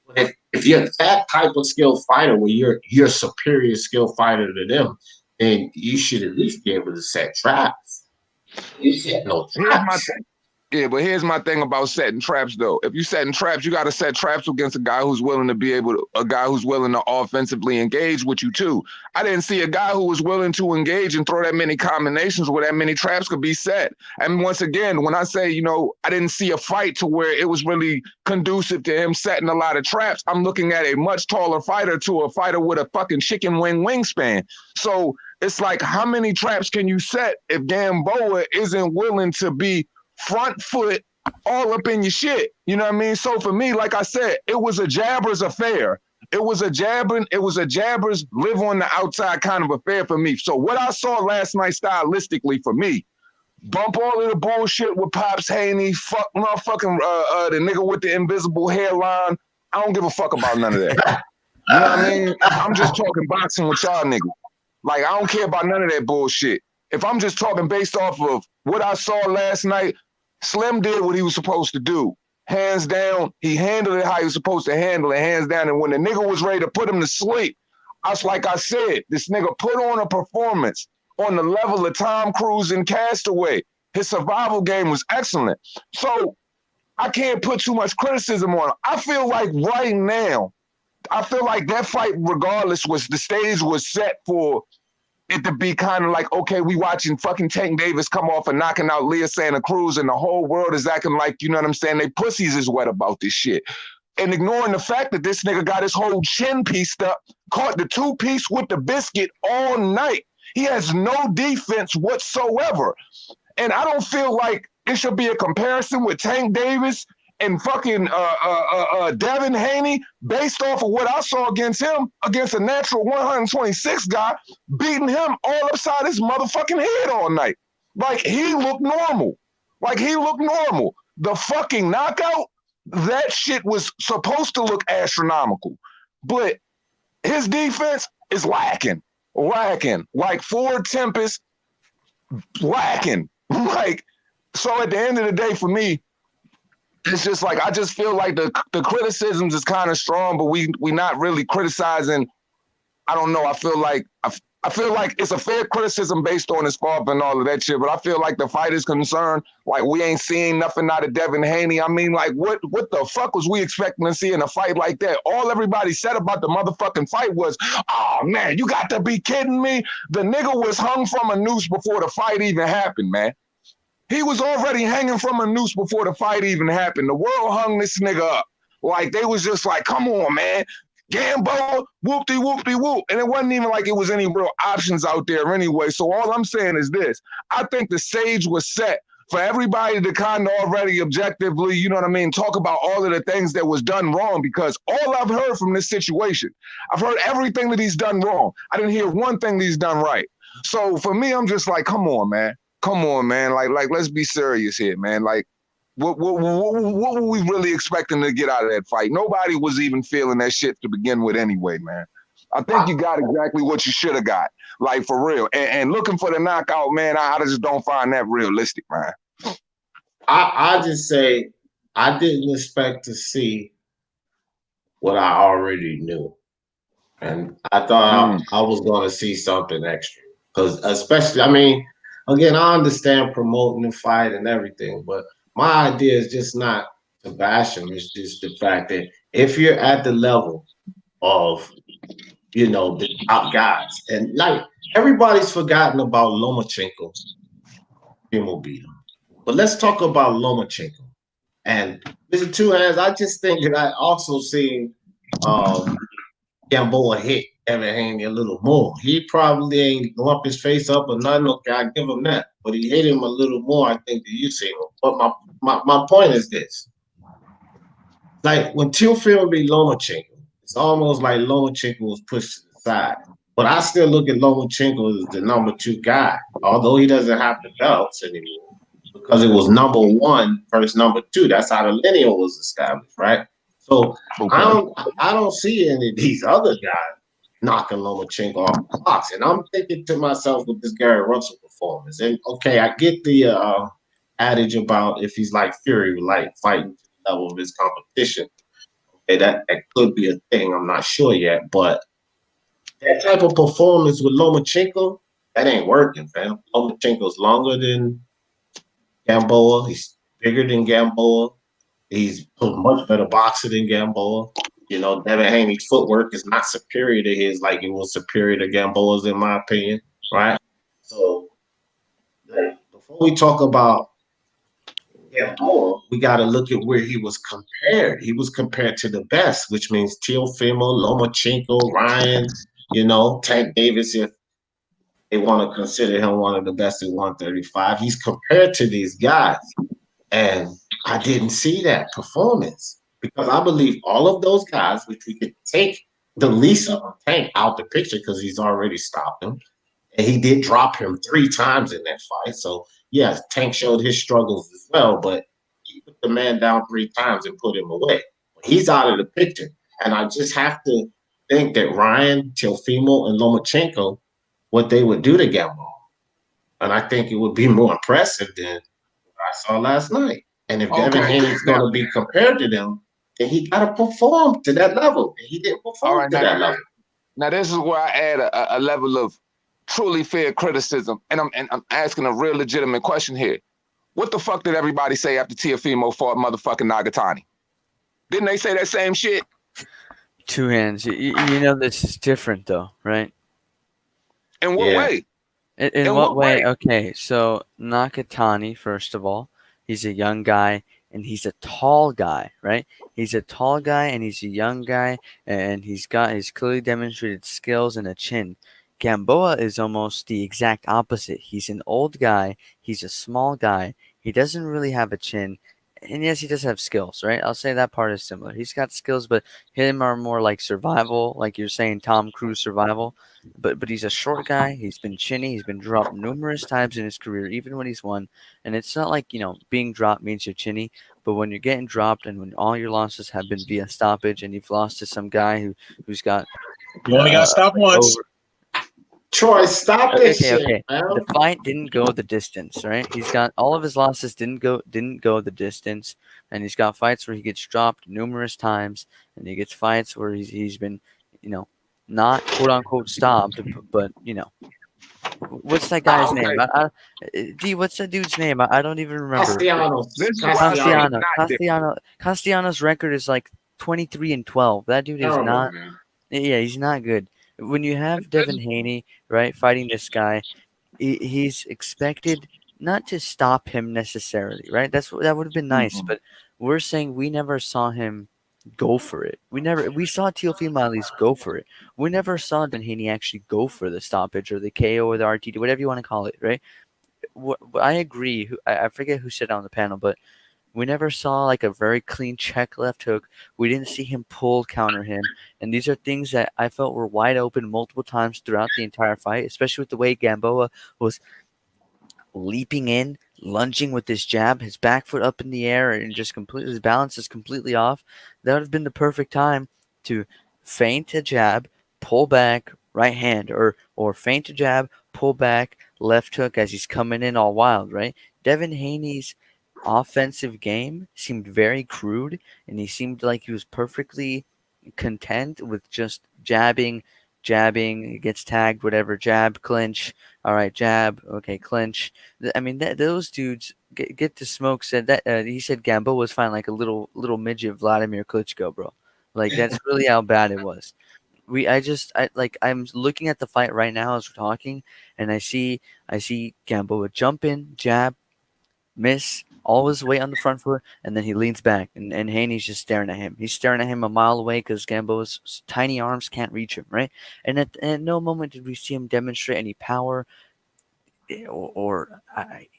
But if you're that type of skilled fighter where you're a superior skilled fighter to them, then you should at least be able to set traps. You set no traps. Yeah, but here's my thing about setting traps, though. If you're setting traps, you got to set traps against a guy who's willing to offensively engage with you too. I didn't see a guy who was willing to engage and throw that many combinations where that many traps could be set. And once again, when I say, I didn't see a fight to where it was really conducive to him setting a lot of traps, I'm looking at a much taller fighter to a fighter with a fucking chicken wing wingspan. So it's like, how many traps can you set if Gamboa isn't willing to be front foot all up in your shit? You know what I mean? So for me, like I said, it was a jabber's affair. It was a jabber's live on the outside kind of affair for me. So what I saw last night stylistically for me, bump all of the bullshit with Pops Haney, fuck motherfucking the nigga with the invisible hairline. I don't give a fuck about none of that. You know what I mean? I'm just talking boxing with y'all niggas. Like, I don't care about none of that bullshit. If I'm just talking based off of what I saw last night, Slim did what he was supposed to do. Hands down, he handled it how he was supposed to handle it, hands down. And when the nigga was ready to put him to sleep, like I said, this nigga put on a performance on the level of Tom Cruise in Castaway. His survival game was excellent. So I can't put too much criticism on him. I feel like right now, that fight, regardless, the stage was set for it to be kind of like, okay, we watching fucking Tank Davis come off and knocking out Leah Santa Cruz, and the whole world is acting like, you know what I'm saying, they pussies is wet about this shit. And ignoring the fact that this nigga got his whole chin pieced up, caught the 2-piece with the biscuit all night. He has no defense whatsoever. And I don't feel like it should be a comparison with Tank Davis and fucking Devin Haney based off of what I saw against him, against a natural 126 guy, beating him all upside his motherfucking head all night. Like, he looked normal. The fucking knockout, that shit was supposed to look astronomical. But his defense is lacking. Like Ford Tempest, lacking. Like, so at the end of the day, for me, it's just like, I just feel like the criticisms is kind of strong, but we not really criticizing. I don't know. I feel like it's a fair criticism based on his fault and all of that shit. But I feel like the fight is concerned. Like, we ain't seeing nothing out of Devin Haney. I mean, like, what the fuck was we expecting to see in a fight like that? All everybody said about the motherfucking fight was, oh man, you got to be kidding me. The nigga was hung from a noose before the fight even happened, man. He was already hanging from a noose before the fight even happened. The world hung this nigga up. Like, they was just like, come on, man. Gamboa, whoop-de-whoop-de-whoop. And it wasn't even like it was any real options out there anyway. So all I'm saying is this. I think the stage was set for everybody to kind of already objectively, you know what I mean, talk about all of the things that was done wrong, because all I've heard from this situation, I've heard everything that he's done wrong. I didn't hear one thing that he's done right. So for me, I'm just like, come on, man. Like, let's be serious here, man. Like, what were we really expecting to get out of that fight? Nobody was even feeling that shit to begin with anyway, man. I think you got exactly what you should have got, like for real. And looking for the knockout, man, I just don't find that realistic, man. I just say I didn't expect to see what I already knew. And I thought I was going to see something extra. Because, especially, I mean, again, I understand promoting the fight and everything, but my idea is just not to bash him. It's just the fact that if you're at the level of, the top guys, and like everybody's forgotten about Lomachenko, Primo beat him. But let's talk about Lomachenko. And Mr. Two Hands, I just think that I also seen Gamboa hit Evan Haney a little more. He probably ain't lump his face up or nothing. Okay, I give him that. But he hit him a little more, I think, than you seen him. But my point is this. Like when Teofimo beat Lomachenko, it's almost like Lomachenko was pushed to the side. But I still look at Lomachenko as the number 2 guy, although he doesn't have the belts anymore. Because it was number 1 versus number 2. That's how the lineal was established, right? So I don't see any of these other guys knocking Lomachenko off the box. And I'm thinking to myself with this Gary Russell performance. And okay, I get the adage about if he's like Fury, like fighting to the level of his competition. Okay, that could be a thing. I'm not sure yet. But that type of performance with Lomachenko, that ain't working, fam. Lomachenko's longer than Gamboa. He's bigger than Gamboa. He's a much better boxer than Gamboa. Devin Haney's footwork is not superior to his like it was superior to Gamboa's, in my opinion, right? So, before we talk about Gamboa, we got to look at where he was compared. He was compared to the best, which means Teofimo, Lomachenko, Ryan, Tank Davis, if they want to consider him one of the best at 135. He's compared to these guys. And I didn't see that performance because I believe all of those guys, which we could take the least of Tank out the picture because he's already stopped him. And he did drop him 3 times in that fight. So, yes, Tank showed his struggles as well, but he put the man down 3 times and put him away. He's out of the picture. And I just have to think that Ryan, Teofimo, and Lomachenko, what they would do to Gamboa. And I think it would be more impressive than I saw last night. And if Devin Haney's going to be compared to them, then he got to perform to that level. And he didn't perform to that level. Now, this is where I add a level of truly fair criticism. And I'm asking a real legitimate question here. What the fuck did everybody say after Teofimo fought motherfucking Nagatani? Didn't they say that same shit? Two Hands. This is different, though, right? In what way? In what way? Okay, so Nakatani, first of all, he's a young guy and he's a tall guy, right? He's a tall guy and he's a young guy and he's clearly demonstrated skills and a chin. Gamboa is almost the exact opposite. He's an old guy. He's a small guy. He doesn't really have a chin. And yes, he does have skills, right? I'll say that part is similar. He's got skills, but him are more like survival, like you're saying, Tom Cruise survival. But he's a short guy. He's been chinny. He's been dropped numerous times in his career, even when he's won. And it's not like, being dropped means you're chinny. But when you're getting dropped and when all your losses have been via stoppage and you've lost to some guy who's got... You only got to stop once. Troy, stop this shit, okay. man. The fight didn't go the distance, right? He's got all of his losses didn't go the distance, and he's got fights where he gets dropped numerous times, and he gets fights where he's been, not quote unquote stopped, but what's that guy's name? What's that dude's name? I don't even remember. Castellanos' record is like 23-12. That dude is not. Yeah, he's not good. When you have Devin Haney, right, fighting this guy, he's expected not to stop him necessarily, right? That would have been nice, but we're saying we never saw him go for it. We saw Teofimo at least go for it. We never saw Devin Haney actually go for the stoppage or the KO or the RTD, whatever you want to call it, right? I agree. I forget who said it on the panel, but we never saw like a very clean check left hook. We didn't see him counter him. And these are things that I felt were wide open multiple times throughout the entire fight, especially with the way Gamboa was leaping in, lunging with his jab, his back foot up in the air, and just his balance is completely off. That would have been the perfect time to feint a jab, pull back, right hand, or feint to jab, pull back, left hook as he's coming in all wild, right? Devin Haney's offensive game seemed very crude, and he seemed like he was perfectly content with just jabbing, he gets tagged, whatever, jab, clinch, all right, jab, okay, clinch. I mean, those dudes get to smoke. Said that he said Gamboa was fine, like a little midget Vladimir Klitschko, bro. Like that's really how bad it was. I'm looking at the fight right now as we're talking, and I see Gamboa jump in, jab, miss, all his weight on the front foot, and then he leans back, and Haney's just staring at him. He's staring at him a mile away because Gamboa's tiny arms can't reach him, right? And at no moment did we see him demonstrate any power or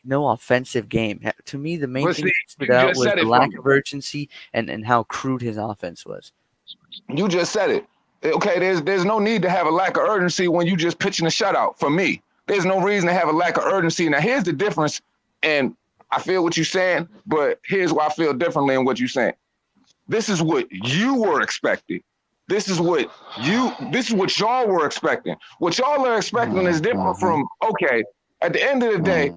no offensive game. To me, the main thing that stood out was the lack of urgency and how crude his offense was. You just said it. Okay, there's no need to have a lack of urgency when you just pitching a shutout. For me, there's no reason to have a lack of urgency. Now, here's the difference, and I feel what you're saying, but here's why I feel differently in what you're saying. This is what you were expecting. This is what y'all were expecting. What y'all are expecting is different from, okay, at the end of the day,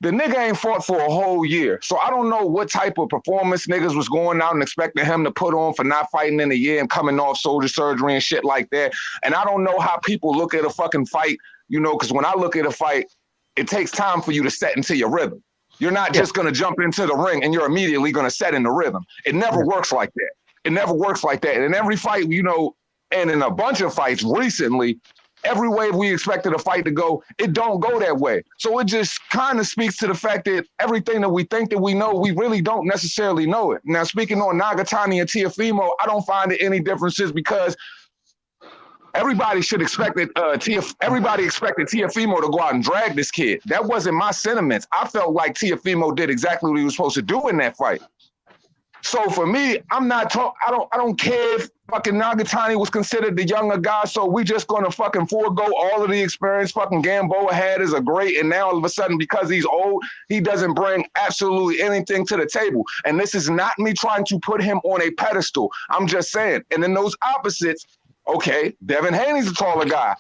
the nigga ain't fought for a whole year. So I don't know what type of performance niggas was going out and expecting him to put on for not fighting in a year and coming off shoulder surgery and shit like that. And I don't know how people look at a fucking fight, because when I look at a fight, it takes time for you to set into your rhythm. You're not just going to jump into the ring and you're immediately going to set in the rhythm. It never works like that. It never works like that. And in every fight, and in a bunch of fights recently, every way we expected a fight to go, it don't go that way. So it just kind of speaks to the fact that everything that we think that we know, we really don't necessarily know it. Now, speaking on Nagatani and Teofimo, I don't find it any differences because everybody should expect it. Everybody expected Teofimo to go out and drag this kid. That wasn't my sentiments. I felt like Teofimo did exactly what he was supposed to do in that fight. So for me, I don't care if fucking Nagatani was considered the younger guy. So we just gonna fucking forego all of the experience fucking Gamboa had as a great, and now all of a sudden because he's old, he doesn't bring absolutely anything to the table. And this is not me trying to put him on a pedestal. I'm just saying. And then those opposites. Okay, Devin Haney's the taller guy.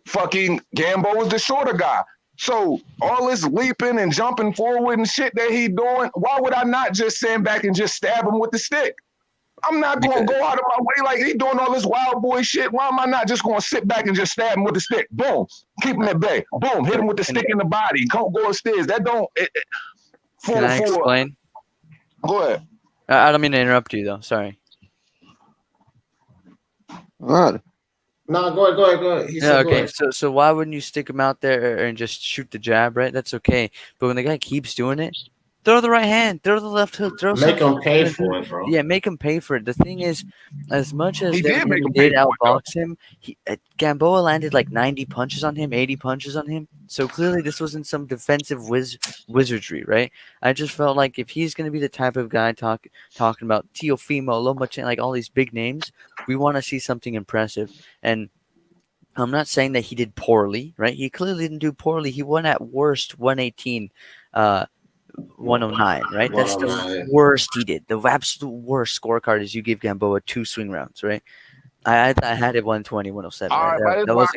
Fucking Gamboa's the shorter guy. So all this leaping and jumping forward and shit that he doing, why would I not just stand back and just stab him with the stick? I'm not going to go out of my way like he doing all this wild boy shit. Why am I not just going to sit back and just stab him with the stick? Boom. Keep him at bay. Boom. Hit him with the stick in the body. Don't go upstairs. That don't... Can I explain? Go ahead. I don't mean to interrupt you, though. Sorry. What? No, go ahead. Yeah, okay. So why wouldn't you stick him out there and just shoot the jab, right? That's okay. But when the guy keeps doing it, throw the right hand, throw the left hook, make him pay for it, bro. Yeah, make him pay for it. The thing is, as much as he did outbox him, Gamboa landed like 90 punches on him, 80 punches on him. So clearly this wasn't some defensive wizardry, right? I just felt like if he's going to be the type of guy talking about Teofimo, Lomachenko, like all these big names, we want to see something impressive. And I'm not saying that he did poorly, right? He clearly didn't do poorly. He won at worst 118, 109, right? That's the worst he did. The absolute worst scorecard is you give Gamboa 2 swing rounds, right? I had it 120, 107. All right, but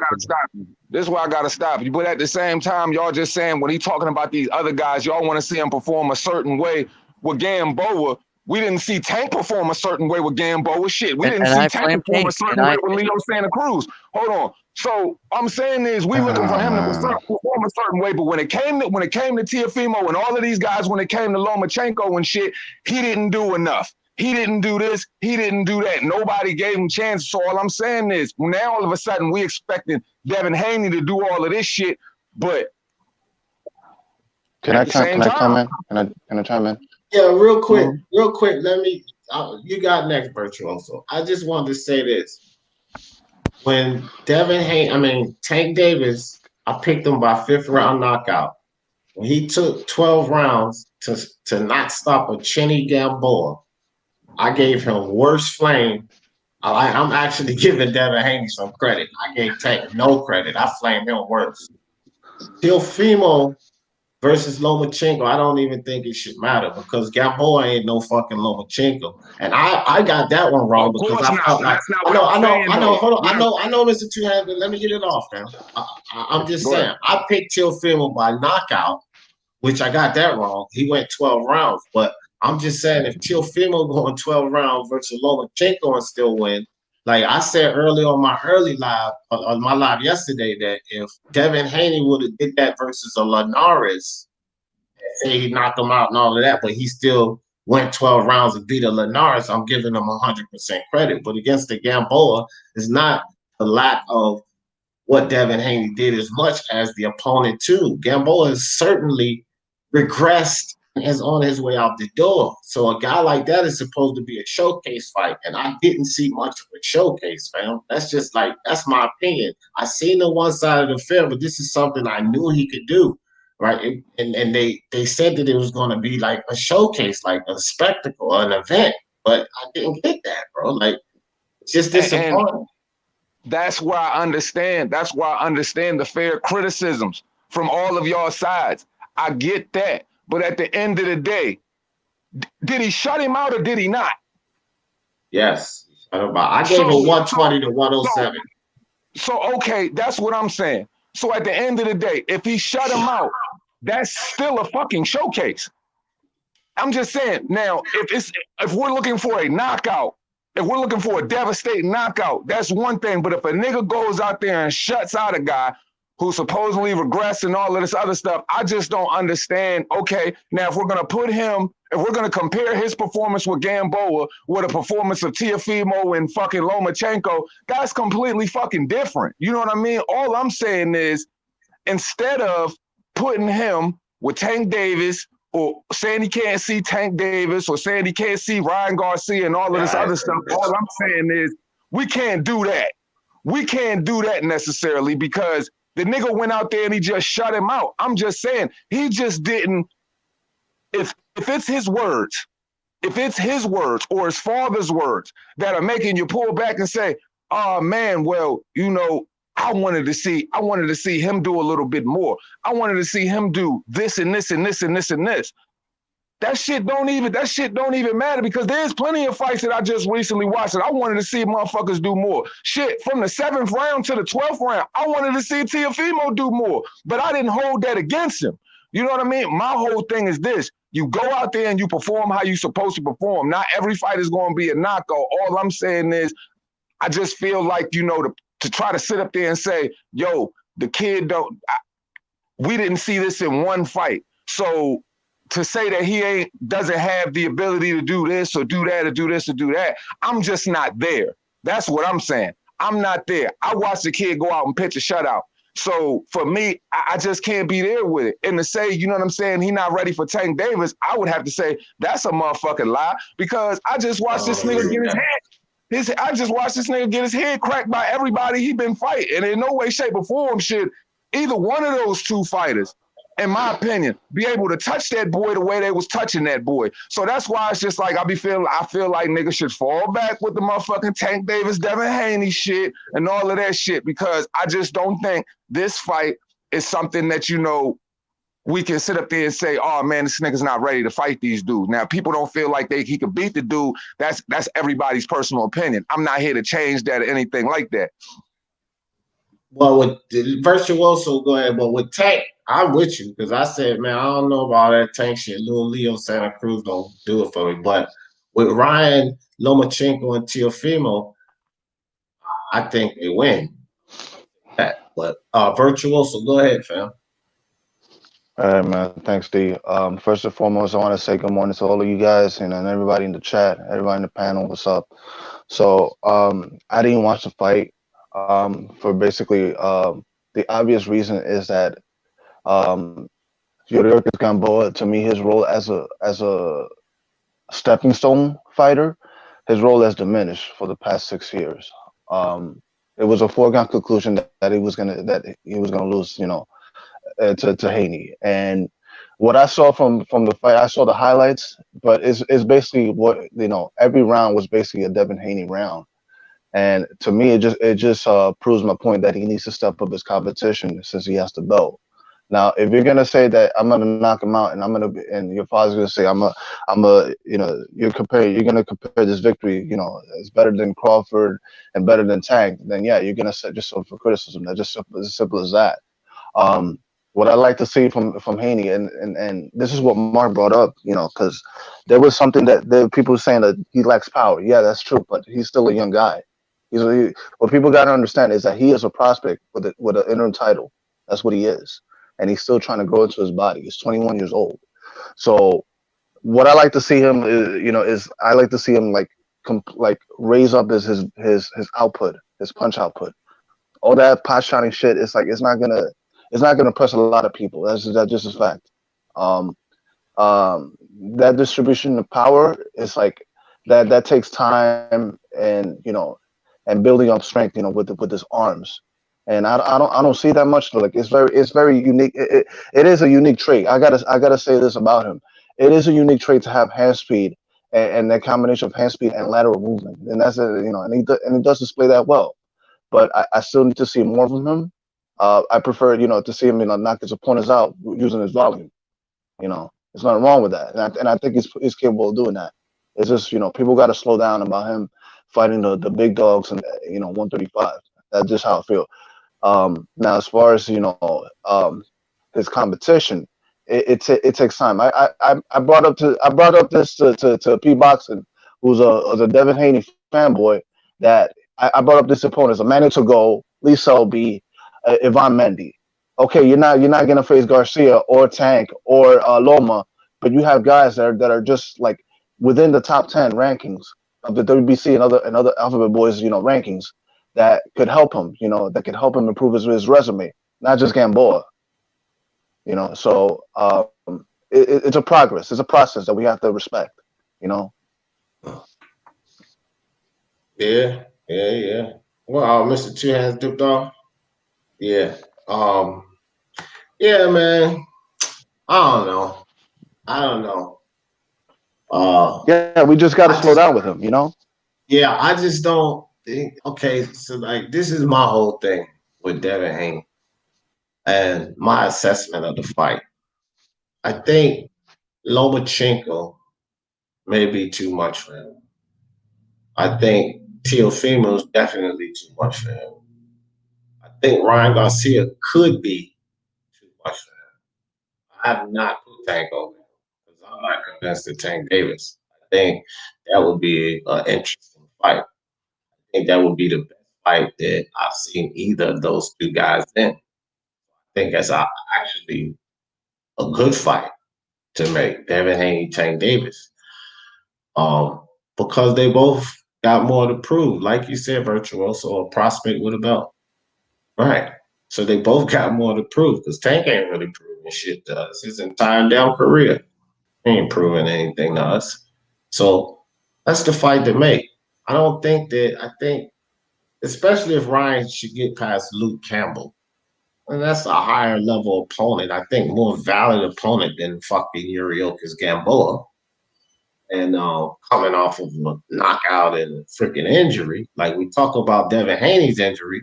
this is why I gotta stop you. But at the same time, y'all just saying when he talking about these other guys, y'all want to see him perform a certain way with Gamboa. We didn't see Tank perform a certain way with Gamboa. Shit, we didn't see Tank perform a certain way with Leo Santa Cruz. Hold on. So I'm saying is we looking for him to perform a certain way, but when it came to Teofimo and all of these guys, when it came to Lomachenko and shit, he didn't do enough. He didn't do this. He didn't do that. Nobody gave him chances. So all I'm saying is now all of a sudden we expecting Devin Haney to do all of this shit, but can I chime in? Yeah, real quick. Let me. You got next, Virtuoso. I just wanted to say this. When Tank Davis, I picked him by 5th round knockout. When he took 12 rounds to not stop a chinny Gamboa, I gave him worse flame. I'm actually giving Devin Haney some credit. I gave Tank no credit. I flamed him worse. Teofimo versus Lomachenko, I don't even think it should matter because Gamboa ain't no fucking Lomachenko. And I got that one wrong Of because course I not, felt but like that's not what I'm saying though. hold on, What I know, Mr. Two-Hand, but let me get it off now. I'm just Go ahead. saying, I picked Teofimo by knockout, which I got that wrong. He went 12 rounds, but I'm just saying if Teofimo going 12 rounds versus Lomachenko and still win, like I said earlier on my early live, on my live yesterday, that if Devin Haney would have did that versus a Linares, say he knocked him out and all of that, but he still went 12 rounds and beat a Linares, I'm giving him 100% credit. But against the Gamboa, it's not the lack of what Devin Haney did as much as the opponent too. Gamboa has certainly regressed and is on his way out the door. So a guy like that is supposed to be a showcase fight, and I didn't see much of a showcase, fam. That's my opinion. I seen the one side of the field, but this is something I knew he could do, right? And they said that it was going to be like a showcase, like a spectacle, an event, but I didn't get that, bro. Like it's just disappointing. That's why I understand. That's why I understand the fair criticisms from all of y'all sides. I get that. But at the end of the day, did he shut him out or did he not? Yes. I gave him 120 to 107. So, okay, that's what I'm saying. So at the end of the day, if he shut him out, that's still a fucking showcase. I'm just saying, now, if we're looking for a knockout, if we're looking for a devastating knockout, that's one thing. But if a nigga goes out there and shuts out a guy who supposedly regressed and all of this other stuff, I just don't understand. Okay, now if we're going to compare his performance with Gamboa with a performance of Teofimo and fucking Lomachenko, that's completely fucking different. You know what I mean? All I'm saying is, instead of putting him with Tank Davis, or saying he can't see Tank Davis, or saying he can't see Ryan Garcia and all of this other stuff, all I'm saying is we can't do that. We can't do that necessarily because the nigga went out there and he just shut him out. I'm just saying, he just didn't, if it's his words, or his father's words that are making you pull back and say, oh man, well, you know, I wanted to see him do a little bit more. I wanted to see him do this and this and this and this and this. That shit don't even matter because there's plenty of fights that I just recently watched that I wanted to see motherfuckers do more. Shit, from the 7th round to the 12th round, I wanted to see Teofimo do more, but I didn't hold that against him. You know what I mean? My whole thing is this. You go out there and you perform how you're supposed to perform. Not every fight is going to be a knockout. All I'm saying is I just feel like, you know, to try to sit up there and say, yo, the kid we didn't see this in one fight. So to say that he doesn't have the ability to do this or do that or do this or do that, I'm just not there. That's what I'm saying. I'm not there. I watched the kid go out and pitch a shutout. So for me, I just can't be there with it. And to say, you know what I'm saying, he not ready for Tank Davis, I would have to say that's a motherfucking lie because I just watched this nigga get his head. I just watched this nigga get his head cracked by everybody he been fighting. And in no way, shape, or form should either one of those two fighters, in my opinion, be able to touch that boy the way they was touching that boy. So that's why it's just like I feel like niggas should fall back with the motherfucking Tank Davis, Devin Haney shit and all of that shit because I just don't think this fight is something that, you know, we can sit up there and say, oh man, this nigga's not ready to fight these dudes. Now, people don't feel like he could beat the dude. That's everybody's personal opinion. I'm not here to change that or anything like that. Well, with the Virtuoso, go ahead. But with Tank, I'm with you because I said, man, I don't know about that Tank shit. Lil Leo Santa Cruz don't do it for me. But with Ryan, Lomachenko, and Teofimo, I think they win. But Virtuoso, go ahead, fam. All right, man. Thanks, D. First and foremost, I want to say good morning to all of you guys and everybody in the chat, everybody in the panel. What's up? So, I didn't watch the fight for basically the obvious reason is that Yuriorkis Gamboa, to me, his role as a stepping stone fighter, his role has diminished for the past 6 years. It was a foregone conclusion that he was gonna lose, you know, to Haney. And what I saw from the fight, I saw the highlights, but it's basically what, you know, every round was basically a Devin Haney round. And to me, it just proves my point that he needs to step up his competition since he has the belt. Now, if you're gonna say that I'm gonna knock him out, and and your father's gonna say you're gonna compare this victory, as better than Crawford and better than Tank, then yeah, you're gonna set yourself for criticism. That's just as simple as that. Um, what I like to see from Haney, and this is what Mark brought up, because there was something that people were saying that he lacks power. Yeah, that's true, but he's still a young guy. What people got to understand is that he is a prospect with an interim title. That's what he is, and he's still trying to grow into his body. He's 21 years old. So what I like to see him is I like to see him like raise up his output, his punch output. All that pot shotting shit, it's not gonna press a lot of people. That's just a fact. Um, um, that distribution of power is like that takes time, and building up strength, with his arms. And I don't see that much. Like it's very unique. It is a unique trait. I gotta say this about him. It is a unique trait to have hand speed, and that combination of hand speed and lateral movement. And that's and he does display that well. But I still need to see more from him. I prefer, to see him, knock his opponents out using his volume. There's nothing wrong with that, and I think he's capable of doing that. It's just, people got to slow down about him fighting the big dogs and 135. That's just how I feel. Now, as far as his competition, it takes time. I brought up this to P Boxing, who's a Devin Haney fanboy. That I brought up this opponent, a Manu to go, Lee Selby, Ivan Mendy. Okay, you're not gonna face Garcia or Tank or Loma, but you have guys that are just like within the top 10 rankings of the WBC and other Alphabet Boys rankings that could help him, that could help him improve his resume, not just Gamboa. So it's a progress, it's a process that we have to respect. Yeah, yeah. Well, Mr. Two Hands dipped off. Yeah. Yeah, man. I don't know. Yeah, we just got to I slow just down with him. Yeah, I just don't think. Okay, so like this is my whole thing with Devin Haney and my assessment of the fight. I think Lomachenko may be too much for him. I think Teofimo is definitely too much for him. I think Ryan Garcia could be too much for him. I have not put Tank over him because I'm not convinced that Tank Davis. I think that would be an interesting fight. I think that would be the best fight that I've seen either of those two guys in. I think that's actually a good fight to make, Devin Haney, Tank Davis. Because they both got more to prove. Like you said, Virtuoso, a prospect with a belt. Right. So they both got more to prove because Tank ain't really proving shit to us his entire damn career. He ain't proving anything to us. So that's the fight to make. I think, especially if Ryan should get past Luke Campbell, and that's a higher level opponent. I think more valid opponent than fucking Yuriokis Gamboa. And coming off of a knockout and a freaking injury, like we talk about Devin Haney's injury,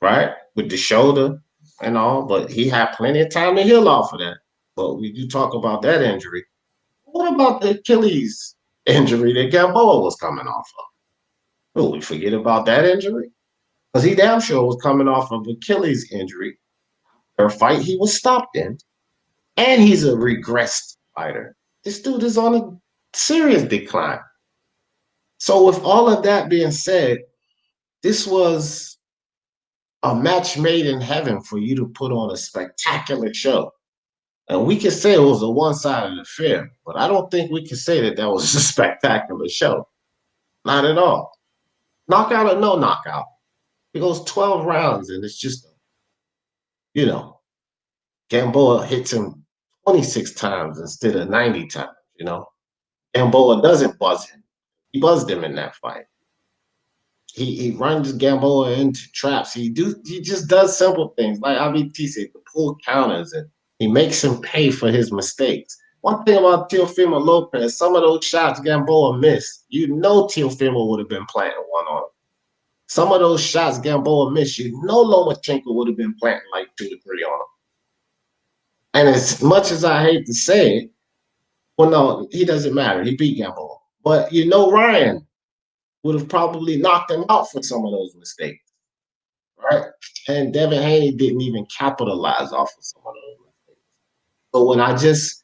right, with the shoulder and all, but he had plenty of time to heal off of that. But we do talk about that injury. What about the Achilles injury that Gamboa was coming off of? Will we forget about that injury? Because he damn sure was coming off of Achilles injury, or a fight he was stopped in, and he's a regressed fighter. This dude is on a serious decline. So with all of that being said, this was a match made in heaven for you to put on a spectacular show. And we could say it was a one-sided affair, but I don't think we can say that was a spectacular show. Not at all. Knockout or no knockout. It goes 12 rounds, and it's just, Gamboa hits him 26 times instead of 90 times, Gamboa doesn't buzz him. He buzzed him in that fight. He runs Gamboa into traps. He just does simple things like IBT said, the pull counters, and he makes him pay for his mistakes. One thing about Teofimo Lopez, some of those shots Gamboa missed, Teofimo would have been planting one on him. Some of those shots Gamboa missed, Lomachenko would have been planting like 2 or 3 on him. And as much as I hate to say it, well, no, he doesn't matter. He beat Gamboa. But Ryan would have probably knocked him out for some of those mistakes, right? And Devin Haney didn't even capitalize off of some of those mistakes. So when I just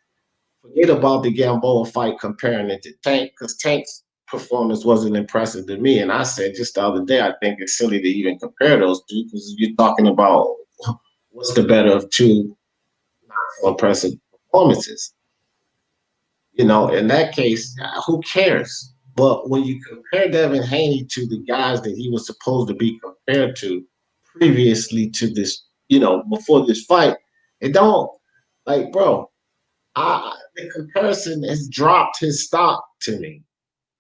forget about the Gamboa fight, comparing it to Tank, because Tank's performance wasn't impressive to me. And I said just the other day, I think it's silly to even compare those two, because you're talking about what's the better of two not so impressive performances. In that case, who cares? But when you compare Devin Haney to the guys that he was supposed to be compared to previously to this, before this fight, it don't, like, bro, the comparison has dropped his stock to me.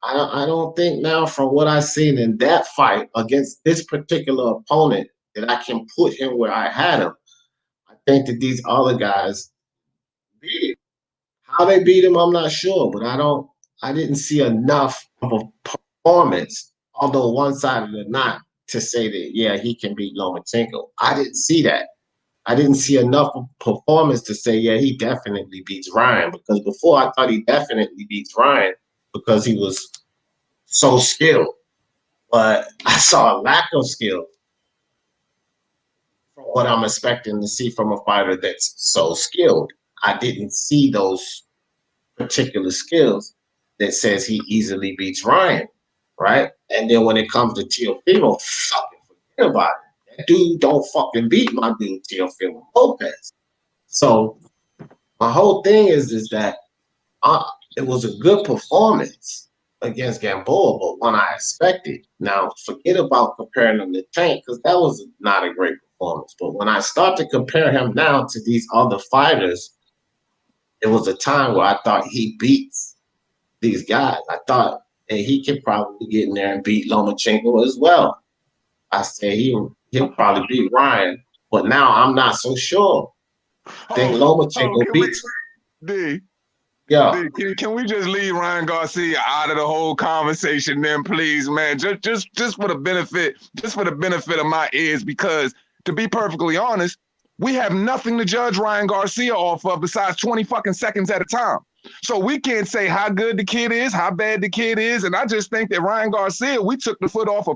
I don't think now, from what I've seen in that fight against this particular opponent, that I can put him where I had him. I think that these other guys beat him. How they beat him, I'm not sure, but I didn't see enough of a performance, although one-sided or not, to say that, yeah, he can beat Lomachenko. I didn't see that. I didn't see enough of performance to say, yeah, he definitely beats Ryan, because before I thought he definitely beats Ryan because he was so skilled. But I saw a lack of skill from what I'm expecting to see from a fighter that's so skilled. I didn't see those particular skills that says he easily beats Ryan, right? And then when it comes to Teofimo, fucking forget about it. That dude don't fucking beat my dude Teofimo Lopez. So my whole thing is that it was a good performance against Gamboa, but one I expected. Now, forget about comparing him to Tank, because that was not a great performance. But when I start to compare him now to these other fighters, it was a time where I thought he beats these guys. I thought he could probably get in there and beat Lomachenko as well. I said he'll probably beat Ryan, but now I'm not so sure. I think Lomachenko beats D. Yeah. Can we just leave Ryan Garcia out of the whole conversation then, please, man? Just for the benefit of my ears, because to be perfectly honest, we have nothing to judge Ryan Garcia off of besides 20 fucking seconds at a time. So we can't say how good the kid is, how bad the kid is, and I just think that Ryan Garcia, we took our foot off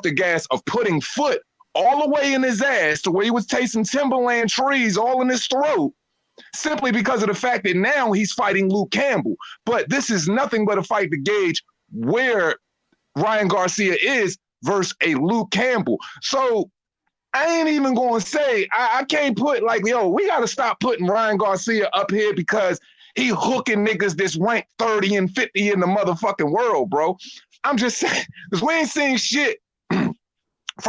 the gas of putting foot all the way in his ass to where he was tasting Timberland trees all in his throat, simply because of the fact that now he's fighting Luke Campbell. But this is nothing but a fight to gauge where Ryan Garcia is versus a Luke Campbell. So I ain't even going to say, I can't put we got to stop putting Ryan Garcia up here because he hooking niggas that's ranked 30 and 50 in the motherfucking world, bro. I'm just saying, because we ain't seeing shit from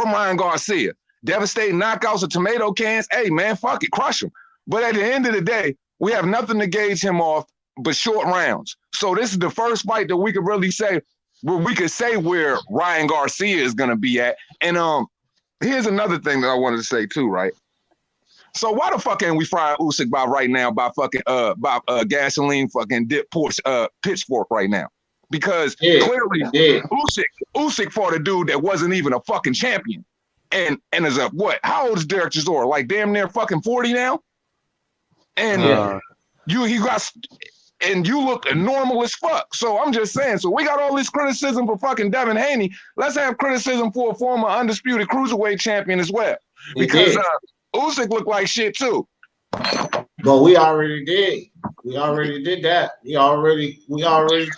Ryan Garcia. Devastating knockouts of tomato cans. Hey, man, fuck it, crush him. But at the end of the day, we have nothing to gauge him off but short rounds. So this is the first fight that we could really say where Ryan Garcia is going to be at. And here's another thing that I wanted to say too, right? So why the fuck ain't we frying Usyk by right now by fucking gasoline fucking dip pitchfork right now? Because clearly Usyk fought a dude that wasn't even a fucking champion. And is a what? How old is Derek Chisora? Like damn near fucking 40 now? And you look normal as fuck. So I'm just saying, so we got all this criticism for fucking Devin Haney. Let's have criticism for a former undisputed cruiserweight champion as well. Because Usyk looked like shit too. But we already did. We already did that. We already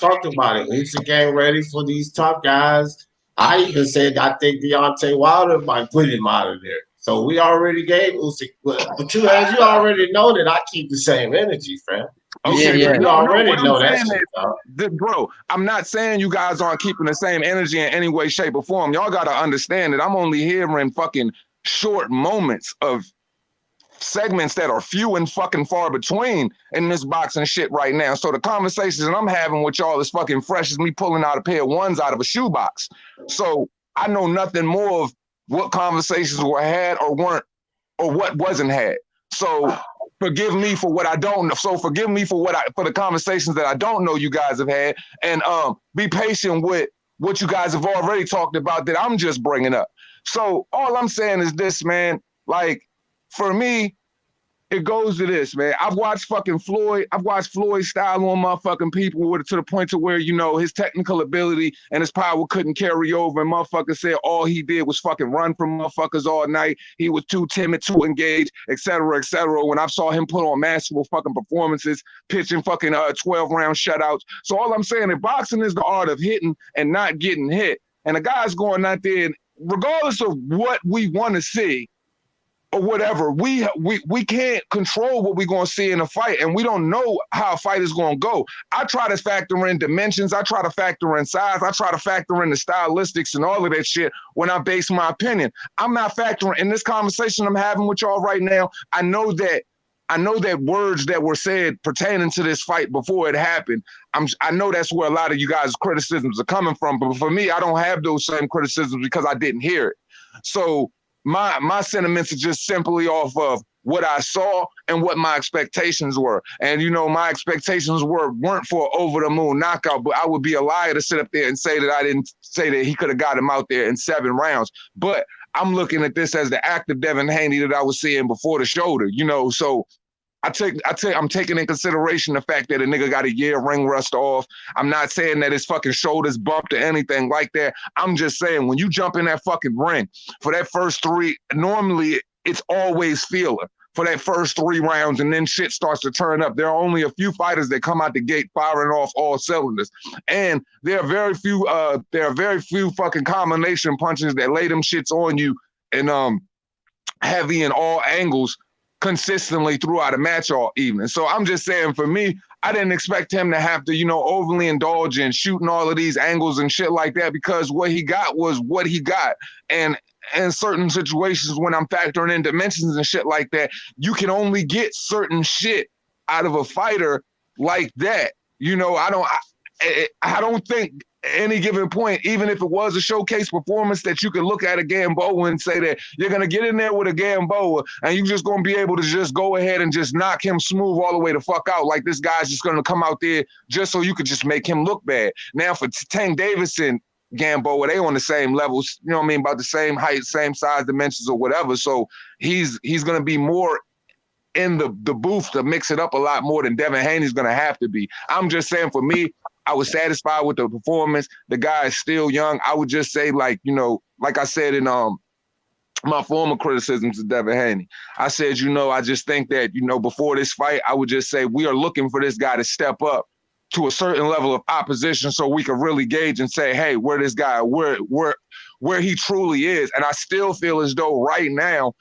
talked about it. Usyk ain't ready for these top guys. I even said I think Deontay Wilder might put him out of there. So we already gave Usyk. But you already know that I keep the same energy, fam. Okay, you already know that shit, bro. I'm not saying you guys aren't keeping the same energy in any way, shape, or form. Y'all gotta understand that I'm only hearing fucking short moments of segments that are few and fucking far between in this boxing shit right now. So the conversations that I'm having with y'all is fucking fresh as me pulling out a pair of ones out of a shoebox. So I know nothing more of what conversations were had or weren't, or what wasn't had. So forgive me for what I don't know. So forgive me for for the conversations that I don't know you guys have had, and be patient with what you guys have already talked about that I'm just bringing up. So all I'm saying is this, man, like for me, it goes to this, man. I've watched fucking Floyd. I've watched Floyd style on motherfucking people with it to the point to where, you know, his technical ability and his power couldn't carry over. And motherfuckers said all he did was fucking run from motherfuckers all night. He was too timid to engage, et cetera, et cetera. When I saw him put on masterful fucking performances, pitching fucking 12-round shutouts. So all I'm saying is boxing is the art of hitting and not getting hit. And the guy's going out there, and regardless of what we want to see, or whatever, we can't control what we're going to see in a fight, and we don't know how a fight is going to go. I try to factor in dimensions. I try to factor in size. I try to factor in the stylistics and all of that shit when I base my opinion. I'm not factoring in this conversation I'm having with y'all right now. I know that words that were said pertaining to this fight before it happened, I know that's where a lot of you guys' criticisms are coming from. But for me, I don't have those same criticisms because I didn't hear it. So my sentiments are just simply off of what I saw and what my expectations were. And, you know, my expectations weren't for an over-the-moon knockout, but I would be a liar to sit up there and say that I didn't say that he could have got him out there in 7 rounds. But I'm looking at this as the active Devin Haney that I was seeing before the shoulder, you know, so I'm taking in consideration the fact that a nigga got a year ring rust off. I'm not saying that his fucking shoulders bumped or anything like that. I'm just saying when you jump in that fucking ring for that first 3, normally it's always feeler for that first 3 rounds, and then shit starts to turn up. There are only a few fighters that come out the gate firing off all cylinders, and there are very few fucking combination punches that lay them shits on you and heavy in all angles consistently throughout a match all evening. So I'm just saying, for me, I didn't expect him to have to, you know, overly indulge in shooting all of these angles and shit like that, because what he got was what he got. And in certain situations, when I'm factoring in dimensions and shit like that, you can only get certain shit out of a fighter like that. You know, I don't think any given point, even if it was a showcase performance, that you could look at a Gamboa and say that you're going to get in there with a Gamboa and you're just going to be able to just go ahead and just knock him smooth all the way the fuck out. Like this guy's just going to come out there just so you could just make him look bad. Now for Tank Davis and Gamboa, they on the same levels, you know what I mean, about the same height, same size, dimensions or whatever. So he's going to be more in the booth to mix it up a lot more than Devin Haney's going to have to be. I'm just saying, for me, I was satisfied with the performance. The guy is still young. I would just say, like, you know, like I said in my former criticisms of Devin Haney, I said, you know, I just think that, you know, before this fight, I would just say we are looking for this guy to step up to a certain level of opposition so we can really gauge and say, hey, where this guy, where he truly is. And I still feel as though right now,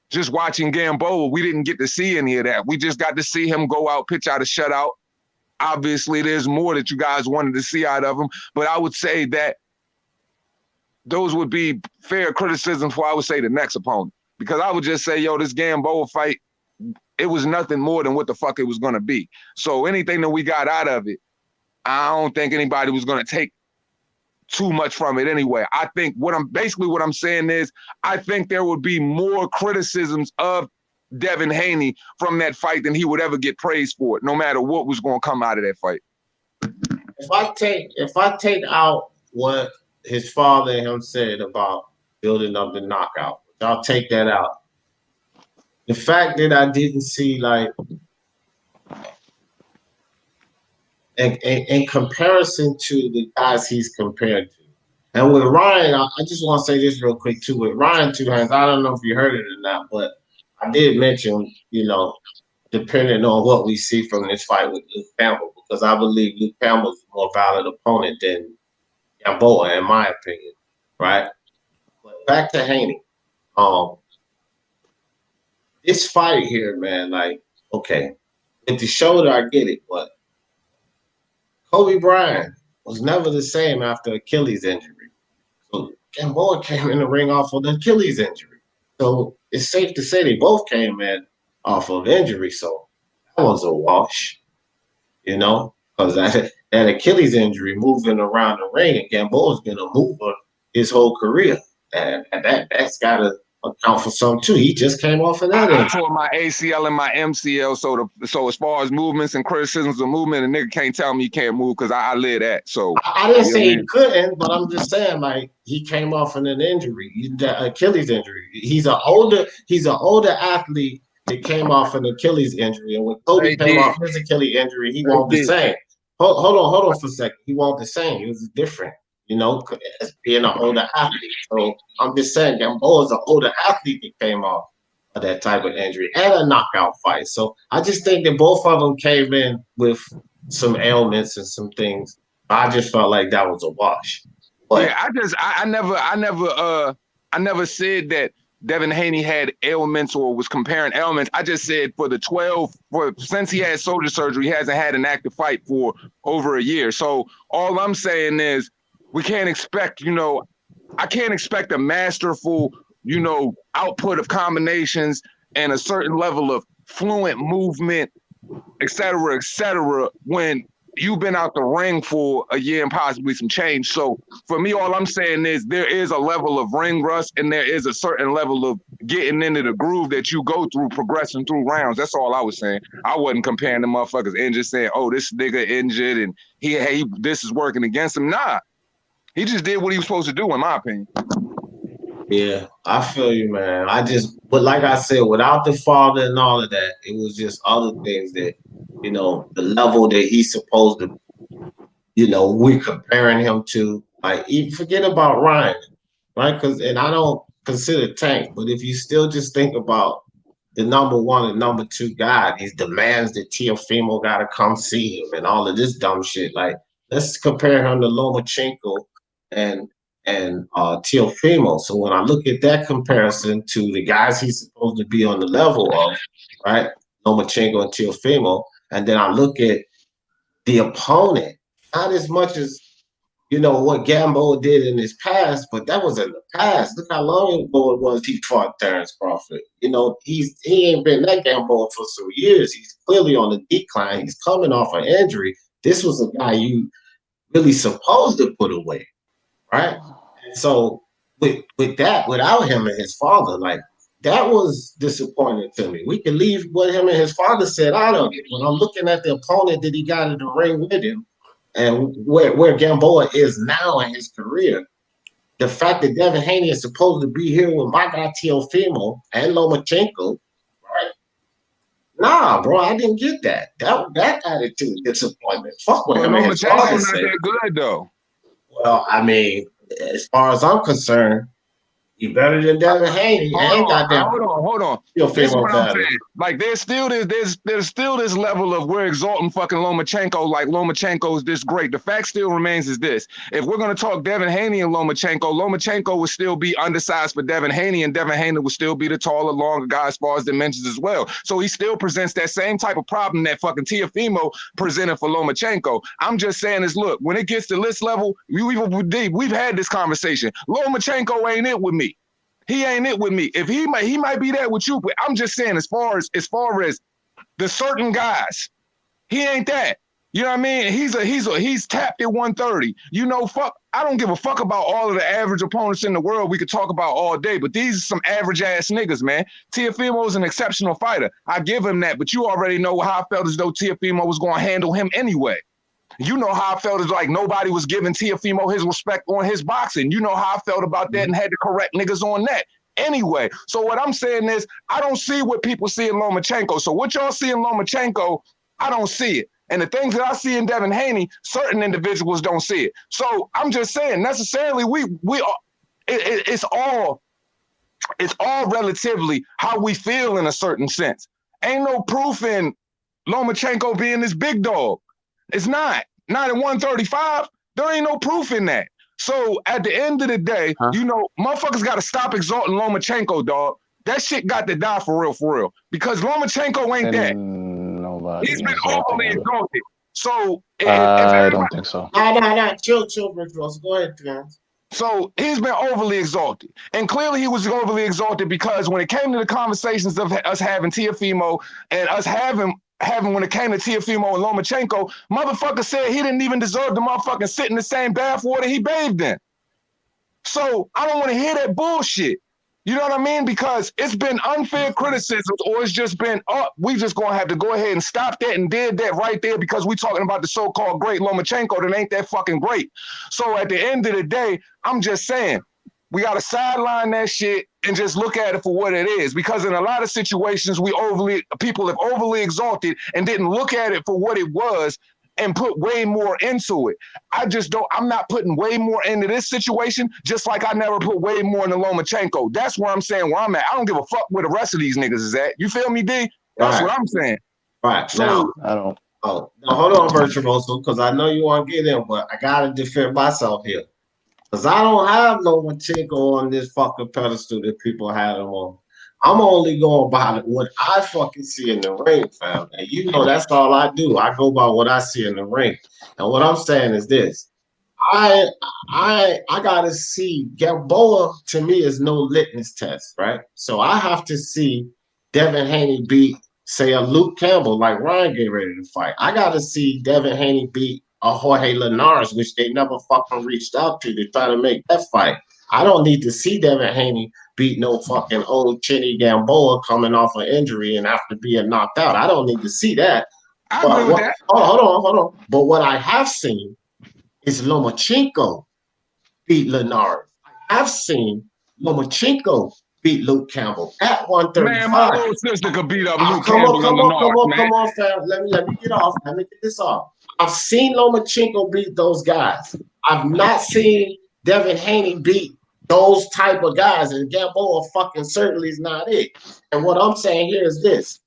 just watching Gamboa, we didn't get to see any of that. We just got to see him go out, pitch out a shutout. Obviously, there's more that you guys wanted to see out of him, but I would say that those would be fair criticisms for, I would say, the next opponent. Because I would just say, yo, this Gamboa fight, it was nothing more than what the fuck it was going to be. So anything that we got out of it, I don't think anybody was going to take too much from it anyway. I think what I'm saying is, I think there would be more criticisms of Devin Haney from that fight than he would ever get praised for it, no matter what was going to come out of that fight. If I take out what his father and him said about building up the knockout, I'll take that out. The fact that I didn't see, like, in comparison to the guys he's compared to, and with Ryan, I just want to say this real quick too. With Ryan Two Hands, I don't know if you heard it or not, but I did mention, you know, depending on what we see from this fight with Luke Campbell, because I believe Luke Campbell's a more valid opponent than Gamboa, in my opinion, right? But back to Haney. This fight here, man, like, okay, with the shoulder, I get it, but Kobe Bryant was never the same after Achilles injury. So Gamboa came in the ring off of the Achilles injury. So it's safe to say they both came in off of injury. So that was a wash, you know, because that Achilles injury, moving around the ring, and Gamboa's been a mover his whole career. And that's got to account for something too. He just came off of that I injury. tore my ACL and my MCL, so as far as movements and criticisms of movement, a nigga can't tell me he can't move because I live that. So I didn't you know say what I he mean? couldn't, but I'm just saying like he came off of an injury, the Achilles injury. He's an older athlete that came off an Achilles injury, and when Kobe came off his Achilles injury, he won't the same. Hold on for a second. He won't the same. He was different, as being an older athlete. So I'm just saying, Gamboa is an older athlete that came off of that type of injury and a knockout fight. So I just think that both of them came in with some ailments and some things. I just felt like that was a wash. But yeah, I never said that Devin Haney had ailments or was comparing ailments. I just said since he had shoulder surgery, he hasn't had an active fight for over a year. So all I'm saying is we can't expect, I can't expect a masterful, output of combinations and a certain level of fluent movement, et cetera, when you've been out the ring for a year and possibly some change. So for me, all I'm saying is there is a level of ring rust and there is a certain level of getting into the groove that you go through, progressing through rounds. That's all I was saying. I wasn't comparing the motherfuckers injured, saying, oh, this nigga injured and he this is working against him. Nah, he just did what he was supposed to do, in my opinion. yeah, I feel you, man. But like I said, without the father and all of that, it was just other things that, the level that he's supposed to, we're comparing him to. Like, even forget about Ryan, right? And I don't consider Tank, but if you still just think about the number one and number two guy, these demands that Teofimo got to come see him and all of this dumb shit. Like, let's compare him to Lomachenko and Teofimo. So when I look at that comparison to the guys he's supposed to be on the level of, right, Lomachenko and Teofimo, and then I look at the opponent, not as much as what Gamboa did in his past, but that was in the past. Look how long ago it was he fought Terrence Crawford. He ain't been that Gamboa for some years. He's clearly on the decline. He's coming off an injury. This was a guy you really supposed to put away, right? And so with that, without him and his father, like that was disappointing to me. We can leave what him and his father said out of it. When I'm looking at the opponent that he got in the ring with him, and where Gamboa is now in his career, the fact that Devin Haney is supposed to be here with my guy Teofimo and Lomachenko, right? Nah, bro, I didn't get that. That attitude, disappointment. Fuck what him and his father Lomachenko's not said. that good though. Well, I mean, as far as I'm concerned, he better than Devin Haney. Hold on. This is what I'm saying. Like there's still this level of we're exalting fucking Lomachenko like Lomachenko's this great. The fact still remains is this. If we're gonna talk Devin Haney and Lomachenko would still be undersized for Devin Haney, and Devin Haney would still be the taller, longer guy as far as dimensions as well. So he still presents that same type of problem that fucking Teofimo presented for Lomachenko. I'm just saying is look, when it gets to this level, we've had this conversation. Lomachenko ain't it with me. He ain't it with me. If he might be that with you, but I'm just saying, as far as the certain guys, he ain't that. You know what I mean? He's tapped at 130. Fuck. I don't give a fuck about all of the average opponents in the world we could talk about all day, but these are some average ass niggas, man. Teofimo is an exceptional fighter. I give him that, but you already know how I felt as though Teofimo was going to handle him anyway. You know how I felt as like nobody was giving Teofimo his respect on his boxing. You know how I felt about that and had to correct niggas on that. Anyway, so what I'm saying is I don't see what people see in Lomachenko. So what y'all see in Lomachenko, I don't see it. And the things that I see in Devin Haney, certain individuals don't see it. So I'm just saying necessarily it's all relatively how we feel in a certain sense. Ain't no proof in Lomachenko being this big dog. It's not at 135. There ain't no proof in that. So at the end of the day, motherfuckers got to stop exalting Lomachenko, dog. That shit got to die for real. Because Lomachenko ain't that. He's been overly exalted. So I don't think so. No. Chill, Rich Ross. Go ahead, guys. So he's been overly exalted. And clearly he was overly exalted because when it came to the conversations of us having Teofimo and us having when it came to Teofimo and Lomachenko, motherfucker said he didn't even deserve to motherfucking sit in the same bathwater he bathed in. So I don't want to hear that bullshit. You know what I mean? Because it's been unfair criticisms, or it's just been, oh, we just gonna have to go ahead and stop that and did that right there because we talking about the so-called great Lomachenko that ain't that fucking great. So at the end of the day, I'm just saying, we gotta sideline that shit and just look at it for what it is. Because in a lot of situations, people have overly exalted and didn't look at it for what it was and put way more into it. I'm not putting way more into this situation, just like I never put way more into Lomachenko. That's where I'm saying where I'm at. I don't give a fuck where the rest of these niggas is at. You feel me, D? That's what I'm saying. Right. So, now, I don't. oh, now hold on, Virtuoso, because I know you want to get in, but I got to defend myself here. Because I don't have Lomachenko on this fucking pedestal that people have him on. I'm only going by what I fucking see in the ring, fam. And you know that's all I do. I go by what I see in the ring. And what I'm saying is this. I gotta see Gamboa to me is no litmus test, right? So I have to see Devin Haney beat, say, a Luke Campbell like Ryan getting ready to fight. I gotta see Devin Haney beat a Jorge Linares, which they never fucking reached out to try to make that fight. I don't need to see Devin Haney beat no fucking old chinny Gamboa coming off an injury and after being knocked out. I don't need to see that. I agree with that. Hold on. But what I have seen is Lomachenko beat Linares. I've seen Lomachenko beat Luke Campbell at 135. Man, my little sister could beat up Luke Come Campbell and Linares, man. come on, fam. Let me get off. Let me get this off. I've seen Lomachenko beat those guys. I've not seen Devin Haney beat those type of guys, and Gamboa fucking certainly is not it. And what I'm saying here is this.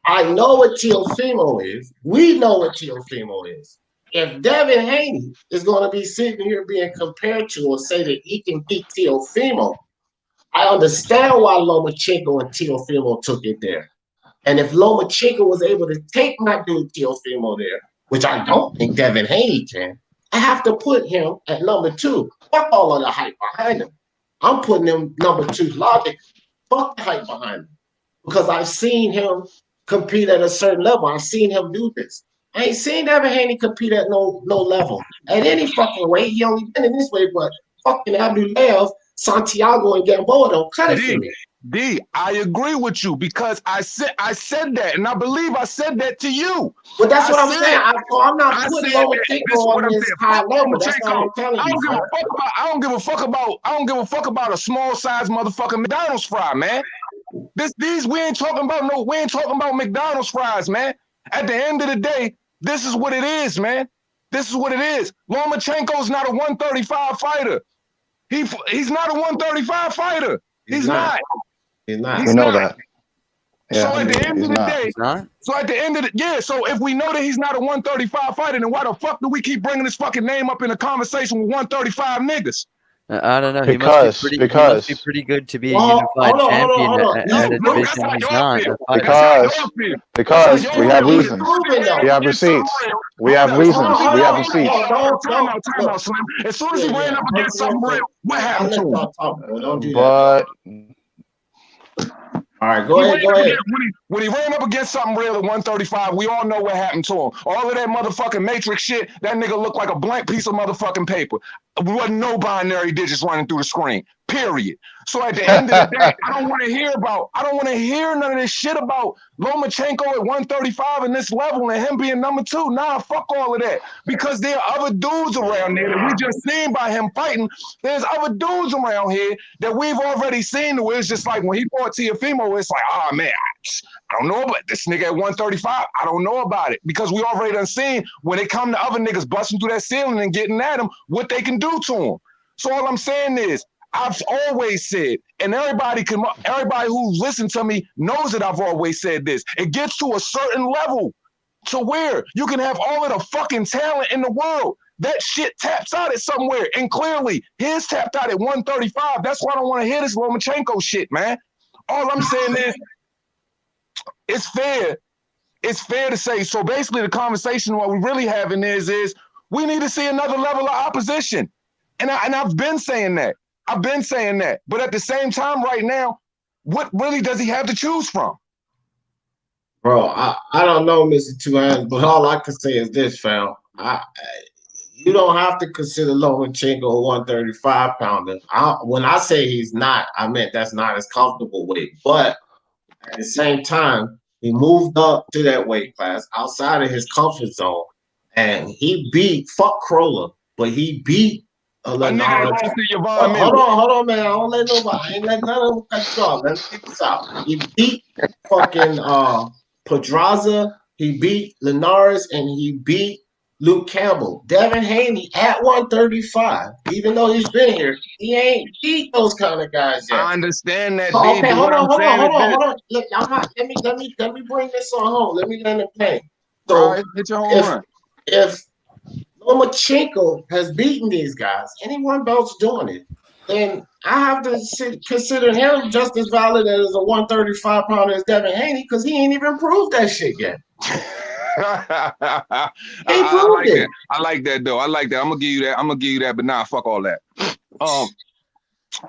I know what Teofimo is. We know what Teofimo is. If Devin Haney is going to be sitting here being compared to or say that he can beat Teofimo, I understand why Lomachenko and Teofimo took it there. And if Lomachenko was able to take my dude Teofimo there, which I don't think Devin Haney can, I have to put him at number 2. Fuck all of the hype behind him. I'm putting him number 2 logic. Fuck the hype behind him. Because I've seen him compete at a certain level. I've seen him do this. I ain't seen Devin Haney compete at no level. At any fucking way. He only been in this way, but fucking Abdulayev, Santiago, and Gamboa don't cut it for me. D, I agree with you because I said that, and I believe I said that to you. But that's what I'm saying. I'm not putting Lomachenko on this high level. That's all I'm telling you. I don't give a fuck about a small size motherfucking McDonald's fry, man. We ain't talking about McDonald's fries, man. At the end of the day, this is what it is, man. This is what it is. Lomachenko's not a 135 fighter. He's not a 135 fighter. He's not. We know that. Yeah, so at the end of the day, so if we know that he's not a 135 fighter, then why the fuck do we keep bringing his fucking name up in the conversation with 135 niggas? I don't know. He must be pretty good to be a unified champion at a division he's not. Because we have reasons. We have receipts. We have reasons. We have receipts. Time out, Slim. As soon as he ran up against something real, what happened to him? But all right, go ahead. When he ran up against something real at 135, we all know what happened to him. All of that motherfucking Matrix shit, that nigga looked like a blank piece of motherfucking paper. There wasn't no binary digits running through the screen, period. So at the end of the day, I don't want to hear none of this shit about Lomachenko at 135 and this level and him being number 2. Nah, fuck all of that. Because there are other dudes around there that we just seen by him fighting. There's other dudes around here that we've already seen where it's just like when he fought Teofimo, it's like, oh man, I don't know about this nigga at 135. I don't know about it. Because we already done seen when it come to other niggas busting through that ceiling and getting at him, what they can do to him. So all I'm saying is, I've always said, and everybody who's listened to me knows that I've always said this. It gets to a certain level to where you can have all of the fucking talent in the world. That shit taps out at somewhere. And clearly, his tapped out at 135. That's why I don't want to hear this Lomachenko shit, man. All I'm saying is, it's fair. It's fair to say. So basically, the conversation what we're really having is we need to see another level of opposition. And I've been saying that. But at the same time, right now, what really does he have to choose from? Bro, I don't know, Mr. Two Hands, but all I can say is this, fam. you don't have to consider Lomachenko a 135 pounder. When I say he's not, I meant that's not his comfortable weight. But at the same time, he moved up to that weight class outside of his comfort zone, and he beat Crawler, but he beat A nigga that Linares. lost to Yvonne Hold on, man. I don't let nobody. I ain't let none of them cut you off. Let me get this out. He beat fucking Pedraza. He beat Linares, and he beat Luke Campbell. Devin Haney at 135. Even though he's been here, he ain't beat those kind of guys yet. I understand that, So, D. okay, But hold what I'm on. saying is this. Hold on. Look, let me bring this on home. Let me land the plane. So All right, hit your home run. if Lomachenko has beaten these guys, anyone else doing it, then I have to consider him just as valid as a 135 pounder as Devin Haney because he ain't even proved that shit yet. I proved like it. that. I like that though. I like that. I'm gonna give you that. But nah, fuck all that.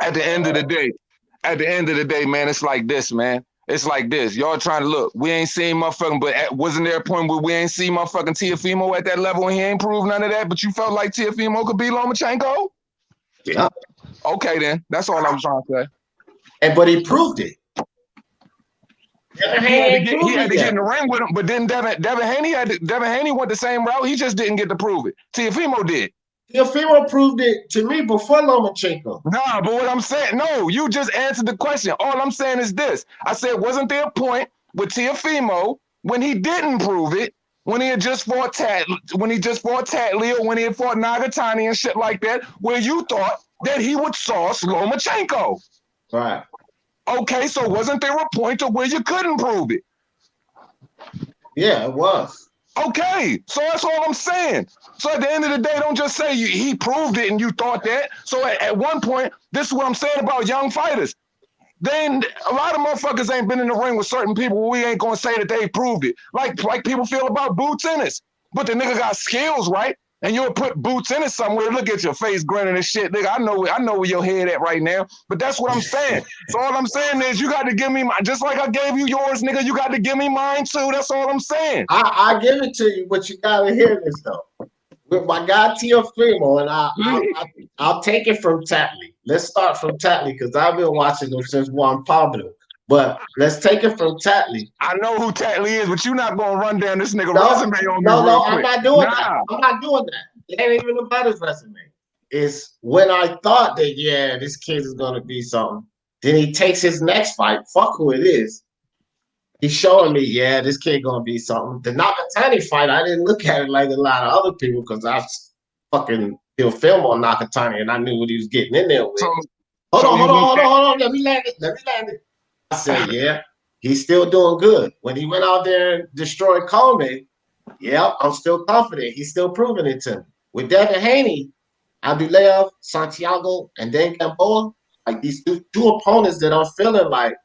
At the end of the day, man, it's like this, man. It's like this. Y'all trying to look. We ain't seen motherfucking, but wasn't there a point where we ain't seen motherfucking Teofimo at that level and he ain't proved none of that? But you felt like Teofimo could beat Lomachenko? Yeah. Okay, then. That's all I was trying to say. But he proved it. He had to get in the ring with him, but then Devin Haney went the same route. He just didn't get to prove it. Teofimo did. Teofimo proved it to me before Lomachenko. Nah, but what I'm saying, no, you just answered the question. All I'm saying is this. I said, wasn't there a point with Teofimo when he didn't prove it, when he had just fought Tatley, or when he had fought Nagatani and shit like that, where you thought that he would sauce Lomachenko? Right. Okay, so wasn't there a point to where you couldn't prove it? Yeah, it was. Okay, so that's all I'm saying. So at the end of the day, don't just say he proved it and you thought that. So at one point, this is what I'm saying about young fighters. Then a lot of motherfuckers ain't been in the ring with certain people. We ain't gonna say that they proved it. Like people feel about Boots Ennis. But the nigga got skills, right? And you'll put Boots Ennis somewhere. Look at your face grinning and shit, nigga. I know where your head at right now. But that's what I'm saying. So all I'm saying is you got to give me mine. Just like I gave you yours, nigga, you got to give me mine too. That's all I'm saying. I give it to you, but you gotta hear this though. With my guy Teofimo, and I'll take it from Tatley. Let's start from Tatley because I've been watching him since Juan Pablo. But let's take it from Tatley. I know who Tatley is, but you're not gonna run down this nigga resume on me. No, I'm not doing that. I'm not doing that. It ain't even about his resume. It's when I thought that, yeah, this kid is gonna be something. Then he takes his next fight, fuck who it is. He's showing me, yeah, this kid gonna be something. The Nakatani fight, I didn't look at it like a lot of other people because I fucking did a film on Nakatani and I knew what he was getting in there with. Hold on. Let me land it. I said, yeah, he's still doing good. When he went out there and destroyed Comey, yeah, I'm still confident. He's still proving it to me. With Devin Haney, Abdulayev, Santiago, and then Gamboa, like these two opponents that I'm feeling like,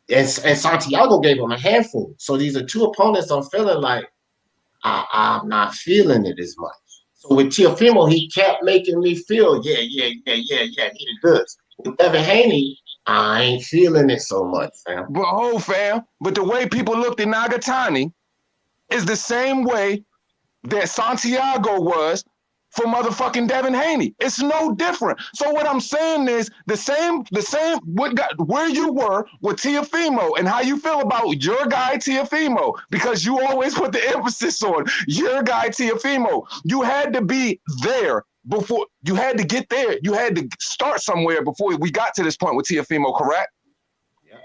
and Santiago gave him a handful. So these are two opponents I'm feeling like I'm not feeling it as much. So with Teofimo, he kept making me feel, yeah, he the goods. With Devin Haney, I ain't feeling it so much, fam. But the way people looked at Nagatani is the same way that Santiago was for motherfucking Devin Haney. It's no different. So what I'm saying is the same where you were with Teofimo and how you feel about your guy Teofimo, because you always put the emphasis on your guy Teofimo. You had to be there before you had to get there. You had to start somewhere before we got to this point with Teofimo, correct? Yeah.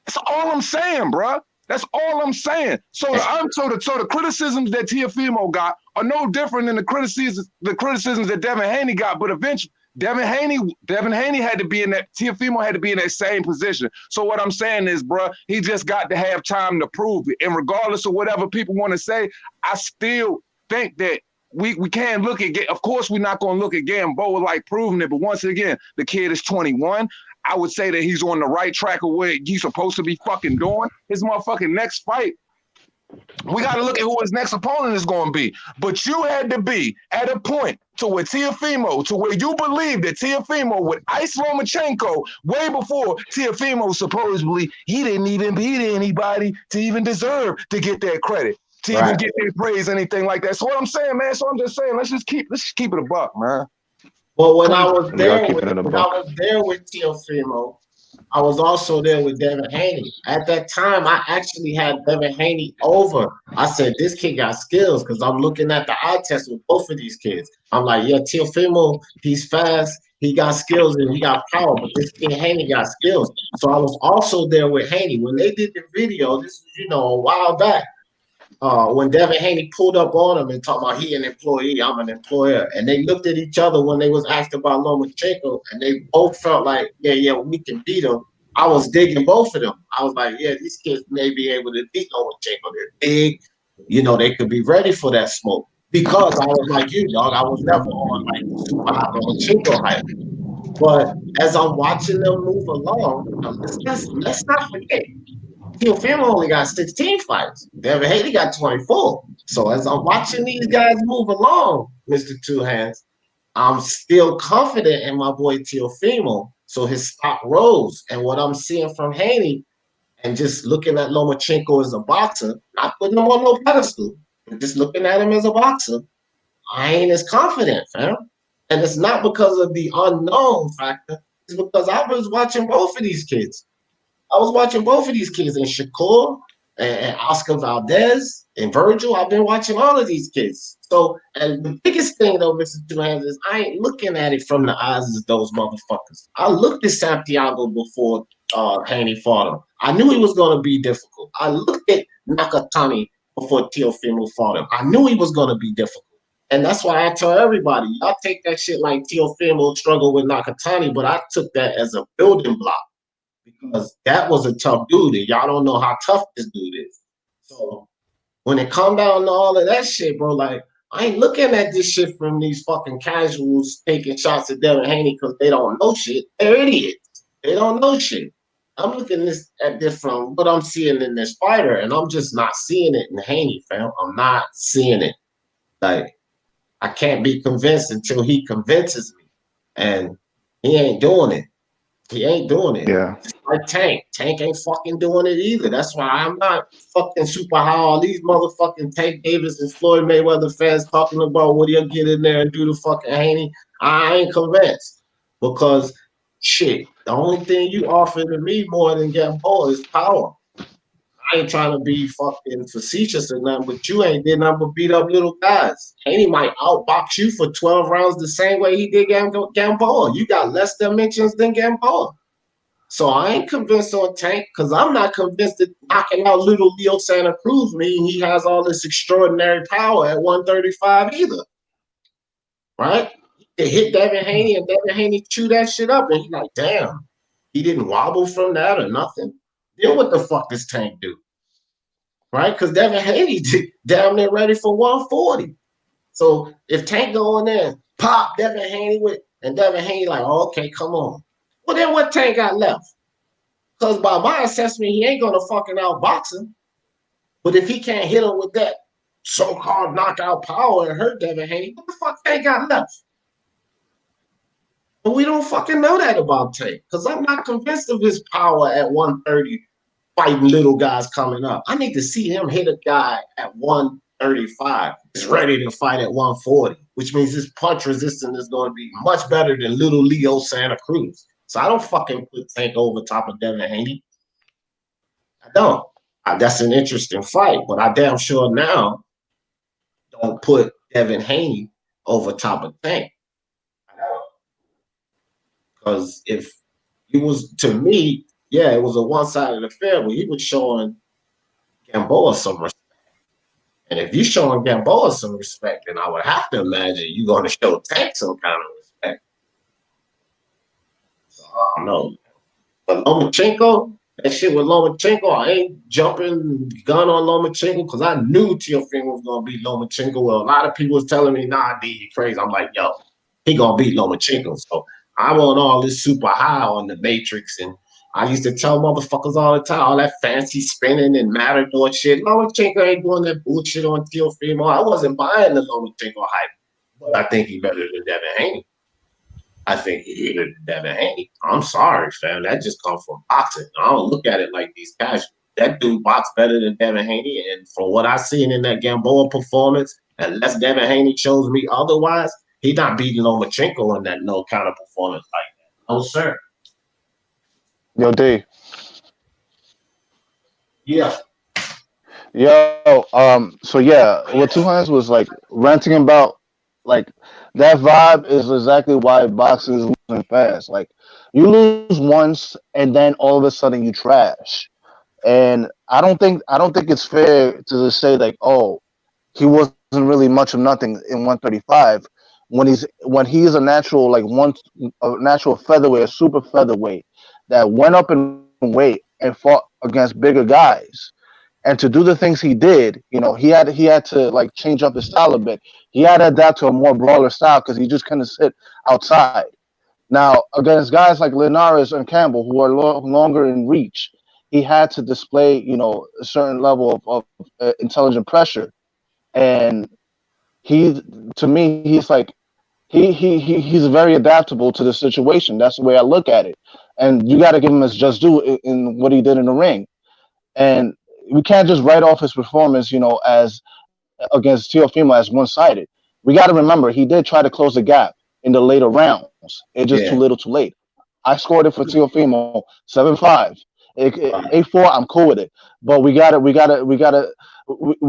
That's all I'm saying, bro. That's all I'm saying. So the criticisms that Teofimo got are no different than the criticisms that Devin Haney got. But eventually, Devin Haney had to be in that. Teofimo had to be in that same position. So what I'm saying is, bro, he just got to have time to prove it. And regardless of whatever people want to say, I still think that we can't look at. Of course, we're not going to look at Gamboa like proving it. But once again, the kid is 21. I would say that he's on the right track of what he's supposed to be fucking doing. His motherfucking next fight, we got to look at who his next opponent is going to be. But you had to be at a point to where Teofimo, to where you believe that Teofimo would ice Lomachenko way before Teofimo supposedly he didn't even beat anybody to even deserve to get that credit. to even get their praise, anything like that. So what I'm saying, man. So I'm just saying, let's just keep it a buck, man. Well, when I was We are there keeping with it a buck. Teofimo, I was also there with Devin Haney. At that time, I actually had Devin Haney over. I said, this kid got skills because I'm looking at the eye test with both of these kids. I'm like, yeah, Teofimo, he's fast, he got skills, and he got power, but this kid Haney got skills. So I was also there with Haney. When they did the video, this was, a while back, when Devin Haney pulled up on him and talked about he an employee, I'm an employer, and they looked at each other when they was asked about Lomachenko, and they both felt like, yeah, we can beat him. I was digging both of them. I was like, yeah, these kids may be able to beat Lomachenko. They're big, they could be ready for that smoke. Because I was like you, dog, I was never on like the super hot Lomachenko hype. But as I'm watching them move along, let's not forget. Teofimo only got 16 fights. Devin Haney got 24. So as I'm watching these guys move along, Mr. Two Hands, I'm still confident in my boy Teofimo. So his stock rose. And what I'm seeing from Haney and just looking at Lomachenko as a boxer, not putting him on no pedestal, but just looking at him as a boxer, I ain't as confident, fam. And it's not because of the unknown factor. It's because I was watching both of these kids. I was watching both of these kids, and Shakur and Oscar Valdez and Virgil. I've been watching all of these kids. So, and the biggest thing though, Mr. Two Hands, is I ain't looking at it from the eyes of those motherfuckers. I looked at Santiago before Haney fought him. I knew he was going to be difficult. I looked at Nakatani before Teofimo fought him. I knew he was going to be difficult. And that's why I tell everybody, y'all take that shit like Teofimo struggled with Nakatani, but I took that as a building block. Because that was a tough dude, and y'all don't know how tough this dude is. So when it come down to all of that shit, bro, like I ain't looking at this shit from these fucking casuals taking shots at Devin Haney because they don't know shit. They're idiots. They don't know shit. I'm looking at this from what I'm seeing in this fighter, and I'm just not seeing it in Haney, fam. I'm not seeing it. Like I can't be convinced until he convinces me, and he ain't doing it. He ain't doing it. Yeah. Just like Tank. Tank ain't fucking doing it either. That's why I'm not fucking super high on these motherfucking Tank Davis and Floyd Mayweather fans talking about what he'll get in there and do the fucking Haney. I ain't convinced. Because shit, the only thing you offer to me more than Gamboa is power. I ain't trying to be fucking facetious or nothing, but you ain't did nothing but beat up little guys. Haney might outbox you for 12 rounds the same way he did Gamboa. You got less dimensions than Gamboa. So I ain't convinced on Tank because I'm not convinced that knocking out little Leo Santa Cruz means he has all this extraordinary power at 135 either. Right? They hit Devin Haney and Devin Haney chew that shit up and he's like, damn, he didn't wobble from that or nothing. Then what the fuck does Tank do? Right? Because Devin Haney damn near ready for 140. So if Tank go in there, pop Devin Haney and Devin Haney like, oh, okay, come on. Well, then what Tank got left? Because by my assessment, he ain't gonna fucking outbox him. But if he can't hit him with that so-called knockout power and hurt Devin Haney, what the fuck Tank got left? But we don't fucking know that about Tank because I'm not convinced of his power at 130 fighting little guys coming up. I need to see him hit a guy at 135. He's ready to fight at 140, which means his punch resistance is going to be much better than little Leo Santa Cruz. So I don't fucking put Tank over top of Devin Haney. I don't. That's an interesting fight, but I damn sure now don't put Devin Haney over top of Tank. Because if he was, to me, yeah, it was a one-sided affair, but he was showing Gamboa some respect. And if you're showing Gamboa some respect, then I would have to imagine you're going to show Tank some kind of respect. So, I don't know. But Lomachenko, that shit with Lomachenko, I ain't jumping gun on Lomachenko because I knew Teofimo was going to beat Lomachenko. Well, a lot of people was telling me, nah, D, you crazy. I'm like, yo, he going to beat Lomachenko. So I'm on all this super high on the Matrix. And I used to tell motherfuckers all the time, all that fancy spinning and Matador shit. Lomachenko ain't doing that bullshit on Teofimo. I wasn't buying the Lomachenko hype. But I think he better than Devin Haney. I think he better than Devin Haney. I'm sorry, fam. That just comes from boxing. I don't look at it like these casuals. that dude boxed better than Devin Haney. And from what I seen in that Gamboa performance, unless Devin Haney shows me otherwise, he not beating Lomachenko in that no kind of performance like that. No, sir. Yo, D. Yeah. Yo, so yeah, what Two Hands was like ranting about, like that vibe is exactly why boxing is losing fast. Like you lose once, and then all of a sudden you trash. And I don't think it's fair to just say like, oh, he wasn't really much of nothing in 135 when he's a natural like a natural featherweight, a super featherweight that went up in weight and fought against bigger guys. And to do the things he did, he had to like change up his style a bit. He had to adapt to a more brawler style because he just couldn't sit outside. Now against guys like Linares and Campbell who are longer in reach, he had to display a certain level of intelligent pressure. And he, to me, he's like he's very adaptable to the situation. That's the way I look at it. And you got to give him his just due in what he did in the ring. And we can't just write off his performance, as against Teofimo as one-sided. We got to remember he did try to close the gap in the later rounds. It's just too little, too late. I scored it for Teofimo 7-5, 8-4. I'm cool with it, but we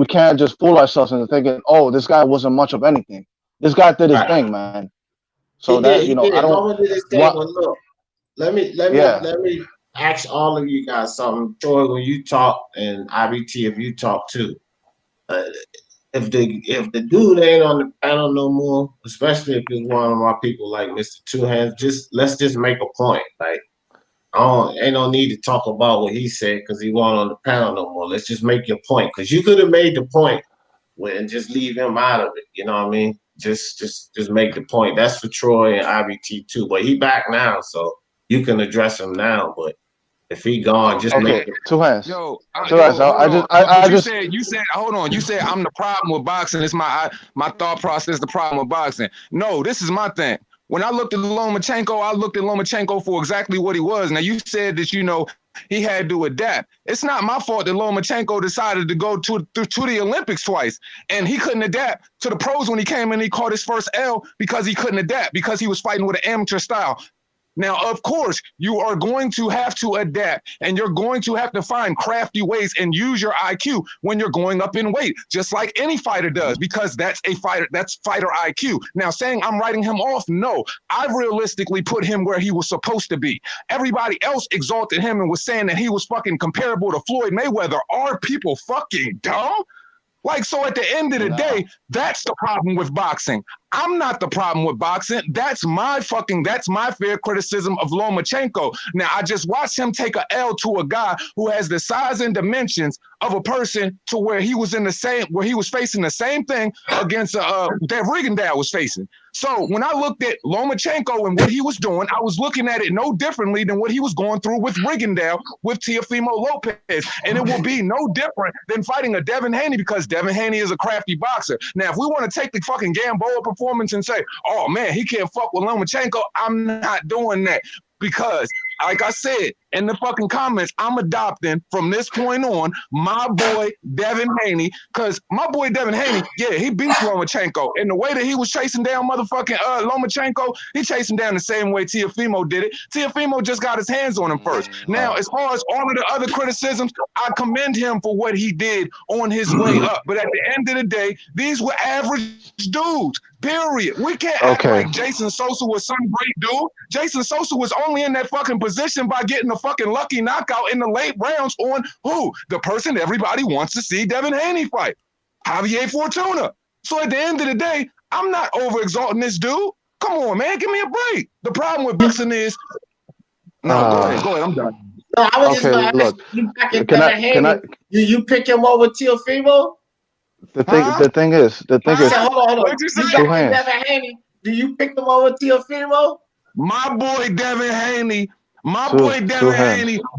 can't just fool ourselves into thinking, oh, this guy wasn't much of anything. This guy did his thing, man. So he that did. I don't. Mama did his thing. But look, let me ask all of you guys something. Troy, when you talk, and IBT, if you talk too, if the dude ain't on the panel no more, especially if it's one of my people like Mr. Two Hands, let's just make a point. Like, ain't no need to talk about what he said because he wasn't on the panel no more. Let's just make your point because you could have made the point and just leave him out of it. You know what I mean? Just make the point. That's for Troy and IBT too. But he back now, so you can address him now. But if he gone, just make it. Two Hands. Two Hands. You said, hold on. You said I'm the problem with boxing. It's my thought process. The problem with boxing. No, this is my thing. When I looked at Lomachenko, I looked at Lomachenko for exactly what he was. Now you said that he had to adapt. It's not my fault that Lomachenko decided to go to the Olympics twice, and he couldn't adapt to the pros when he came in. He caught his first L because he couldn't adapt because he was fighting with an amateur style. Now, of course, you are going to have to adapt, and you're going to have to find crafty ways and use your IQ when you're going up in weight, just like any fighter does, because that's fighter IQ. Now, saying I'm writing him off, no. I've realistically put him where he was supposed to be. Everybody else exalted him and was saying that he was fucking comparable to Floyd Mayweather. Are people fucking dumb? Like, so at the end of the day, that's the problem with boxing. I'm not the problem with boxing. That's my fair criticism of Lomachenko. Now, I just watched him take a L to a guy who has the size and dimensions of a person to where he was facing the same thing against that Rigondeaux was facing. So when I looked at Lomachenko and what he was doing, I was looking at it no differently than what he was going through with Rigondeaux, with Teofimo Lopez. And it will be no different than fighting a Devin Haney because Devin Haney is a crafty boxer. Now, if we want to take the fucking Gamboa performance and say, oh man, he can't fuck with Lomachenko, I'm not doing that. Because, like I said in the fucking comments, I'm adopting from this point on my boy Devin Haney, because my boy Devin Haney, yeah, he beats Lomachenko. And the way that he was chasing down motherfucking Lomachenko, he chased him down the same way Teofimo did it. Teofimo just got his hands on him first. Now, as far as all of the other criticisms, I commend him for what he did on his way up. But at the end of the day, these were average dudes. Period. We can't act like Jason Sosa was some great dude. Jason Sosa was only in that fucking position by getting a fucking lucky knockout in the late rounds on who? The person everybody wants to see Devin Haney fight, Javier Fortuna. So at the end of the day, I'm not over-exalting this dude. Come on, man, give me a break. The problem with boxing is... No, go ahead, I'm done. No, I was just going to ask you back at Devin Haney. You pick him over Teofimo? The thing is, hold on. You back at Devin Haney. Do you pick him over Teofimo? My boy Devin Haney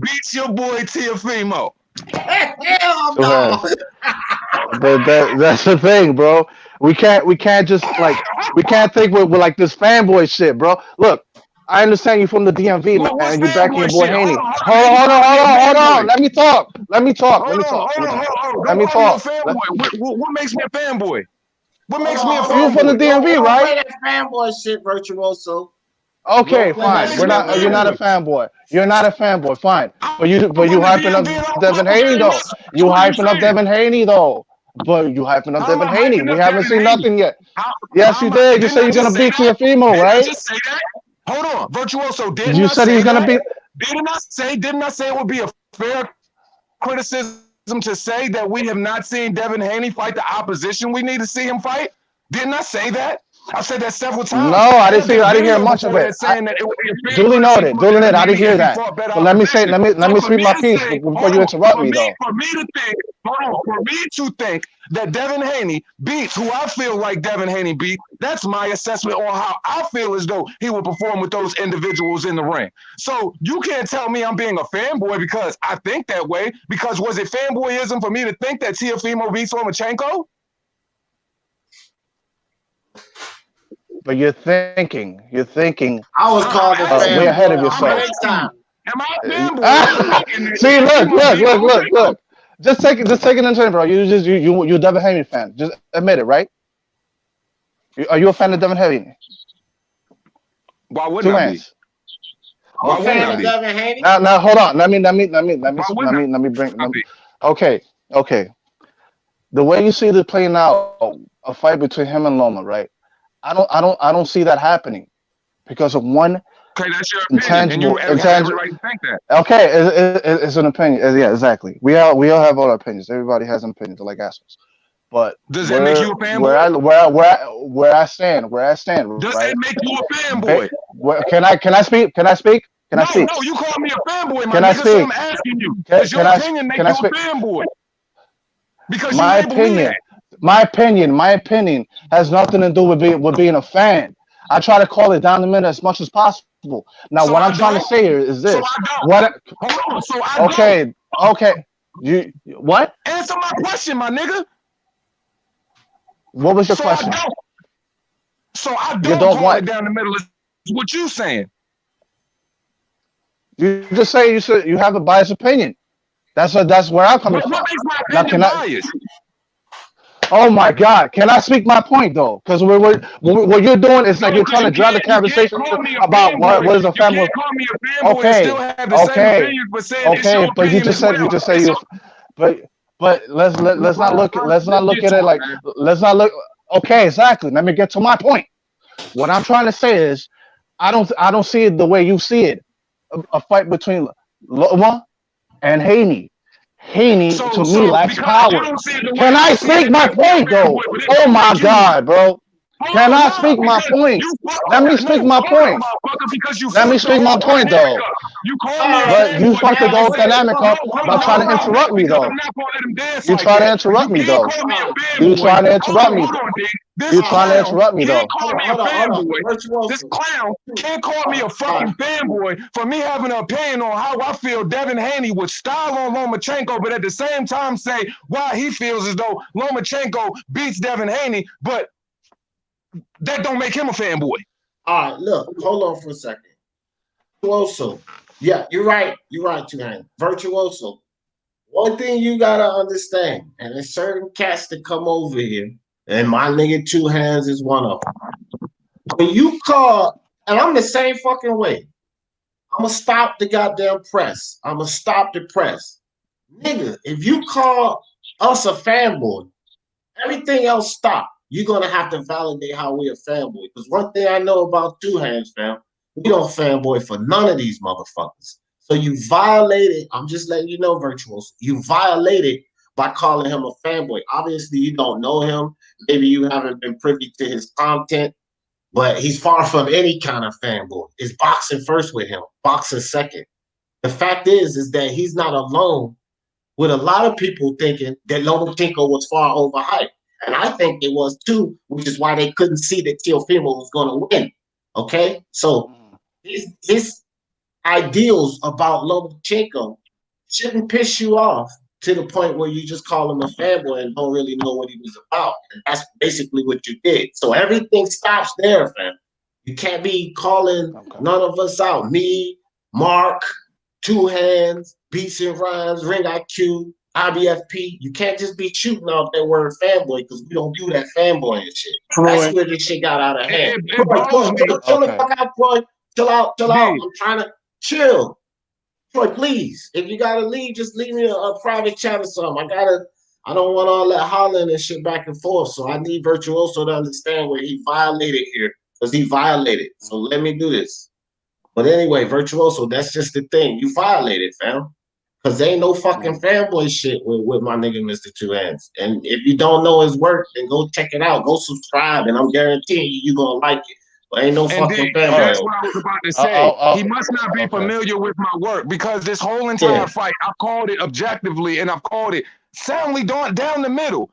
beats your boy Teofimo. Hell no. That's the thing, bro. We can't just like we can't think we're like this fanboy shit, bro. Look, I understand you from the DMV, man, and you're backing your boy Haney. Hold fanboy? Let me talk. Let me talk. Hold Let me on, talk. hold on, hold on. Let Don't me call me a talk. fanboy. What makes me a fanboy? What Hold makes on, me a hold on. You from the fanboy? DMV, Don't right? play that fanboy shit, Virtuoso. You Okay, don't play What that fine. makes We're me a shit, not. You're man. not a fanboy? fanboy. You're not a fanboy. Fine. I'm But you from the hyping DMV and I up don't Devin fuck with Haney Danny though. Russell. You What are you hyping up saying? Devin Haney though. But you hyping up How am Devin I Haney. hyping We up haven't Devin seen Haney? nothing yet. How, Yes, how you am I? did. You Didn't said I you're just gonna say beat that? Teofimo, Didn't I right? just say that? Hold on, Virtuoso. You said he was gonna beat. Didn't I say? Didn't I say it would be a fair criticism to say that we have not seen Devin Haney fight the opposition we need to see him fight? Didn't I say that? I've said that several No, times. I And didn't I see. did a I didn't hear video much of before it. that saying that it would be a fair Duly criticism noted. for Duly noted. Devin I didn't Haney hear if he that. fought better But let me say. opposition. Let So me for speak me my to piece say, before hold you on, interrupt me though. for me to think, hold on, for me to think that Devin Haney beats who I feel like Devin Haney beat, that's my assessment on how I feel as though he would perform with those individuals in the ring. So you can't tell me I'm being a fanboy because I think that way. Because was it fanboyism for me to think that Teofimo beats Lomachenko? But you're thinking. I was called a Way ahead of fanboy I'm yourself. 100 asking you, times. am I a fanboy for thinking that See, Teofimo beat Lomachenko? look. Just take it into it, bro. You're a Devin Haney fan. Just admit it, right? Are you a fan of Devin Haney? Why wouldn't Two I be? hands. Why A wouldn't fan I of Okay. be? Devin Haney? Now hold on. Let me Why wouldn't I be? Okay. The way you see it playing out, a fight between him and Loma, right? I don't see that happening because of one Okay, that's your opinion, and you intangible. have every right to think that. Okay, it's an opinion. Yeah, exactly. We all have our opinions. Everybody has an opinion. They're like assholes. But Does that make you a where fanboy? I stand, Does right? that make you a fanboy? Can I speak? No, no, you call me a fanboy, my Can I nigga, so I'm speak? asking you, does your opinion make Can I you a speak? fanboy? Because you My label me opinion, that. my opinion has nothing to do with being a fan. I try to call it down the middle as much as possible. Now, So what I I'm trying to don't? say here is So this: I don't. what? Hold on, so I don't. Okay. You what? Answer my question, my nigga. What was your So I question? don't. So I You don't don't call it what? down the middle. Is what you saying. You just say you have a biased opinion. That's where I'm coming What from. makes my Now, opinion biased? Oh my God! Can I speak my point though? Because what you're doing is No, like you're trying because to drive the you can't conversation call me a about fanboy. what is a You family. can't call me a fanboy and still Okay, have the same opinion, but saying it's your but you opinion just as said well. you, but let's not look at it like let's not look. Okay, exactly. Let me get to my point. What I'm trying to say is I don't see it the way you see it. A fight between Loma and Haney. Haney to me So lacks because you power. don't see it the way Can I I see it, speak it my makes me a point though? fanboy, but it Oh don't my make you. God, bro. Can I Nah, speak my because point? you fucked Let up. me No, speak my hold on, point. motherfucker, because you Let me fucked the speak my whole point dynamic though. up. You call me a But you fanboy fucked the because whole I'm saying, dynamic up by trying to interrupt me because though. I'm not gonna let him dance You like try to that. You interrupt me can't though. call me a You fanboy. trying to interrupt me. Hold on, D. This You trying to clown interrupt me can't though. call me a Hold on. fanboy. This Virtuoso. clown can't call me a All fucking fanboy for me having an opinion on how I feel Devin Haney would style on Lomachenko, but at the same time say why he feels as though Lomachenko beats Devin Haney, but that don't make him a fanboy. right, look, hold on for a second. Virtuoso. Yeah, you're right. You're right, Tuhane. Virtuoso. One thing you gotta understand, and there's certain cats that come over here, and my nigga Two Hands is one of them. When you call, and I'm the same fucking way. I'm gonna stop the goddamn press. I'm gonna stop the press. Nigga, if you call us a fanboy, everything else stop. You're gonna have to validate how we a fanboy. Because one thing I know about Two Hands, fam, we don't fanboy for none of these motherfuckers. So you violated, I'm just letting you know, Virtuals, you violated by calling him a fanboy. Obviously, you don't know him. Maybe you haven't been privy to his content, but he's far from any kind of fanboy. It's boxing first with him, boxing second. The fact is that he's not alone with a lot of people thinking that Lomachenko was far overhyped. And I think it was too, which is why they couldn't see that Teofimo was going to win. Okay? So his ideals about Lomachenko shouldn't piss you off to the point where you just call him a fanboy and don't really know what he was about. And that's basically what you did. So everything stops there, fam. You can't be calling none of us out. Me, Mark, two hands, beats and rhymes, ring IQ, IBFP. You can't just be shooting out that word fanboy because we don't do that fanboy and shit. That's Floyd, where this shit got out of hand. it blows me. Chill the Okay. fuck out, Floyd. Chill out. D, I'm trying to chill. Floyd, please. If you gotta leave, just leave me a private chat or something. I don't want all that hollering and shit back and forth. So I need Virtuoso to understand where he violated here. Because he violated. So let me do this. But anyway, Virtuoso, that's just the thing. You violated, fam. Because there ain't no fucking fanboy shit with my nigga Mr. Two Hands. And if you don't know his work, then go check it out. Go subscribe, and I'm guaranteeing you gonna like it. But ain't no and D, fucking that's fanboy. what I was about to say. I'll, He must not be okay. familiar with my work because this whole entire fight, I've called it objectively and I've called it soundly down the middle.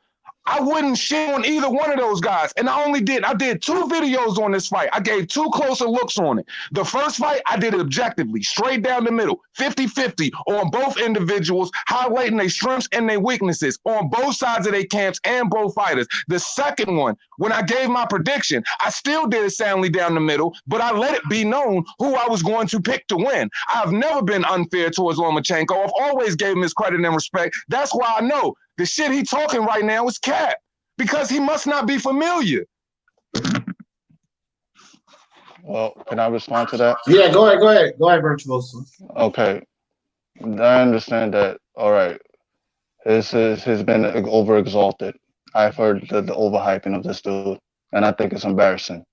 I wouldn't shit on either one of those guys. And I did 2 videos on this fight. I gave 2 closer looks on it. The first fight, I did it objectively, straight down the middle, 50-50 on both individuals, highlighting their strengths and their weaknesses on both sides of their camps and both fighters. The second one, when I gave my prediction, I still did it soundly down the middle, but I let it be known who I was going to pick to win. I've never been unfair towards Lomachenko. I've always gave him his credit and respect. That's why I know the shit he talking right now is cap because he must not be familiar. Well, can I respond to that? Yeah, go ahead, Virtuoso. Okay, I understand that. All right, his been over exalted. I've heard the overhyping of this dude, and I think it's embarrassing.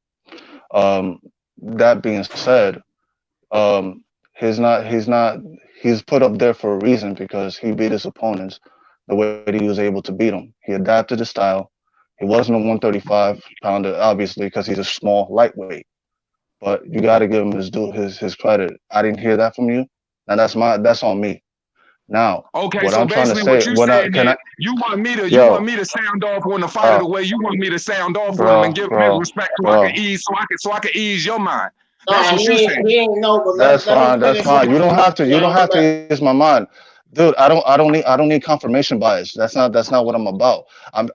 That being said, he's put up there for a reason because he beat his opponents the way that he was able to beat them. He adapted his style. He wasn't a 135-pounder, obviously, because he's a small lightweight. But you got to give him his credit. I didn't hear that from you. Now that's on me. Now, okay, what so I'm trying to basically say, what you saying is you want me to sound off on the fighter the way you want me to sound off on him and give him his respect so I can ease your mind. That's what you saying. He ain't know, but that's fine. That's fine. You don't have to ease my mind. Dude, I don't need confirmation bias. That's not what I'm about.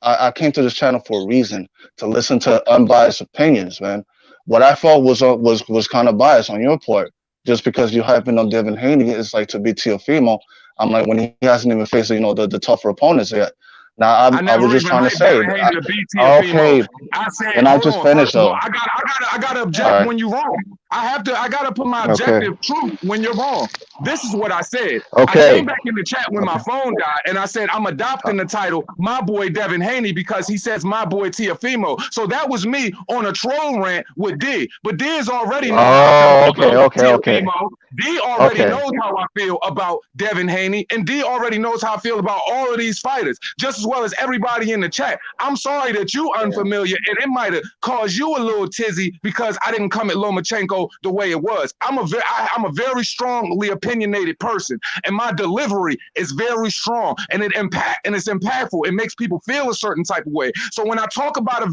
I came to this channel for a reason, to listen to unbiased opinions, man. What I felt was kind of biased on your part, just because you hyping on Devin Haney. It's like to be Teofimo. I'm like, when he hasn't even faced the tougher opponents yet. Now I was just trying to say, okay, I said, and I just finished though. I gotta object when you're wrong. I gotta put my objective truth when you're wrong. This is what I said. Okay. I came back in the chat when my phone died, and I said I'm adopting the title, my boy Devin Haney, because he says my boy Teofimo. So that was me on a troll rant with D. But D is already knows how I feel about Teofimo. D already knows how I feel about Devin Haney, and D already knows how I feel about all of these fighters, just as well as everybody in the chat. I'm sorry that you unfamiliar, and it might have caused you a little tizzy because I didn't come at Lomachenko the way it was. I'm a very strongly opinionated person, and my delivery is very strong, and it's impactful. It makes people feel a certain type of way. So when I talk about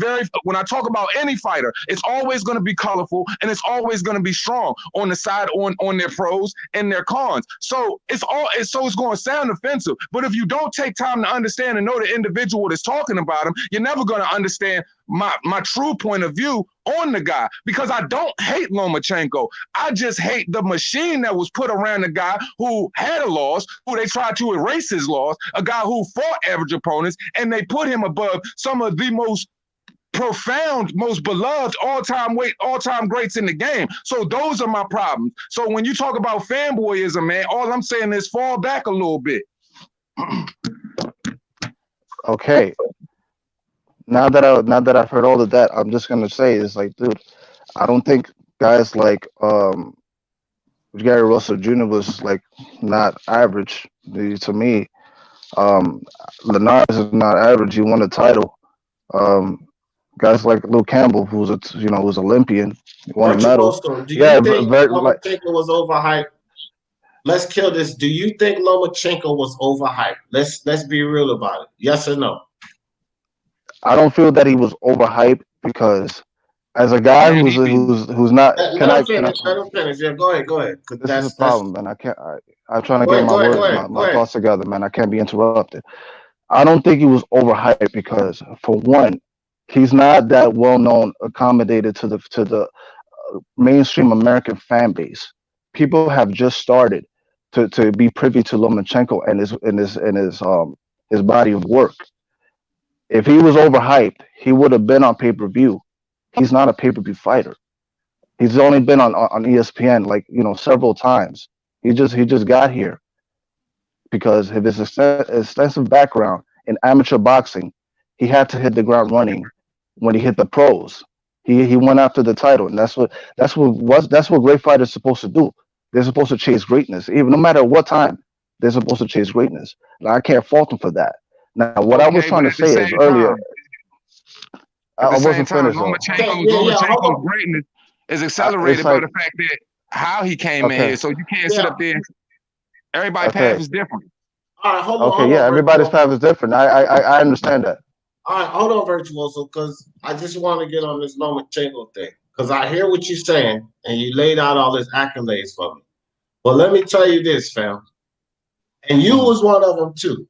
any fighter, it's always going to be colorful, and it's always going to be strong on the side on their pros and their cons. So it's going to sound offensive, but if you don't take time to understand and know the individual that's talking about him, you're never going to understand my true point of view on the guy, because I don't hate Lomachenko. I just hate the machine that was put around the guy who had a loss, who they tried to erase his loss, a guy who fought average opponents, and they put him above some of the most profound, most beloved all-time greats in the game. So those are my problems. So when you talk about fanboyism, man, all I'm saying is fall back a little bit. Okay. Now that I've heard all of that, I'm just gonna say is like, dude, I don't think guys like Gary Russell Jr. was like not average to me. Linares is not average. He won a title. Guys like Luke Campbell, who's Olympian, won a medal. Do you think Lomachenko was overhyped? Let's kill this. Do you think Lomachenko was overhyped? Let's be real about it. Yes or no? I don't feel that he was overhyped because, as a guy who's not. Let him finish. Yeah, go ahead. This is a problem, man. I'm trying to get my thoughts together, man. I can't be interrupted. I don't think he was overhyped because, for one, he's not that well known, accommodated to the mainstream American fan base. People have just started to be privy to Lomachenko and his body of work. If he was overhyped, he would have been on pay-per-view. He's not a pay-per-view fighter. He's only been on ESPN several times. He just got here because of his extensive background in amateur boxing. He had to hit the ground running when he hit the pros. He went after the title, and that's what great fighters are supposed to do. They're supposed to chase greatness, even no matter what time. They're supposed to chase greatness. Now, I can't fault him for that. Now, what I was trying to say is earlier. At the same wasn't time, finished though. Lomachenko's greatness is accelerated by the fact that how he came in here. So you can't sit up there. Everybody's path is different. All right, hold on. Everybody's path is different. I understand that. All right, hold on, Virtuoso, because I just want to get on this Lomachenko thing. Because I hear what you're saying, and you laid out all this accolades for me. But let me tell you this, fam. And you was one of them, too.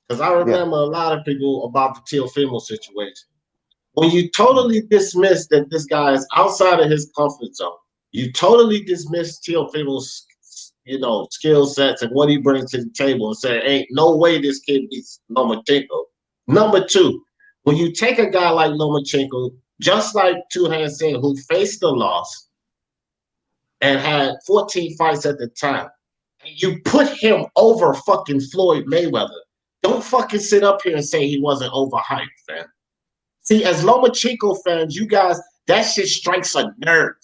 Because I remember a lot of people about the Teofimo situation. When you totally dismiss that this guy is outside of his comfort zone, you totally dismiss Teofimo's, skill sets and what he brings to the table and say, ain't no way this kid beats Lomachenko. Number two, when you take a guy like Lomachenko, just like Two Hands said, who faced the loss and had 14 fights at the time, and you put him over fucking Floyd Mayweather, don't fucking sit up here and say he wasn't overhyped, fam. See, as Lomachenko fans, you guys, that shit strikes a nerve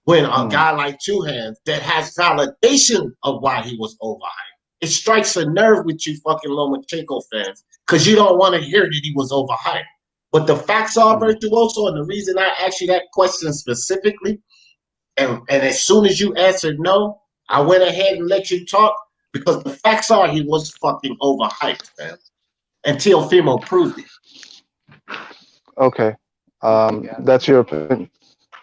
when a guy like Two Hands that has validation of why he was overhyped. It strikes a nerve with you fucking Lomachenko fans because you don't want to hear that he was overhyped. But the facts are, Virtuoso, and the reason I asked you that question specifically, and as soon as you answered no, I went ahead and let you talk because the facts are he was fucking overhyped, man. And Teofimo proved it. Okay. That's your opinion.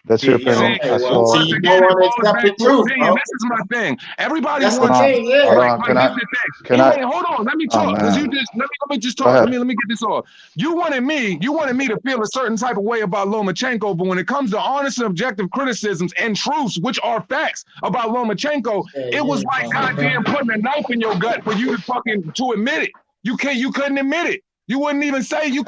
That's your opinion. Okay, well, see, you don't want to accept the truth, bro. This is my thing. Everybody wants to Can I? Hold on, let me talk. Because let me just talk. Let me get this off. You wanted me to feel a certain type of way about Lomachenko, but when it comes to honest and objective criticisms and truths, which are facts about Lomachenko, it was like goddamn putting a knife in your gut for you to admit it. You couldn't admit it. You couldn't even say he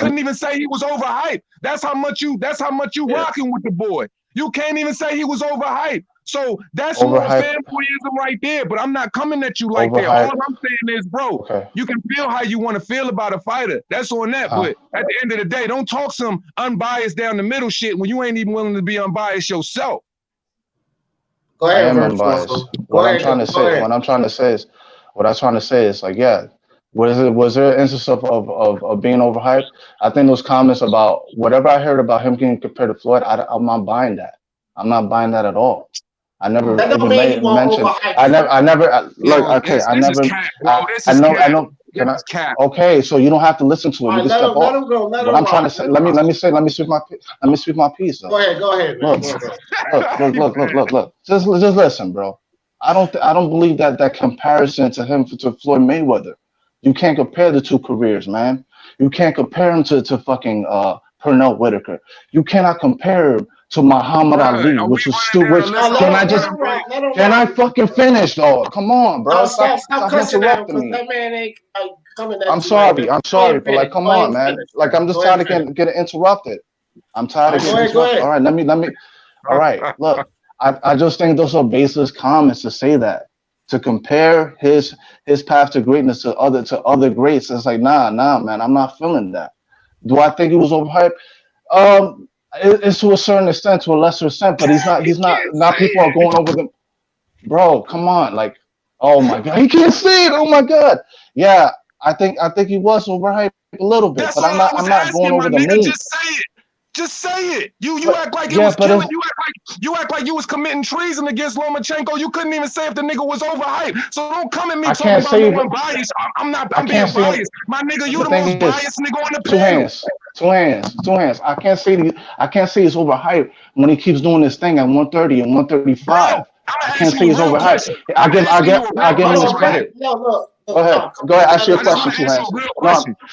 was overhyped. That's how much you rocking with the boy. You can't even say he was overhyped. So that's more fanboyism right there. But I'm not coming at you like that. All I'm saying is, bro, you can feel how you want to feel about a fighter. That's on that. But at the end of the day, don't talk some unbiased down the middle shit when you ain't even willing to be unbiased yourself. Go ahead, I am unbiased. What I'm trying to say is like, yeah. Was there an instance of being overhyped? I think those comments about whatever I heard about him getting compared to Floyd, I'm not buying that. I'm not buying that at all. I never even mentioned. I never look. Okay, I never. I know. Okay, so you don't have to listen to it. You can step off. What I'm trying to say. Let me speak my piece. Though. Go ahead, man. Look. Just listen, bro. I don't believe that comparison to him to Floyd Mayweather. You can't compare the two careers, man. You can't compare him to fucking Pernell Whitaker. You cannot compare him to Muhammad Ali, which was stupid. Can I fucking finish, though? Come on, bro. Stop interrupting me. That man ain't coming at I'm sorry, but like, come on, man. Like, I'm just tired of getting interrupted. I'm tired of getting interrupted. All right, let me. All right, look. I just think those are baseless comments to say that. To compare his path to greatness to other greats, it's like nah, man, I'm not feeling that. Do I think he was overhyped? It's to a certain extent, to a lesser extent, but he's not. Now people are going over them, bro. Come on, like, oh my god, he can't see it. Oh my god, yeah, I think he was overhyped a little bit, but I'm not going over the moon. Just say it. You act like it was killing. You act like you was committing treason against Lomachenko. You couldn't even say if the nigga was overhyped. So don't come at me talking about I'm biased. I'm being biased. My nigga, you the most biased nigga on the panel. Two hands. I can't say he's overhyped when he keeps doing this thing at 130 and 135. I can't say he's overhyped. I give him his credit. Go ahead. Ask your question,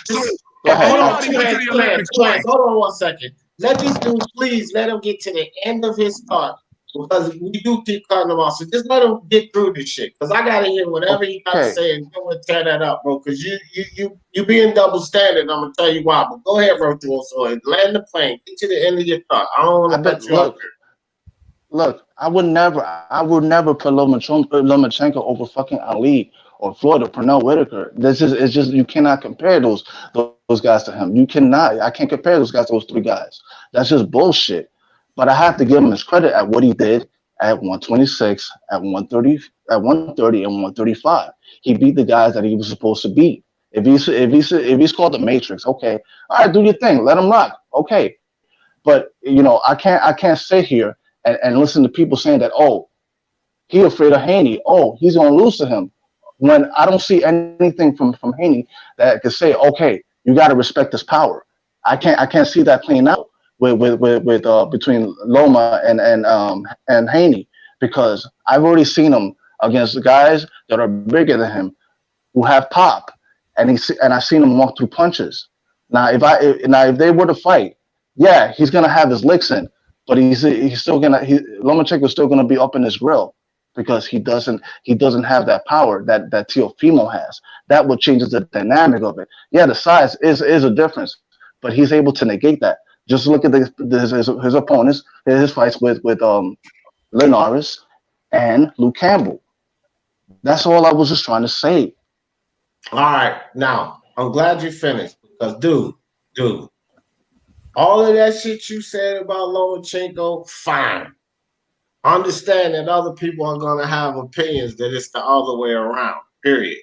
Two Hands. Hold on 1 second. Let this dude please let him get to the end of his thought Because we do keep cutting them off. So just let him get through this shit. Because I gotta hear whatever he got to say and go and tear that up, bro. Because you being double standard, I'm gonna tell you why. But go ahead, Virtuoso, and land the plane. Get to the end of your thought. I don't want to cut you off. Look, I would never put Lomachenko over fucking Ali or Floyd or Pernell Whitaker. It's just you cannot compare those guys to him. You cannot. I can't compare those guys to those three guys. That's just bullshit. But I have to give him his credit at what he did at 126, at 130, and 135. He beat the guys that he was supposed to beat. If he's called the Matrix, okay, all right, do your thing, let him rock, okay. But I can't sit here and listen to people saying that, oh, he afraid of Haney, oh, he's gonna lose to him, when I don't see anything from Haney that could say, okay, you got to respect his power. I can't see that playing out with between Loma and Haney, because I've already seen him against the guys that are bigger than him who have pop, and I've seen him walk through punches. Now if they were to fight, yeah, he's gonna have his licks in, but Lomachenko's still gonna be up in his grill, because he doesn't have that power that Teofimo has. That what changes the dynamic of it. Yeah, the size is a difference, but he's able to negate that. Just look at his opponents, his fights with Linares and Luke Campbell. That's all I was just trying to say. All right, now I'm glad you finished, because dude, all of that shit you said about Lomachenko, fine. Understand that other people are gonna have opinions that it's the other way around. Period.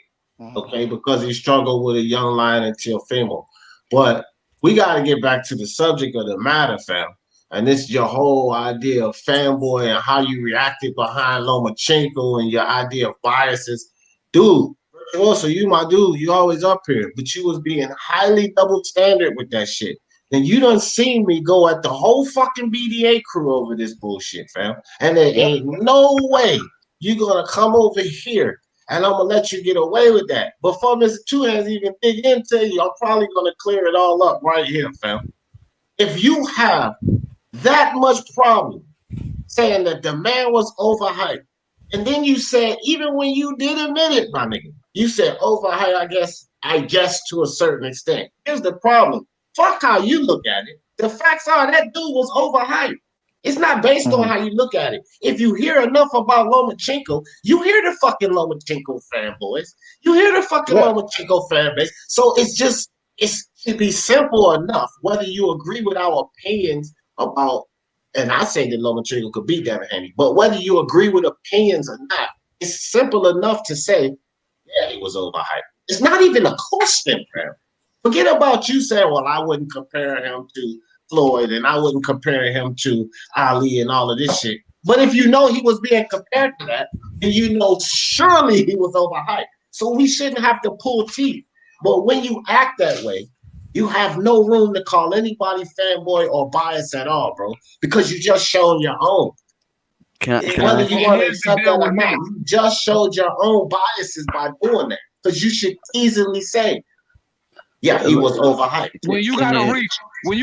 Okay, because he struggled with a young lion and Teofimo. But we got to get back to the subject of the matter, fam. And this is your whole idea of fanboy and how you reacted behind Lomachenko and your idea of biases. Dude, also, you my dude, you always up here, but you was being highly double standard with that shit. And you done seen me go at the whole fucking BDA crew over this bullshit, fam. And there ain't no way you're going to come over here and I'm going to let you get away with that. Before Mr. Two Hands even dig into you, I'm probably going to clear it all up right here, fam. If you have that much problem saying that the man was overhyped, and then you said, even when you did admit it, my nigga, you said overhyped, I guess to a certain extent. Here's the problem. Fuck how you look at it. The facts are that dude was overhyped. It's not based on how you look at it. If you hear enough about Lomachenko, you hear the fucking Lomachenko fanboys. You hear the fucking Lomachenko fan base. So it should be simple enough, whether you agree with our opinions about, and I say that Lomachenko could beat Devin Haney, but whether you agree with opinions or not, it's simple enough to say, yeah, he was overhyped. It's not even a question, fam. Forget about you saying, well, I wouldn't compare him to Floyd and I wouldn't compare him to Ali and all of this shit. But if you know he was being compared to that, then you know surely he was overhyped. So we shouldn't have to pull teeth. But when you act that way, you have no room to call anybody fanboy or bias at all, bro, because you just showed your own. Whether you want to accept that or not, you just showed your own biases by doing that. Because you should easily say, yeah, he was overhyped. When you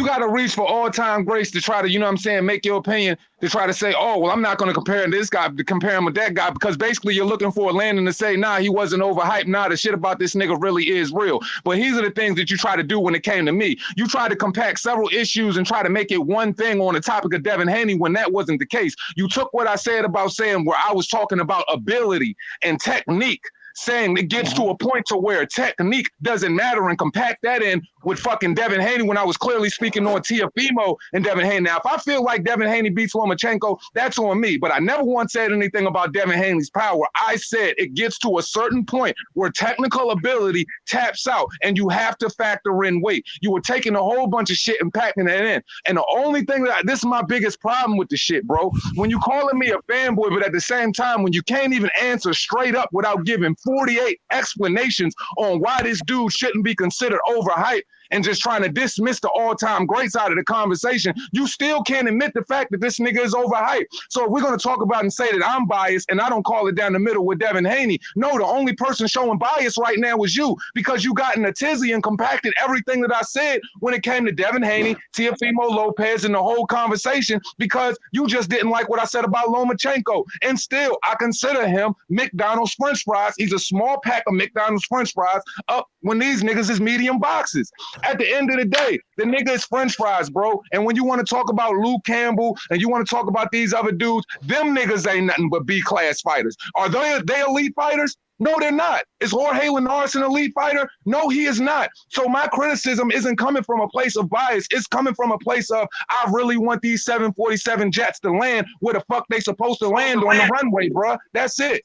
gotta reach for all-time greats to try to, you know what I'm saying, make your opinion, to try to say, oh, well, I'm not gonna compare this guy to compare him with that guy, because basically you're looking for a landing to say, nah, he wasn't overhyped. Nah, the shit about this nigga really is real. But these are the things that you try to do when it came to me. You try to compact several issues and try to make it one thing on the topic of Devin Haney when that wasn't the case. You took what I said about saying where I was talking about ability and technique, saying it gets to a point to where technique doesn't matter, and compact that in with fucking Devin Haney when I was clearly speaking on Teofimo and Devin Haney. Now, if I feel like Devin Haney beats Lomachenko, that's on me. But I never once said anything about Devin Haney's power. I said it gets to a certain point where technical ability taps out and you have to factor in weight. You were taking a whole bunch of shit and packing it in. And the only thing this is my biggest problem with the shit, bro. When you calling me a fanboy, but at the same time, when you can't even answer straight up without giving 48 explanations on why this dude shouldn't be considered overhyped and just trying to dismiss the all-time greats out of the conversation, you still can't admit the fact that this nigga is overhyped. So if we're going to talk about and say that I'm biased and I don't call it down the middle with Devin Haney, no, the only person showing bias right now was you, because you got in a tizzy and compacted everything that I said when it came to Devin Haney, Teofimo Lopez, and the whole conversation, because you just didn't like what I said about Lomachenko. And still, I consider him McDonald's French fries. He's a small pack of McDonald's French fries up when these niggas is medium boxes. At the end of the day, the nigga is French fries, bro. And when you want to talk about Luke Campbell and you want to talk about these other dudes, them niggas ain't nothing but B-class fighters. Are they elite fighters? No, they're not. Is Jorge Linares an elite fighter? No, he is not. So my criticism isn't coming from a place of bias. It's coming from a place of, I really want these 747 jets to land where the fuck they supposed to land on the runway, bro. That's it.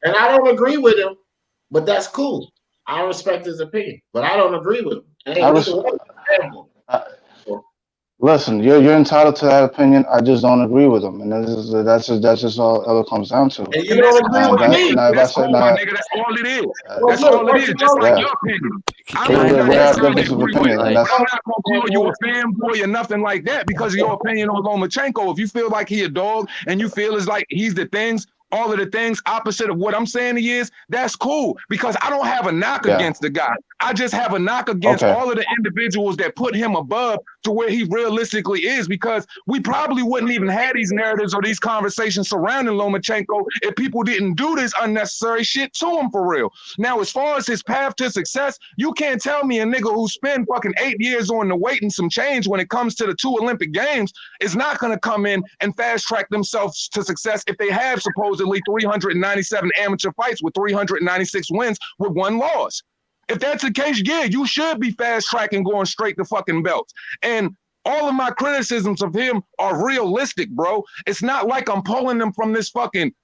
And I don't agree with him, but that's cool. I respect his opinion, but I don't agree with him. Listen, you're entitled to that opinion. I just don't agree with him, and that's just all it comes down to. And you don't agree with me. That's cool, my nigga. That's all it is. That's all it is. Just like your opinion. We have difference of opinion, and that's. I'm not gonna call you a fanboy or nothing like that because of your opinion on Lomachenko. If you feel like he a dog and you feel it's like he's the things, all of the things opposite of what I'm saying he is, that's cool, because I don't have a knock against the guy. I just have a knock against all of the individuals that put him above to where he realistically is, because we probably wouldn't even have these narratives or these conversations surrounding Lomachenko if people didn't do this unnecessary shit to him for real. Now, as far as his path to success, you can't tell me a nigga who spent fucking 8 years on the weight and some change when it comes to the 2 Olympic Games is not going to come in and fast track themselves to success if they have supposedly 397 amateur fights with 396 wins with 1 loss. If that's the case, yeah, you should be fast tracking going straight to fucking belts. And all of my criticisms of him are realistic, bro. It's not like I'm pulling them from this fucking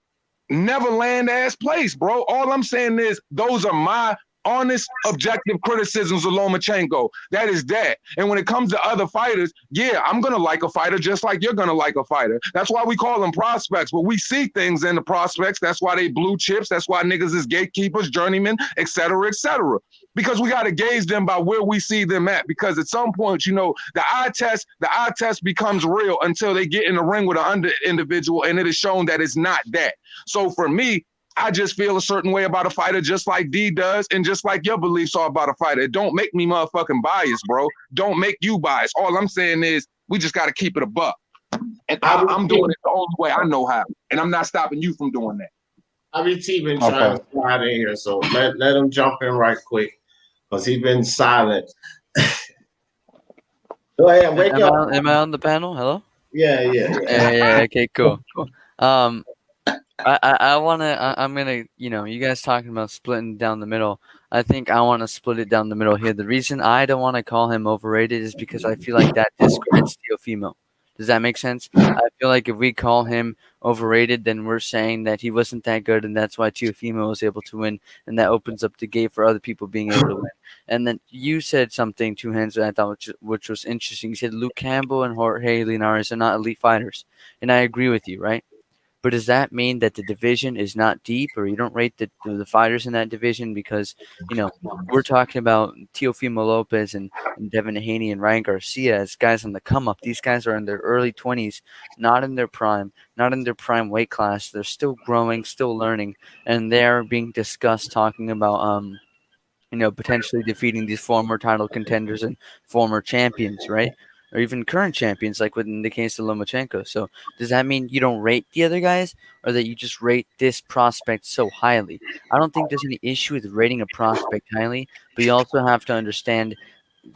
Neverland ass place, bro. All I'm saying is those are my honest, objective criticisms of Lomachenko. That is that. And when it comes to other fighters, yeah, I'm going to like a fighter just like you're going to like a fighter. That's why we call them prospects. But we see things in the prospects. That's why they blue chips. That's why niggas is gatekeepers, journeymen, et cetera, et cetera. Because we got to gauge them by where we see them at. Because at some point, you know, the eye test becomes real until they get in the ring with an under individual and it is shown that it's not that. So for me, I just feel a certain way about a fighter just like D does and just like your beliefs are about a fighter. It don't make me motherfucking biased, bro. Don't make you biased. All I'm saying is we just got to keep it a buck. And I'm doing it the only way I know how. And I'm not stopping you from doing that. IBT been trying to slide in here, so let him jump in right quick because he's been silent. Go ahead, wake up. Am I on the panel? Hello? Yeah. Okay, cool. I'm gonna, you guys talking about splitting down the middle. I think I want to split it down the middle here. The reason I don't want to call him overrated is because I feel like that discredits Teofimo. Does that make sense? I feel like if we call him overrated, then we're saying that he wasn't that good, and that's why Teofimo was able to win, and that opens up the gate for other people being able to win. And then you said something, Two Hands, that I thought which was interesting. You said Luke Campbell and Jorge Linares are not elite fighters, and I agree with you, right? But does that mean that the division is not deep, or you don't rate the fighters in that division? Because, we're talking about Teofimo Lopez and Devin Haney and Ryan Garcia as guys on the come up. These guys are in their early 20s, not in their prime weight class. They're still growing, still learning, and they're being discussed talking about, potentially defeating these former title contenders and former champions, right? Or even current champions, like within the case of Lomachenko. So does that mean you don't rate the other guys, or that you just rate this prospect so highly? I don't think there's any issue with rating a prospect highly, but you also have to understand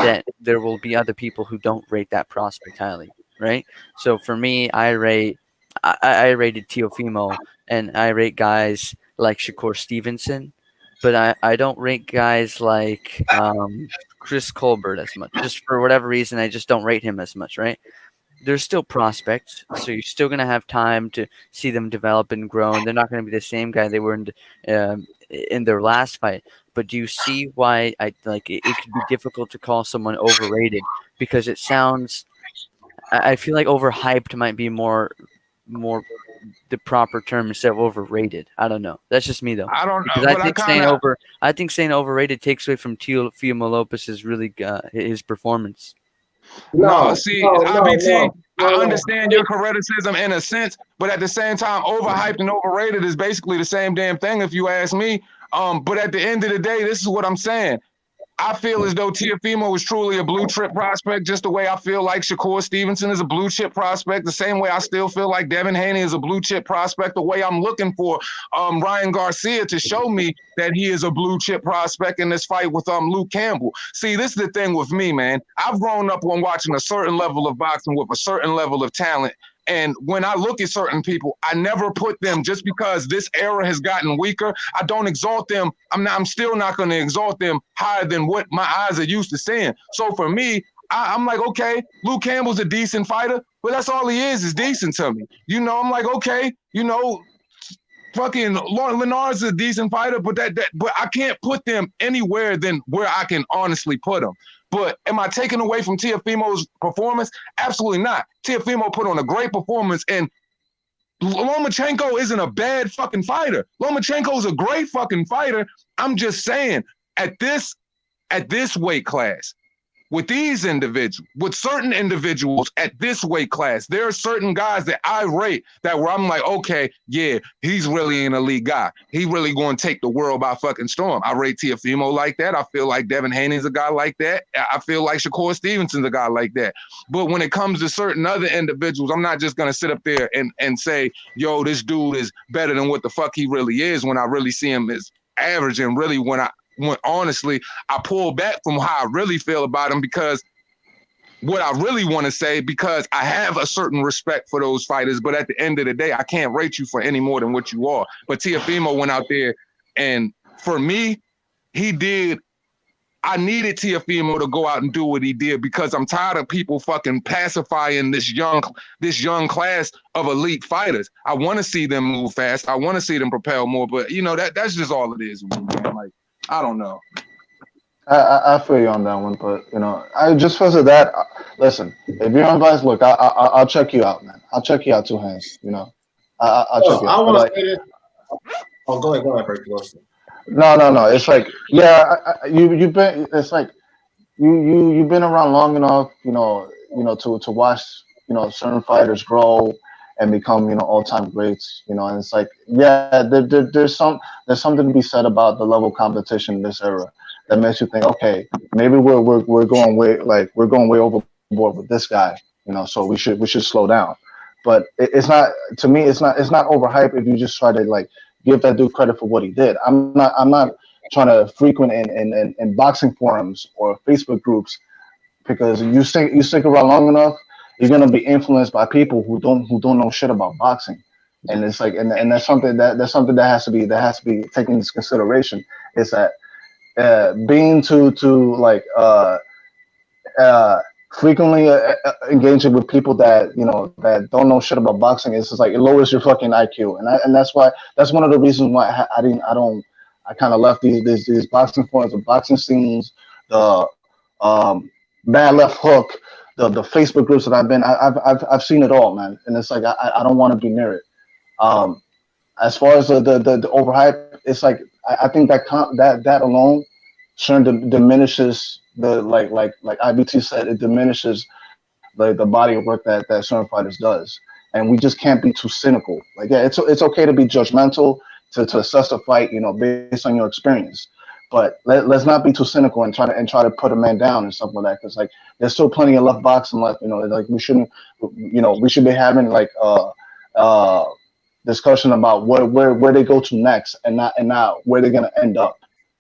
that there will be other people who don't rate that prospect highly, right? So for me, I rated Teofimo, and I rate guys like Shakur Stevenson, but I don't rate guys like Chris Colbert as much. Just for whatever reason, I just don't rate him as much, right? They're still prospects, so you're still going to have time to see them develop and grow, and they're not going to be the same guy they were in their last fight. But do you see why it could be difficult to call someone overrated? Because it sounds – I feel like overhyped might be more the proper term instead of overrated. I don't know. That's just me though. I don't know, Because but I think saying overrated takes away from Teofimo Lopez's really his performance. No, see, IBT, I no. understand your criticism in a sense, but at the same time, overhyped and overrated is basically the same damn thing, if you ask me. But at the end of the day, this is what I'm saying. I feel as though Teofimo was truly a blue chip prospect, just the way I feel like Shakur Stevenson is a blue chip prospect, the same way I still feel like Devin Haney is a blue chip prospect, the way I'm looking for Ryan Garcia to show me that he is a blue chip prospect in this fight with Luke Campbell. See, this is the thing with me, man. I've grown up on watching a certain level of boxing with a certain level of talent. And when I look at certain people, I never put them, just because this era has gotten weaker, I don't exalt them. I'm still not going to exalt them higher than what my eyes are used to seeing. So for me, I'm like, okay, Luke Campbell's a decent fighter, but that's all he is decent to me. You know, I'm like, okay, you know, fucking Linares is a decent fighter, but but I can't put them anywhere than where I can honestly put them. But am I taking away from Teofimo's performance? Absolutely not. Teofimo put on a great performance, and Lomachenko isn't a bad fucking fighter. Lomachenko is a great fucking fighter. I'm just saying, at this weight class, with these individuals, with certain individuals at this weight class, there are certain guys that I rate that where I'm like, okay, yeah, he's really an elite guy. He really going to take the world by fucking storm. I rate Teofimo like that. I feel like Devin Haney's a guy like that. I feel like Shakur Stevenson's a guy like that. But when it comes to certain other individuals, I'm not just going to sit up there and say, yo, this dude is better than what the fuck he really is, when I really see him as average, and really when honestly, I pull back from how I really feel about him, because what I really want to say, because I have a certain respect for those fighters, but at the end of the day, I can't rate you for any more than what you are. But Teofimo went out there, and for me, I needed Teofimo to go out and do what he did, because I'm tired of people fucking pacifying this young class of elite fighters. I want to see them move fast. I want to see them propel more, but you know, that's just all it is, man. Like, I don't know. I feel you on that one, but you know, I just because of that. Listen, if you're on advice, look, I'll check you out, man. I'll check you out 2 hands. You know, I'll check you out. I want to say this. Oh, go ahead, Rick. No. It's like, yeah, you've been. It's like you've been around long enough, you know, to watch, you know, certain fighters grow and become, you know, all-time greats, you know. And it's like, yeah, there's something to be said about the level of competition in this era that makes you think, okay, maybe we're going way overboard with this guy, you know, so we should slow down. But it's not, to me, it's not overhyped if you just try to like give that dude credit for what he did. I'm not trying to frequent in boxing forums or Facebook groups, because you stick around long enough, you're gonna be influenced by people who don't know shit about boxing. And it's like, and that's something that has to be taken into consideration. Is that being to like frequently engaging with people that, you know, that don't know shit about boxing, is just like, it lowers your fucking IQ. And that's one of the reasons why I kind of left these boxing forums, the boxing scenes, the bad left hook, the Facebook groups that I've seen it all, man. And it's like, I don't want to be near it. As far as the overhype, it's like, I think that alone diminishes the like IBT said, it diminishes the body of work that certain fighters does. And we just can't be too cynical. Like, yeah, it's okay to be judgmental, to assess the fight, you know, based on your experience. But let's not be too cynical and try to put a man down and stuff like that. Because like, there's still plenty of left boxing left. You know, like we should be having like discussion about where they go to next, and not where they're gonna end up.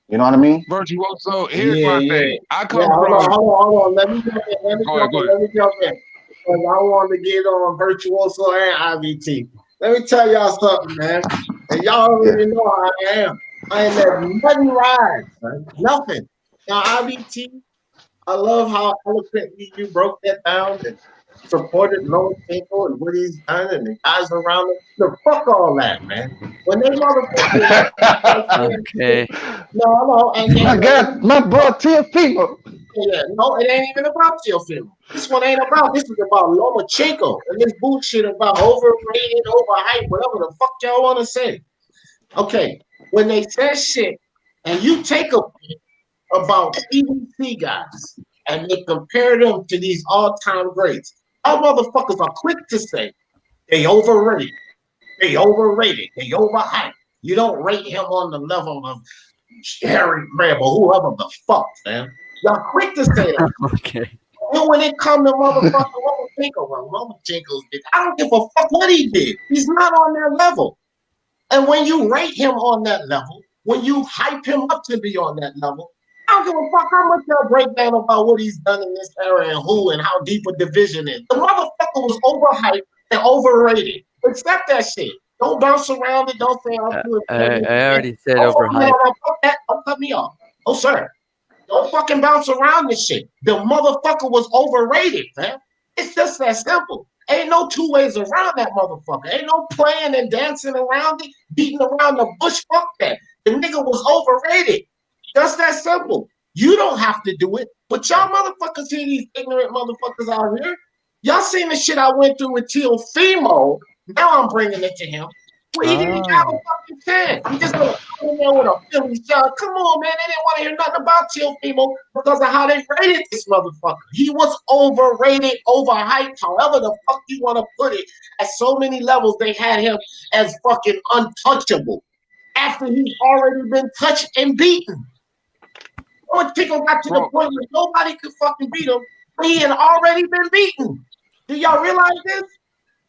You know what I mean? Virtuoso, here's my thing. I come hold from. on. Let me jump in. Because I want to get on Virtuoso and IVT. Let me tell y'all something, man. And y'all already know how I am. I ain't letting nothing ride, man. Nothing. Now, IVT, I love how eloquently you broke that down and supported Lomachenko and what he's done and the guys around him. The fuck all that, man. When they motherfuckers Okay. No, and I got my boy Teofimo. yeah, no, it ain't even about Teofimo. This one ain't about. This is about Lomachenko and this bullshit about overrated, overhyped, whatever the fuck y'all want to say. Okay, when they say shit, and you take a about PVC guys and they compare them to these all-time greats, all motherfuckers are quick to say they overrated, they overrated, they overhyped. You don't rate him on the level of Harry Graham or whoever the fuck, man. Y'all quick to say that. Okay. And when it come to motherfucking Lomachenko, I don't give a fuck what he did. He's not on their level. And when you rate him on that level, when you hype him up to be on that level, I don't give a fuck how much y'all break down about what he's done in this era and who and how deep a division is. The motherfucker was overhyped and overrated. Accept that shit. Don't bounce around it. Don't say I'm good. I already said Oh, overhyped. don't cut me off. Oh, sir. Don't fucking bounce around this shit. The motherfucker was overrated, man. It's just that simple. Ain't no two ways around that motherfucker. Ain't no playing and dancing around it, beating around the bush. Fuck that. The nigga was overrated. Just that simple. You don't have to do it, but y'all motherfuckers here, these ignorant motherfuckers out here, y'all seen the shit I went through with Teofimo. Now I'm bringing it to him. Well, he didn't have a fucking chance. He just gonna come in there with a Philly shot. Come on, man. They didn't want to hear nothing about Teofimo because of how they rated this motherfucker. He was overrated, overhyped, however the fuck you want to put it. At so many levels, they had him as fucking untouchable after he's already been touched and beaten. Lomachenko got to the point where nobody could fucking beat him. He had already been beaten. Do y'all realize this?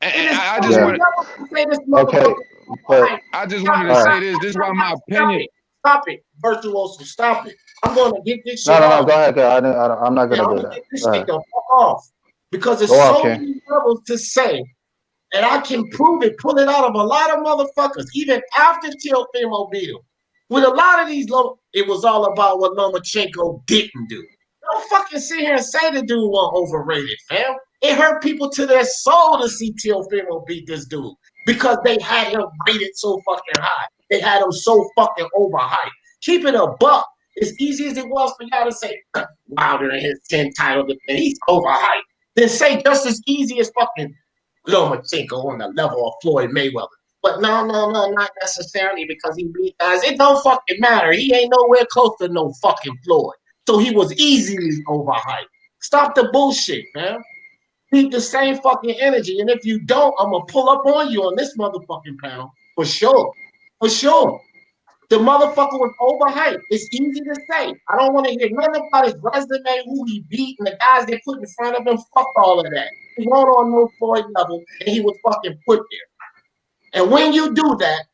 And I just want to say this Okay, but I just wanted to say this. This is why my opinion. Stop it, virtuoso. Stop it. I'm going to get this shit no. off. Go ahead. I'm not gonna do I'm that. get this shit the fuck off because there's Go off, so King. many levels to say, and I can prove it, pull it out of a lot of motherfuckers, even after Teofimo beat him. With a lot of these, it was all about what Lomachenko didn't do. Don't fucking sit here and say the dude was overrated, fam. It hurt people to their soul to see Teofimo beat this dude because they had him rated so fucking high. They had him so fucking overhyped. Keep it a buck. As easy as it was for y'all to say, Wilder and his 10 title defense, he's overhyped. Then say just as easy as fucking Lomachenko on the level of Floyd Mayweather. But no, not necessarily because he beat guys. It don't fucking matter. He ain't nowhere close to no fucking Floyd. So he was easily overhyped. Stop the bullshit, man. Keep the same fucking energy. And if you don't, I'm going to pull up on you on this motherfucking panel. For sure. For sure. The motherfucker was overhyped. It's easy to say. I don't want to hear nothing about his resume, who he beat, and the guys they put in front of him. Fuck all of that. He won't on no Floyd level, and he was fucking put there. And when you do that,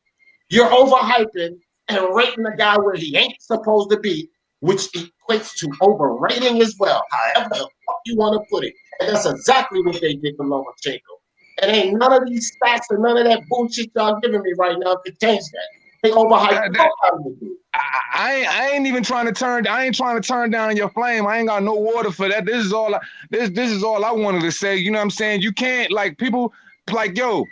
you're overhyping and rating the guy where he ain't supposed to be, which equates to overrating as well, however the fuck you want to put it. And that's exactly what they did to Lomachenko. And ain't none of these stats and none of that bullshit y'all giving me right now could change that. They overhyped I ain't even trying to turn. I ain't trying to turn down your flame. I ain't got no water for that. This is all. This is all I wanted to say. You know what I'm saying? You can't like people like yo.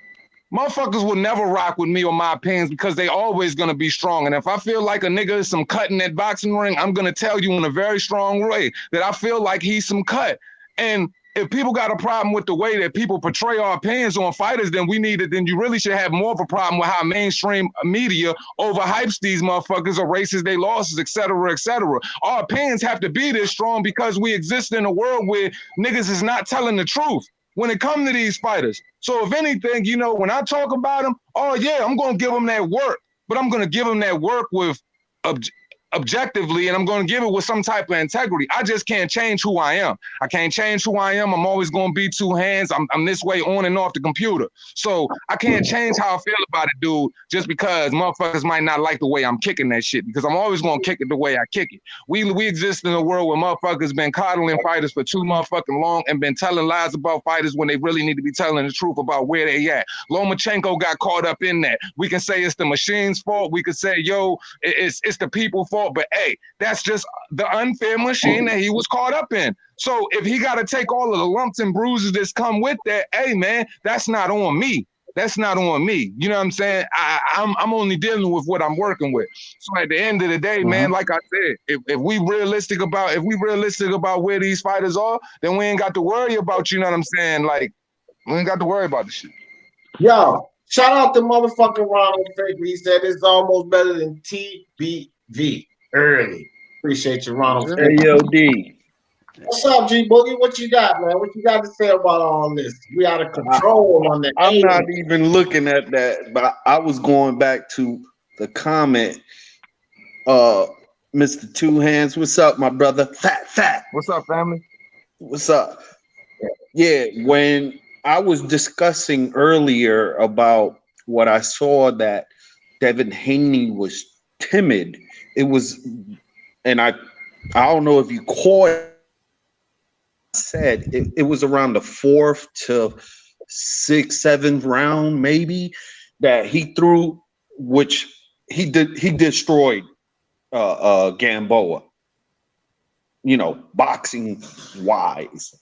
Motherfuckers will never rock with me or my opinions because they always gonna be strong. And if I feel like a nigga is some cut in that boxing ring, I'm gonna tell you in a very strong way that I feel like he's some cut. And if people got a problem with the way that people portray our opinions on fighters, then you really should have more of a problem with how mainstream media overhypes these motherfuckers, erases their losses, et cetera, et cetera. Our opinions have to be this strong because we exist in a world where niggas is not telling the truth when it comes to these fighters. So if anything, you know, when I talk about them, oh yeah, I'm going to give them that work, but I'm going to give them that work with objectively, and I'm going to give it with some type of integrity. I just can't change who I am. I can't change who I am. I'm always going to be two hands. I'm this way on and off the computer. So I can't change how I feel about it, dude, just because motherfuckers might not like the way I'm kicking that shit, because I'm always going to kick it the way I kick it. We exist in a world where motherfuckers been coddling fighters for too motherfucking long and been telling lies about fighters when they really need to be telling the truth about where they at. Lomachenko got caught up in that. We can say it's the machine's fault. We could say, yo, it's the people's fault. But hey, that's just the unfair machine that he was caught up in. So if he got to take all of the lumps and bruises that come with that, hey man, that's not on me. that's not on me. You know what I'm saying? I'm only dealing with what I'm working with. So at the end of the day, man, like I said, if we realistic about where these fighters are, then we ain't got to worry about, you know what I'm saying? Like, we ain't got to worry about the shit. Yo, shout out to motherfucking Ronald Faker. He said it's almost better than TBV early. Appreciate you, Ronald Faker. Hey, yo, D. What's up, G Boogie? What you got, man? What you got to say about all this? We out of control on the I'm air. not even looking at that, but I was going back to the comment. Mr. Two Hands, what's up, my brother? Fat. What's up, family? What's up? Yeah, when I was discussing earlier about what I saw that Devin Haney was timid, it was, and I don't know if you caught it, said it was around the 4th to 6th, 7th round, maybe, that he threw, which he destroyed Gamboa, you know, boxing wise.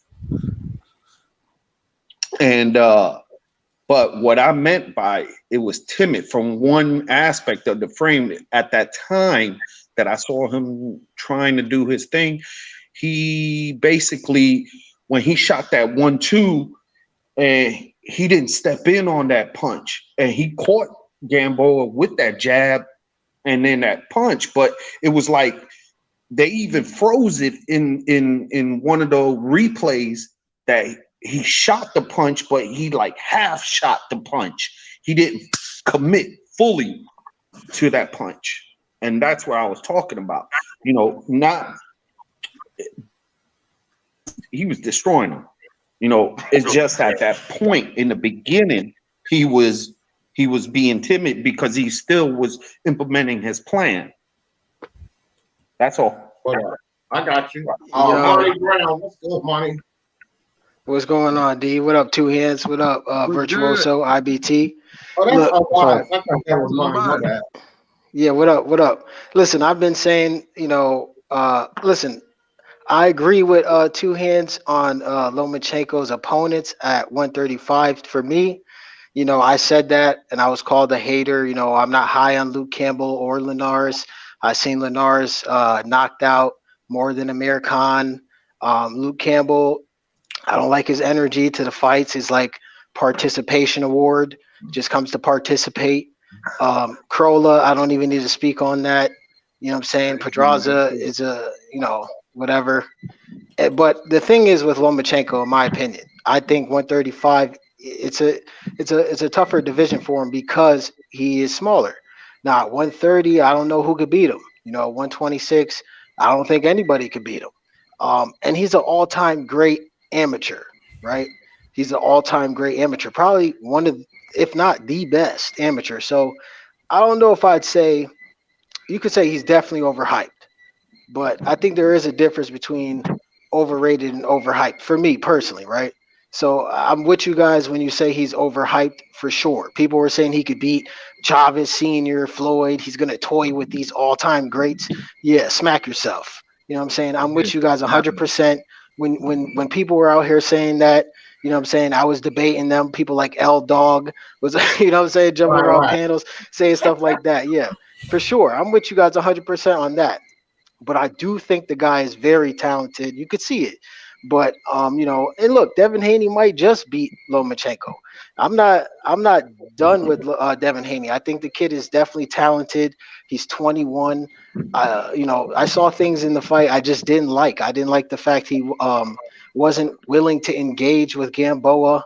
And but what I meant by it was timid from one aspect of the frame at that time that I saw him trying to do his thing. He basically, when he shot that 1-2, and he didn't step in on that punch, and he caught Gamboa with that jab and then that punch, but it was like they even froze it in one of those replays that he shot the punch, but he like half shot the punch. He didn't commit fully to that punch. And that's what I was talking about. You know, he was destroying him. You know, it's just at that point in the beginning, he was being timid because he still was implementing his plan. That's all. I got you. Money Brown, what's good, Money? What's going on, D? What up, Two Hands? What up, Virtuoso, IBT? Oh, that's Look, I thought that was Money. My bad. Yeah, what up? What up? Listen, I've been saying, you know, listen, I agree with Two Hands on Lomachenko's opponents at 135. For me, you know, I said that and I was called a hater. You know, I'm not high on Luke Campbell or Linares. I've seen Linares knocked out more than Amir Khan. Luke Campbell, I don't like his energy to the fights. His like participation award just comes to participate. Krola, I don't even need to speak on that. You know what I'm saying? Pedraza is a, you know, whatever. But the thing is with Lomachenko, in my opinion, I think 135, it's a tougher division for him because he is smaller. Now 130, I don't know who could beat him. You know, 126, I don't think anybody could beat him. And he's an all-time great amateur, right? He's an all-time great amateur, probably one of, if not the best amateur. So I don't know if I'd say, you could say he's definitely overhyped, but I think there is a difference between overrated and overhyped for me personally, right? So I'm with you guys when you say he's overhyped for sure. People were saying he could beat Chavez Sr., Floyd. He's going to toy with these all-time greats. Yeah, smack yourself. You know what I'm saying? I'm with you guys 100%. When people were out here saying that, you know what I'm saying, I was debating them. People like L Dog was, you know what I'm saying, jumping around panels, saying stuff like that. Yeah, for sure. I'm with you guys 100% on that. But I do think the guy is very talented. You could see it. But you know, and look, Devin Haney might just beat Lomachenko. I'm not done with Devin Haney. I think the kid is definitely talented. He's 21. You know, I saw things in the fight I just didn't like. I didn't like the fact he wasn't willing to engage with Gamboa.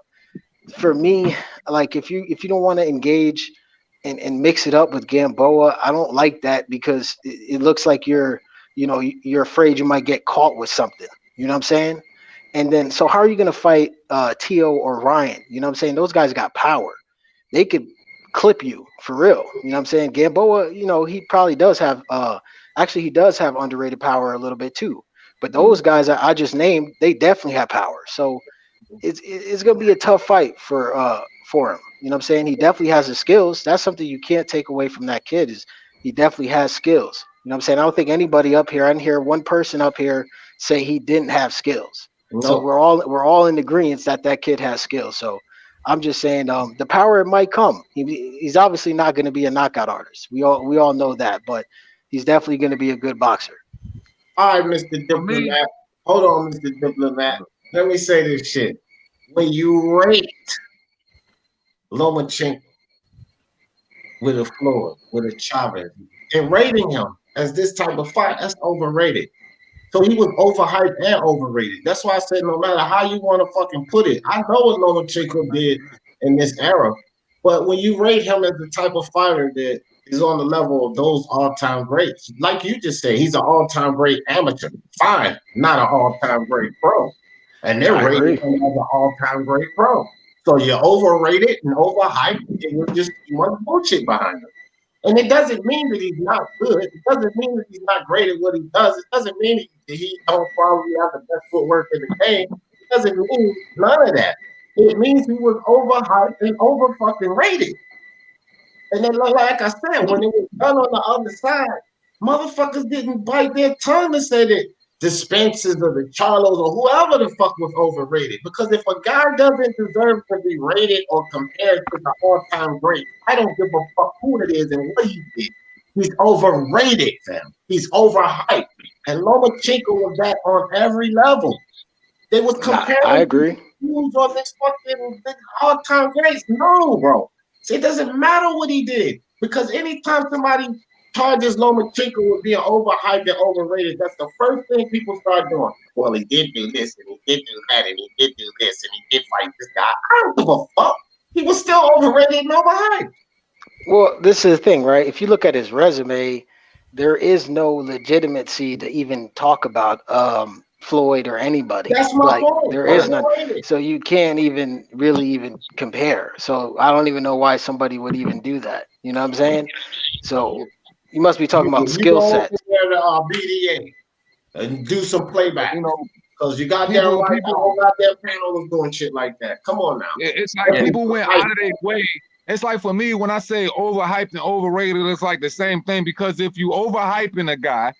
For me, like if you don't want to engage and mix it up with Gamboa, I don't like that because it looks like you're afraid you might get caught with something. You know what I'm saying? And then, so how are you going to fight Tio or Ryan? You know what I'm saying? Those guys got power. They could clip you for real. You know what I'm saying? Gamboa, you know, he probably does have, actually he does have underrated power a little bit too. But those guys I just named, they definitely have power. So it's going to be a tough fight for him. You know what I'm saying? He definitely has the skills. That's something you can't take away from that kid, is he definitely has skills. You know what I'm saying? I don't think anybody up here, I didn't hear one person up here say he didn't have skills. No. So we're all in agreement that kid has skills. So I'm just saying, the power might come. He's obviously not going to be a knockout artist. We all know that, but he's definitely going to be a good boxer. All right, Mr. For me, Diplomat. Hold on, Mr. Diplomat. Let me say this shit. When you rate Lomachenko with a Floyd, with a Chavez, and rating him as this type of fight, that's overrated. So he was overhyped and overrated. That's why I said no matter how you want to fucking put it, I know what Lomachenko did in this era, but when you rate him as the type of fighter that is on the level of those all-time greats, like you just said, he's an all-time great amateur. Fine, not an all-time great pro. And they're I rating agree. him as an all-time great pro. So you're overrated and overhyped, and you're just too much bullshit behind him. And it doesn't mean that he's not good. It doesn't mean that he's not great at what he does. It doesn't mean that he don't probably have the best footwork in the game. It doesn't mean none of that. It means he was overhyped and over fucking rated. And then, like I said, when it was done on the other side, motherfuckers didn't bite their tongue to say that the Spencers or the Charlos or whoever the fuck was overrated. Because if a guy doesn't deserve to be rated or compared to the all-time great, I don't give a fuck who it is and what he did. He's overrated, fam. He's overhyped. And Lomachenko was that on every level. They was I comparing agree. who's on this fucking all-time greats. No, bro. See, it doesn't matter what he did. Because anytime somebody charges Lomachenko with being overhyped and overrated, that's the first thing people start doing. Well, he did do this, and he did do that, and he did do this, and he did fight this guy. I don't give a fuck. He was still overrated and overhyped. Well, this is the thing, right? If you look at his resume, there is no legitimacy to even talk about Floyd or anybody. That's my Like point. there is none. Overrated. So you can't even really even compare. So I don't even know why somebody would even do that. You know what I'm saying? So you must be talking about You skill go over sets. there to BDA and do some playback. you know, Because you got people, right, the people, whole goddamn panel was doing shit like that. Come on now. it's like Yeah. people went out of their way. It's like for me, when I say overhyped and overrated, it's like the same thing because if you overhyping a guy,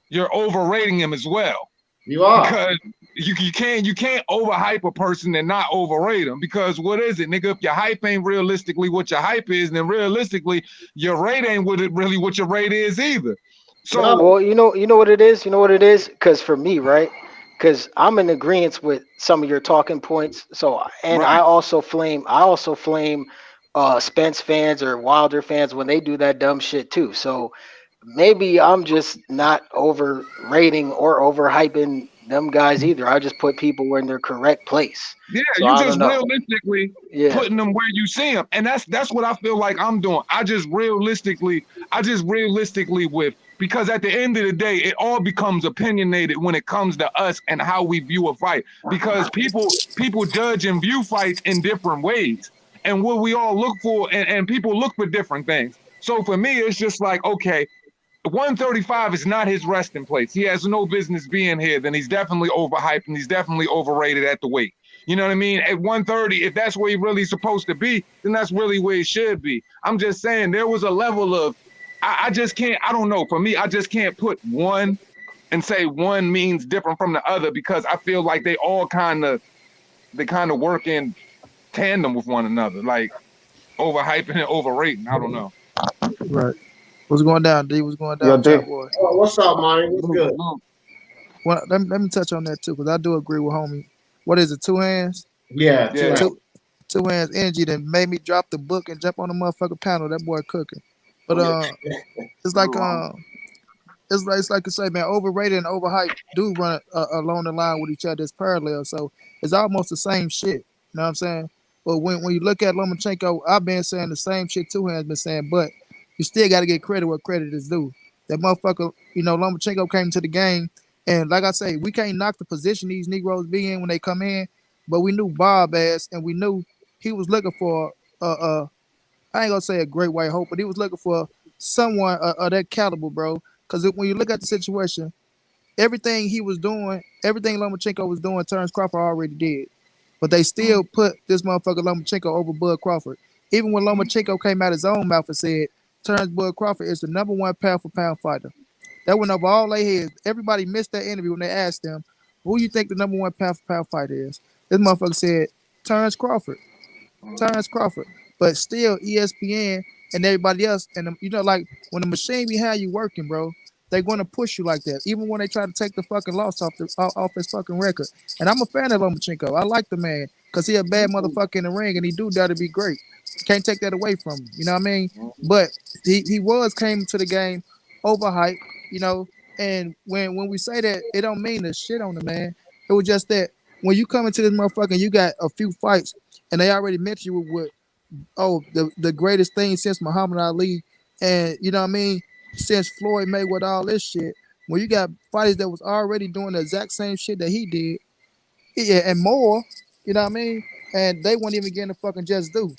you're overrating him as well. You are. Because you can't overhype a person and not overrate them. Because what is it, nigga? If your hype ain't realistically what your hype is, then realistically your rate ain't really what your rate is either. So No. Well, you know what it is. You know what it is. Because for me, right? Because I'm in agreement with some of your talking points. So, and right. I also flame Spence fans or Wilder fans when they do that dumb shit too. So maybe I'm just not overrating or overhyping them guys either. I just put people in their correct place. Yeah, So you I just don't know. realistically Yeah. putting them where you see them, and that's what I feel like I'm doing. I just realistically with because at the end of the day, it all becomes opinionated when it comes to us and how we view a fight. Because people judge and view fights in different ways, and what we all look for, and people look for different things. So for me, it's just like okay. 135 is not his resting place. He has no business being here. Then he's definitely overhyped and he's definitely overrated at the weight. You know what I mean? At 130, if that's where he really supposed to be, then that's really where he should be. I'm just saying there was a level of, I just can't, I don't know. For me, I just can't put one and say one means different from the other because I feel like they kind of work in tandem with one another, like overhyping and overrating. I don't know. Right. What's going down, D? What's going Yo, down, D. Chop Boy? What's up, man? What's good? Well, let me touch on that too, because I do agree with homie. What is it? Two hands? Yeah, Yeah. Two hands energy that made me drop the book and jump on the motherfucking panel. That boy cooking. But it's like it's like I say, man, overrated and overhyped do run along the line with each other. It's parallel, so it's almost the same shit. You know what I'm saying? But when you look at Lomachenko, I've been saying the same shit Two Hands been saying, but you still got to get credit where credit is due. That motherfucker, Lomachenko came to the game, and like I say, we can't knock the position these Negroes be in when they come in, but we knew Bob ass, and we knew he was looking for I ain't gonna say a great white hope, but he was looking for someone of that caliber, bro. Because when you look at the situation, everything he was doing, everything Lomachenko was doing, Terrence Crawford already did. But they still put this motherfucker Lomachenko over Bud Crawford. Even when Lomachenko came out his own mouth and said, Terrence Bud Crawford is the #1 pound-for-pound fighter. That went over all their heads. Everybody missed that interview when they asked him, who you think the #1 pound-for-pound fighter is? This motherfucker said, Terrence Crawford. Terrence Crawford. But still, ESPN and everybody else, and you know, like when the machine behind you working, bro, they're going to push you like that, even when they try to take the fucking loss off his fucking record. And I'm a fan of Lomachenko. I like the man because he a bad motherfucker in the ring, and he do that to be great. Can't take that away from him. You know what I mean? But he came to the game overhyped. You know, and when we say that, it don't mean the shit on the man. It was just that when you come into this motherfucker, you got a few fights, and they already met you with the greatest thing since Muhammad Ali, and you know what I mean, since Floyd Mayweather, all this shit. When you got fighters that was already doing the exact same shit that he did, yeah, and more, you know what I mean, and they weren't even getting the fucking just do.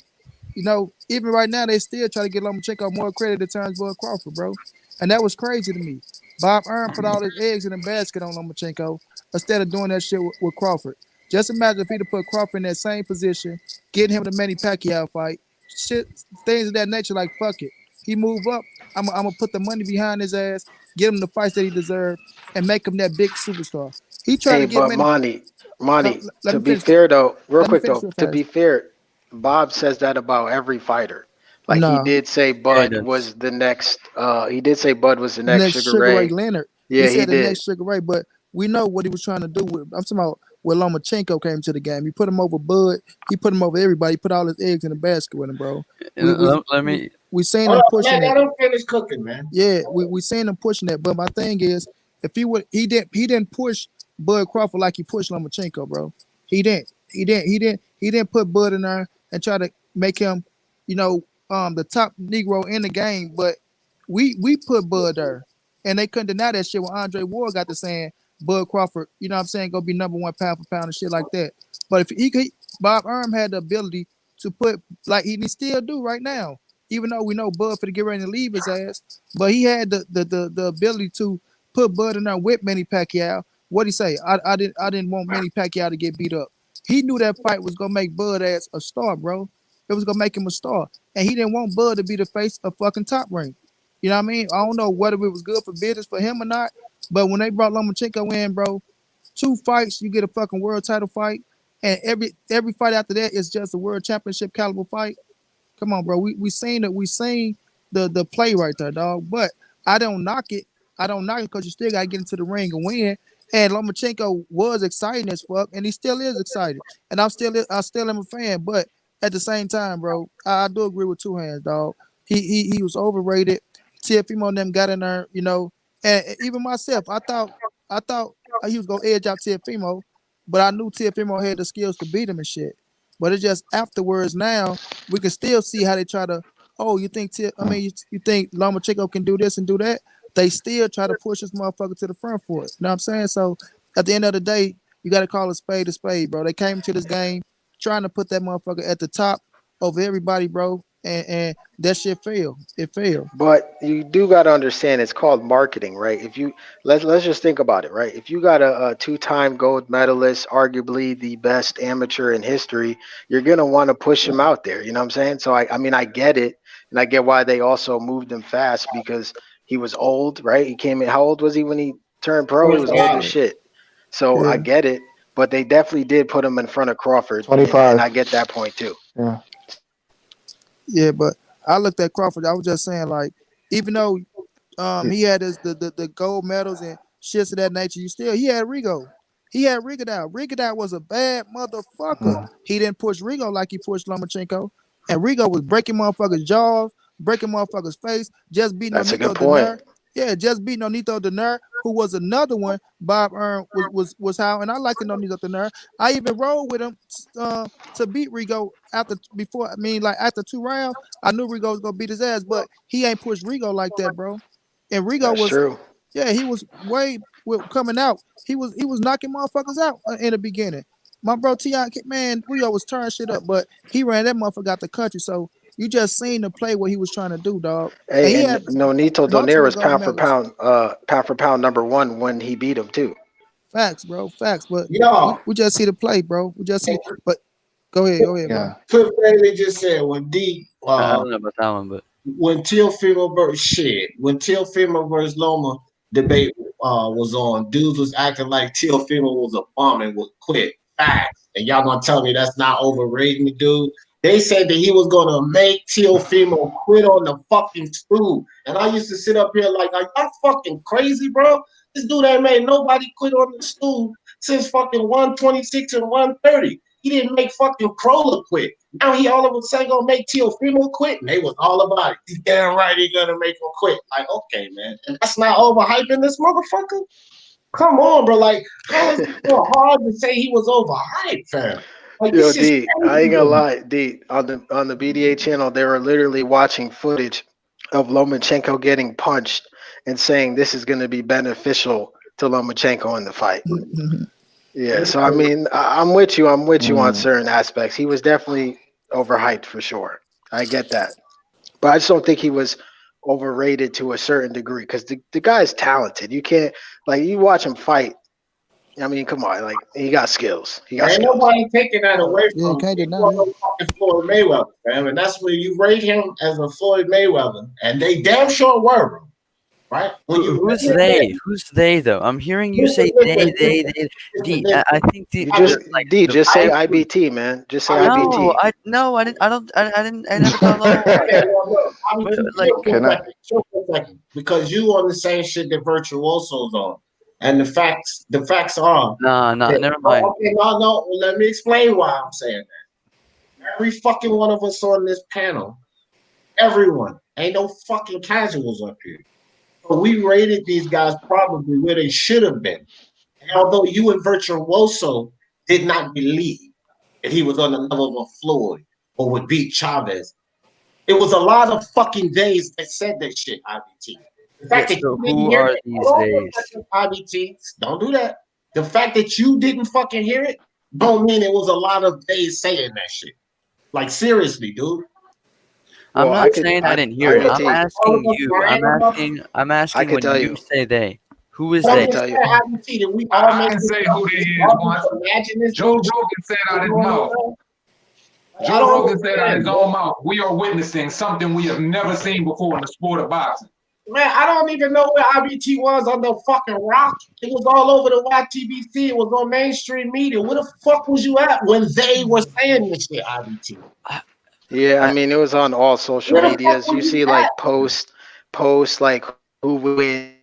You know, even right now they still try to get Lomachenko more credit than Turnbull Crawford, bro, and that was crazy to me. Bob Arum put all his eggs in a basket on Lomachenko instead of doing that shit with Crawford. Just imagine if he'd have put Crawford in that same position, getting him the Manny Pacquiao fight, shit, things of that nature. Like fuck it, he move up. I'm gonna put the money behind his ass, get him the fights that he deserved, and make him that big superstar. He tried Hey, to get but many. Monty, Let to me be finish. fair though, real Let me quick finish though, real to fast. be fair, Bob says that about every fighter. Like he No, did say Yeah, he Bud does. was the next he did say Bud was the the next next Sugar Sugar Ray Ray. Leonard. He Yeah, he said the did. next Sugar Ray, but we know what he was trying to do with. I'm talking about when Lomachenko came to the game. He put him over Bud. He put him over everybody. He put all his eggs in the basket with him, bro. We we Let we, me. we seen Hold him up, pushing man. it. Let him finish cooking, man. Yeah, we seen him pushing that. But my thing is, if he didn't push Bud Crawford like he pushed Lomachenko, bro. He didn't put Bud in there and try to make him, you know, the top Negro in the game. But we put Bud there, and they couldn't deny that shit when Andre Ward got to saying Bud Crawford, you know what I'm saying, gonna be number one pound for pound and shit like that. But if he could, Bob Arum had the ability to put like he still do right now, even though we know Bud for to get ready to leave his ass, but he had the ability to put Bud in there with Manny Pacquiao. What'd he say? I didn't want Manny Pacquiao to get beat up. He knew that fight was gonna make Bud as a star, bro. It was gonna make him a star. And he didn't want Bud to be the face of fucking Top Rank. You know what I mean? I don't know whether it was good for business for him or not, but when they brought Lomachenko in, bro, 2 fights, you get a fucking world title fight, and every fight after that is just a world championship caliber fight. Come on, bro. We seen it. We seen the play right there, dog. But I don't knock it. I don't knock it because you still gotta get into the ring and win. And Lomachenko was exciting as fuck, and he still is excited. And I still am a fan. But at the same time, bro, I do agree with two hands, dog. He was overrated. Tiafimo and them got in there, you know. And even myself, I thought he was gonna edge out Tiafimo, but I knew Tiafimo had the skills to beat him and shit. But it's just afterwards now we can still see how they try to. Oh, you think? You think Lomachenko can do this and do that? They still try to push this motherfucker to the front for it. You know what I'm saying? So at the end of the day, you got to call a spade, bro. They came to this game trying to put that motherfucker at the top over everybody, bro, and that shit failed. It failed. But you do got to understand it's called marketing, right? If you let's just think about it, right? If you got a two-time gold medalist, arguably the best amateur in history, you're gonna want to push him out there. You know what I'm saying? So I mean I get it, and I get why they also moved him fast because he was old, right? He came in. How old was he when he turned pro? He was old as 25. shit. So I Yeah, get it, but they definitely did put him in front of Crawford, and 25. I get that point too. Yeah. Yeah, but I looked at Crawford. I was just saying, like, even though he had the gold medals and shits of that nature, he had Rigo. He had Rigondeaux. Rigondeaux was a bad motherfucker. Mm. He didn't push Rigo like he pushed Lomachenko. And Rigo was breaking motherfuckers' jaws, breaking motherfuckers' face, just beating on That's a Nito good point. Donaire. Yeah, just beating on Nito Donaire, who was another one. Bob Earn was how, and I like to know Nito Donaire. I even rolled with him to beat Rigo before. I mean, like after 2 rounds, I knew Rigo was gonna beat his ass, but he ain't pushed Rigo like that, bro. And Rigo That's was, true. yeah, he was way coming out. He was knocking motherfuckers out in the beginning. My bro Ti, man, Rio was turning shit up, but he ran that motherfucker out the country. So you just seen the play what he was trying to do, dog. And Hey, he and had Nonito Donaire multiple was gold medals. pound for pound number one when he beat him too. Facts, bro, facts. But we, Yo, we just see the play, bro. We just see. But go ahead, bro. Yeah. Cliff Bailey just said when I don't know about that one, but when Teofimo versus when Teofimo versus Loma debate was on, dudes was acting like Teofimo was a bum and would quit. Facts. And y'all gonna tell me that's not overrating the dude? They said that he was gonna make Teofimo quit on the fucking stool. And I used to sit up here like, are y'all fucking crazy, bro? This dude ain't made nobody quit on the stool since fucking 126 and 130. He didn't make fucking Kroller quit. Now he all of a sudden gonna make Teofimo quit, and they was all about it. He's damn right he gonna make him quit. Like, okay, man. And that's not overhyping this motherfucker? Come on, bro. Like, how is it so hard to say he was overhyped, fam? Like, Yo, this is D, I ain't crazy. gonna lie, D, on the BDA channel, they were literally watching footage of Lomachenko getting punched and saying this is gonna be beneficial to Lomachenko in the fight. Yeah, so I mean, I'm with you. I'm with you on certain aspects. He was definitely overhyped for sure. I get that, but I just don't think he was overrated to a certain degree because the guy's talented. You can't like you watch him fight. I mean, come on, like he got skills. He got Ain't skills. nobody taking that away Yeah, from him. can't He deny was that. no fucking Floyd Mayweather, fam, and that's where you rate him as a Floyd Mayweather, and they damn sure were, right? When you Who's they? Who's they though? I'm hearing you say they. D. I think You just like D, the just say vibe. IBT, man. Just say No, IBT. I didn't. I never thought otherwise. Like, Can I? Chill for a second, because you on the same shit that Virtuoso's on, and the facts are. nah, never mind. Okay, no. Well, let me explain why I'm saying that. Every fucking one of us on this panel, everyone, ain't no fucking casuals up here. So we rated these guys probably where they should have been. And although you and Virtuoso did not believe that he was on the level of Floyd or would beat Chavez, it was a lot of fucking days that said that shit, IBT. The fact that So you didn't who hear are it, these hold on days? for a second, IBT, don't do that. The fact that you didn't fucking hear it don't mean it was a lot of days saying that shit. Like, seriously, dude. I'm Well, not saying I didn't hear it. I'm IBT, asking you. I'm I asking could when tell you you. say they. Who is I they? can tell you. IBT that we all I make can this say up. who they We is all once. just imagine this Joe bullshit. Rogan said out his You know what mouth. I'm saying? I Joe don't Rogan said out his understand, own man. mouth, we are witnessing something we have never seen before in the sport of boxing. Man, I don't even know where IBT was on the fucking rock. It was all over the YTBC. It was on mainstream media. Where the fuck was you at when they were saying this shit, IBT? Yeah, I mean, it was on all social Where the fuck medias. You was see you at? like posts like who wins.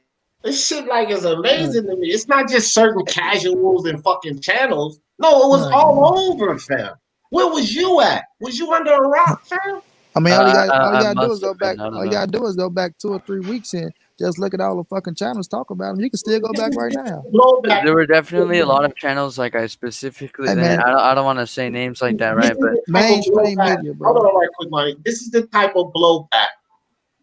This shit like is amazing to me. It's not just certain casuals and fucking channels. No, it was all over, fam. Where was you at? Was you under a rock, fam? I mean, all you I gotta do is must go have back. been. I don't All you know. gotta do is go back 2 or 3 weeks and just look at all the fucking channels talk about him. You can still go back right now. There were definitely a lot of channels. Like I specifically, Hey, man. I don't want to say names like that, right? But Mainstream media, bro. Hold on, right quick, Money. This is the type of blowback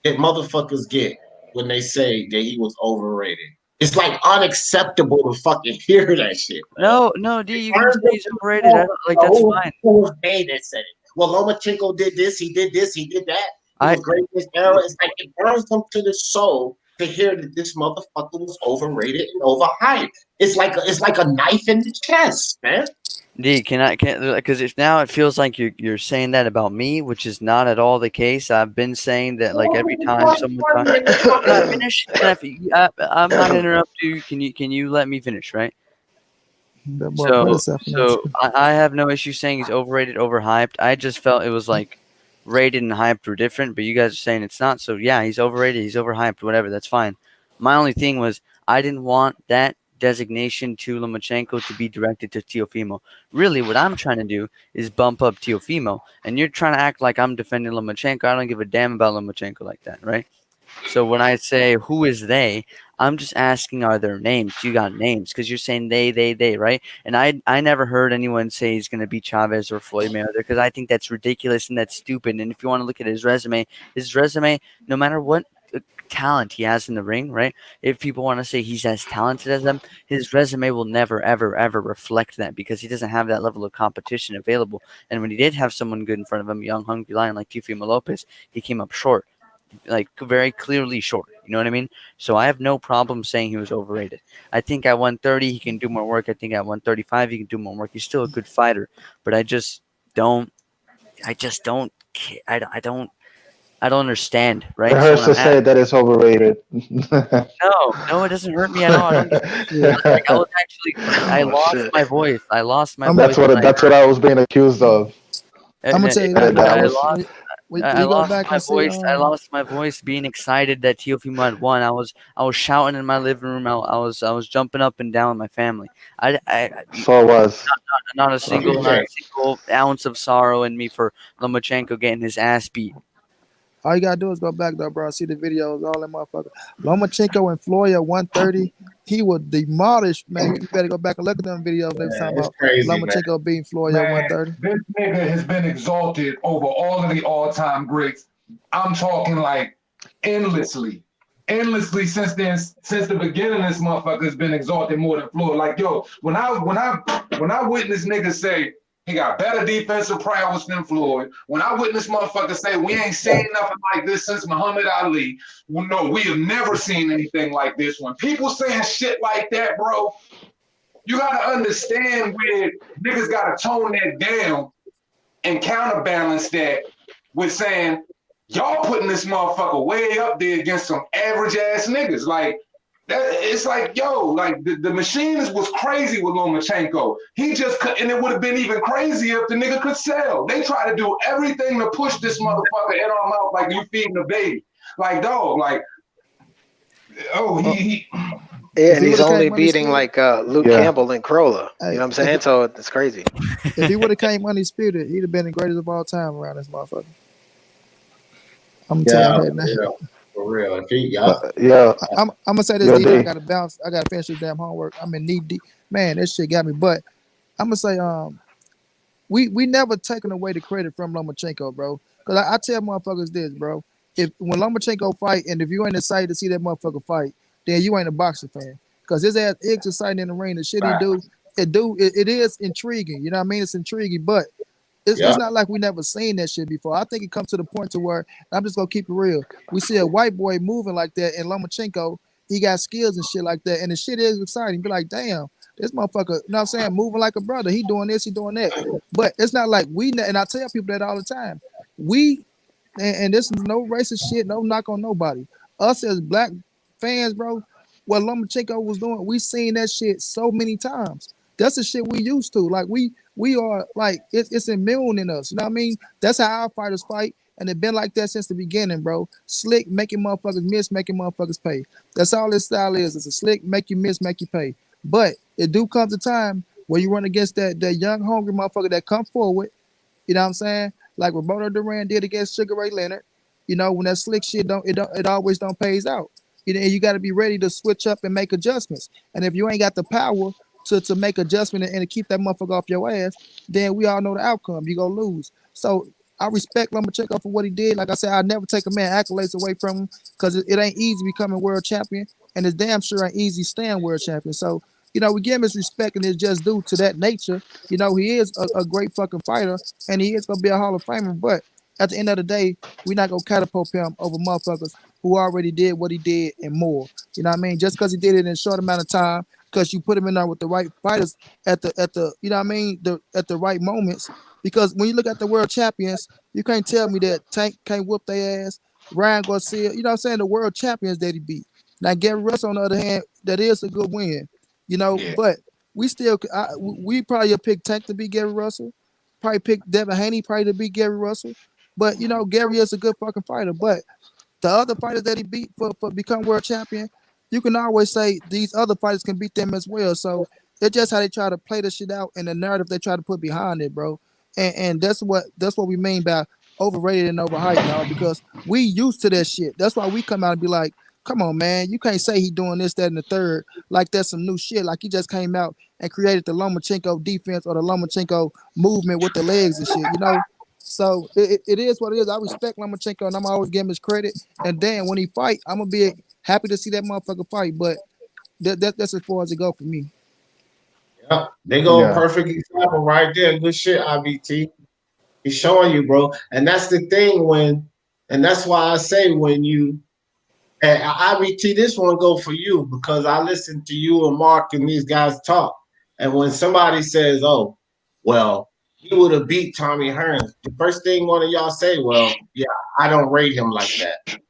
that motherfuckers get when they say that he was overrated. It's like unacceptable to fucking hear that shit. Man. no, D, you can say he's overrated. I don't, like that's fine. Who was they that said it? Well, Lomachenko did this, he did this, he did that. He was great in this era. It's like it burns them to the soul to hear that this motherfucker was overrated and overhyped. It's like a knife in the chest, man. D, can't because it's now it feels like you're saying that about me, which is not at all the case. I've been saying that like every time someone talks. Can I finish? I'm not interrupting you. Can you let me finish, right? So I have no issue saying he's overrated, overhyped. I just felt it was like rated and hyped were different, but you guys are saying it's not. So yeah, he's overrated, he's overhyped, whatever. That's fine. My only thing was I didn't want that designation to Lomachenko to be directed to Teofimo. Really, what I'm trying to do is bump up Teofimo, and you're trying to act like I'm defending Lomachenko. I don't give a damn about Lomachenko like that, right? So when I say who is they, I'm just asking are there names? You got names because you're saying they, right? And I never heard anyone say he's going to beat Chavez or Floyd Mayweather because I think that's ridiculous and that's stupid. And if you want to look at his resume, no matter what talent he has in the ring, right? If people want to say he's as talented as them, his resume will never, ever, ever reflect that because he doesn't have that level of competition available. And when he did have someone good in front of him, a young, hungry lion like Teofimo Lopez, he came up short. Like very clearly short, you know what I mean? So I have no problem saying he was overrated. I think at 130 he can do more work. I think at 135 he can do more work. He's still a good fighter, but I don't understand, right? It hurts to say that it's overrated. No, it doesn't hurt me at all. I don't like, I was actually I lost my voice. That's what I was being accused of. I'm gonna tell you That, this, that bro. was We go back and see. I lost my voice being excited that Teofimo had won. I was shouting in my living room. I was jumping up and down with my family. so was. Not a single ounce of sorrow in me for Lomachenko getting his ass beat. All you gotta do is go back though, bro. See the videos, all that motherfucker. Lomachenko and Floyd at 130. He was demolished, man. You better go back and look at them videos. They was talking it's about crazy, man. Lomachenko beating Floyd at Man, 130. this nigga has been exalted over all of the all-time greats. I'm talking like endlessly. Endlessly since the beginning, this motherfucker has been exalted more than Floyd. Like, yo, when I witness niggas say he got better defensive prowess than Floyd, when I witness motherfuckers say we ain't seen nothing like this since Muhammad Ali, well, no, we have never seen anything like this. When people saying shit like that, bro, you gotta understand where niggas gotta tone that down and counterbalance that with saying, y'all putting this motherfucker way up there against some average ass niggas. Like, that, it's like, yo, like the machines was crazy with Lomachenko. He just could, and it would have been even crazier if the nigga could sell. They try to do everything to push this motherfucker in our mouth like you feeding a baby. Like, dog, like, oh, he Yeah, and he's only beating like Luke Campbell and Crowler. Hey, you know what I'm saying? So it's crazy. If he would have came undisputed, he'd have been the greatest of all time around this motherfucker. I'm gonna tell you that now. For real. If he, I'm gonna say this. I gotta bounce. I gotta finish this damn homework. I'm in knee deep. Man, that shit got me. But I'm gonna say, we never taken away the credit from Lomachenko, bro. Cause I tell motherfuckers this, bro. When Lomachenko fight, and if you ain't excited to see that motherfucker fight, then you ain't a boxing fan. Cause his ass is exciting in the ring. The shit he do, it is intriguing. You know what I mean? It's intriguing, but it's not like we never seen that shit before. I think it comes to the point to where I'm just gonna keep it real. We see a white boy moving like that, and Lomachenko, he got skills and shit like that, and the shit is exciting. Be like, damn, this motherfucker, you know what I'm saying, moving like a brother. He doing this, he doing that. But it's not like and I tell people that all the time. And this is no racist shit, no knock on nobody. Us as black fans, bro, what Lomachenko was doing, we seen that shit so many times. That's the shit we used to. Like we are like it's immune in us. You know what I mean? That's how our fighters fight, and it's been like that since the beginning, bro. Slick, making motherfuckers miss, making motherfuckers pay. That's all this style is. It's a slick, make you miss, make you pay. But it do come to time where you run against that young, hungry motherfucker that come forward. You know what I'm saying? Like Roberto Duran did against Sugar Ray Leonard. You know, when that slick shit it always don't pays out. You know, you got to be ready to switch up and make adjustments. And if you ain't got the power to make adjustment and to keep that motherfucker off your ass, then we all know the outcome. You gonna lose. So I respect Lomachenko for what he did. Like I said, I never take a man accolades away from him because it ain't easy becoming world champion, and it's damn sure ain't easy staying world champion. So, you know, we give him his respect and his just due to that nature. You know, he is a great fucking fighter, and he is gonna be a Hall of Famer. But at the end of the day, we're not gonna catapult him over motherfuckers who already did what he did and more. You know what I mean? Just because he did it in a short amount of time, because you put him in there with the right fighters at the you know what I mean, at the right moments. Because when you look at the world champions, you can't tell me that Tank can't whoop their ass. Ryan Garcia, you know what I'm saying, the world champions that he beat. Now Gary Russell, on the other hand, that is a good win. You know, but we still we probably pick Tank to beat Gary Russell. Probably pick Devin Haney probably to beat Gary Russell. But you know, Gary is a good fucking fighter. But the other fighters that he beat for become world champion, you can always say these other fighters can beat them as well. So it's just how they try to play the shit out and the narrative they try to put behind it, bro. And that's what we mean by overrated and overhyped, now, because we used to that shit. That's why we come out and be like, come on, man, you can't say he doing this, that, and the third like that's some new shit. Like he just came out and created the Lomachenko defense or the Lomachenko movement with the legs and shit, you know. So it is what it is. I respect Lomachenko and I'm always giving him his credit. And then when he fight, I'm gonna be happy to see that motherfucker fight. But that's as far as it go for me. Yeah, they go perfect example right there. Good shit, IBT. He's showing you, bro. And that's the thing and that's why I say when you, and IBT, this one go for you because I listen to you and Mark and these guys talk. And when somebody says, oh, well, he would have beat Tommy Hearns, the first thing one of y'all say, well, yeah, I don't rate him like that.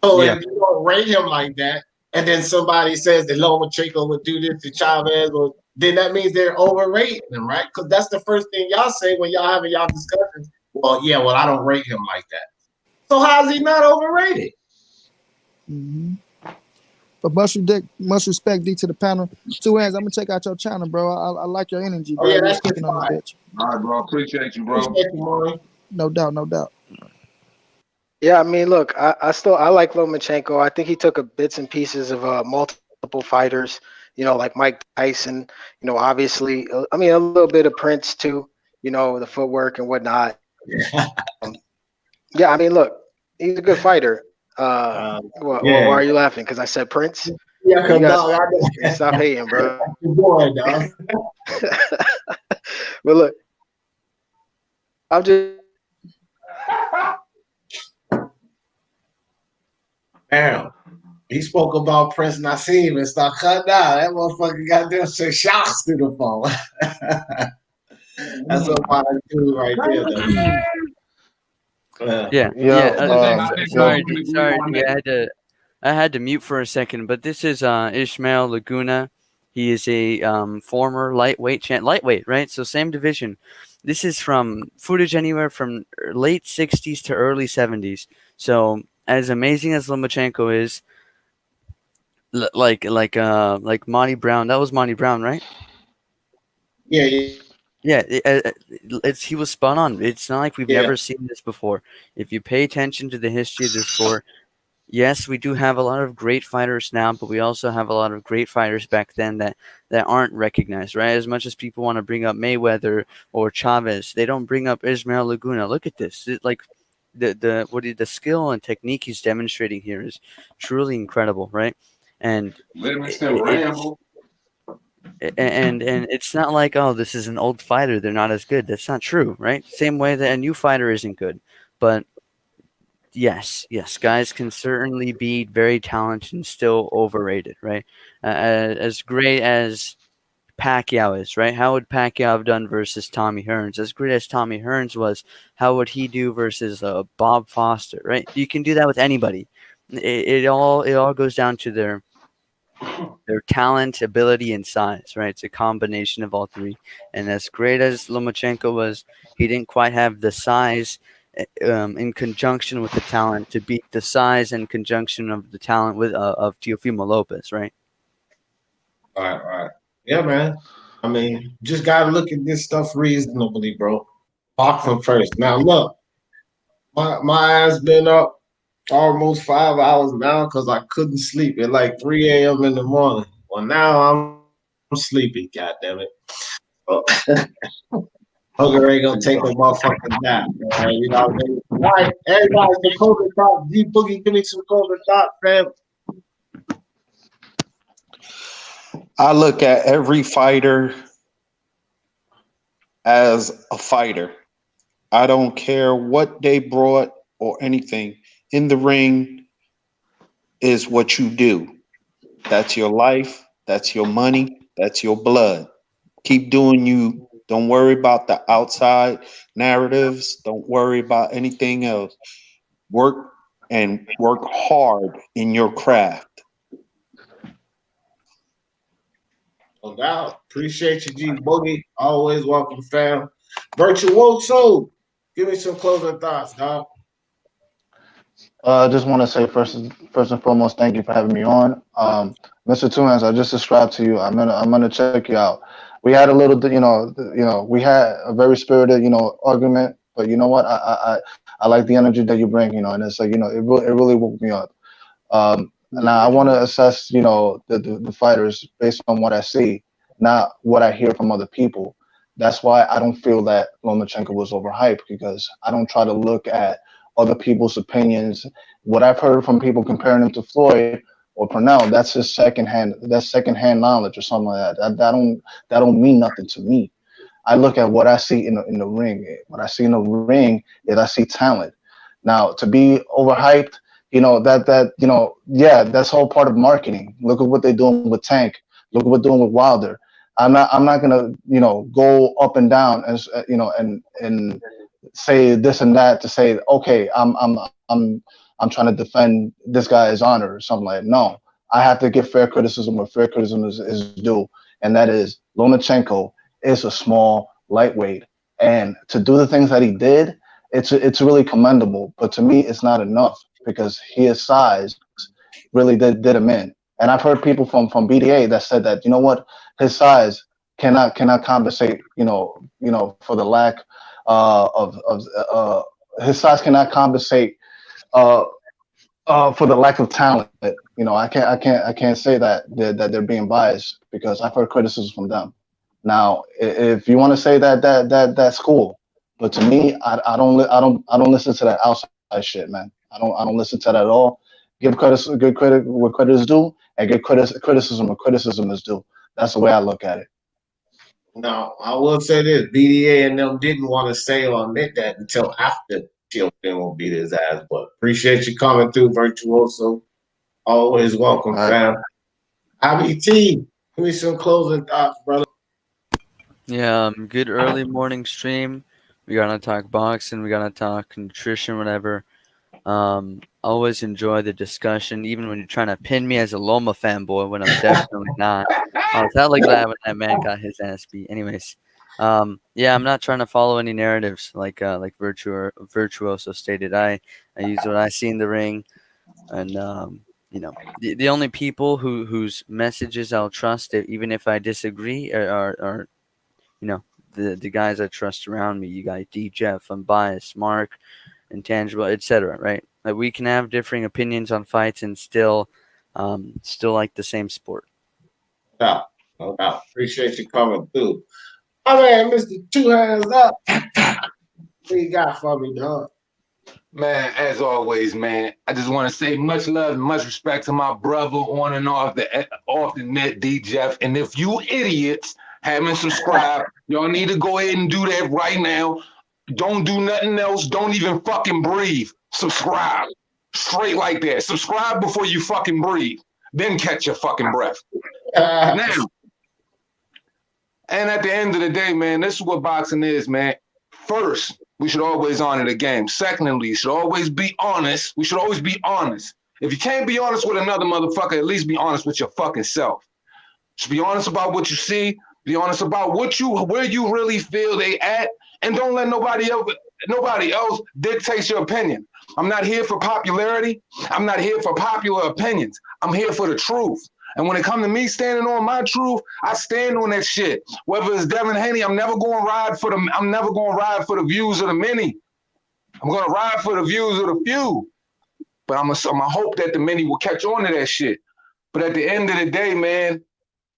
So if you don't rate him like that, and then somebody says that Lomachenko would do this to Chavez, or then that means they're overrating him, right? Because that's the first thing y'all say when y'all having y'all discussions. Well, yeah, well, I don't rate him like that. So how is he not overrated? Mm-hmm. But much respect, D, to the panel. Two hands. I'm gonna check out your channel, bro. I like your energy, bro. Oh, yeah, You was that's cooking on this bitch. All right, bro. Appreciate you, bro. Appreciate you, Maury. No doubt, no doubt. Yeah, I mean, look, I like Lomachenko. I think he took a bits and pieces of multiple fighters, like Mike Tyson, obviously, I mean, a little bit of Prince too, the footwork and whatnot. Yeah, I mean, look, he's a good fighter. Why Yeah. are you laughing? Because I said Prince? Yeah, You because guys stop hating, bro. boy, dog. But look, I'm just Damn. He spoke about Prince Nassim and start cutting out. That motherfucker got them some shocks to the phone. That's what I do right there, though. Sorry, I had to mute for a second, but this is Ishmael Laguna. He is a former lightweight right? So same division. This is from footage anywhere from late 60s to early 70s. So as amazing as Lomachenko is, like Monty Brown. That was Monty Brown, right? Yeah. Yeah, he was spot on. It's not like we've never seen this before. If you pay attention to the history of the sport, yes, we do have a lot of great fighters now, but we also have a lot of great fighters back then that aren't recognized, right? As much as people want to bring up Mayweather or Chavez, they don't bring up Ismael Laguna. Look at this. The skill and technique he's demonstrating here is truly incredible, right? And and it's not like, oh, this is an old fighter, they're not as good. That's not true, right? Same way that a new fighter isn't good. But yes, guys can certainly be very talented and still overrated, right? As great as Pacquiao is, right? How would Pacquiao have done versus Tommy Hearns? As great as Tommy Hearns was, how would he do versus Bob Foster, right? You can do that with anybody. It all goes down to their talent, ability, and size, right? It's a combination of all three. And as great as Lomachenko was, he didn't quite have the size in conjunction with the talent to beat the size and conjunction of the talent of Teofimo Lopez, right? All right. Yeah, man. I mean, just gotta look at this stuff reasonably, bro. Boxing first. Now look, my ass been up almost 5 hours now because I couldn't sleep at like 3 a.m. in the morning. Well, now I'm sleepy, goddammit. Oh. Hunger ain't gonna take a motherfucking nap. You know what I mean? All right, everybody, some closing thoughts. D Boogie, give me some closing thoughts, fam. I look at every fighter as a fighter. I don't care what they brought or anything. In the ring is what you do. That's your life. That's your money. That's your blood. Keep doing you. Don't worry about the outside narratives. Don't worry about anything else. Work hard in your craft. No doubt. Appreciate you, G Boogie. Always welcome, fam. Virtuoso, give me some closing thoughts, dog. I just want to say first and foremost, thank you for having me on. Mr. Two Hands, I just subscribed to you. I'm gonna check you out. We had a little, we had a very spirited, argument. But you know what? I like the energy that you bring, and it's like, it really woke me up. Now I want to assess, the fighters based on what I see, not what I hear from other people. That's why I don't feel that Lomachenko was overhyped, because I don't try to look at other people's opinions. What I've heard from people comparing him to Floyd or Purnell, that's his secondhand knowledge or something like that. That don't mean nothing to me. I look at what I see in the ring. What I see in the ring is I see talent. Now, to be overhyped, that's all part of marketing. Look at what they're doing with Tank. Look at what they're doing with Wilder. I'm not gonna, go up and down and say this and that to say, okay, I'm trying to defend this guy's honor or something like that. No, I have to give fair criticism where fair criticism is due, and that is Lomachenko is a small lightweight, and to do the things that he did, it's really commendable. But to me, it's not enough because his size really did him in. And I've heard people from BDA that said that, you know what, his size cannot compensate, for the lack of his size cannot compensate for the lack of talent. I can't say that they're being biased because I've heard criticism from them. Now, if you want to say that's cool, but to me, I don't listen to that outside shit, man. I don't listen to that at all. Give good credit where credit is due, and give criticism where criticism is due. That's the way I look at it. Now, I will say this: BDA and them didn't want to say or admit that until after Teofimo beat his ass. But appreciate you coming through, Virtuoso. Always welcome, fam. IBT, give me some closing thoughts, brother. Yeah, good early morning stream. We gotta talk boxing. We gotta talk nutrition, whatever. Always enjoy the discussion, even when you're trying to pin me as a Loma fanboy when I'm definitely not. I was hella glad when that man got his ass beat. Anyways, yeah, I'm not trying to follow any narratives like Virtuoso stated. I use what I see in the ring, and the only people whose messages I'll trust, even if I disagree, are the guys I trust around me. You got D Jeff, Unbiased, Mark, Intangible, etc. Right? Like we can have differing opinions on fights and still like the same sport. No doubt. Appreciate you coming through. Oh man, Mr. Two Hands Up. What you got for me, dog? Man, as always, man, I just want to say much love and much respect to my brother on and off the net, D Jeff. And if you idiots haven't subscribed, y'all need to go ahead and do that right now. Don't do nothing else. Don't even fucking breathe. Subscribe. Straight like that. Subscribe before you fucking breathe. Then catch your fucking breath. Now, and at the end of the day, man, this is what boxing is, man. First, we should always honor the game. Secondly, you should always be honest. We should always be honest. If you can't be honest with another motherfucker, at least be honest with your fucking self. Just be honest about what you see. Be honest about where you really feel they at, and don't let nobody else dictate your opinion. I'm not here for popularity. I'm not here for popular opinions. I'm here for the truth. And when it comes to me standing on my truth, I stand on that shit. Whether it's Devin Haney, I'm never going to ride for the views of the many. I'm going to ride for the views of the few. But I'm gonna hope that the many will catch on to that shit. But at the end of the day, man,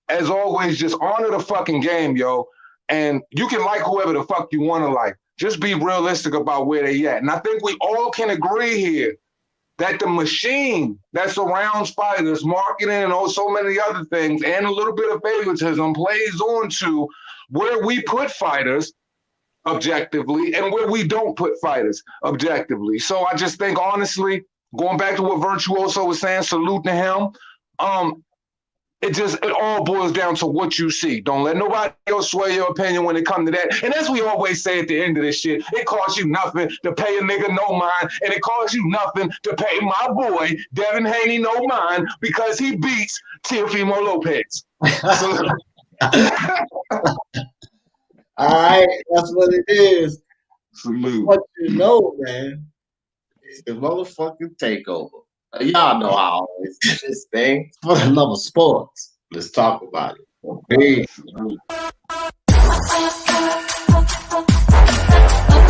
as always, just honor the fucking game, yo. And you can like whoever the fuck you want to like. Just be realistic about where they at. And I think we all can agree here that the machine that surrounds fighters, marketing and so many other things, and a little bit of favoritism plays on to where we put fighters objectively and where we don't put fighters objectively. So I just think, honestly, going back to what Virtuoso was saying, salute to him. It all boils down to what you see. Don't let nobody else sway your opinion when it comes to that. And as we always say at the end of this shit, it costs you nothing to pay a nigga no mind, and it costs you nothing to pay my boy Devin Haney no mind because he beats Teofimo Lopez. All right, that's what it is. Salute. What you know, man, is the motherfucking takeover. Y'all know how I always do this thing. For the love of sports, let's talk about it. Peace.